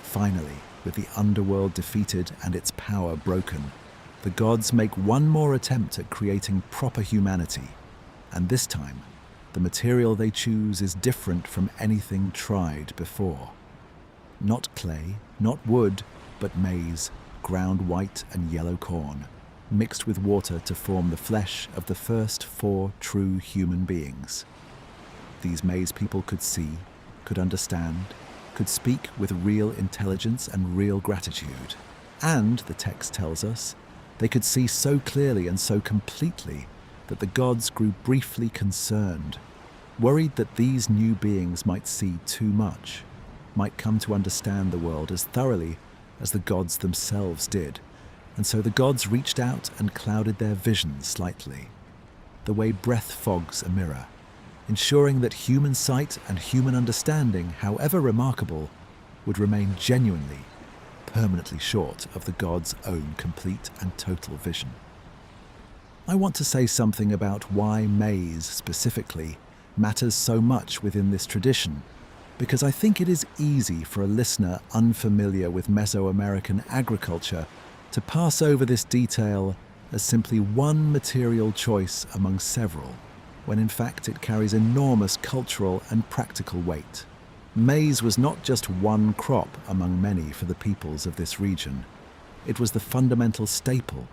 Finally, with the underworld defeated and its power broken, the gods make one more attempt at creating proper humanity, and this time, the material they choose is different from anything tried before. Not clay, not wood, but maize, ground white and yellow corn, mixed with water to form the flesh of the first 4 true human beings. These maize people could see, could understand, could speak with real intelligence and real gratitude. And, the text tells us, they could see so clearly and so completely that the gods grew briefly concerned, worried that these new beings might see too much, might come to understand the world as thoroughly as the gods themselves did. And so the gods reached out and clouded their vision slightly, the way breath fogs a mirror, ensuring that human sight and human understanding, however remarkable, would remain genuinely, permanently short of the gods' own complete and total vision. I want to say something about why maize, specifically, matters so much within this tradition, because I think it is easy for a listener unfamiliar with Mesoamerican agriculture to pass over this detail as simply one material choice among several, when in fact it carries enormous cultural and practical weight. Maize was not just one crop among many for the peoples of this region. It was the fundamental staple,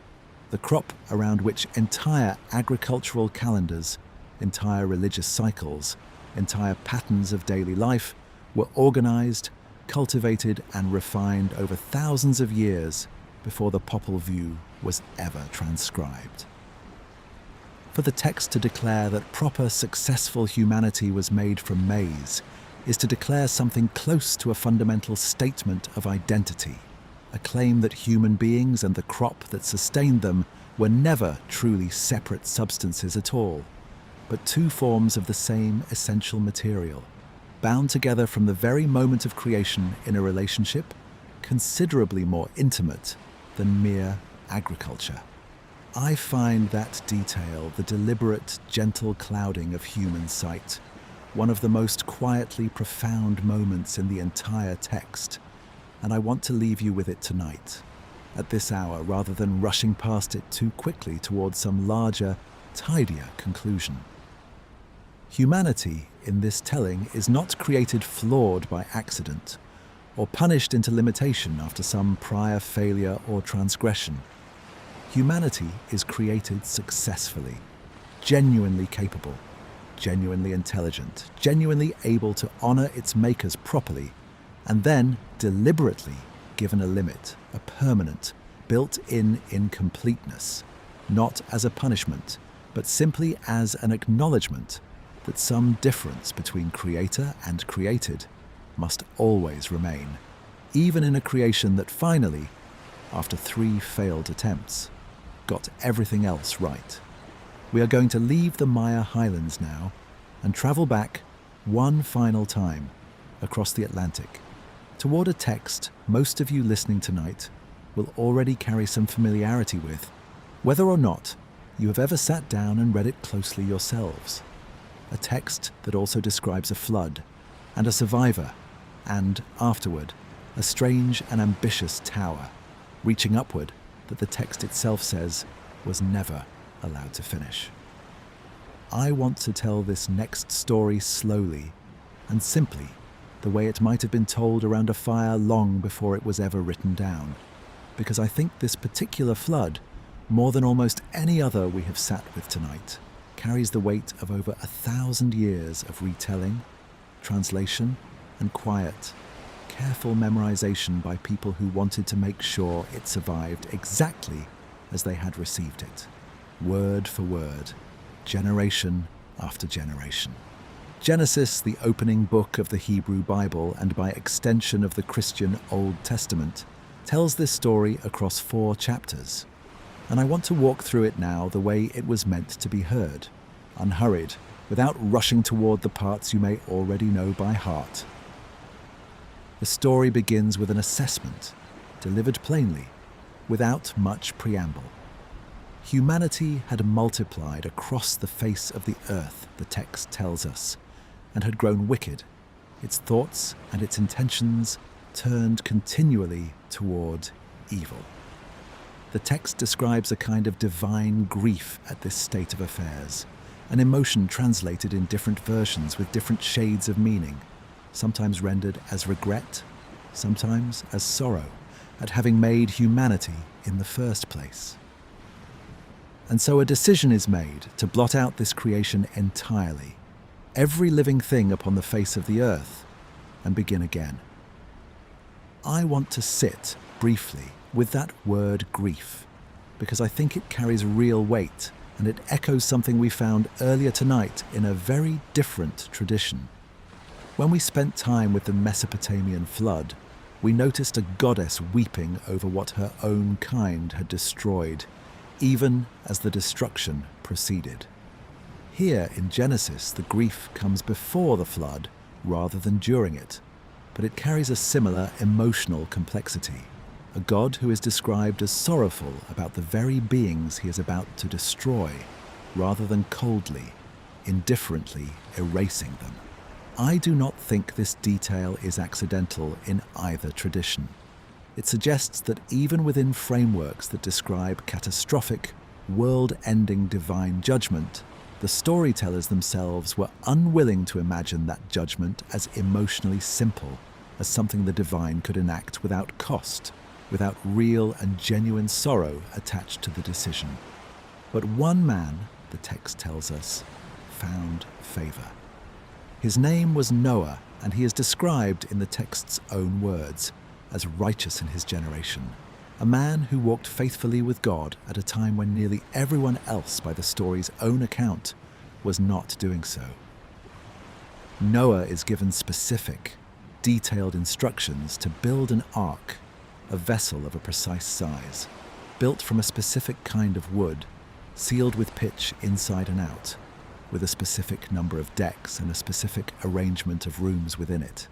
the crop around which entire agricultural calendars, entire religious cycles, entire patterns of daily life were organized, cultivated, and refined over thousands of years before the Popol Vuh was ever transcribed. For the text to declare that proper, successful humanity was made from maize is to declare something close to a fundamental statement of identity, a claim that human beings and the crop that sustained them were never truly separate substances at all, but 2 forms of the same essential material, bound together from the very moment of creation in a relationship considerably more intimate than mere agriculture. I find that detail, the deliberate, gentle clouding of human sight, one of the most quietly profound moments in the entire text, and I want to leave you with it tonight, at this hour, rather than rushing past it too quickly towards some larger, tidier conclusion. Humanity, in this telling, is not created flawed by accident, or punished into limitation after some prior failure or transgression. Humanity is created successfully, genuinely capable, genuinely intelligent, genuinely able to honor its makers properly, and then deliberately given a limit, a permanent, built-in incompleteness, not as a punishment, but simply as an acknowledgement that some difference between creator and created must always remain, even in a creation that finally, after 3 failed attempts, got everything else right. We are going to leave the Maya highlands now and travel back one final time across the Atlantic toward a text most of you listening tonight will already carry some familiarity with, whether or not you have ever sat down and read it closely yourselves. A text that also describes a flood and a survivor and, afterward, a strange and ambitious tower, reaching upward that the text itself says was never allowed to finish. I want to tell this next story slowly and simply, the way it might have been told around a fire long before it was ever written down, because I think this particular flood, more than almost any other we have sat with tonight, carries the weight of over 1,000 years of retelling, translation, and quiet, careful memorization by people who wanted to make sure it survived exactly as they had received it, word for word, generation after generation. Genesis, the opening book of the Hebrew Bible and by extension of the Christian Old Testament, tells this story across 4 chapters. And I want to walk through it now the way it was meant to be heard, unhurried, without rushing toward the parts you may already know by heart. The story begins with an assessment, delivered plainly, without much preamble. Humanity had multiplied across the face of the earth, the text tells us, and had grown wicked. Its thoughts and its intentions turned continually toward evil. The text describes a kind of divine grief at this state of affairs, an emotion translated in different versions with different shades of meaning, sometimes rendered as regret, sometimes as sorrow, at having made humanity in the first place. And so a decision is made to blot out this creation entirely, every living thing upon the face of the earth, and begin again. I want to sit briefly with that word grief, because I think it carries real weight and it echoes something we found earlier tonight in a very different tradition. When we spent time with the Mesopotamian flood, we noticed a goddess weeping over what her own kind had destroyed, even as the destruction proceeded. Here in Genesis, the grief comes before the flood rather than during it, but it carries a similar emotional complexity. A God who is described as sorrowful about the very beings he is about to destroy, rather than coldly, indifferently erasing them. I do not think this detail is accidental in either tradition. It suggests that even within frameworks that describe catastrophic, world-ending divine judgment, the storytellers themselves were unwilling to imagine that judgment as emotionally simple, as something the divine could enact without cost, without real and genuine sorrow attached to the decision. But one man, the text tells us, found favor. His name was Noah, and he is described in the text's own words as righteous in his generation, a man who walked faithfully with God at a time when nearly everyone else, by the story's own account, was not doing so. Noah is given specific, detailed instructions to build an ark, a vessel of a precise size, built from a specific kind of wood, sealed with pitch inside and out, with a specific number of decks and a specific arrangement of rooms within it.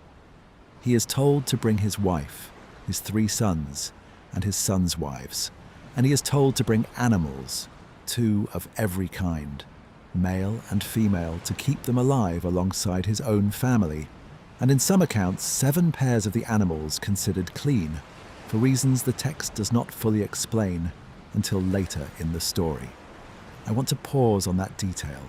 He is told to bring his wife, his 3 sons, and his sons' wives, and he is told to bring animals, 2 of every kind, male and female, to keep them alive alongside his own family, and in some accounts 7 pairs of the animals considered clean, for reasons the text does not fully explain until later in the story. I want to pause on that detail,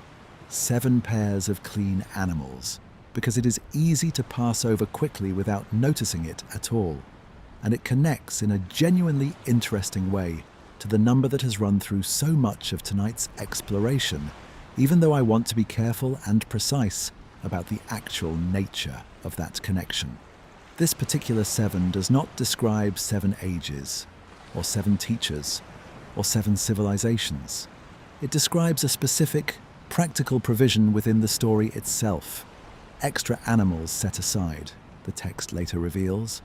7 pairs of clean animals, because it is easy to pass over quickly without noticing it at all, and it connects in a genuinely interesting way to the number that has run through so much of tonight's exploration, even though I want to be careful and precise about the actual nature of that connection. This particular 7 does not describe 7 ages, or 7 teachers, or 7 civilizations. It describes a specific, practical provision within the story itself, extra animals set aside, the text later reveals,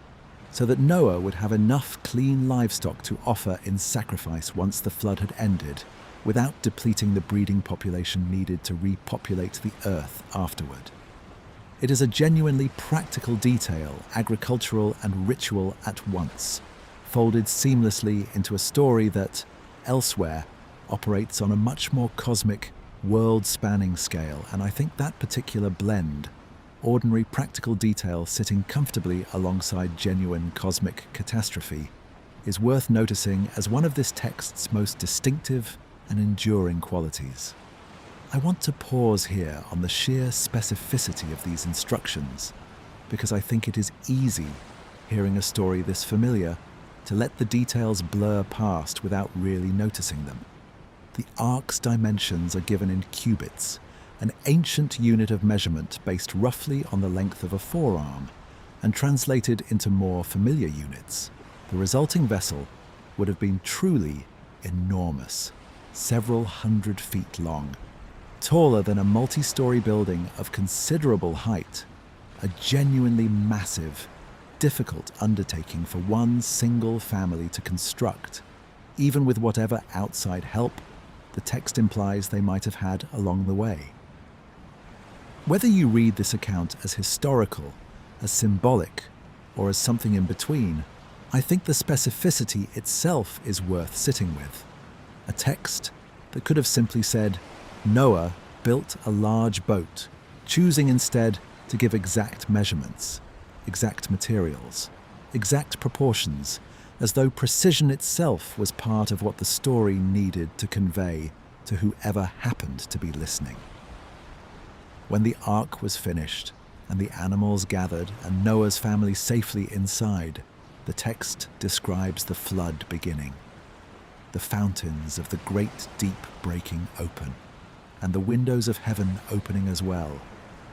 so that Noah would have enough clean livestock to offer in sacrifice once the flood had ended, without depleting the breeding population needed to repopulate the earth afterward. It is a genuinely practical detail, agricultural and ritual at once, folded seamlessly into a story that, elsewhere, operates on a much more cosmic, world-spanning scale, and I think that particular blend, ordinary practical detail sitting comfortably alongside genuine cosmic catastrophe, is worth noticing as one of this text's most distinctive and enduring qualities. I want to pause here on the sheer specificity of these instructions, because I think it is easy, hearing a story this familiar, to let the details blur past without really noticing them. The ark's dimensions are given in cubits, an ancient unit of measurement based roughly on the length of a forearm, and translated into more familiar units. The resulting vessel would have been truly enormous, several hundred feet long, taller than a multi-story building of considerable height, a genuinely massive, difficult undertaking for one single family to construct, even with whatever outside help the text implies they might have had along the way. Whether you read this account as historical, as symbolic, or as something in between, I think the specificity itself is worth sitting with. A text that could have simply said, Noah built a large boat, choosing instead to give exact measurements, exact materials, exact proportions, as though precision itself was part of what the story needed to convey to whoever happened to be listening. When the ark was finished, and the animals gathered and Noah's family safely inside, the text describes the flood beginning. The fountains of the great deep breaking open, and the windows of heaven opening as well,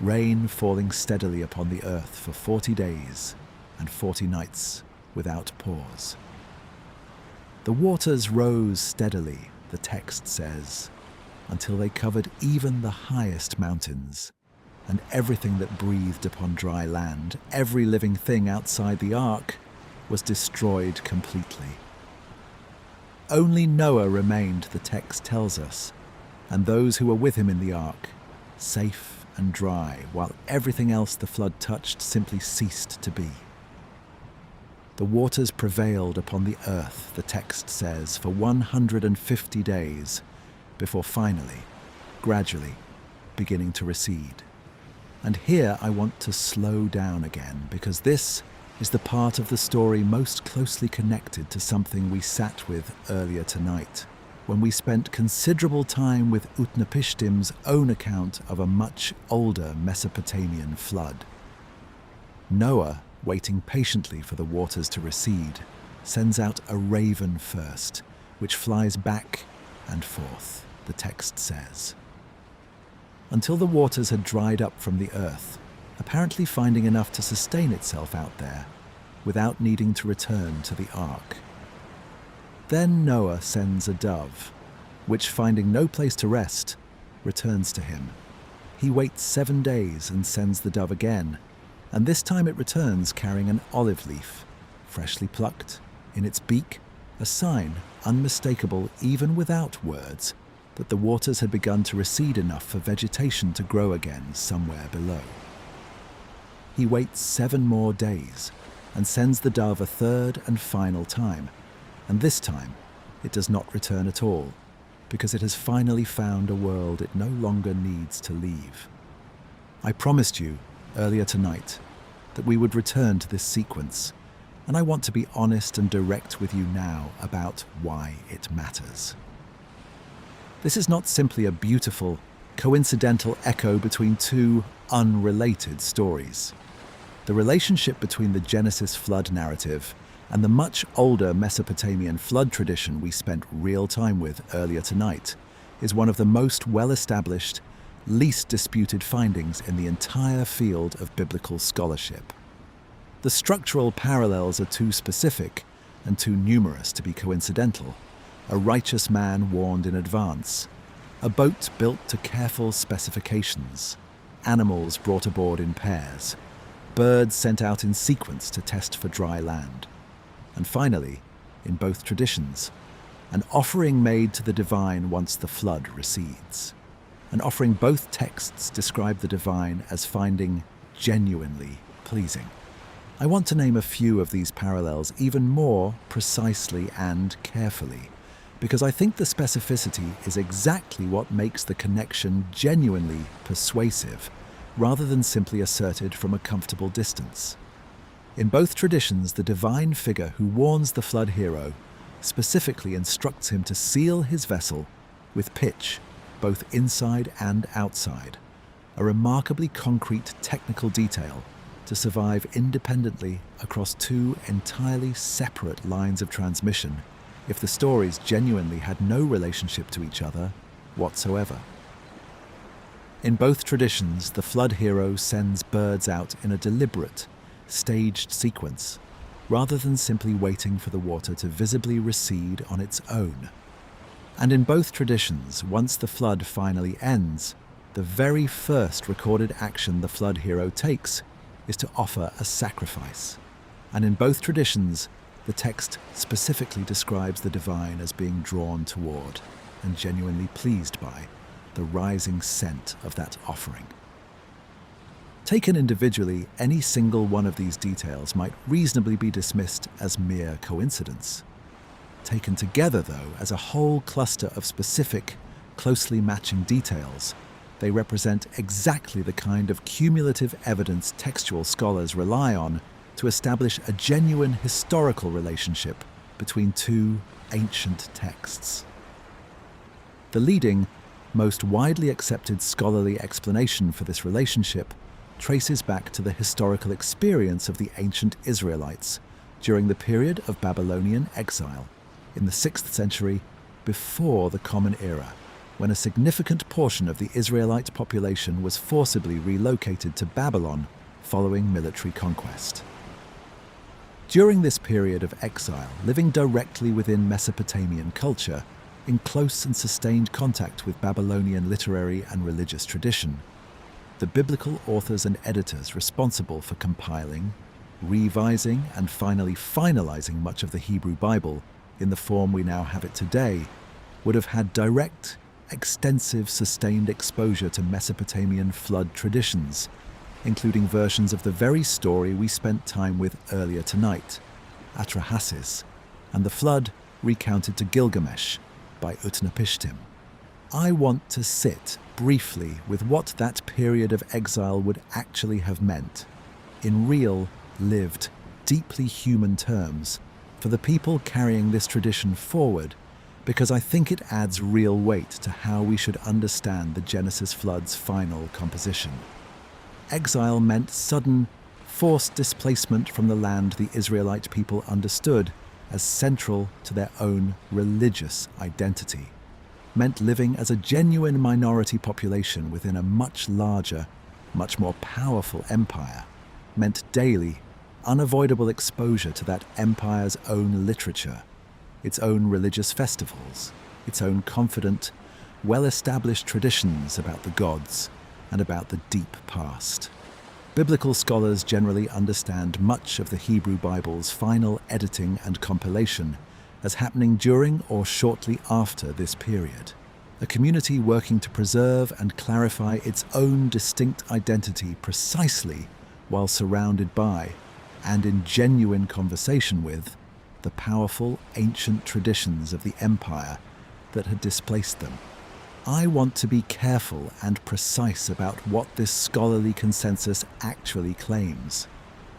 rain falling steadily upon the earth for 40 days and 40 nights without pause. The waters rose steadily, the text says, until they covered even the highest mountains, and everything that breathed upon dry land, every living thing outside the ark, was destroyed completely. Only Noah remained, the text tells us, and those who were with him in the ark, safe and dry, while everything else the flood touched simply ceased to be. The waters prevailed upon the earth, the text says, for 150 days, before finally, gradually, beginning to recede. And here I want to slow down again, because this is the part of the story most closely connected to something we sat with earlier tonight, when we spent considerable time with Utnapishtim's own account of a much older Mesopotamian flood. Noah, waiting patiently for the waters to recede, sends out a raven first, which flies back and forth, the text says, until the waters had dried up from the earth, apparently finding enough to sustain itself out there, without needing to return to the ark. Then Noah sends a dove, which, finding no place to rest, returns to him. He waits 7 days and sends the dove again, and this time it returns carrying an olive leaf, freshly plucked, in its beak, a sign, unmistakable even without words, that the waters had begun to recede enough for vegetation to grow again somewhere below. He waits 7 more days and sends the dove a third and final time, and this time it does not return at all, because it has finally found a world it no longer needs to leave. I promised you earlier tonight that we would return to this sequence, and I want to be honest and direct with you now about why it matters. This is not simply a beautiful, coincidental echo between two unrelated stories. The relationship between the Genesis flood narrative and the much older Mesopotamian flood tradition we spent real time with earlier tonight is one of the most well-established, least disputed findings in the entire field of biblical scholarship. The structural parallels are too specific and too numerous to be coincidental. A righteous man warned in advance, a boat built to careful specifications, animals brought aboard in pairs, birds sent out in sequence to test for dry land, and finally, in both traditions, an offering made to the divine once the flood recedes. An offering both texts describe the divine as finding genuinely pleasing. I want to name a few of these parallels even more precisely and carefully, because I think the specificity is exactly what makes the connection genuinely persuasive, rather than simply asserted from a comfortable distance. In both traditions, the divine figure who warns the flood hero specifically instructs him to seal his vessel with pitch, both inside and outside, a remarkably concrete technical detail to survive independently across 2 entirely separate lines of transmission if the stories genuinely had no relationship to each other whatsoever. In both traditions, the flood hero sends birds out in a deliberate, staged sequence, rather than simply waiting for the water to visibly recede on its own. And in both traditions, once the flood finally ends, the very first recorded action the flood hero takes is to offer a sacrifice. And in both traditions, the text specifically describes the divine as being drawn toward and genuinely pleased by the rising scent of that offering. Taken individually, any single one of these details might reasonably be dismissed as mere coincidence. Taken together, though, as a whole cluster of specific, closely matching details, they represent exactly the kind of cumulative evidence textual scholars rely on to establish a genuine historical relationship between two ancient texts. The leading, most widely accepted scholarly explanation for this relationship traces back to the historical experience of the ancient Israelites during the period of Babylonian exile in the 6th century before the Common Era, when a significant portion of the Israelite population was forcibly relocated to Babylon following military conquest. During this period of exile, living directly within Mesopotamian culture, in close and sustained contact with Babylonian literary and religious tradition, the biblical authors and editors responsible for compiling, revising, and finally finalizing much of the Hebrew Bible in the form we now have it today would have had direct, extensive, sustained exposure to Mesopotamian flood traditions, including versions of the very story we spent time with earlier tonight, Atrahasis, and the flood recounted to Gilgamesh by Utnapishtim. I want to sit briefly with what that period of exile would actually have meant, in real, lived, deeply human terms, for the people carrying this tradition forward, because I think it adds real weight to how we should understand the Genesis flood's final composition. Exile meant sudden, forced displacement from the land the Israelite people understood as central to their own religious identity, meant living as a genuine minority population within a much larger, much more powerful empire, meant daily, unavoidable exposure to that empire's own literature, its own religious festivals, its own confident, well-established traditions about the gods and about the deep past. Biblical scholars generally understand much of the Hebrew Bible's final editing and compilation as happening during or shortly after this period. A community working to preserve and clarify its own distinct identity precisely while surrounded by, and in genuine conversation with, the powerful ancient traditions of the empire that had displaced them. I want to be careful and precise about what this scholarly consensus actually claims,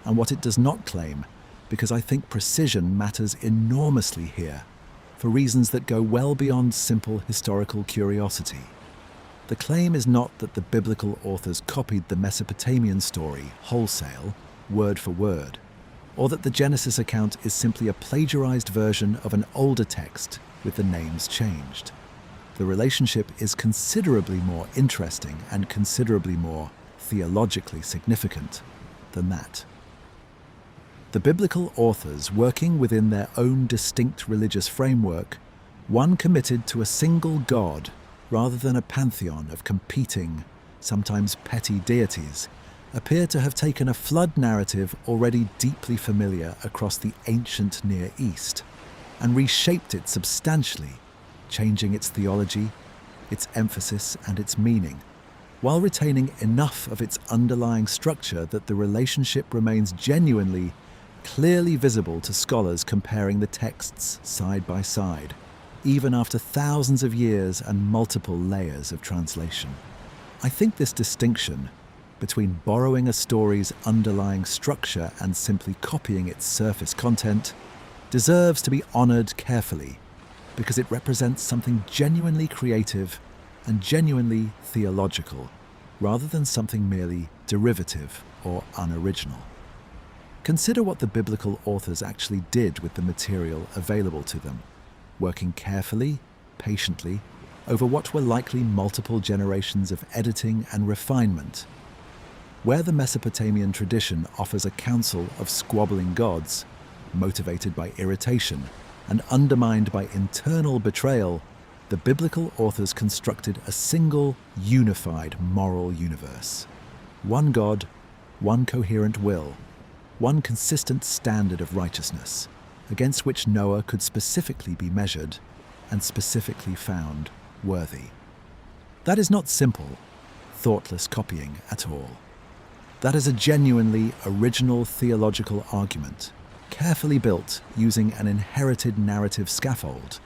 and what it does not claim, because I think precision matters enormously here, for reasons that go well beyond simple historical curiosity. The claim is not that the biblical authors copied the Mesopotamian story wholesale, word for word, or that the Genesis account is simply a plagiarized version of an older text with the names changed. The relationship is considerably more interesting and considerably more theologically significant than that. The biblical authors, working within their own distinct religious framework, one committed to a single God rather than a pantheon of competing, sometimes petty deities, appear to have taken a flood narrative already deeply familiar across the ancient Near East and reshaped it substantially, changing its theology, its emphasis, and its meaning, while retaining enough of its underlying structure that the relationship remains genuinely, clearly visible to scholars comparing the texts side by side, even after thousands of years and multiple layers of translation. I think this distinction between borrowing a story's underlying structure and simply copying its surface content deserves to be honored carefully, because it represents something genuinely creative and genuinely theological, rather than something merely derivative or unoriginal. Consider what the biblical authors actually did with the material available to them, working carefully, patiently, over what were likely multiple generations of editing and refinement. Where the Mesopotamian tradition offers a council of squabbling gods, motivated by irritation and undermined by internal betrayal, the biblical authors constructed a single, unified moral universe. One God, one coherent will, one consistent standard of righteousness, against which Noah could specifically be measured and specifically found worthy. That is not simple, thoughtless copying at all. That is a genuinely original theological argument, carefully built using an inherited narrative scaffold,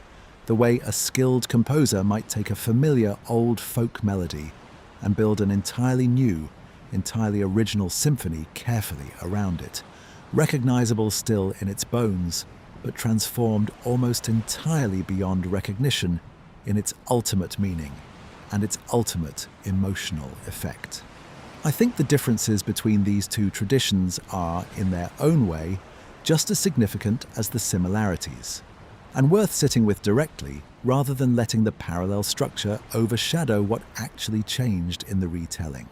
the way a skilled composer might take a familiar old folk melody and build an entirely new, entirely original symphony carefully around it, recognizable still in its bones, but transformed almost entirely beyond recognition in its ultimate meaning and its ultimate emotional effect. I think the differences between these two traditions are, in their own way, just as significant as the similarities, and worth sitting with directly rather than letting the parallel structure overshadow what actually changed in the retelling.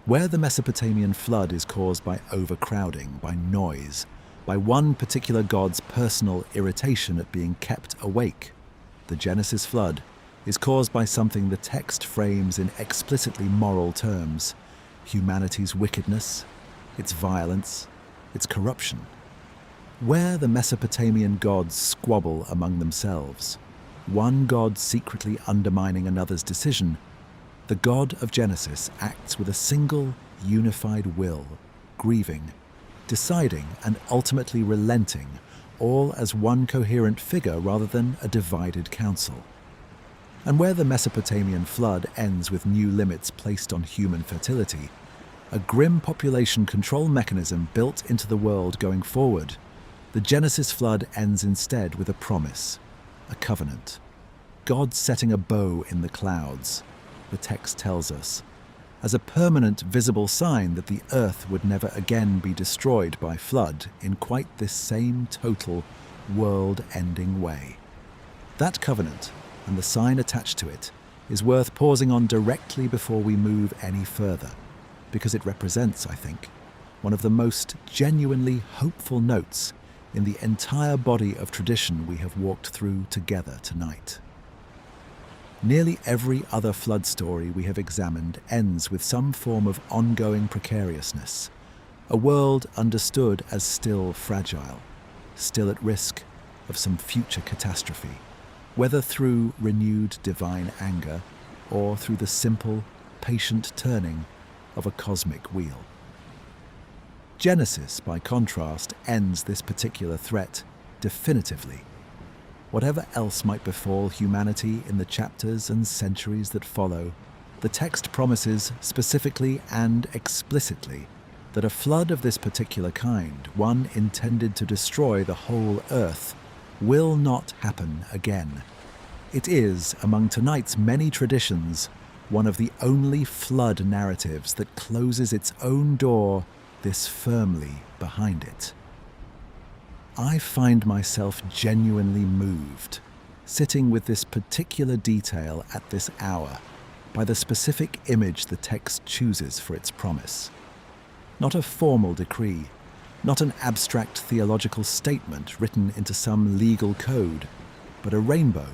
Where the Mesopotamian flood is caused by overcrowding, by noise, by one particular god's personal irritation at being kept awake, the Genesis flood is caused by something the text frames in explicitly moral terms: humanity's wickedness, its violence, its corruption. Where the Mesopotamian gods squabble among themselves, one god secretly undermining another's decision, the God of Genesis acts with a single, unified will, grieving, deciding, and ultimately relenting, all as one coherent figure rather than a divided council. And where the Mesopotamian flood ends with new limits placed on human fertility, a grim population control mechanism built into the world going forward, the Genesis flood ends instead with a promise, a covenant. God setting a bow in the clouds, the text tells us, as a permanent visible sign that the earth would never again be destroyed by flood in quite this same total, world-ending way. That covenant, and the sign attached to it, is worth pausing on directly before we move any further, because it represents, I think, one of the most genuinely hopeful notes in the entire body of tradition we have walked through together tonight. Nearly every other flood story we have examined ends with some form of ongoing precariousness, a world understood as still fragile, still at risk of some future catastrophe, whether through renewed divine anger or through the simple, patient turning of a cosmic wheel. Genesis, by contrast, ends this particular threat definitively. Whatever else might befall humanity in the chapters and centuries that follow, the text promises specifically and explicitly that a flood of this particular kind, one intended to destroy the whole earth, will not happen again. It is, among tonight's many traditions, one of the only flood narratives that closes its own door this firmly behind it. I find myself genuinely moved, sitting with this particular detail at this hour, by the specific image the text chooses for its promise. Not a formal decree, not an abstract theological statement written into some legal code, but a rainbow,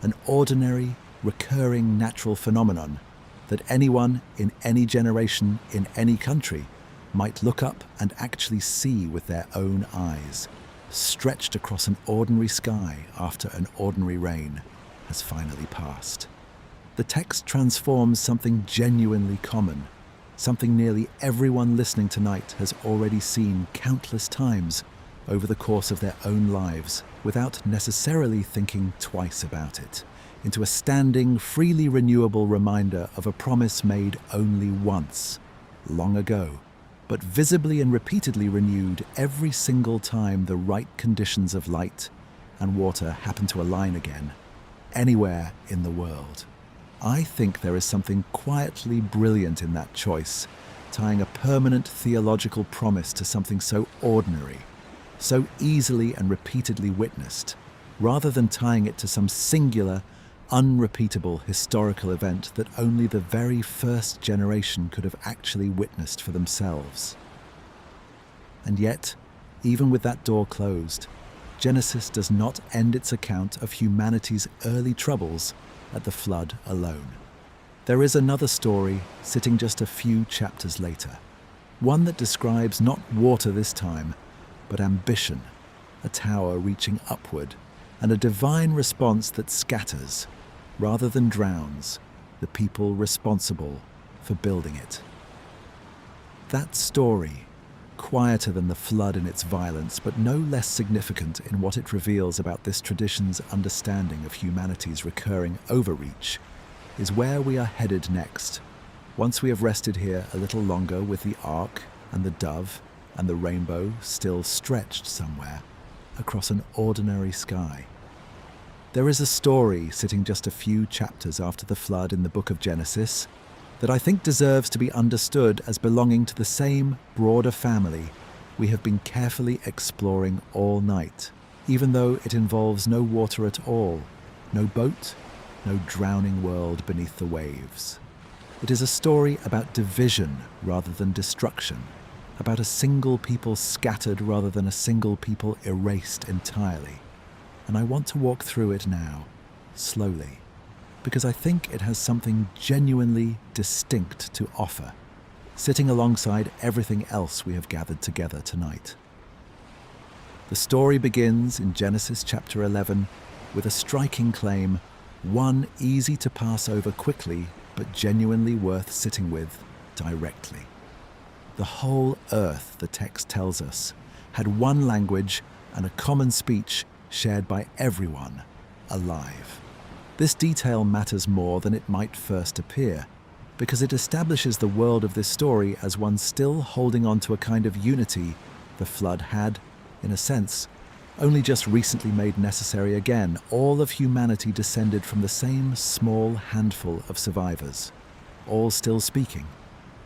an ordinary, recurring natural phenomenon that anyone in any generation in any country might look up and actually see with their own eyes, stretched across an ordinary sky after an ordinary rain has finally passed. The text transforms something genuinely common, something nearly everyone listening tonight has already seen countless times over the course of their own lives without necessarily thinking twice about it, into a standing, freely renewable reminder of a promise made only once, long ago, but visibly and repeatedly renewed every single time the right conditions of light and water happen to align again, anywhere in the world. I think there is something quietly brilliant in that choice, tying a permanent theological promise to something so ordinary, so easily and repeatedly witnessed, rather than tying it to some singular, unrepeatable historical event that only the very first generation could have actually witnessed for themselves. And yet, even with that door closed, Genesis does not end its account of humanity's early troubles at the flood alone. There is another story sitting just a few chapters later, one that describes not water this time, but ambition, a tower reaching upward, and a divine response that scatters, rather than drowns, the people responsible for building it. That story, quieter than the flood in its violence, but no less significant in what it reveals about this tradition's understanding of humanity's recurring overreach, is where we are headed next, once we have rested here a little longer with the ark and the dove and the rainbow still stretched somewhere across an ordinary sky. There is a story sitting just a few chapters after the flood in the book of Genesis that I think deserves to be understood as belonging to the same broader family we have been carefully exploring all night, even though it involves no water at all, no boat, no drowning world beneath the waves. It is a story about division rather than destruction, about a single people scattered rather than a single people erased entirely. And I want to walk through it now, slowly, because I think it has something genuinely distinct to offer, sitting alongside everything else we have gathered together tonight. The story begins in Genesis chapter 11 with a striking claim, one easy to pass over quickly, but genuinely worth sitting with directly. The whole earth, the text tells us, had one language and a common speech shared by everyone alive. This detail matters more than it might first appear, because it establishes the world of this story as one still holding on to a kind of unity the flood had, in a sense, only just recently made necessary again. All of humanity descended from the same small handful of survivors, all still speaking,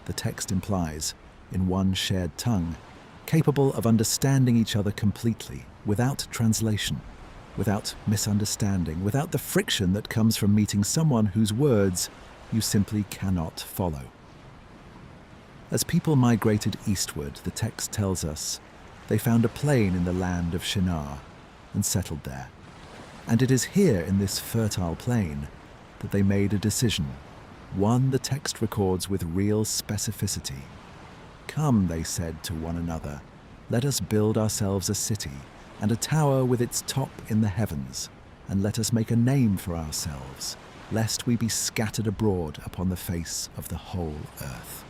the text implies, in one shared tongue, capable of understanding each other completely, without translation, without misunderstanding, without the friction that comes from meeting someone whose words you simply cannot follow. As people migrated eastward, the text tells us, they found a plain in the land of Shinar and settled there. And it is here in this fertile plain that they made a decision, one the text records with real specificity. Come, they said to one another, let us build ourselves a city and a tower with its top in the heavens, and let us make a name for ourselves, lest we be scattered abroad upon the face of the whole earth.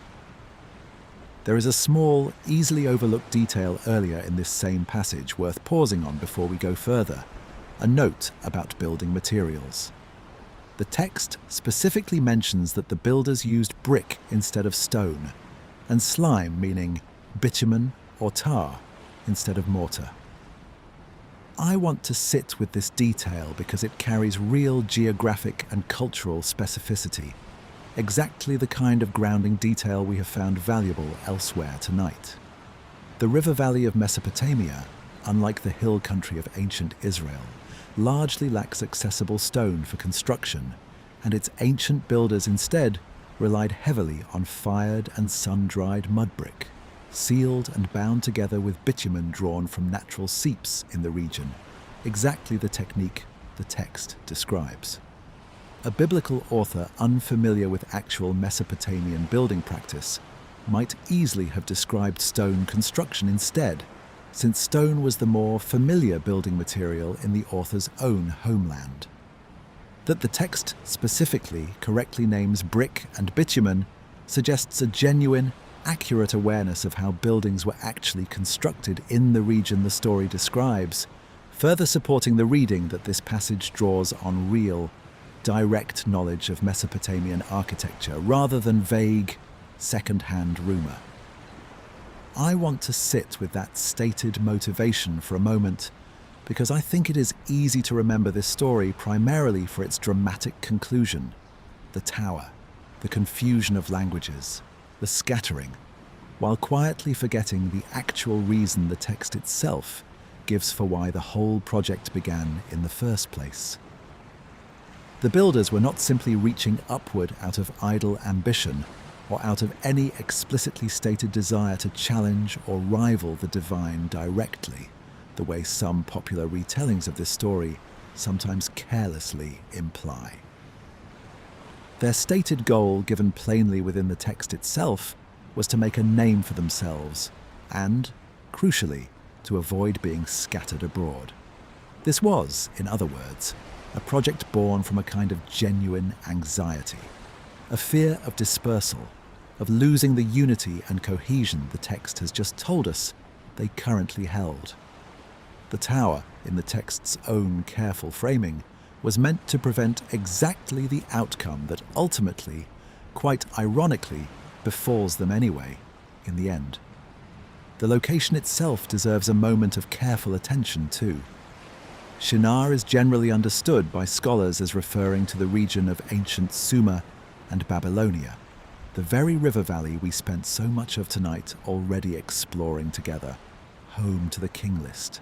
There is a small, easily overlooked detail earlier in this same passage worth pausing on before we go further, a note about building materials. The text specifically mentions that the builders used brick instead of stone, and slime, meaning bitumen or tar, instead of mortar. I want to sit with this detail because it carries real geographic and cultural specificity, exactly the kind of grounding detail we have found valuable elsewhere tonight. The river valley of Mesopotamia, unlike the hill country of ancient Israel, largely lacks accessible stone for construction, and its ancient builders instead relied heavily on fired and sun-dried mud brick, sealed and bound together with bitumen drawn from natural seeps in the region, exactly the technique the text describes. A biblical author unfamiliar with actual Mesopotamian building practice might easily have described stone construction instead, since stone was the more familiar building material in the author's own homeland. That the text specifically correctly names brick and bitumen suggests a genuine, accurate awareness of how buildings were actually constructed in the region the story describes, further supporting the reading that this passage draws on real, direct knowledge of Mesopotamian architecture rather than vague, second-hand rumor. I want to sit with that stated motivation for a moment because I think it is easy to remember this story primarily for its dramatic conclusion, the tower, the confusion of languages, the scattering, while quietly forgetting the actual reason the text itself gives for why the whole project began in the first place. The builders were not simply reaching upward out of idle ambition or out of any explicitly stated desire to challenge or rival the divine directly, the way some popular retellings of this story sometimes carelessly imply. Their stated goal, given plainly within the text itself, was to make a name for themselves and, crucially, to avoid being scattered abroad. This was, in other words, a project born from a kind of genuine anxiety, a fear of dispersal, of losing the unity and cohesion the text has just told us they currently held. The tower, in the text's own careful framing, was meant to prevent exactly the outcome that ultimately, quite ironically, befalls them anyway, in the end. The location itself deserves a moment of careful attention too. Shinar is generally understood by scholars as referring to the region of ancient Sumer and Babylonia, the very river valley we spent so much of tonight already exploring together, home to the King List,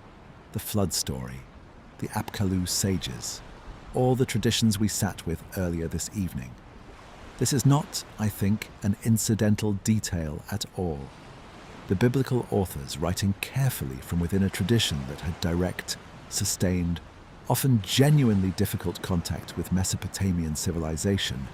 the flood story, the Apkallu sages, all the traditions we sat with earlier this evening. This is not, I think, an incidental detail at all. The biblical authors, writing carefully from within a tradition that had direct, sustained, often genuinely difficult contact with Mesopotamian civilization,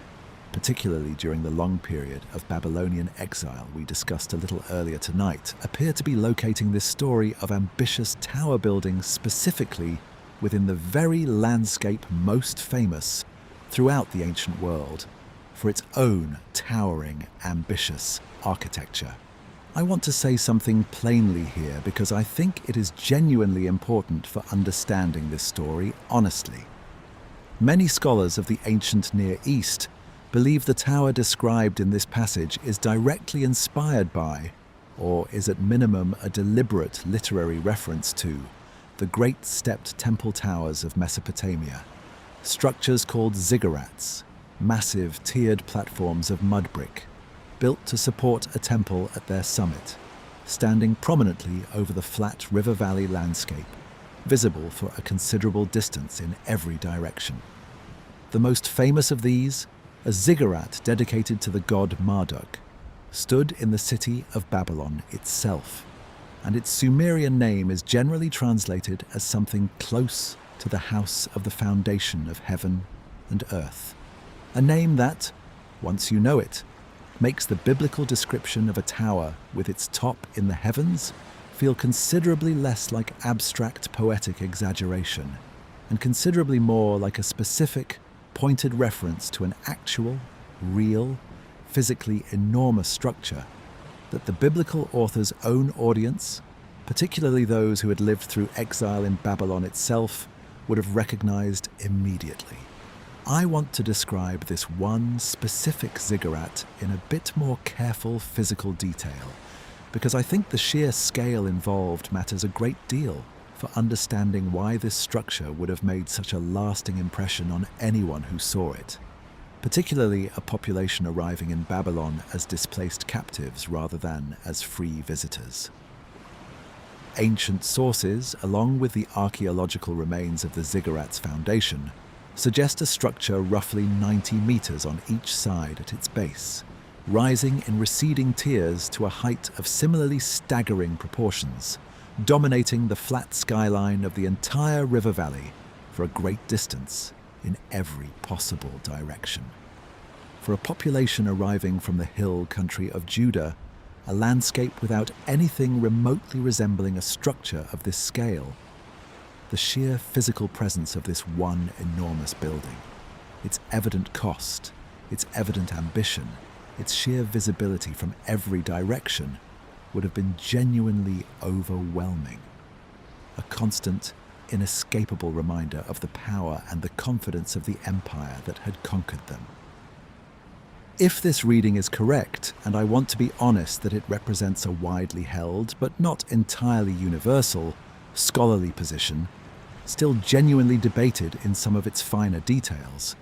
particularly during the long period of Babylonian exile we discussed a little earlier tonight, appear to be locating this story of ambitious tower building specifically within the very landscape most famous throughout the ancient world for its own towering, ambitious architecture. I want to say something plainly here because I think it is genuinely important for understanding this story honestly. Many scholars of the ancient Near East believe the tower described in this passage is directly inspired by, or is at minimum a deliberate literary reference to, the great stepped temple towers of Mesopotamia, structures called ziggurats, massive tiered platforms of mud brick, built to support a temple at their summit, standing prominently over the flat river valley landscape, visible for a considerable distance in every direction. The most famous of these, a ziggurat dedicated to the god Marduk, stood in the city of Babylon itself, and its Sumerian name is generally translated as something close to the house of the foundation of heaven and earth, a name that, once you know it, makes the biblical description of a tower with its top in the heavens feel considerably less like abstract poetic exaggeration, and considerably more like a specific, pointed reference to an actual, real, physically enormous structure that the biblical author's own audience, particularly those who had lived through exile in Babylon itself, would have recognized immediately. I want to describe this one specific ziggurat in a bit more careful physical detail, because I think the sheer scale involved matters a great deal for understanding why this structure would have made such a lasting impression on anyone who saw it, particularly a population arriving in Babylon as displaced captives rather than as free visitors. Ancient sources, along with the archaeological remains of the ziggurat's foundation, suggest a structure roughly 90 meters on each side at its base, rising in receding tiers to a height of similarly staggering proportions, dominating the flat skyline of the entire river valley for a great distance in every possible direction. For a population arriving from the hill country of Judah, a landscape without anything remotely resembling a structure of this scale, the sheer physical presence of this one enormous building, its evident cost, its evident ambition, its sheer visibility from every direction would have been genuinely overwhelming. A constant, inescapable reminder of the power and the confidence of the empire that had conquered them. If this reading is correct, and I want to be honest that it represents a widely held, but not entirely universal, scholarly position, still genuinely debated in some of its finer details,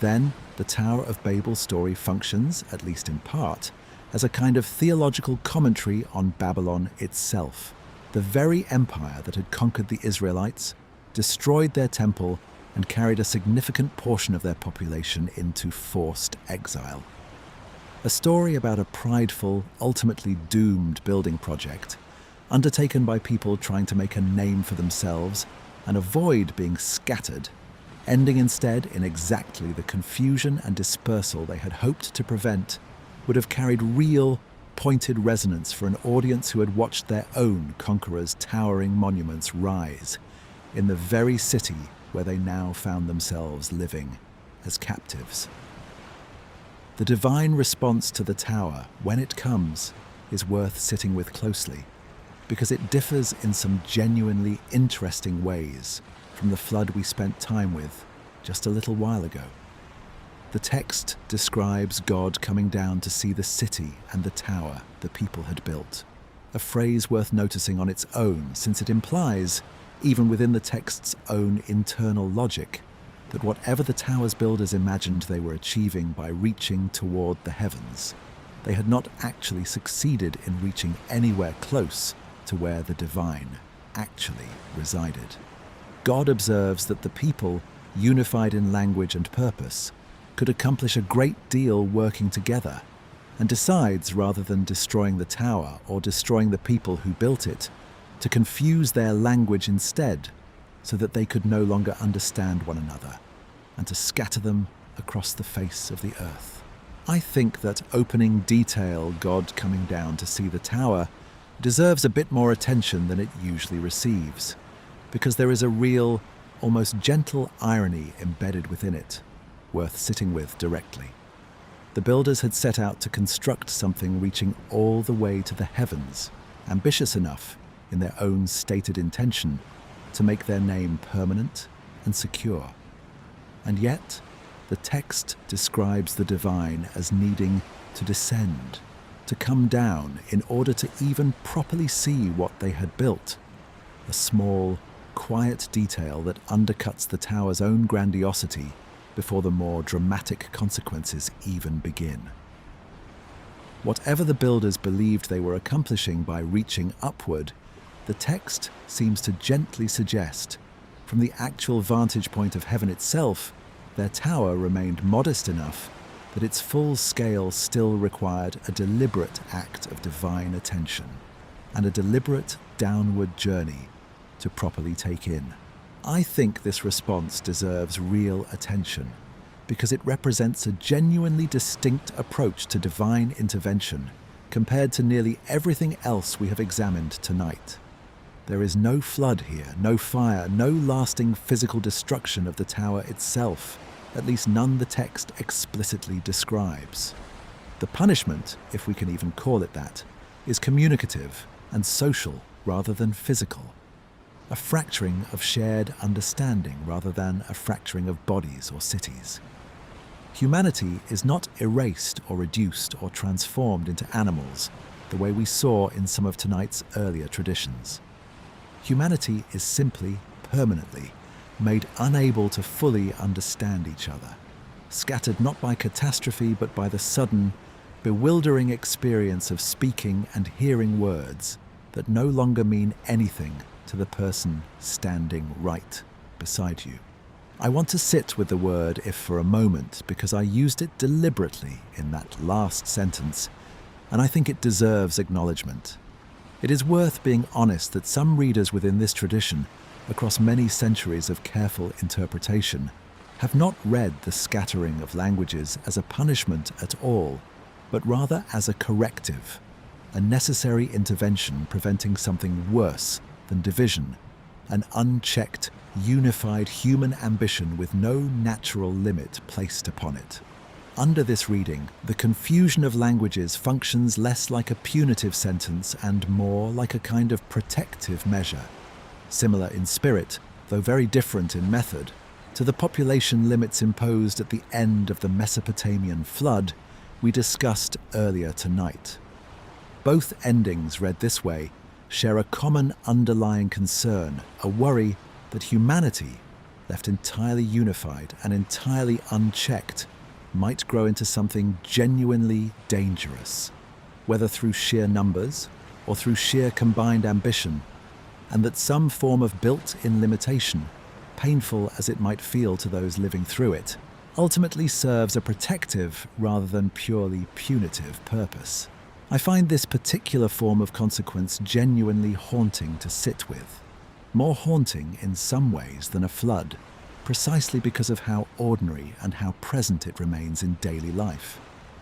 then the Tower of Babel story functions, at least in part, as a kind of theological commentary on Babylon itself, the very empire that had conquered the Israelites, destroyed their temple, and carried a significant portion of their population into forced exile. A story about a prideful, ultimately doomed building project, undertaken by people trying to make a name for themselves and avoid being scattered, ending instead in exactly the confusion and dispersal they had hoped to prevent, would have carried real, pointed resonance for an audience who had watched their own conquerors' towering monuments rise in the very city where they now found themselves living as captives. The divine response to the tower, when it comes, is worth sitting with closely, because it differs in some genuinely interesting ways from the flood we spent time with just a little while ago. The text describes God coming down to see the city and the tower the people had built, a phrase worth noticing on its own, since it implies, even within the text's own internal logic, that whatever the tower's builders imagined they were achieving by reaching toward the heavens, they had not actually succeeded in reaching anywhere close to where the divine actually resided. God observes that the people, unified in language and purpose, could accomplish a great deal working together, and decides, rather than destroying the tower or destroying the people who built it, to confuse their language instead, so that they could no longer understand one another, and to scatter them across the face of the earth. I think that opening detail, God coming down to see the tower, deserves a bit more attention than it usually receives, because there is a real, almost gentle irony embedded within it, worth sitting with directly. The builders had set out to construct something reaching all the way to the heavens, ambitious enough, in their own stated intention, to make their name permanent and secure. And yet, the text describes the divine as needing to descend, to come down in order to even properly see what they had built, a small, quiet detail that undercuts the tower's own grandiosity before the more dramatic consequences even begin. Whatever the builders believed they were accomplishing by reaching upward, the text seems to gently suggest, from the actual vantage point of heaven itself, their tower remained modest enough that its full scale still required a deliberate act of divine attention and a deliberate downward journey to properly take in. I think this response deserves real attention because it represents a genuinely distinct approach to divine intervention compared to nearly everything else we have examined tonight. There is no flood here, no fire, no lasting physical destruction of the tower itself, at least none the text explicitly describes. The punishment, if we can even call it that, is communicative and social rather than physical. A fracturing of shared understanding rather than a fracturing of bodies or cities. Humanity is not erased or reduced or transformed into animals the way we saw in some of tonight's earlier traditions. Humanity is simply, permanently, made unable to fully understand each other, scattered not by catastrophe but by the sudden, bewildering experience of speaking and hearing words that no longer mean anything to the person standing right beside you. I want to sit with the word "if" for a moment because I used it deliberately in that last sentence, and I think it deserves acknowledgement. It is worth being honest that some readers within this tradition, across many centuries of careful interpretation, have not read the scattering of languages as a punishment at all, but rather as a corrective, a necessary intervention preventing something worse than division, an unchecked, unified human ambition with no natural limit placed upon it. Under this reading, the confusion of languages functions less like a punitive sentence and more like a kind of protective measure, similar in spirit, though very different in method, to the population limits imposed at the end of the Mesopotamian flood we discussed earlier tonight. Both endings read this way share a common underlying concern, a worry that humanity, left entirely unified and entirely unchecked, might grow into something genuinely dangerous, whether through sheer numbers or through sheer combined ambition, and that some form of built-in limitation, painful as it might feel to those living through it, ultimately serves a protective rather than purely punitive purpose. I find this particular form of consequence genuinely haunting to sit with. More haunting in some ways than a flood, precisely because of how ordinary and how present it remains in daily life.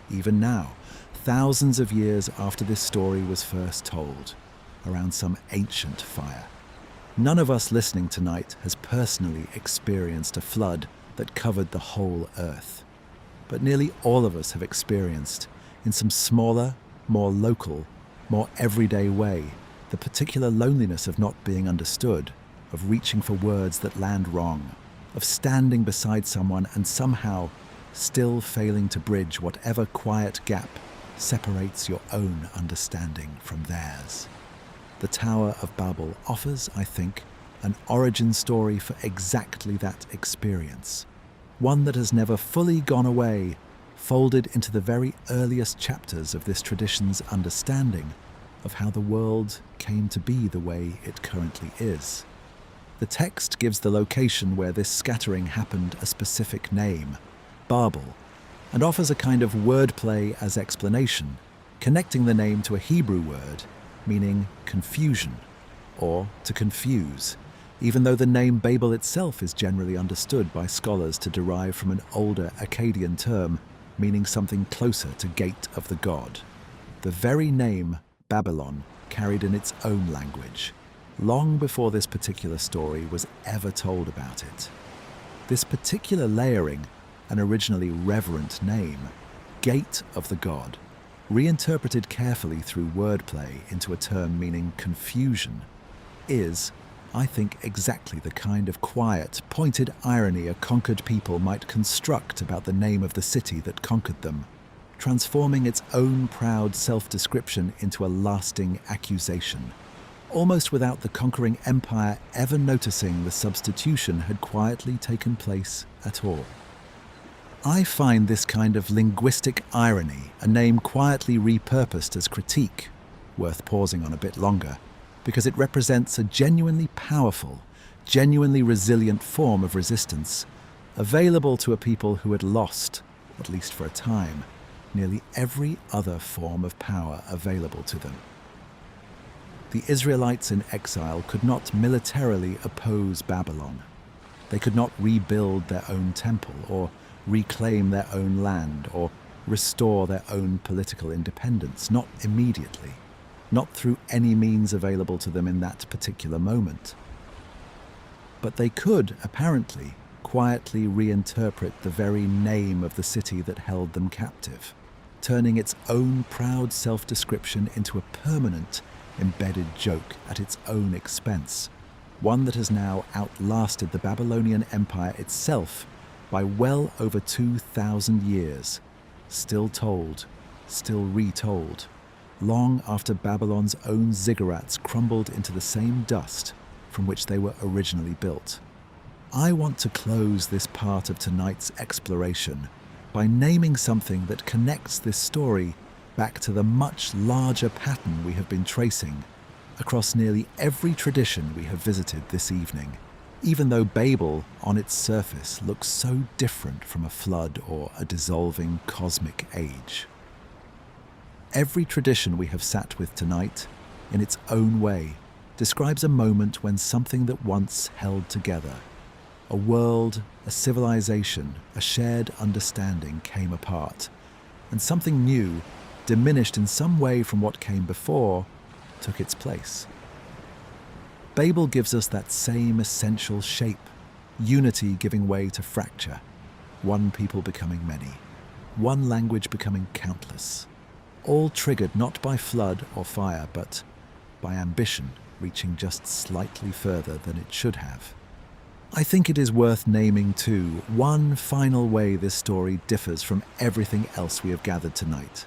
Even now, thousands of years after this story was first told, around some ancient fire. None of us listening tonight has personally experienced a flood that covered the whole earth. But nearly all of us have experienced, in some smaller, more local, more everyday way, the particular loneliness of not being understood, of reaching for words that land wrong, of standing beside someone and somehow still failing to bridge whatever quiet gap separates your own understanding from theirs. The Tower of Babel offers, I think, an origin story for exactly that experience, one that has never fully gone away, folded into the very earliest chapters of this tradition's understanding of how the world came to be the way it currently is. The text gives the location where this scattering happened a specific name, Babel, and offers a kind of wordplay as explanation, connecting the name to a Hebrew word meaning confusion, or to confuse, even though the name Babel itself is generally understood by scholars to derive from an older Akkadian term meaning something closer to gate of the god. The very name Babylon carried in its own language, long before this particular story was ever told about it. This particular layering, an originally reverent name, gate of the god, reinterpreted carefully through wordplay into a term meaning confusion, is, I think, exactly the kind of quiet, pointed irony a conquered people might construct about the name of the city that conquered them, transforming its own proud self-description into a lasting accusation, almost without the conquering empire ever noticing the substitution had quietly taken place at all. I find this kind of linguistic irony, a name quietly repurposed as critique, worth pausing on a bit longer, because it represents a genuinely powerful, genuinely resilient form of resistance, available to a people who had lost, at least for a time, nearly every other form of power available to them. The Israelites in exile could not militarily oppose Babylon. They could not rebuild their own temple, or reclaim their own land, or restore their own political independence, not immediately, not through any means available to them in that particular moment. But they could, apparently, quietly reinterpret the very name of the city that held them captive, turning its own proud self-description into a permanent, embedded joke at its own expense, one that has now outlasted the Babylonian Empire itself by well over 2,000 years, still told, still retold, long after Babylon's own ziggurats crumbled into the same dust from which they were originally built. I want to close this part of tonight's exploration by naming something that connects this story back to the much larger pattern we have been tracing across nearly every tradition we have visited this evening, even though Babel, on its surface, looks so different from a flood or a dissolving cosmic age. Every tradition we have sat with tonight, in its own way, describes a moment when something that once held together, a world, a civilization, a shared understanding came apart, and something new, diminished in some way from what came before, took its place. Babel gives us that same essential shape, unity giving way to fracture, one people becoming many, one language becoming countless, all triggered not by flood or fire, but by ambition reaching just slightly further than it should have. I think it is worth naming, too, one final way this story differs from everything else we have gathered tonight,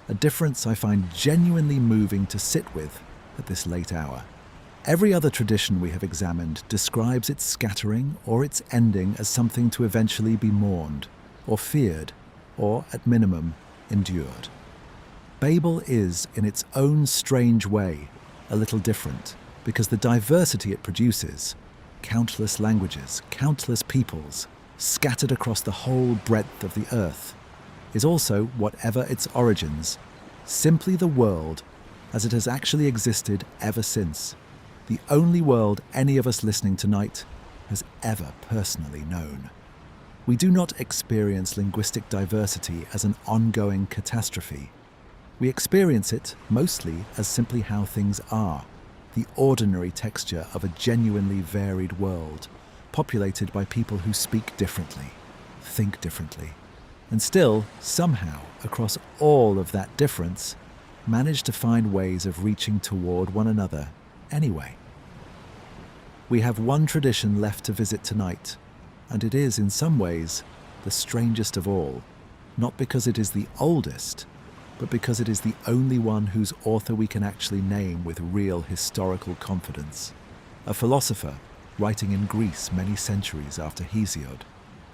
a difference I find genuinely moving to sit with at this late hour. Every other tradition we have examined describes its scattering or its ending as something to eventually be mourned, or feared, or, at minimum, endured. Babel is, in its own strange way, a little different, because the diversity it produces, countless languages, countless peoples, scattered across the whole breadth of the earth, is also, whatever its origins, simply the world as it has actually existed ever since, the only world any of us listening tonight has ever personally known. We do not experience linguistic diversity as an ongoing catastrophe. We experience it mostly as simply how things are, the ordinary texture of a genuinely varied world, populated by people who speak differently, think differently, and still, somehow, across all of that difference, manage to find ways of reaching toward one another anyway. We have one tradition left to visit tonight, and it is, in some ways, the strangest of all, not because it is the oldest, but because it is the only one whose author we can actually name with real historical confidence. A philosopher writing in Greece many centuries after Hesiod,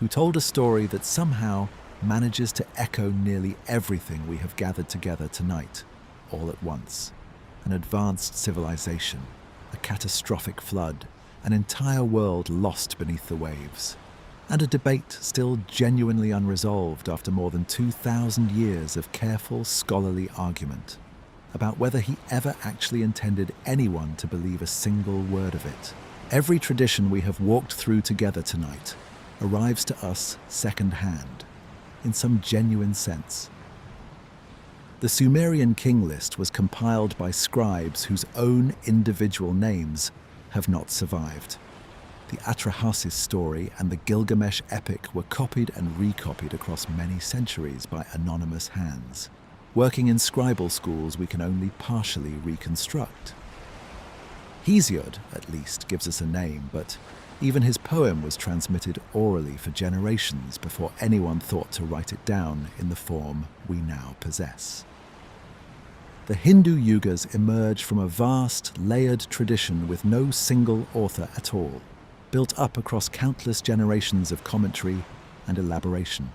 who told a story that somehow manages to echo nearly everything we have gathered together tonight, all at once. An advanced civilization, a catastrophic flood, an entire world lost beneath the waves, and a debate still genuinely unresolved after more than 2,000 years of careful scholarly argument about whether he ever actually intended anyone to believe a single word of it. Every tradition we have walked through together tonight arrives to us second-hand, in some genuine sense. The Sumerian King List was compiled by scribes whose own individual names have not survived. The Atrahasis story and the Gilgamesh epic were copied and recopied across many centuries by anonymous hands. Working in scribal schools, we can only partially reconstruct. Hesiod, at least, gives us a name, but even his poem was transmitted orally for generations before anyone thought to write it down in the form we now possess. The Hindu Yugas emerge from a vast, layered tradition with no single author at all, built up across countless generations of commentary and elaboration.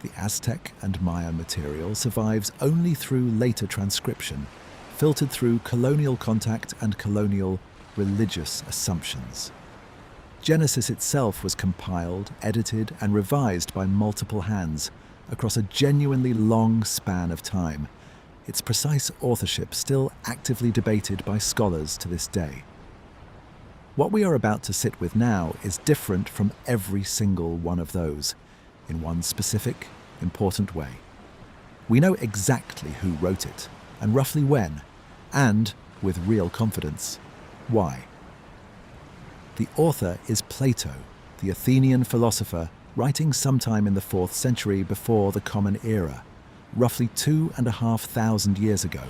The Aztec and Maya material survives only through later transcription, filtered through colonial contact and colonial religious assumptions. Genesis itself was compiled, edited, and revised by multiple hands across a genuinely long span of time, its precise authorship still actively debated by scholars to this day. What we are about to sit with now is different from every single one of those, in one specific, important way. We know exactly who wrote it, and roughly when, and, with real confidence, why. The author is Plato, the Athenian philosopher, writing sometime in the 4th century before the Common Era, roughly 2,500 years ago,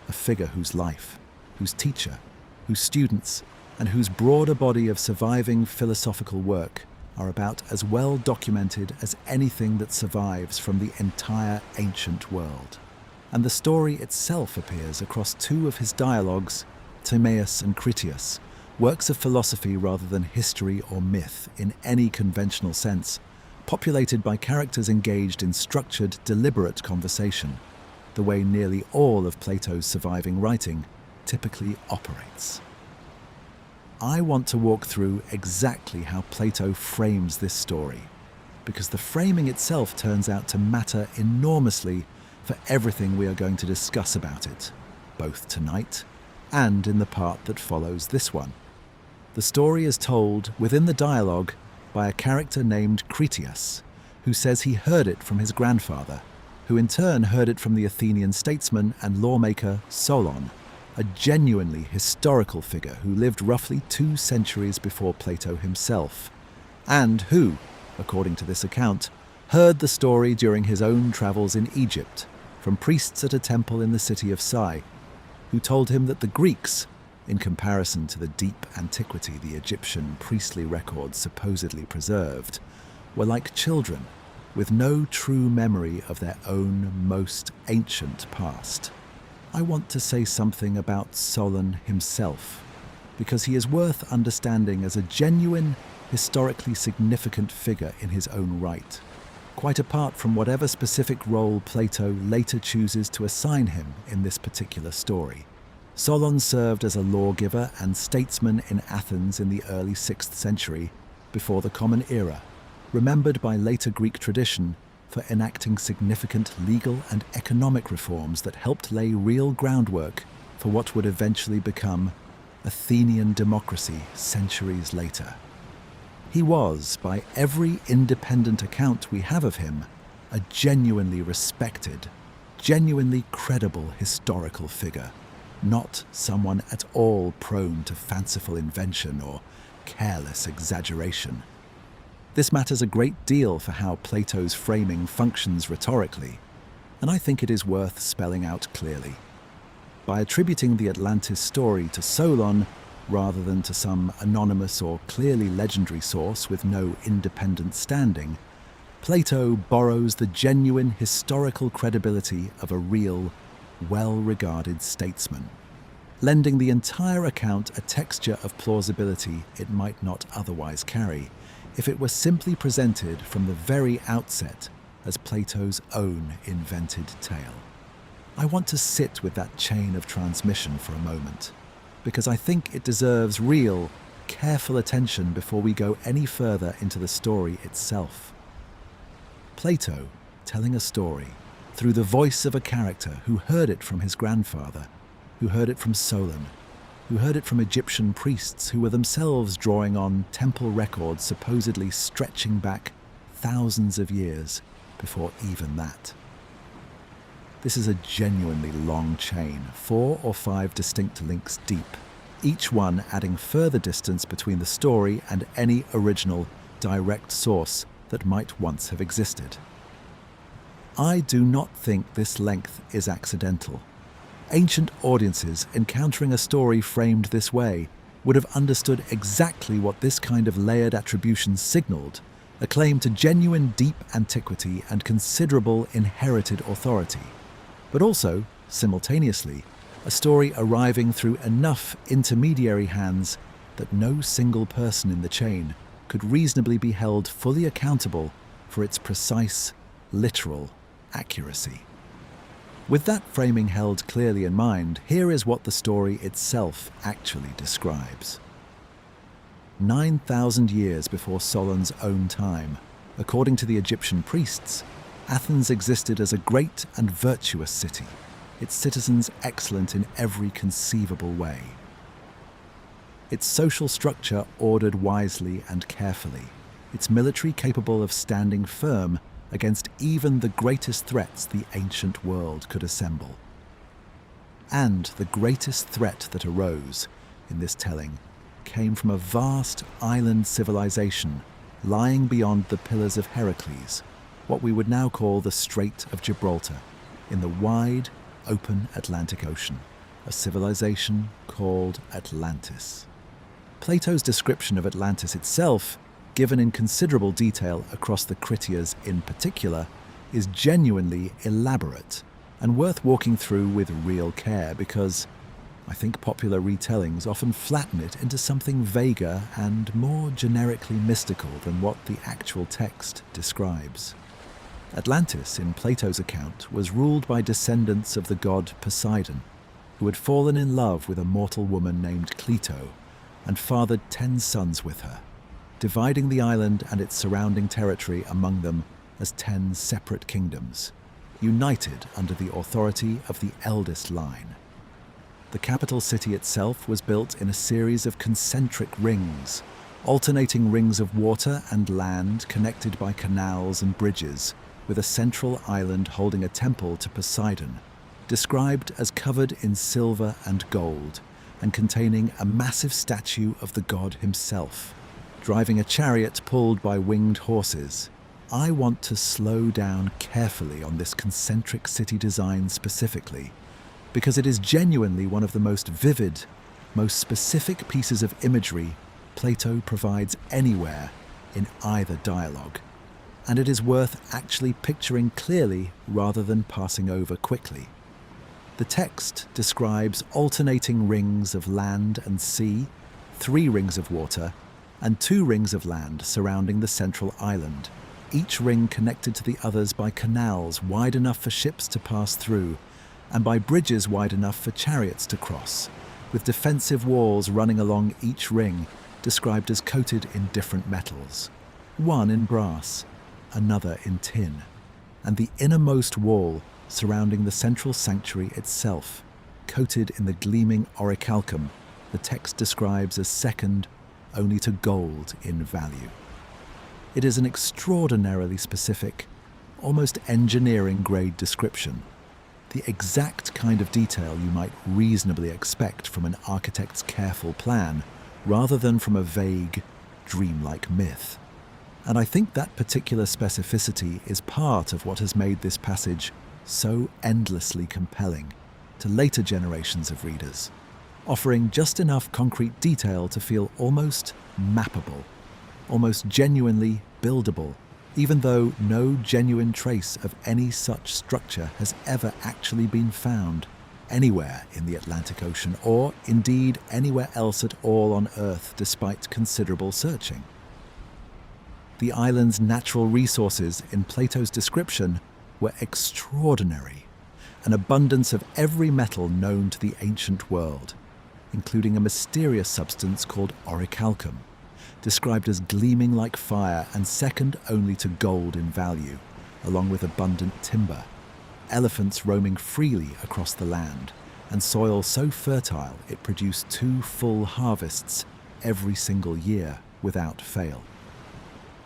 a figure whose life, whose teacher, whose students, and whose broader body of surviving philosophical work are about as well documented as anything that survives from the entire ancient world. And the story itself appears across 2 of his dialogues, Timaeus and Critias, works of philosophy rather than history or myth in any conventional sense, populated by characters engaged in structured, deliberate conversation, the way nearly all of Plato's surviving writing typically operates. I want to walk through exactly how Plato frames this story, because the framing itself turns out to matter enormously for everything we are going to discuss about it, both tonight and in the part that follows this one. The story is told within the dialogue by a character named Critias, who says he heard it from his grandfather, who in turn heard it from the Athenian statesman and lawmaker Solon, a genuinely historical figure who lived roughly 2 centuries before Plato himself, and who, according to this account, heard the story during his own travels in Egypt from priests at a temple in the city of Sai, who told him that the Greeks, in comparison to the deep antiquity the Egyptian priestly records supposedly preserved, were like children with no true memory of their own most ancient past. I want to say something about Solon himself, because he is worth understanding as a genuine, historically significant figure in his own right, quite apart from whatever specific role Plato later chooses to assign him in this particular story. Solon served as a lawgiver and statesman in Athens in the early 6th century, before the Common Era, remembered by later Greek tradition for enacting significant legal and economic reforms that helped lay real groundwork for what would eventually become Athenian democracy centuries later. He was, by every independent account we have of him, a genuinely respected, genuinely credible historical figure, not someone at all prone to fanciful invention or careless exaggeration. This matters a great deal for how Plato's framing functions rhetorically, and I think it is worth spelling out clearly. By attributing the Atlantis story to Solon, rather than to some anonymous or clearly legendary source with no independent standing, Plato borrows the genuine historical credibility of a real, well-regarded statesman, lending the entire account a texture of plausibility it might not otherwise carry if it were simply presented from the very outset as Plato's own invented tale. I want to sit with that chain of transmission for a moment, because I think it deserves real, careful attention before we go any further into the story itself. Plato, telling a story through the voice of a character who heard it from his grandfather, who heard it from Solon, who heard it from Egyptian priests who were themselves drawing on temple records supposedly stretching back thousands of years before even that. This is a genuinely long chain, 4 or 5 distinct links deep, each one adding further distance between the story and any original, direct source that might once have existed. I do not think this length is accidental. Ancient audiences encountering a story framed this way would have understood exactly what this kind of layered attribution signaled, a claim to genuine deep antiquity and considerable inherited authority, but also, simultaneously, a story arriving through enough intermediary hands that no single person in the chain could reasonably be held fully accountable for its precise, literal accuracy. With that framing held clearly in mind, here is what the story itself actually describes. 9,000 years before Solon's own time, according to the Egyptian priests, Athens existed as a great and virtuous city, its citizens excellent in every conceivable way. Its social structure ordered wisely and carefully, its military capable of standing firm against even the greatest threats the ancient world could assemble. And the greatest threat that arose, in this telling, came from a vast island civilization lying beyond the Pillars of Heracles, what we would now call the Strait of Gibraltar, in the wide, open Atlantic Ocean, a civilization called Atlantis. Plato's description of Atlantis itself, given in considerable detail across the Critias in particular, is genuinely elaborate and worth walking through with real care because I think popular retellings often flatten it into something vaguer and more generically mystical than what the actual text describes. Atlantis, in Plato's account, was ruled by descendants of the god Poseidon, who had fallen in love with a mortal woman named Cleito and fathered 10 sons with her, dividing the island and its surrounding territory among them as 10 separate kingdoms, united under the authority of the eldest line. The capital city itself was built in a series of concentric rings, alternating rings of water and land connected by canals and bridges, with a central island holding a temple to Poseidon, described as covered in silver and gold, and containing a massive statue of the god himself, driving a chariot pulled by winged horses. I want to slow down carefully on this concentric city design specifically, because it is genuinely one of the most vivid, most specific pieces of imagery Plato provides anywhere in either dialogue, and it is worth actually picturing clearly rather than passing over quickly. The text describes alternating rings of land and sea, 3 rings of water, and 2 rings of land surrounding the central island, each ring connected to the others by canals wide enough for ships to pass through, and by bridges wide enough for chariots to cross, with defensive walls running along each ring, described as coated in different metals, one in brass, another in tin, and the innermost wall surrounding the central sanctuary itself, coated in the gleaming orichalcum, the text describes as second only to gold in value. It is an extraordinarily specific, almost engineering-grade description, the exact kind of detail you might reasonably expect from an architect's careful plan, rather than from a vague, dreamlike myth. And I think that particular specificity is part of what has made this passage so endlessly compelling to later generations of readers, offering just enough concrete detail to feel almost mappable, almost genuinely buildable, even though no genuine trace of any such structure has ever actually been found anywhere in the Atlantic Ocean, or indeed anywhere else at all on Earth despite considerable searching. The island's natural resources in Plato's description were extraordinary, an abundance of every metal known to the ancient world, including a mysterious substance called orichalcum, described as gleaming like fire and second only to gold in value, along with abundant timber, elephants roaming freely across the land, and soil so fertile it produced 2 full harvests every single year without fail.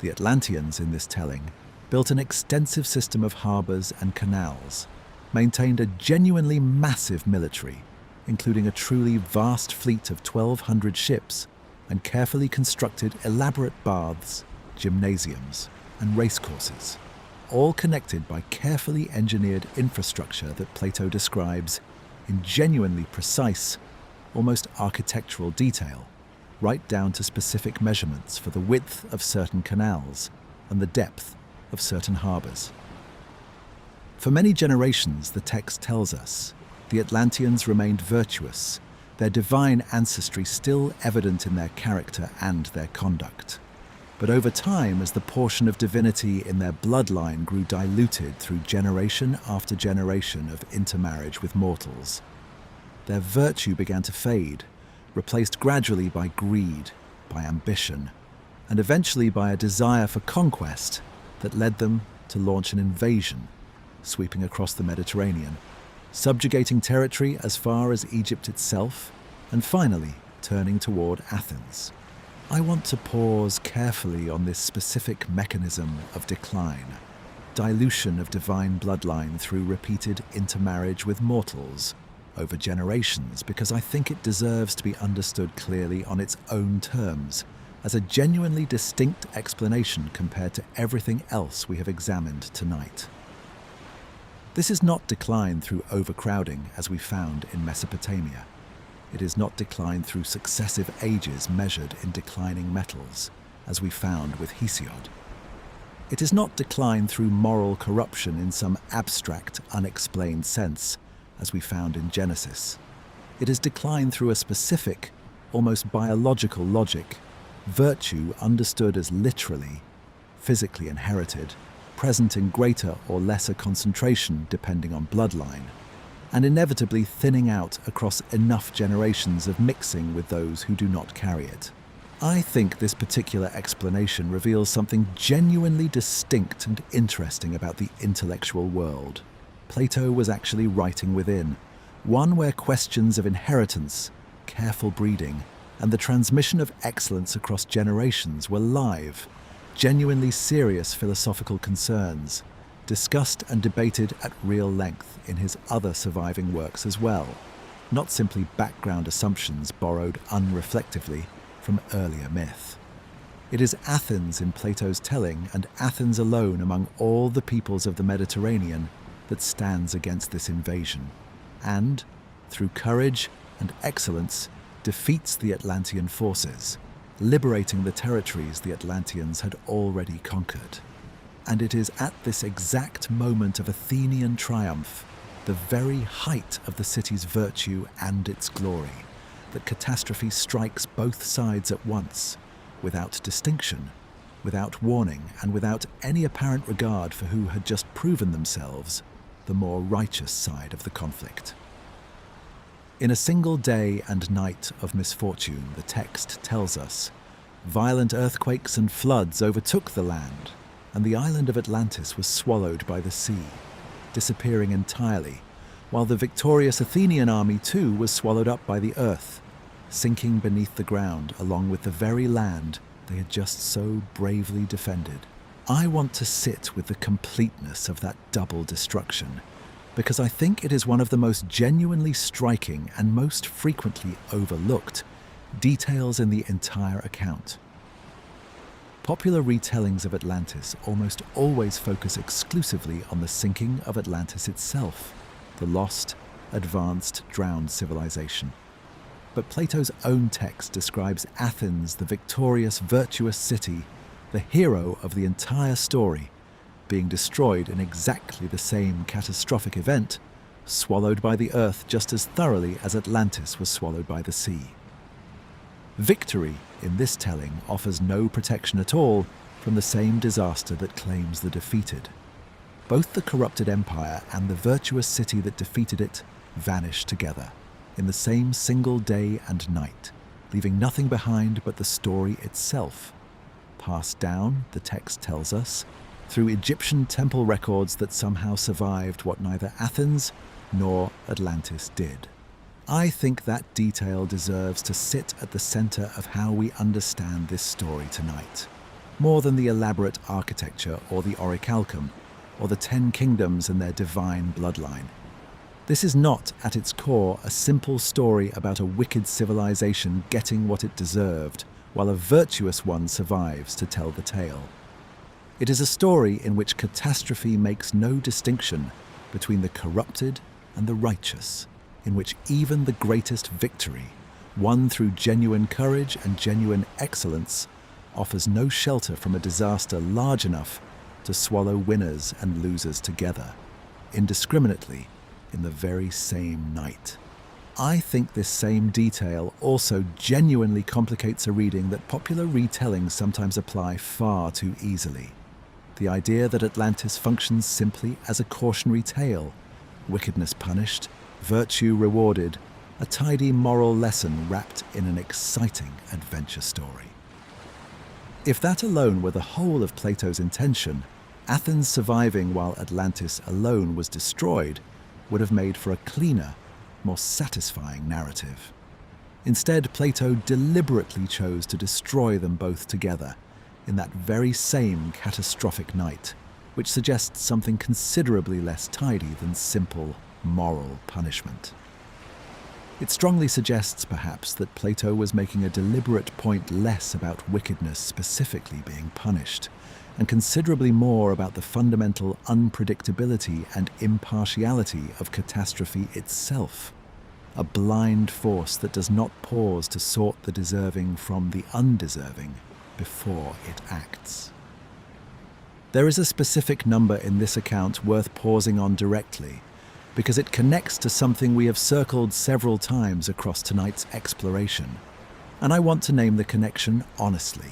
The Atlanteans in this telling built an extensive system of harbours and canals, maintained a genuinely massive military, including a truly vast fleet of 1,200 ships, and carefully constructed elaborate baths, gymnasiums, and racecourses, all connected by carefully engineered infrastructure that Plato describes in genuinely precise, almost architectural detail, right down to specific measurements for the width of certain canals and the depth of certain harbours. For many generations, the text tells us, the Atlanteans remained virtuous, their divine ancestry still evident in their character and their conduct. But over time, as the portion of divinity in their bloodline grew diluted through generation after generation of intermarriage with mortals, their virtue began to fade, replaced gradually by greed, by ambition, and eventually by a desire for conquest that led them to launch an invasion, sweeping across the Mediterranean, subjugating territory as far as Egypt itself, and finally turning toward Athens. I want to pause carefully on this specific mechanism of decline, dilution of divine bloodline through repeated intermarriage with mortals over generations, because I think it deserves to be understood clearly on its own terms, as a genuinely distinct explanation compared to everything else we have examined tonight. This is not decline through overcrowding as we found in Mesopotamia. It is not decline through successive ages measured in declining metals, as we found with Hesiod. It is not decline through moral corruption in some abstract, unexplained sense, as we found in Genesis. It is decline through a specific, almost biological logic, virtue understood as literally, physically inherited, present in greater or lesser concentration depending on bloodline, and inevitably thinning out across enough generations of mixing with those who do not carry it. I think this particular explanation reveals something genuinely distinct and interesting about the intellectual world Plato was actually writing within, one where questions of inheritance, careful breeding, and the transmission of excellence across generations were live, genuinely serious philosophical concerns, discussed and debated at real length in his other surviving works as well, not simply background assumptions borrowed unreflectively from earlier myth. It is Athens in Plato's telling, and Athens alone among all the peoples of the Mediterranean, that stands against this invasion, and, through courage and excellence, defeats the Atlantean forces, liberating the territories the Atlanteans had already conquered. And it is at this exact moment of Athenian triumph, the very height of the city's virtue and its glory, that catastrophe strikes both sides at once, without distinction, without warning, and without any apparent regard for who had just proven themselves the more righteous side of the conflict. In a single day and night of misfortune, the text tells us, violent earthquakes and floods overtook the land, and the island of Atlantis was swallowed by the sea, disappearing entirely, while the victorious Athenian army too was swallowed up by the earth, sinking beneath the ground along with the very land they had just so bravely defended. I want to sit with the completeness of that double destruction, because I think it is one of the most genuinely striking and most frequently overlooked details in the entire account. Popular retellings of Atlantis almost always focus exclusively on the sinking of Atlantis itself, the lost, advanced, drowned civilization. But Plato's own text describes Athens, the victorious, virtuous city, the hero of the entire story, being destroyed in exactly the same catastrophic event, swallowed by the earth just as thoroughly as Atlantis was swallowed by the sea. Victory in this telling offers no protection at all from the same disaster that claims the defeated. Both the corrupted empire and the virtuous city that defeated it vanish together in the same single day and night, leaving nothing behind but the story itself, passed down, the text tells us, through Egyptian temple records that somehow survived what neither Athens nor Atlantis did. I think that detail deserves to sit at the center of how we understand this story tonight, more than the elaborate architecture or the orichalcum, or the 10 kingdoms and their divine bloodline. This is not, at its core, a simple story about a wicked civilization getting what it deserved, while a virtuous one survives to tell the tale. It is a story in which catastrophe makes no distinction between the corrupted and the righteous, in which even the greatest victory, won through genuine courage and genuine excellence, offers no shelter from a disaster large enough to swallow winners and losers together, indiscriminately, in the very same night. I think this same detail also genuinely complicates a reading that popular retellings sometimes apply far too easily. The idea that Atlantis functions simply as a cautionary tale, wickedness punished, virtue rewarded, a tidy moral lesson wrapped in an exciting adventure story. If that alone were the whole of Plato's intention, Athens surviving while Atlantis alone was destroyed would have made for a cleaner, more satisfying narrative. Instead, Plato deliberately chose to destroy them both together in that very same catastrophic night, which suggests something considerably less tidy than simple moral punishment. It strongly suggests, perhaps, that Plato was making a deliberate point less about wickedness specifically being punished, and considerably more about the fundamental unpredictability and impartiality of catastrophe itself, a blind force that does not pause to sort the deserving from the undeserving before it acts. There is a specific number in this account worth pausing on directly, because it connects to something we have circled several times across tonight's exploration, and I want to name the connection honestly,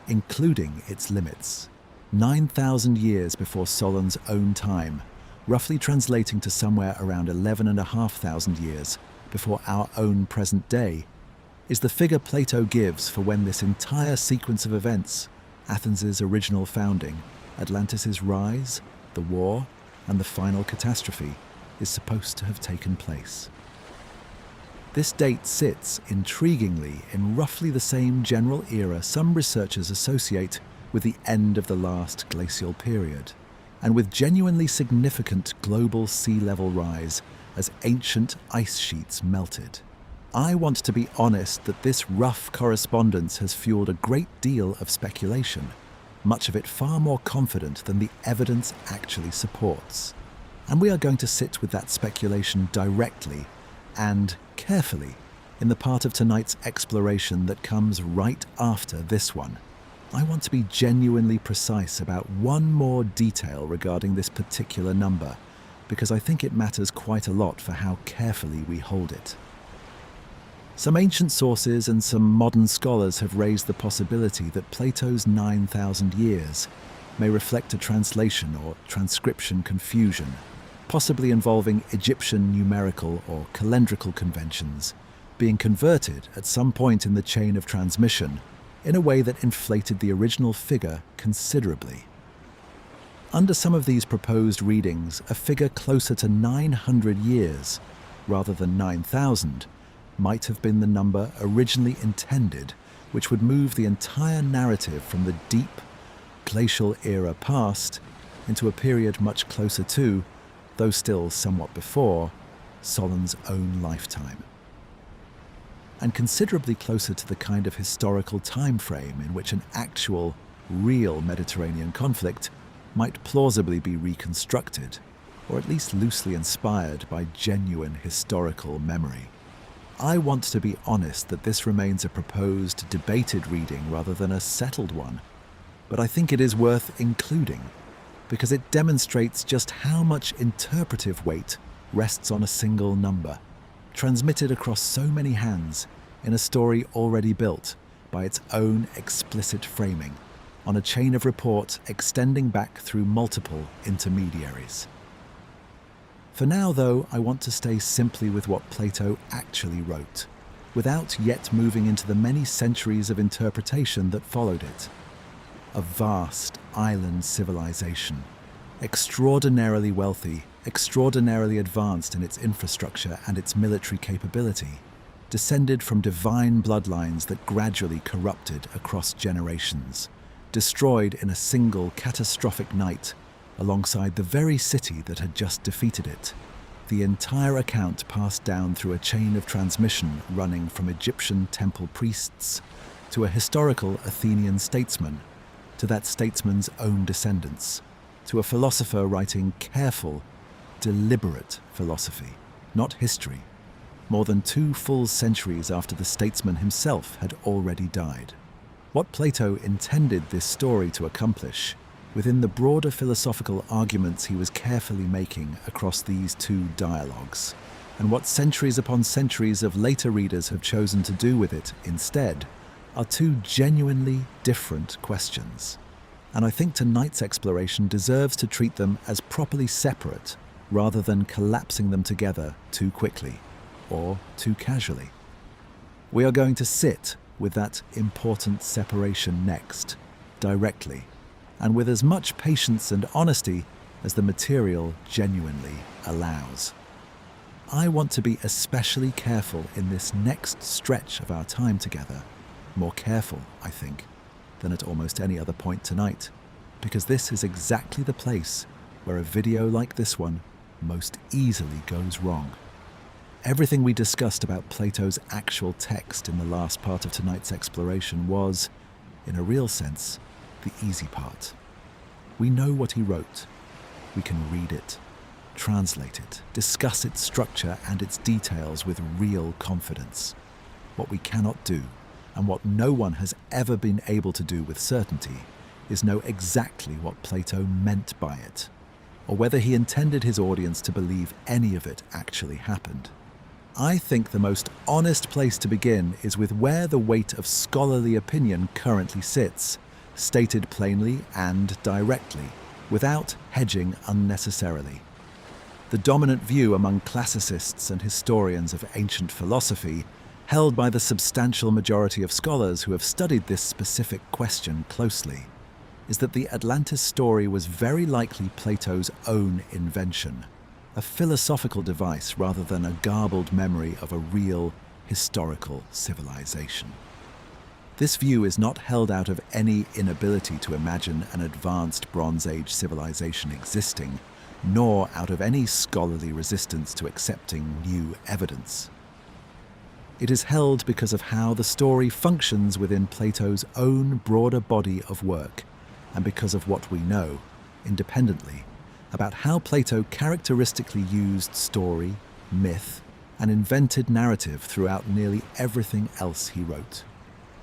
including its limits. 9,000 years before Solon's own time, roughly translating to somewhere around 11,500 years before our own present day, is the figure Plato gives for when this entire sequence of events, Athens' original founding, Atlantis' rise, the war, and the final catastrophe, is supposed to have taken place. This date sits, intriguingly, in roughly the same general era some researchers associate with the end of the last glacial period, and with genuinely significant global sea level rise as ancient ice sheets melted. I want to be honest that this rough correspondence has fueled a great deal of speculation, much of it far more confident than the evidence actually supports. And we are going to sit with that speculation directly and carefully in the part of tonight's exploration that comes right after this one. I want to be genuinely precise about one more detail regarding this particular number, because I think it matters quite a lot for how carefully we hold it. Some ancient sources and some modern scholars have raised the possibility that Plato's 9,000 years may reflect a translation or transcription confusion, possibly involving Egyptian numerical or calendrical conventions being converted at some point in the chain of transmission in a way that inflated the original figure considerably. Under some of these proposed readings, a figure closer to 900 years, rather than 9,000, might have been the number originally intended, which would move the entire narrative from the deep, glacial era past into a period much closer to, though still somewhat before, Solon's own lifetime. And considerably closer to the kind of historical time frame in which an actual, real Mediterranean conflict might plausibly be reconstructed, or at least loosely inspired by genuine historical memory. I want to be honest that this remains a proposed, debated reading rather than a settled one, but I think it is worth including, because it demonstrates just how much interpretive weight rests on a single number, transmitted across so many hands in a story already built by its own explicit framing, on a chain of report extending back through multiple intermediaries. For now, though, I want to stay simply with what Plato actually wrote, without yet moving into the many centuries of interpretation that followed it. A vast island civilization, extraordinarily wealthy, extraordinarily advanced in its infrastructure and its military capability, descended from divine bloodlines that gradually corrupted across generations, destroyed in a single catastrophic night alongside the very city that had just defeated it. The entire account passed down through a chain of transmission running from Egyptian temple priests to a historical Athenian statesman, to that statesman's own descendants, to a philosopher writing careful, deliberate philosophy, not history, more than 2 full centuries after the statesman himself had already died. What Plato intended this story to accomplish, within the broader philosophical arguments he was carefully making across these 2 dialogues, and what centuries upon centuries of later readers have chosen to do with it instead, are 2 genuinely different questions. And I think tonight's exploration deserves to treat them as properly separate, rather than collapsing them together too quickly, or too casually. We are going to sit with that important separation next, directly, and with as much patience and honesty as the material genuinely allows. I want to be especially careful in this next stretch of our time together, more careful, I think, than at almost any other point tonight, because this is exactly the place where a video like this one most easily goes wrong. Everything we discussed about Plato's actual text in the last part of tonight's exploration was, in a real sense, the easy part. We know what he wrote. We can read it, translate it, discuss its structure and its details with real confidence. What we cannot do, and what no one has ever been able to do with certainty, is know exactly what Plato meant by it, or whether he intended his audience to believe any of it actually happened. I think the most honest place to begin is with where the weight of scholarly opinion currently sits, stated plainly and directly, without hedging unnecessarily. The dominant view among classicists and historians of ancient philosophy, held by the substantial majority of scholars who have studied this specific question closely, is that the Atlantis story was very likely Plato's own invention, a philosophical device rather than a garbled memory of a real historical civilization. This view is not held out of any inability to imagine an advanced Bronze Age civilization existing, nor out of any scholarly resistance to accepting new evidence. It is held because of how the story functions within Plato's own broader body of work, and because of what we know, independently, about how Plato characteristically used story, myth, and invented narrative throughout nearly everything else he wrote.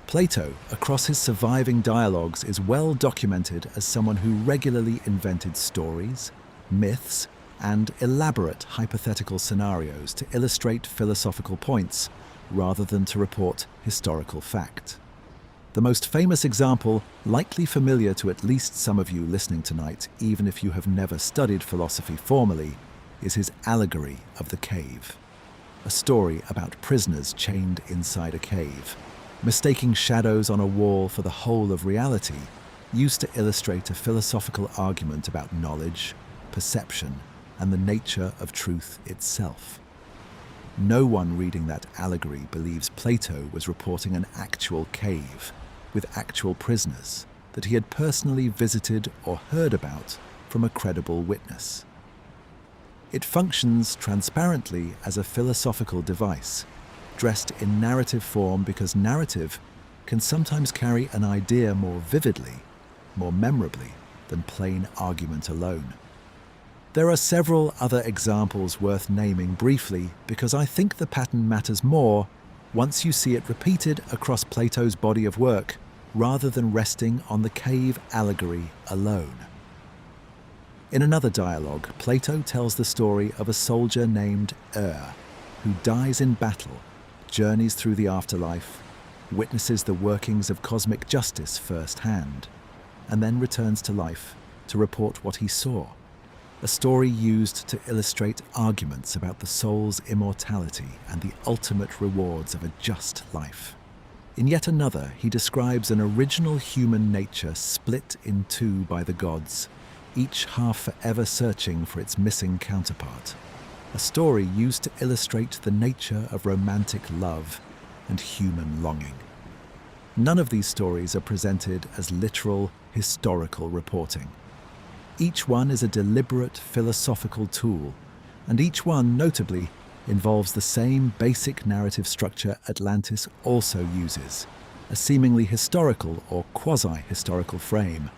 Plato, across his surviving dialogues, is well documented as someone who regularly invented stories, myths, and elaborate hypothetical scenarios to illustrate philosophical points, rather than to report historical fact. The most famous example, likely familiar to at least some of you listening tonight, even if you have never studied philosophy formally, is his allegory of the cave. A story about prisoners chained inside a cave, mistaking shadows on a wall for the whole of reality, used to illustrate a philosophical argument about knowledge, perception, and the nature of truth itself. No one reading that allegory believes Plato was reporting an actual cave with actual prisoners that he had personally visited or heard about from a credible witness. It functions transparently as a philosophical device, dressed in narrative form because narrative can sometimes carry an idea more vividly, more memorably than plain argument alone. There are several other examples worth naming briefly because I think the pattern matters more once you see it repeated across Plato's body of work rather than resting on the cave allegory alone. In another dialogue, Plato tells the story of a soldier named who dies in battle, journeys through the afterlife, witnesses the workings of cosmic justice firsthand, and then returns to life to report what he saw. A story used to illustrate arguments about the soul's immortality and the ultimate rewards of a just life. In yet another, he describes an original human nature split in two by the gods, each half forever searching for its missing counterpart. A story used to illustrate the nature of romantic love and human longing. None of these stories are presented as literal, historical reporting. Each one is a deliberate philosophical tool, and each one, notably, involves the same basic narrative structure Atlantis also uses, a seemingly historical or quasi-historical frame,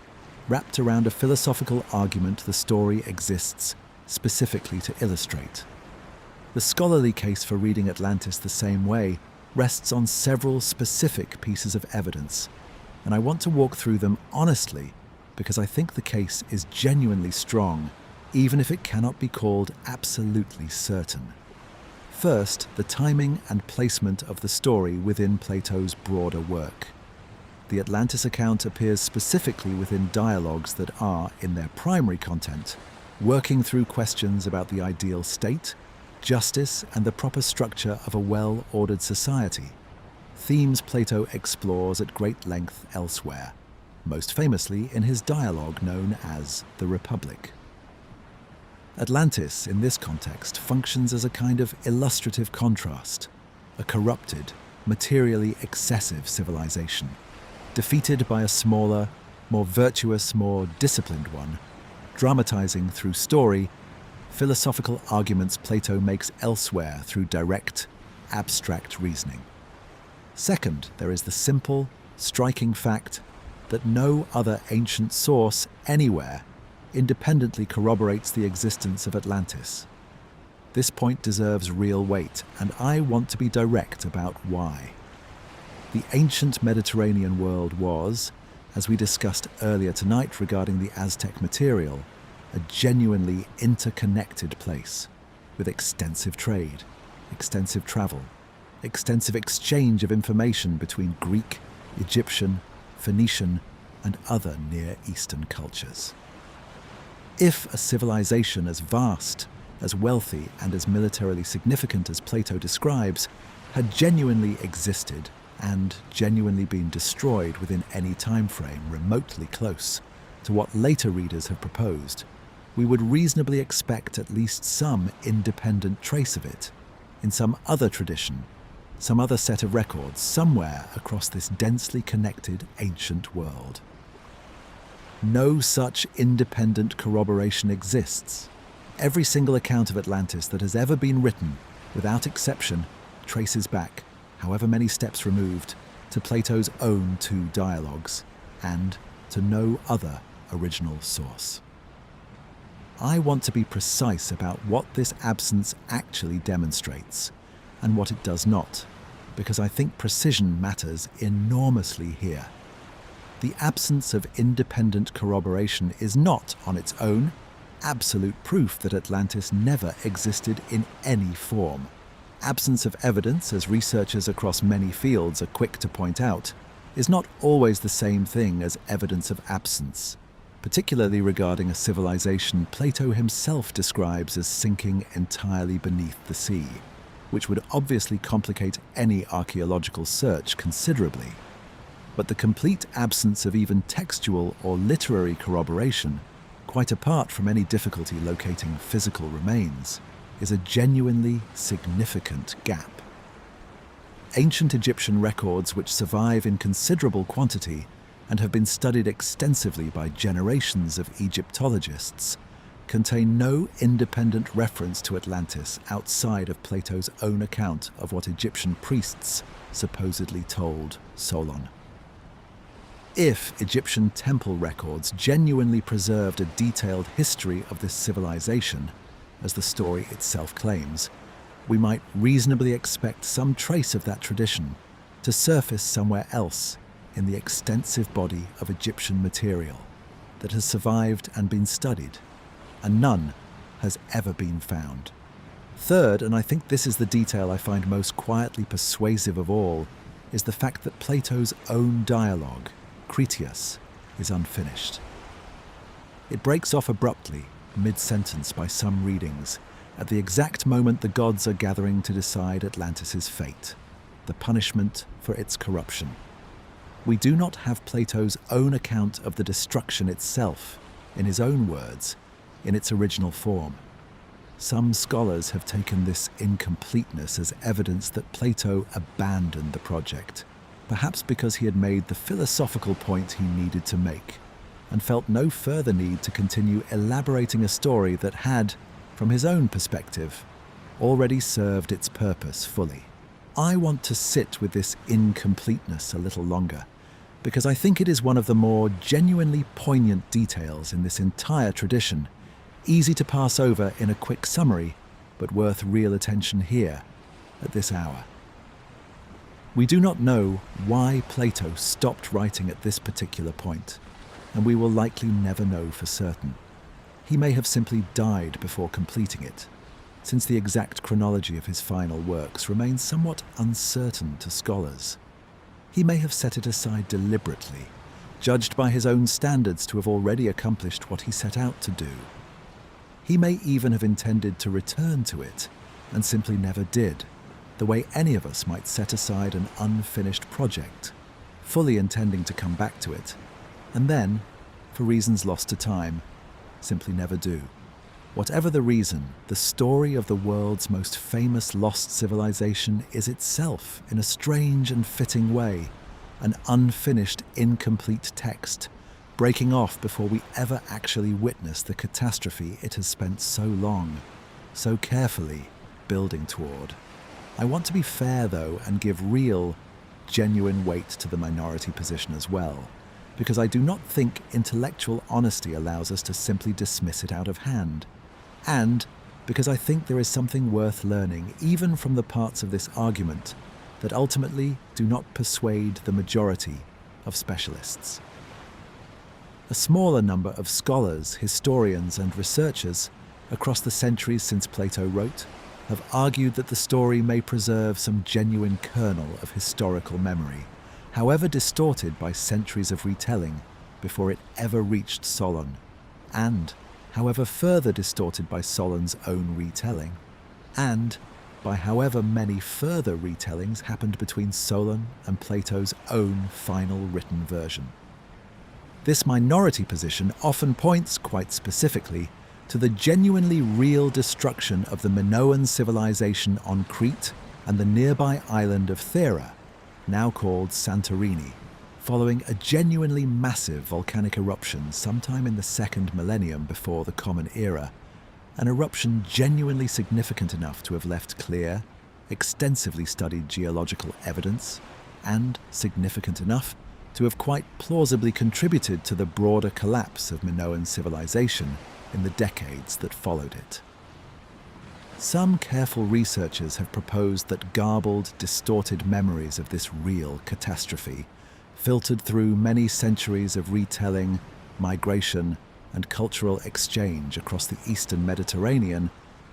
wrapped around a philosophical argument the story exists specifically to illustrate. The scholarly case for reading Atlantis the same way rests on several specific pieces of evidence, and I want to walk through them honestly because I think the case is genuinely strong, even if it cannot be called absolutely certain. First, the timing and placement of the story within Plato's broader work. The Atlantis account appears specifically within dialogues that are, in their primary content, working through questions about the ideal state, justice, and the proper structure of a well-ordered society, themes Plato explores at great length elsewhere, most famously in his dialogue known as the Republic. Atlantis, in this context, functions as a kind of illustrative contrast, a corrupted, materially excessive civilization, defeated by a smaller, more virtuous, more disciplined one, dramatizing through story philosophical arguments Plato makes elsewhere through direct, abstract reasoning. Second, there is the simple, striking fact that no other ancient source anywhere independently corroborates the existence of Atlantis. This point deserves real weight, and I want to be direct about why. The ancient Mediterranean world was, as we discussed earlier tonight regarding the Aztec material, a genuinely interconnected place, with extensive trade, extensive travel, extensive exchange of information between Greek, Egyptian, Phoenician, and other Near Eastern cultures. If a civilization as vast, as wealthy, and as militarily significant as Plato describes had genuinely existed and genuinely been destroyed within any time frame remotely close to what later readers have proposed, we would reasonably expect at least some independent trace of it in some other tradition, some other set of records somewhere across this densely connected ancient world. No such independent corroboration exists. Every single account of Atlantis that has ever been written, without exception, traces back, however many steps removed, to Plato's own two dialogues, and to no other original source. I want to be precise about what this absence actually demonstrates, and what it does not, because I think precision matters enormously here. The absence of independent corroboration is not, on its own, absolute proof that Atlantis never existed in any form. Absence of evidence, as researchers across many fields are quick to point out, is not always the same thing as evidence of absence, particularly regarding a civilization Plato himself describes as sinking entirely beneath the sea, which would obviously complicate any archaeological search considerably. But the complete absence of even textual or literary corroboration, quite apart from any difficulty locating physical remains, is a genuinely significant gap. Ancient Egyptian records which survive in considerable quantity and have been studied extensively by generations of Egyptologists contain no independent reference to Atlantis outside of Plato's own account of what Egyptian priests supposedly told Solon. If Egyptian temple records genuinely preserved a detailed history of this civilization, as the story itself claims, we might reasonably expect some trace of that tradition to surface somewhere else in the extensive body of Egyptian material that has survived and been studied, and none has ever been found. Third, and I think this is the detail I find most quietly persuasive of all, is the fact that Plato's own dialogue, Critias, is unfinished. It breaks off abruptly, mid-sentence by some readings, at the exact moment the gods are gathering to decide Atlantis' fate, the punishment for its corruption. We do not have Plato's own account of the destruction itself, in his own words, in its original form. Some scholars have taken this incompleteness as evidence that Plato abandoned the project, perhaps because he had made the philosophical point he needed to make, and felt no further need to continue elaborating a story that had, from his own perspective, already served its purpose fully. I want to sit with this incompleteness a little longer, because I think it is one of the more genuinely poignant details in this entire tradition, easy to pass over in a quick summary, but worth real attention here, at this hour. We do not know why Plato stopped writing at this particular point, and we will likely never know for certain. He may have simply died before completing it, since the exact chronology of his final works remains somewhat uncertain to scholars. He may have set it aside deliberately, judged by his own standards to have already accomplished what he set out to do. He may even have intended to return to it, and simply never did, the way any of us might set aside an unfinished project, fully intending to come back to it, and then, for reasons lost to time, simply never do. Whatever the reason, the story of the world's most famous lost civilization is itself, in a strange and fitting way, an unfinished, incomplete text, breaking off before we ever actually witness the catastrophe it has spent so long, so carefully building toward. I want to be fair, though, and give real, genuine weight to the minority position as well, because I do not think intellectual honesty allows us to simply dismiss it out of hand, and because I think there is something worth learning even from the parts of this argument that ultimately do not persuade the majority of specialists. A smaller number of scholars, historians, and researchers across the centuries since Plato wrote have argued that the story may preserve some genuine kernel of historical memory, however distorted by centuries of retelling before it ever reached Solon, and however further distorted by Solon's own retelling, and by however many further retellings happened between Solon and Plato's own final written version. This minority position often points, quite specifically, to the genuinely real destruction of the Minoan civilization on Crete and the nearby island of Thera, now called Santorini, following a genuinely massive volcanic eruption sometime in the second millennium before the Common Era, an eruption genuinely significant enough to have left clear, extensively studied geological evidence, and significant enough to have quite plausibly contributed to the broader collapse of Minoan civilization in the decades that followed it. Some careful researchers have proposed that garbled, distorted memories of this real catastrophe, filtered through many centuries of retelling, migration, and cultural exchange across the Eastern Mediterranean,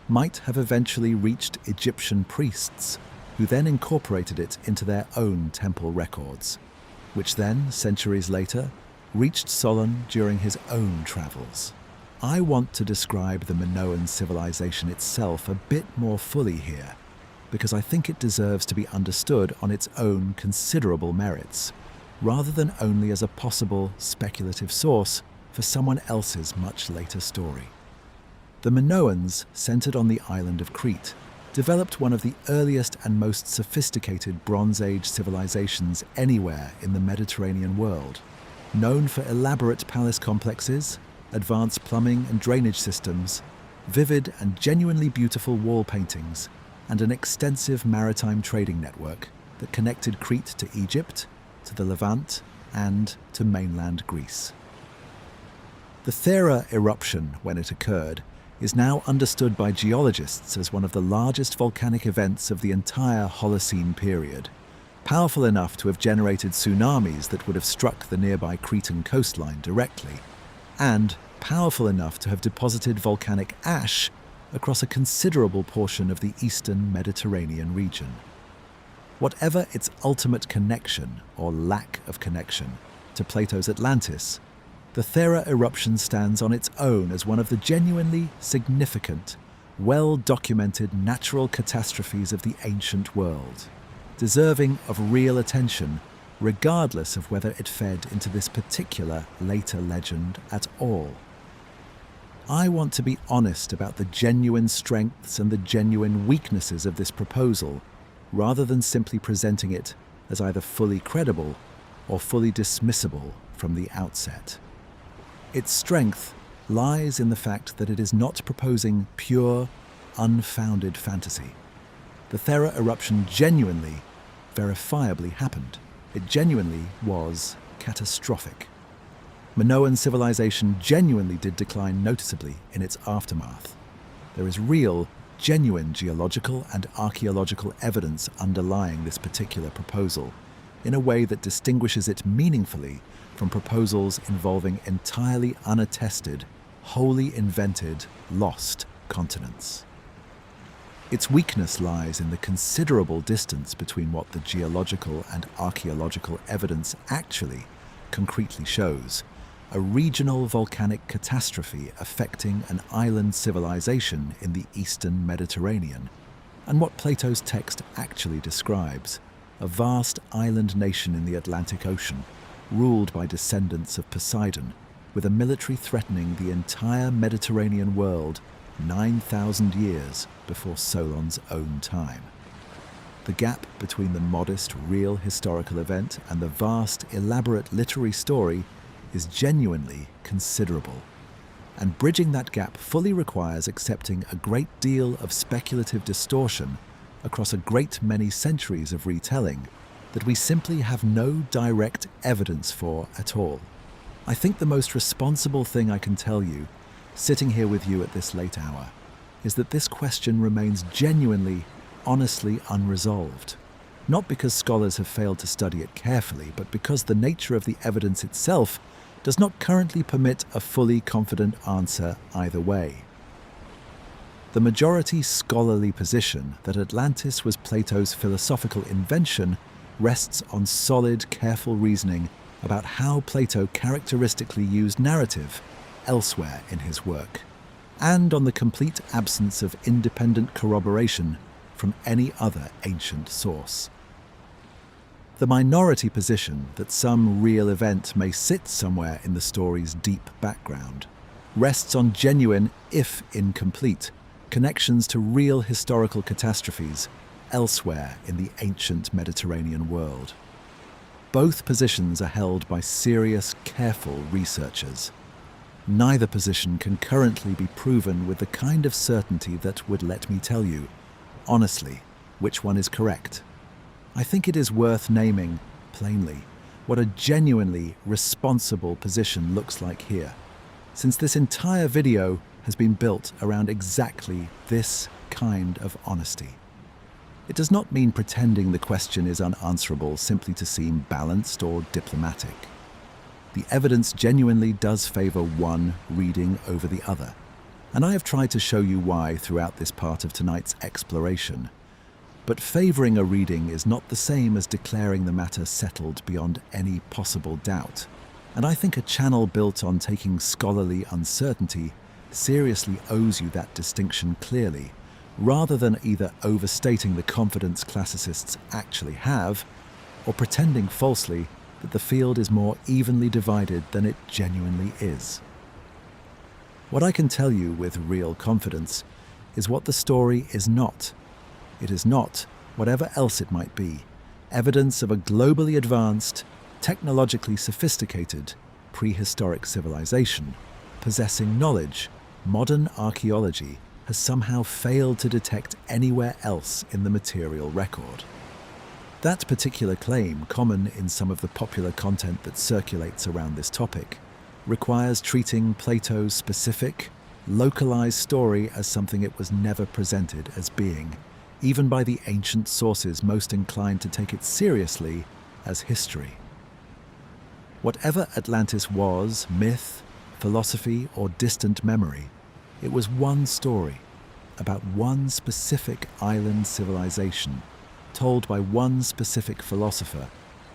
might have eventually reached Egyptian priests, who then incorporated it into their own temple records, which then, centuries later, reached Solon during his own travels. I want to describe the Minoan civilization itself a bit more fully here, because I think it deserves to be understood on its own considerable merits, rather than only as a possible speculative source for someone else's much later story. The Minoans, centered on the island of Crete, developed one of the earliest and most sophisticated Bronze Age civilizations anywhere in the Mediterranean world, known for elaborate palace complexes, advanced plumbing and drainage systems, vivid and genuinely beautiful wall paintings, and an extensive maritime trading network that connected Crete to Egypt, to the Levant, and to mainland Greece. The Thera eruption, when it occurred, is now understood by geologists as one of the largest volcanic events of the entire Holocene period, powerful enough to have generated tsunamis that would have struck the nearby Cretan coastline directly, and powerful enough to have deposited volcanic ash across a considerable portion of the eastern Mediterranean region. Whatever its ultimate connection, or lack of connection, to Plato's Atlantis, the Thera eruption stands on its own as one of the genuinely significant, well-documented natural catastrophes of the ancient world, deserving of real attention regardless of whether it fed into this particular later legend at all. I want to be honest about the genuine strengths and the genuine weaknesses of this proposal, rather than simply presenting it as either fully credible or fully dismissible from the outset. Its strength lies in the fact that it is not proposing pure, unfounded fantasy. The Thera eruption genuinely, verifiably happened. It genuinely was catastrophic. Minoan civilization genuinely did decline noticeably in its aftermath. There is real, genuine geological and archaeological evidence underlying this particular proposal, in a way that distinguishes it meaningfully from proposals involving entirely unattested, wholly invented, lost continents. Its weakness lies in the considerable distance between what the geological and archaeological evidence actually, concretely shows, a regional volcanic catastrophe affecting an island civilization in the eastern Mediterranean, and what Plato's text actually describes, a vast island nation in the Atlantic Ocean, ruled by descendants of Poseidon, with a military threatening the entire Mediterranean world 9,000 years before Solon's own time. The gap between the modest, real historical event and the vast, elaborate literary story is genuinely considerable. And bridging that gap fully requires accepting a great deal of speculative distortion across a great many centuries of retelling that we simply have no direct evidence for at all. I think the most responsible thing I can tell you, sitting here with you at this late hour, is that this question remains genuinely, honestly unresolved. Not because scholars have failed to study it carefully, but because the nature of the evidence itself does not currently permit a fully confident answer either way. The majority scholarly position that Atlantis was Plato's philosophical invention rests on solid, careful reasoning about how Plato characteristically used narrative elsewhere in his work, and on the complete absence of independent corroboration from any other ancient source. The minority position that some real event may sit somewhere in the story's deep background rests on genuine, if incomplete, connections to real historical catastrophes elsewhere in the ancient Mediterranean world. Both positions are held by serious, careful researchers. Neither position can currently be proven with the kind of certainty that would let me tell you, honestly, which one is correct. I think it is worth naming, plainly, what a genuinely responsible position looks like here, since this entire video has been built around exactly this kind of honesty. It does not mean pretending the question is unanswerable simply to seem balanced or diplomatic. The evidence genuinely does favor one reading over the other, and I have tried to show you why throughout this part of tonight's exploration. But favoring a reading is not the same as declaring the matter settled beyond any possible doubt, and I think a channel built on taking scholarly uncertainty seriously owes you that distinction clearly, rather than either overstating the confidence classicists actually have, or pretending falsely that the field is more evenly divided than it genuinely is. What I can tell you with real confidence is what the story is not. It is not, whatever else it might be, evidence of a globally advanced, technologically sophisticated, prehistoric civilization possessing knowledge modern archaeology has somehow failed to detect anywhere else in the material record. That particular claim, common in some of the popular content that circulates around this topic, requires treating Plato's specific, localized story as something it was never presented as being, even by the ancient sources most inclined to take it seriously as history. Whatever Atlantis was, myth, philosophy, or distant memory, it was one story about one specific island civilization told by one specific philosopher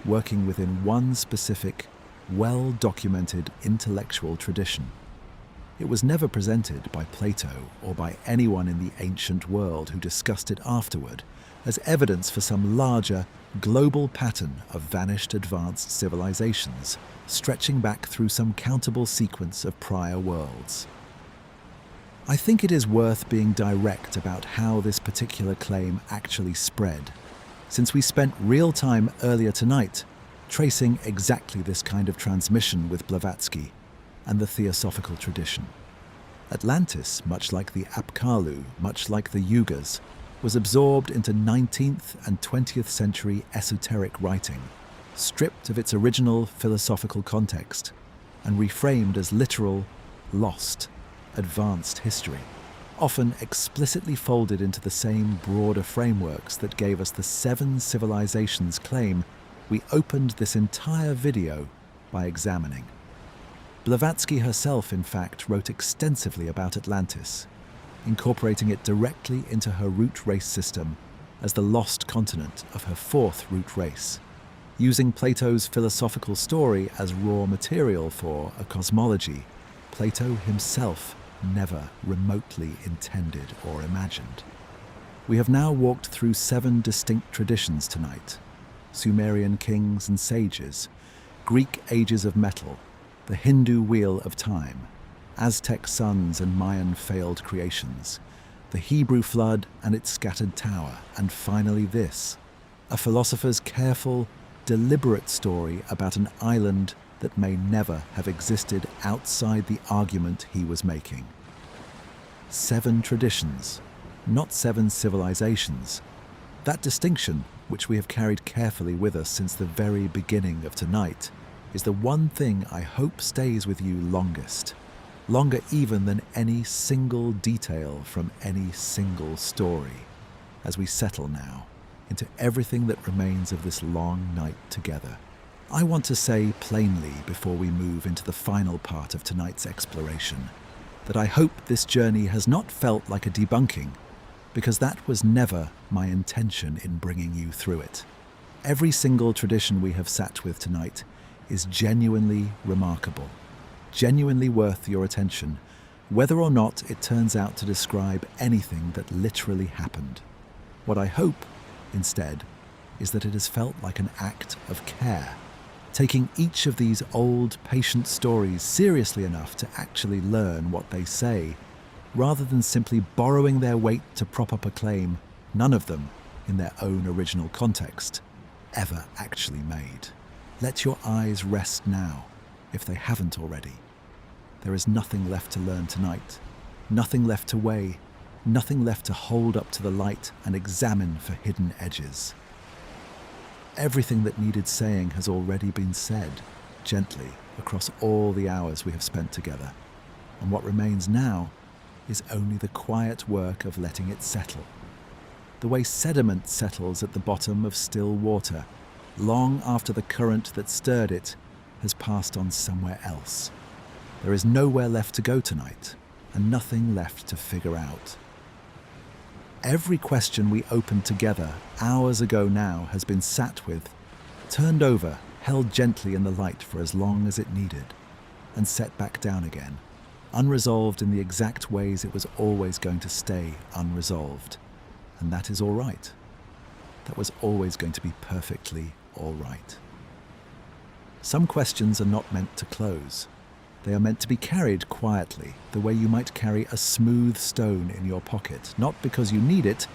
working within one specific, well-documented intellectual tradition. It was never presented by Plato or by anyone in the ancient world who discussed it afterward as evidence for some larger, global pattern of vanished advanced civilizations stretching back through some countable sequence of prior worlds. I think it is worth being direct about how this particular claim actually spread, since we spent real time earlier tonight tracing exactly this kind of transmission with Blavatsky and the theosophical tradition. Atlantis, much like the Apkallu, much like the Yugas, was absorbed into 19th and 20th century esoteric writing, stripped of its original philosophical context, and reframed as literal, lost, advanced history, often explicitly folded into the same broader frameworks that gave us the 7 civilizations claim we opened this entire video by examining. Blavatsky herself, in fact, wrote extensively about Atlantis, incorporating it directly into her root race system as the lost continent of her 4th root race, using Plato's philosophical story as raw material for a cosmology Plato himself never remotely intended or imagined. We have now walked through 7 distinct traditions tonight: Sumerian kings and sages, Greek ages of metal, the Hindu wheel of time, Aztec suns and Mayan failed creations, the Hebrew flood and its scattered tower, and finally this, a philosopher's careful, deliberate story about an island that may never have existed outside the argument he was making. 7 traditions, not 7 civilizations. That distinction, which we have carried carefully with us since the very beginning of tonight, is the one thing I hope stays with you longest, longer even than any single detail from any single story, as we settle now into everything that remains of this long night together. I want to say plainly before we move into the final part of tonight's exploration that I hope this journey has not felt like a debunking, because that was never my intention in bringing you through it. Every single tradition we have sat with tonight is genuinely remarkable, genuinely worth your attention, whether or not it turns out to describe anything that literally happened. What I hope, instead, is that it has felt like an act of care, taking each of these old, patient stories seriously enough to actually learn what they say, rather than simply borrowing their weight to prop up a claim none of them, in their own original context, ever actually made. Let your eyes rest now, if they haven't already. There is nothing left to learn tonight, nothing left to weigh, nothing left to hold up to the light and examine for hidden edges. Everything that needed saying has already been said, gently, across all the hours we have spent together, and what remains now is only the quiet work of letting it settle. The way sediment settles at the bottom of still water, long after the current that stirred it has passed on somewhere else. There is nowhere left to go tonight, and nothing left to figure out. Every question we opened together hours ago now has been sat with, turned over, held gently in the light for as long as it needed, and set back down again, unresolved in the exact ways it was always going to stay unresolved. And that is all right. That was always going to be perfectly all right. Some questions are not meant to close. They are meant to be carried quietly, the way you might carry a smooth stone in your pocket, not because you need it,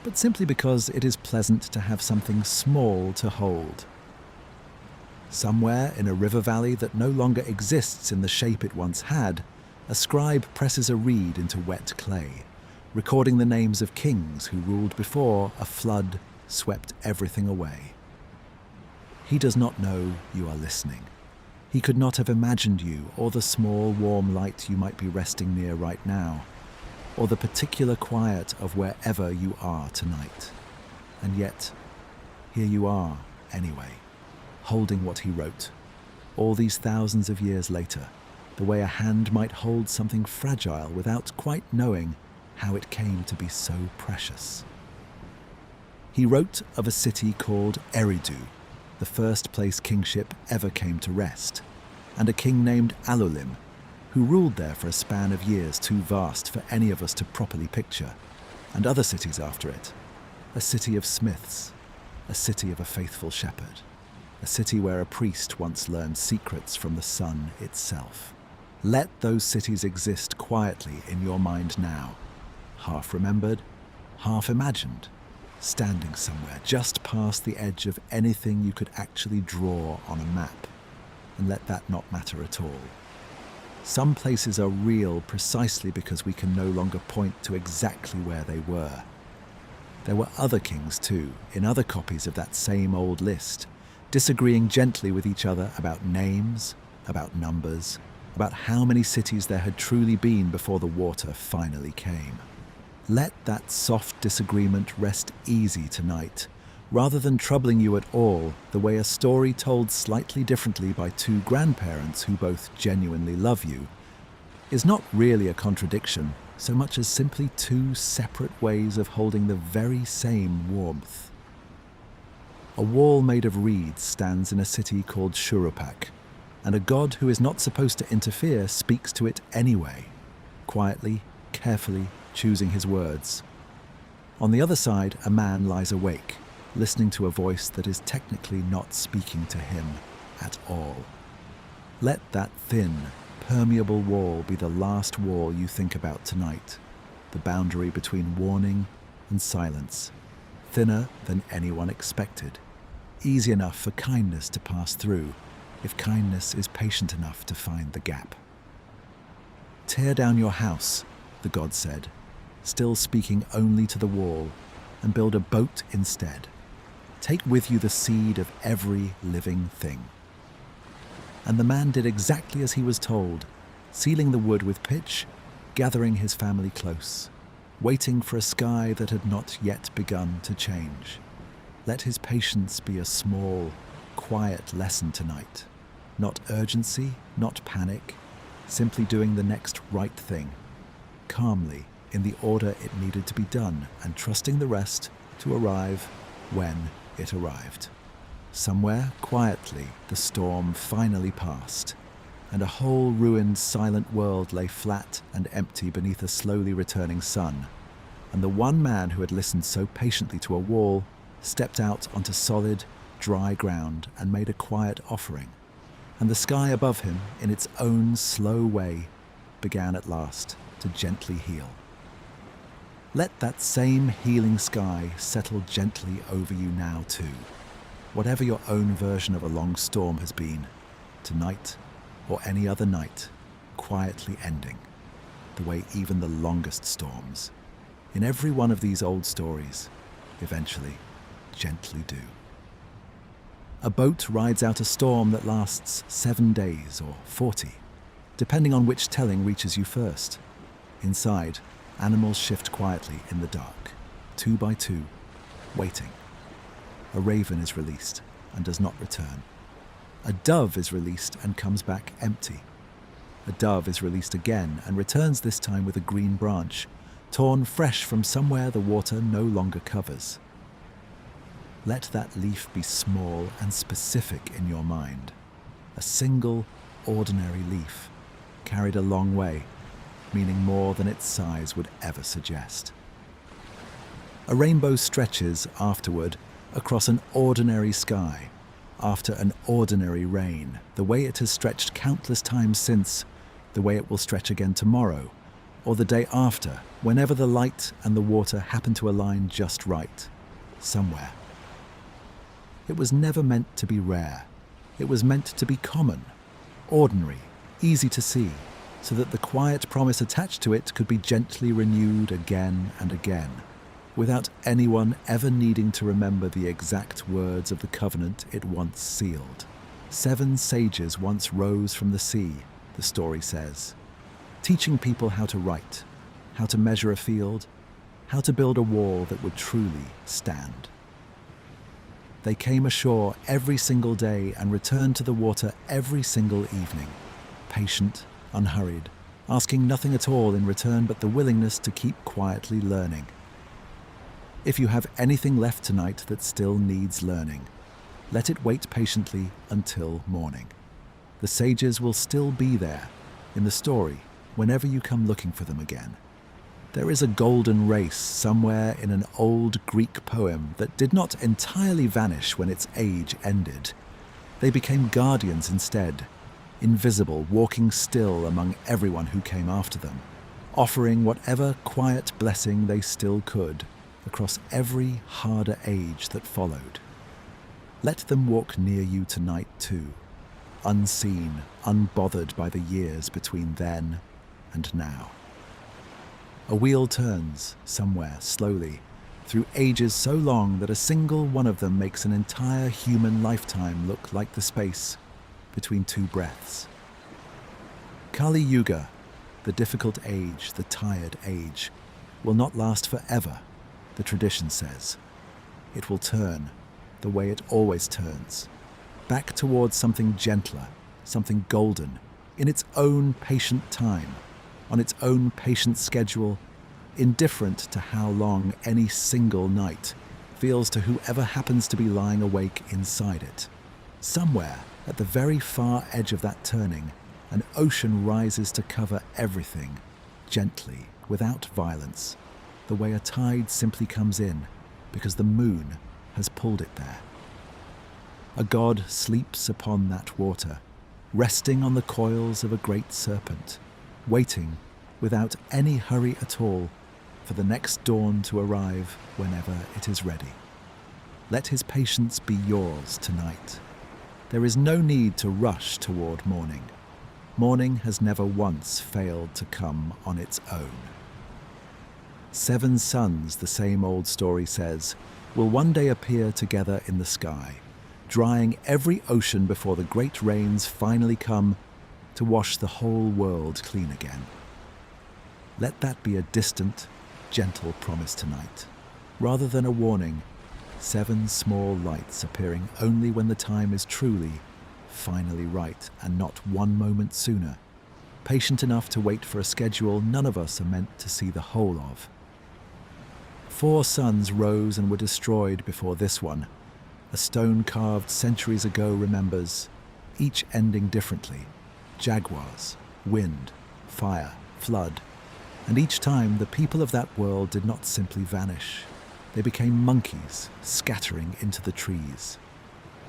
but simply because it is pleasant to have something small to hold. Somewhere in a river valley that no longer exists in the shape it once had, a scribe presses a reed into wet clay, recording the names of kings who ruled before a flood swept everything away. He does not know you are listening. He could not have imagined you or the small warm light you might be resting near right now, or the particular quiet of wherever you are tonight. And yet, here you are anyway, holding what he wrote, all these thousands of years later, the way a hand might hold something fragile without quite knowing how it came to be so precious. He wrote of a city called Eridu, the first place kingship ever came to rest, and a king named Alulim, who ruled there for a span of years too vast for any of us to properly picture, and other cities after it. A city of smiths, a city of a faithful shepherd, a city where a priest once learned secrets from the sun itself. Let those cities exist quietly in your mind now, half remembered, half imagined, standing somewhere just past the edge of anything you could actually draw on a map, and let that not matter at all. Some places are real precisely because we can no longer point to exactly where they were. There were other kings too, in other copies of that same old list, disagreeing gently with each other about names, about numbers, about how many cities there had truly been before the water finally came. Let that soft disagreement rest easy tonight, rather than troubling you at all the way a story told slightly differently by two grandparents who both genuinely love you is not really a contradiction so much as simply two separate ways of holding the very same warmth. A wall made of reeds stands in a city called Shurupak, and a god who is not supposed to interfere speaks to it anyway, quietly, carefully, choosing his words. On the other side, a man lies awake, listening to a voice that is technically not speaking to him at all. Let that thin, permeable wall be the last wall you think about tonight, the boundary between warning and silence, thinner than anyone expected, easy enough for kindness to pass through, if kindness is patient enough to find the gap. Tear down your house, the god said, still speaking only to the wall, and build a boat instead. Take with you the seed of every living thing. And the man did exactly as he was told, sealing the wood with pitch, gathering his family close, waiting for a sky that had not yet begun to change. Let his patience be a small, quiet lesson tonight. Not urgency, not panic, simply doing the next right thing, calmly, in the order it needed to be done, and trusting the rest to arrive when it arrived. Somewhere, quietly, the storm finally passed, and a whole ruined, silent world lay flat and empty beneath a slowly returning sun, and the one man who had listened so patiently to a wall stepped out onto solid, dry ground and made a quiet offering, and the sky above him, in its own slow way, began at last to gently heal. Let that same healing sky settle gently over you now too, whatever your own version of a long storm has been, tonight or any other night, quietly ending, the way even the longest storms, in every one of these old stories, eventually, gently do. A boat rides out a storm that lasts 7 days or 40, depending on which telling reaches you first. Inside, animals shift quietly in the dark, 2 by 2, waiting. A raven is released and does not return. A dove is released and comes back empty. A dove is released again and returns this time with a green branch, torn fresh from somewhere the water no longer covers. Let that leaf be small and specific in your mind. A single, ordinary leaf, carried a long way, meaning more than its size would ever suggest. A rainbow stretches afterward across an ordinary sky, after an ordinary rain, the way it has stretched countless times since, the way it will stretch again tomorrow, or the day after, whenever the light and the water happen to align just right, somewhere. It was never meant to be rare. It was meant to be common, ordinary, easy to see, so that the quiet promise attached to it could be gently renewed again and again, without anyone ever needing to remember the exact words of the covenant it once sealed. 7 sages once rose from the sea, the story says, teaching people how to write, how to measure a field, how to build a wall that would truly stand. They came ashore every single day and returned to the water every single evening, patient, unhurried, asking nothing at all in return but the willingness to keep quietly learning. If you have anything left tonight that still needs learning, let it wait patiently until morning. The sages will still be there, in the story, whenever you come looking for them again. There is a golden race somewhere in an old Greek poem that did not entirely vanish when its age ended. They became guardians instead, invisible, walking still among everyone who came after them, offering whatever quiet blessing they still could across every harder age that followed. Let them walk near you tonight too, unseen, unbothered by the years between then and now. A wheel turns, somewhere, slowly, through ages so long that a single one of them makes an entire human lifetime look like the space between 2 breaths. Kali Yuga, the difficult age, the tired age, will not last forever, the tradition says. It will turn, the way it always turns, back towards something gentler, something golden, in its own patient time, on its own patient schedule, indifferent to how long any single night feels to whoever happens to be lying awake inside it. Somewhere, at the very far edge of that turning, an ocean rises to cover everything, gently, without violence, the way a tide simply comes in because the moon has pulled it there. A god sleeps upon that water, resting on the coils of a great serpent, waiting, without any hurry at all, for the next dawn to arrive whenever it is ready. Let his patience be yours tonight. There is no need to rush toward morning. Morning has never once failed to come on its own. 7 suns, the same old story says, will one day appear together in the sky, drying every ocean before the great rains finally come to wash the whole world clean again. Let that be a distant, gentle promise tonight, rather than a warning. 7 small lights appearing only when the time is truly, finally right, and not one moment sooner, patient enough to wait for a schedule none of us are meant to see the whole of. 4 suns rose and were destroyed before this one. A stone carved centuries ago remembers, each ending differently. Jaguars, wind, fire, flood. And each time the people of that world did not simply vanish. They became monkeys, scattering into the trees.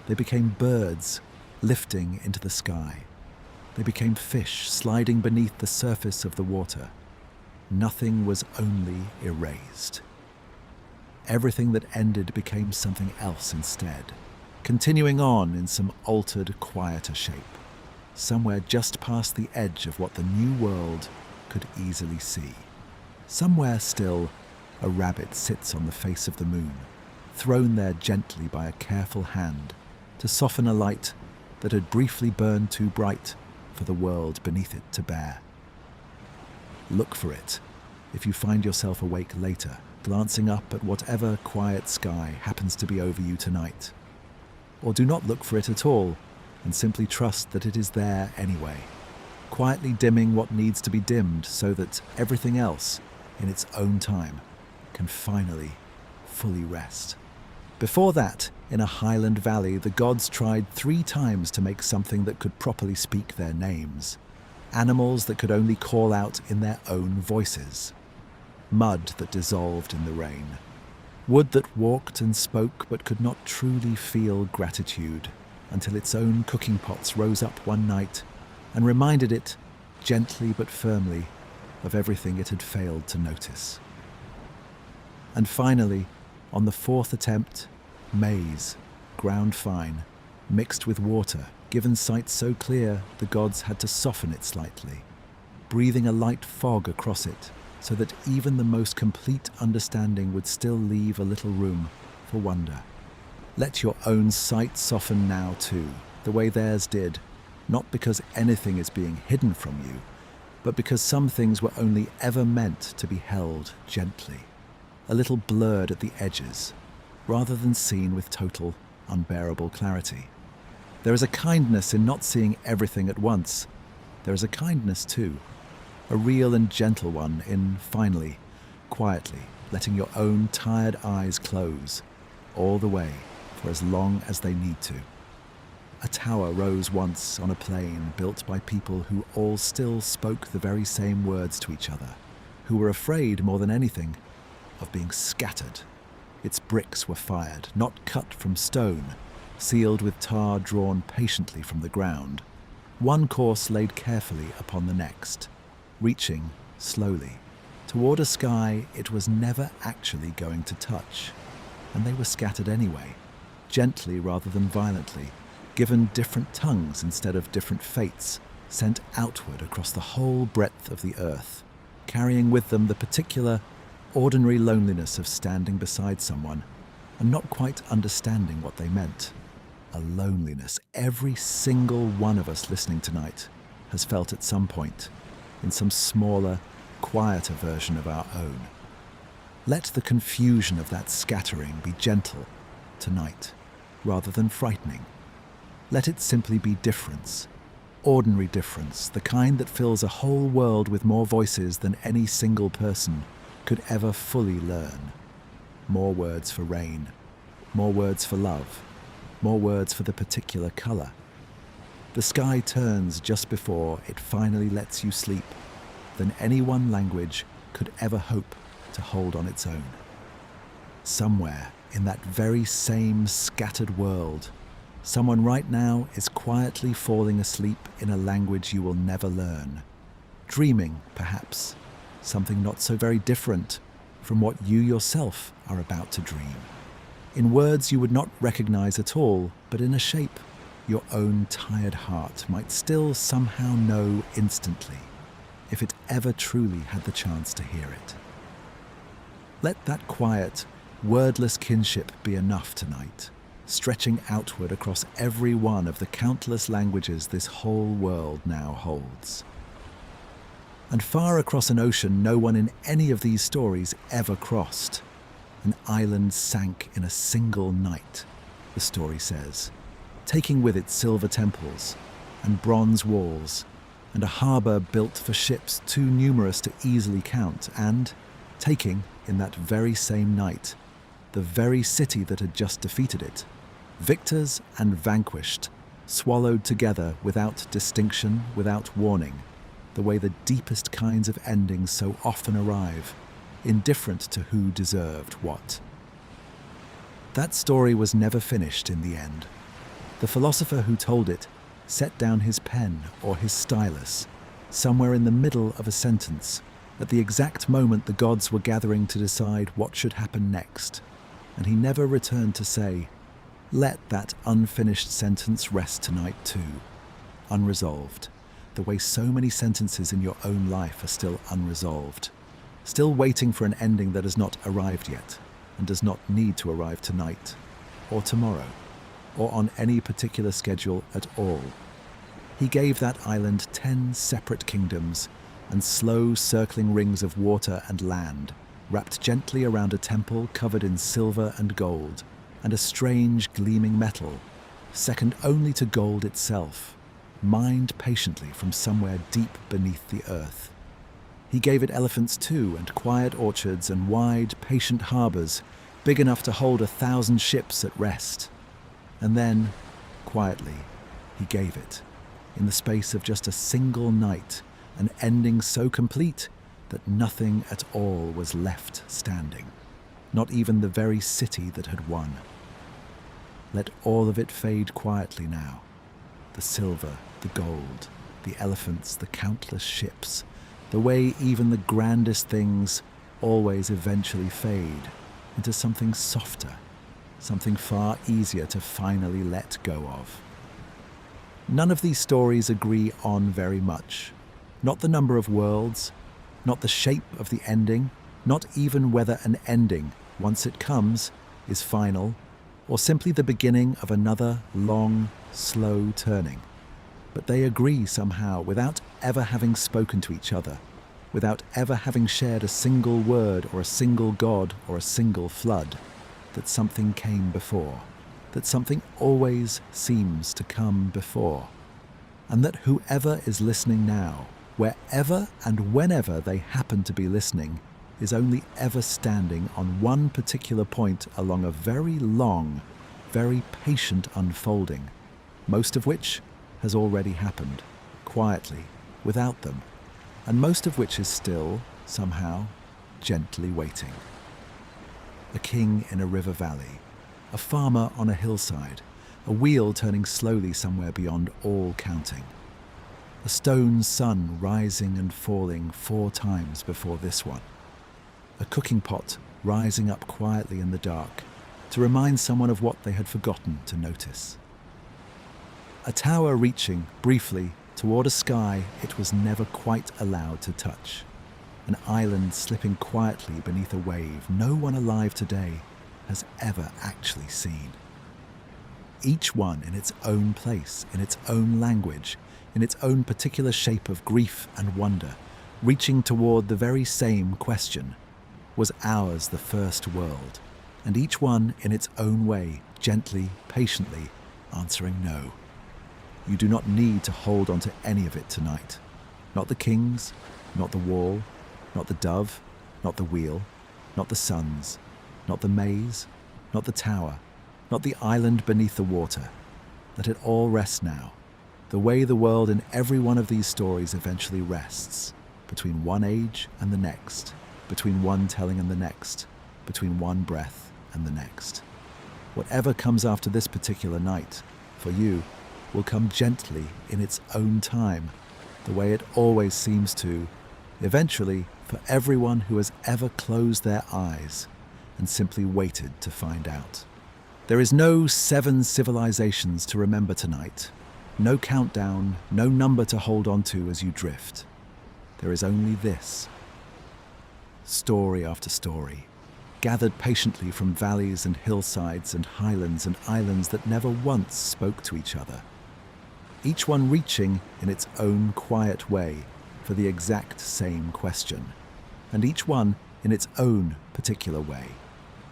They became birds, lifting into the sky. They became fish, sliding beneath the surface of the water. Nothing was only erased. Everything that ended became something else instead, continuing on in some altered, quieter shape, somewhere just past the edge of what the new world could easily see. Somewhere still, a rabbit sits on the face of the moon, thrown there gently by a careful hand to soften a light that had briefly burned too bright for the world beneath it to bear. Look for it if you find yourself awake later, glancing up at whatever quiet sky happens to be over you tonight. Or do not look for it at all, and simply trust that it is there anyway, quietly dimming what needs to be dimmed so that everything else, in its own time, can finally, fully rest. Before that, in a highland valley, the gods tried 3 times to make something that could properly speak their names, animals that could only call out in their own voices, mud that dissolved in the rain, wood that walked and spoke but could not truly feel gratitude, until its own cooking pots rose up one night and reminded it, gently but firmly, of everything it had failed to notice. And finally, on the fourth attempt, maize, ground fine, mixed with water, given sight so clear the gods had to soften it slightly, breathing a light fog across it so that even the most complete understanding would still leave a little room for wonder. Let your own sight soften now too, the way theirs did, not because anything is being hidden from you, but because some things were only ever meant to be held gently, a little blurred at the edges, rather than seen with total, unbearable clarity. There is a kindness in not seeing everything at once. There is a kindness too, a real and gentle one in, finally, quietly, letting your own tired eyes close, all the way, for as long as they need to. A tower rose once on a plain built by people who all still spoke the very same words to each other, who were afraid more than anything of being scattered. Its bricks were fired, not cut from stone, sealed with tar drawn patiently from the ground, one course laid carefully upon the next, reaching, slowly, toward a sky it was never actually going to touch. And they were scattered anyway, gently rather than violently, given different tongues instead of different fates, sent outward across the whole breadth of the earth, carrying with them the particular, ordinary loneliness of standing beside someone and not quite understanding what they meant. A loneliness every single one of us listening tonight has felt at some point, in some smaller, quieter version of our own. Let the confusion of that scattering be gentle tonight, rather than frightening. Let it simply be difference, ordinary difference, the kind that fills a whole world with more voices than any single person could ever fully learn. More words for rain, more words for love, more words for the particular color. The sky turns just before it finally lets you sleep than any one language could ever hope to hold on its own. Somewhere in that very same scattered world, someone right now is quietly falling asleep in a language you will never learn, dreaming, perhaps, something not so very different from what you yourself are about to dream, in words you would not recognize at all, but in a shape your own tired heart might still somehow know instantly, if it ever truly had the chance to hear it. Let that quiet, wordless kinship be enough tonight, stretching outward across every one of the countless languages this whole world now holds. And far across an ocean no one in any of these stories ever crossed, an island sank in a single night, the story says, taking with it silver temples and bronze walls, and a harbour built for ships too numerous to easily count, and taking, in that very same night, the very city that had just defeated it, victors and vanquished, swallowed together without distinction, without warning, the way the deepest kinds of endings so often arrive, indifferent to who deserved what. That story was never finished in the end. The philosopher who told it set down his pen or his stylus somewhere in the middle of a sentence at the exact moment the gods were gathering to decide what should happen next, and he never returned to say, "Let that unfinished sentence rest tonight too," unresolved, the way so many sentences in your own life are still unresolved, still waiting for an ending that has not arrived yet and does not need to arrive tonight or tomorrow or on any particular schedule at all. He gave that island 10 separate kingdoms and slow circling rings of water and land, wrapped gently around a temple covered in silver and gold, and a strange gleaming metal, second only to gold itself, mined patiently from somewhere deep beneath the earth. He gave it elephants too, and quiet orchards and wide, patient harbours, big enough to hold 1,000 ships at rest. And then, quietly, he gave it, in the space of just a single night, an ending so complete that nothing at all was left standing, not even the very city that had won. Let all of it fade quietly now. The silver, the gold, the elephants, the countless ships, the way even the grandest things always eventually fade into something softer, something far easier to finally let go of. None of these stories agree on very much. Not the number of worlds, not the shape of the ending, not even whether an ending, once it comes, is final, or simply the beginning of another long, slow turning. But they agree somehow without ever having spoken to each other, without ever having shared a single word or a single god or a single flood, that something came before, that something always seems to come before, and that whoever is listening now, wherever and whenever they happen to be listening, is only ever standing on one particular point along a very long, very patient unfolding, most of which has already happened, quietly, without them, and most of which is still, somehow, gently waiting. A king in a river valley, a farmer on a hillside, a wheel turning slowly somewhere beyond all counting. A stone sun rising and falling 4 times before this one. A cooking pot rising up quietly in the dark to remind someone of what they had forgotten to notice. A tower reaching, briefly, toward a sky it was never quite allowed to touch. An island slipping quietly beneath a wave no one alive today has ever actually seen. Each one in its own place, in its own language, in its own particular shape of grief and wonder, reaching toward the very same question. Was ours the first world? And each one in its own way, gently, patiently, answering no. You do not need to hold on to any of it tonight. Not the kings, not the wall, not the dove, not the wheel, not the suns, not the maze, not the tower, not the island beneath the water. Let it all rest now, the way the world in every one of these stories eventually rests, between one age and the next, between one telling and the next, between one breath and the next. Whatever comes after this particular night, for you, will come gently in its own time, the way it always seems to, eventually for everyone who has ever closed their eyes and simply waited to find out. There is no 7 civilizations to remember tonight, no countdown, no number to hold on to as you drift. There is only this. Story after story, gathered patiently from valleys and hillsides and highlands and islands that never once spoke to each other. Each one reaching in its own quiet way for the exact same question, and each one in its own particular way,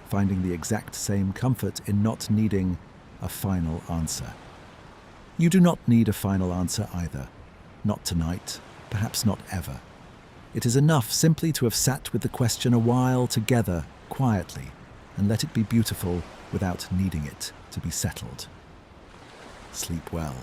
finding the exact same comfort in not needing a final answer. You do not need a final answer either. Not tonight, perhaps not ever. It is enough simply to have sat with the question a while together, quietly, and let it be beautiful without needing it to be settled. Sleep well.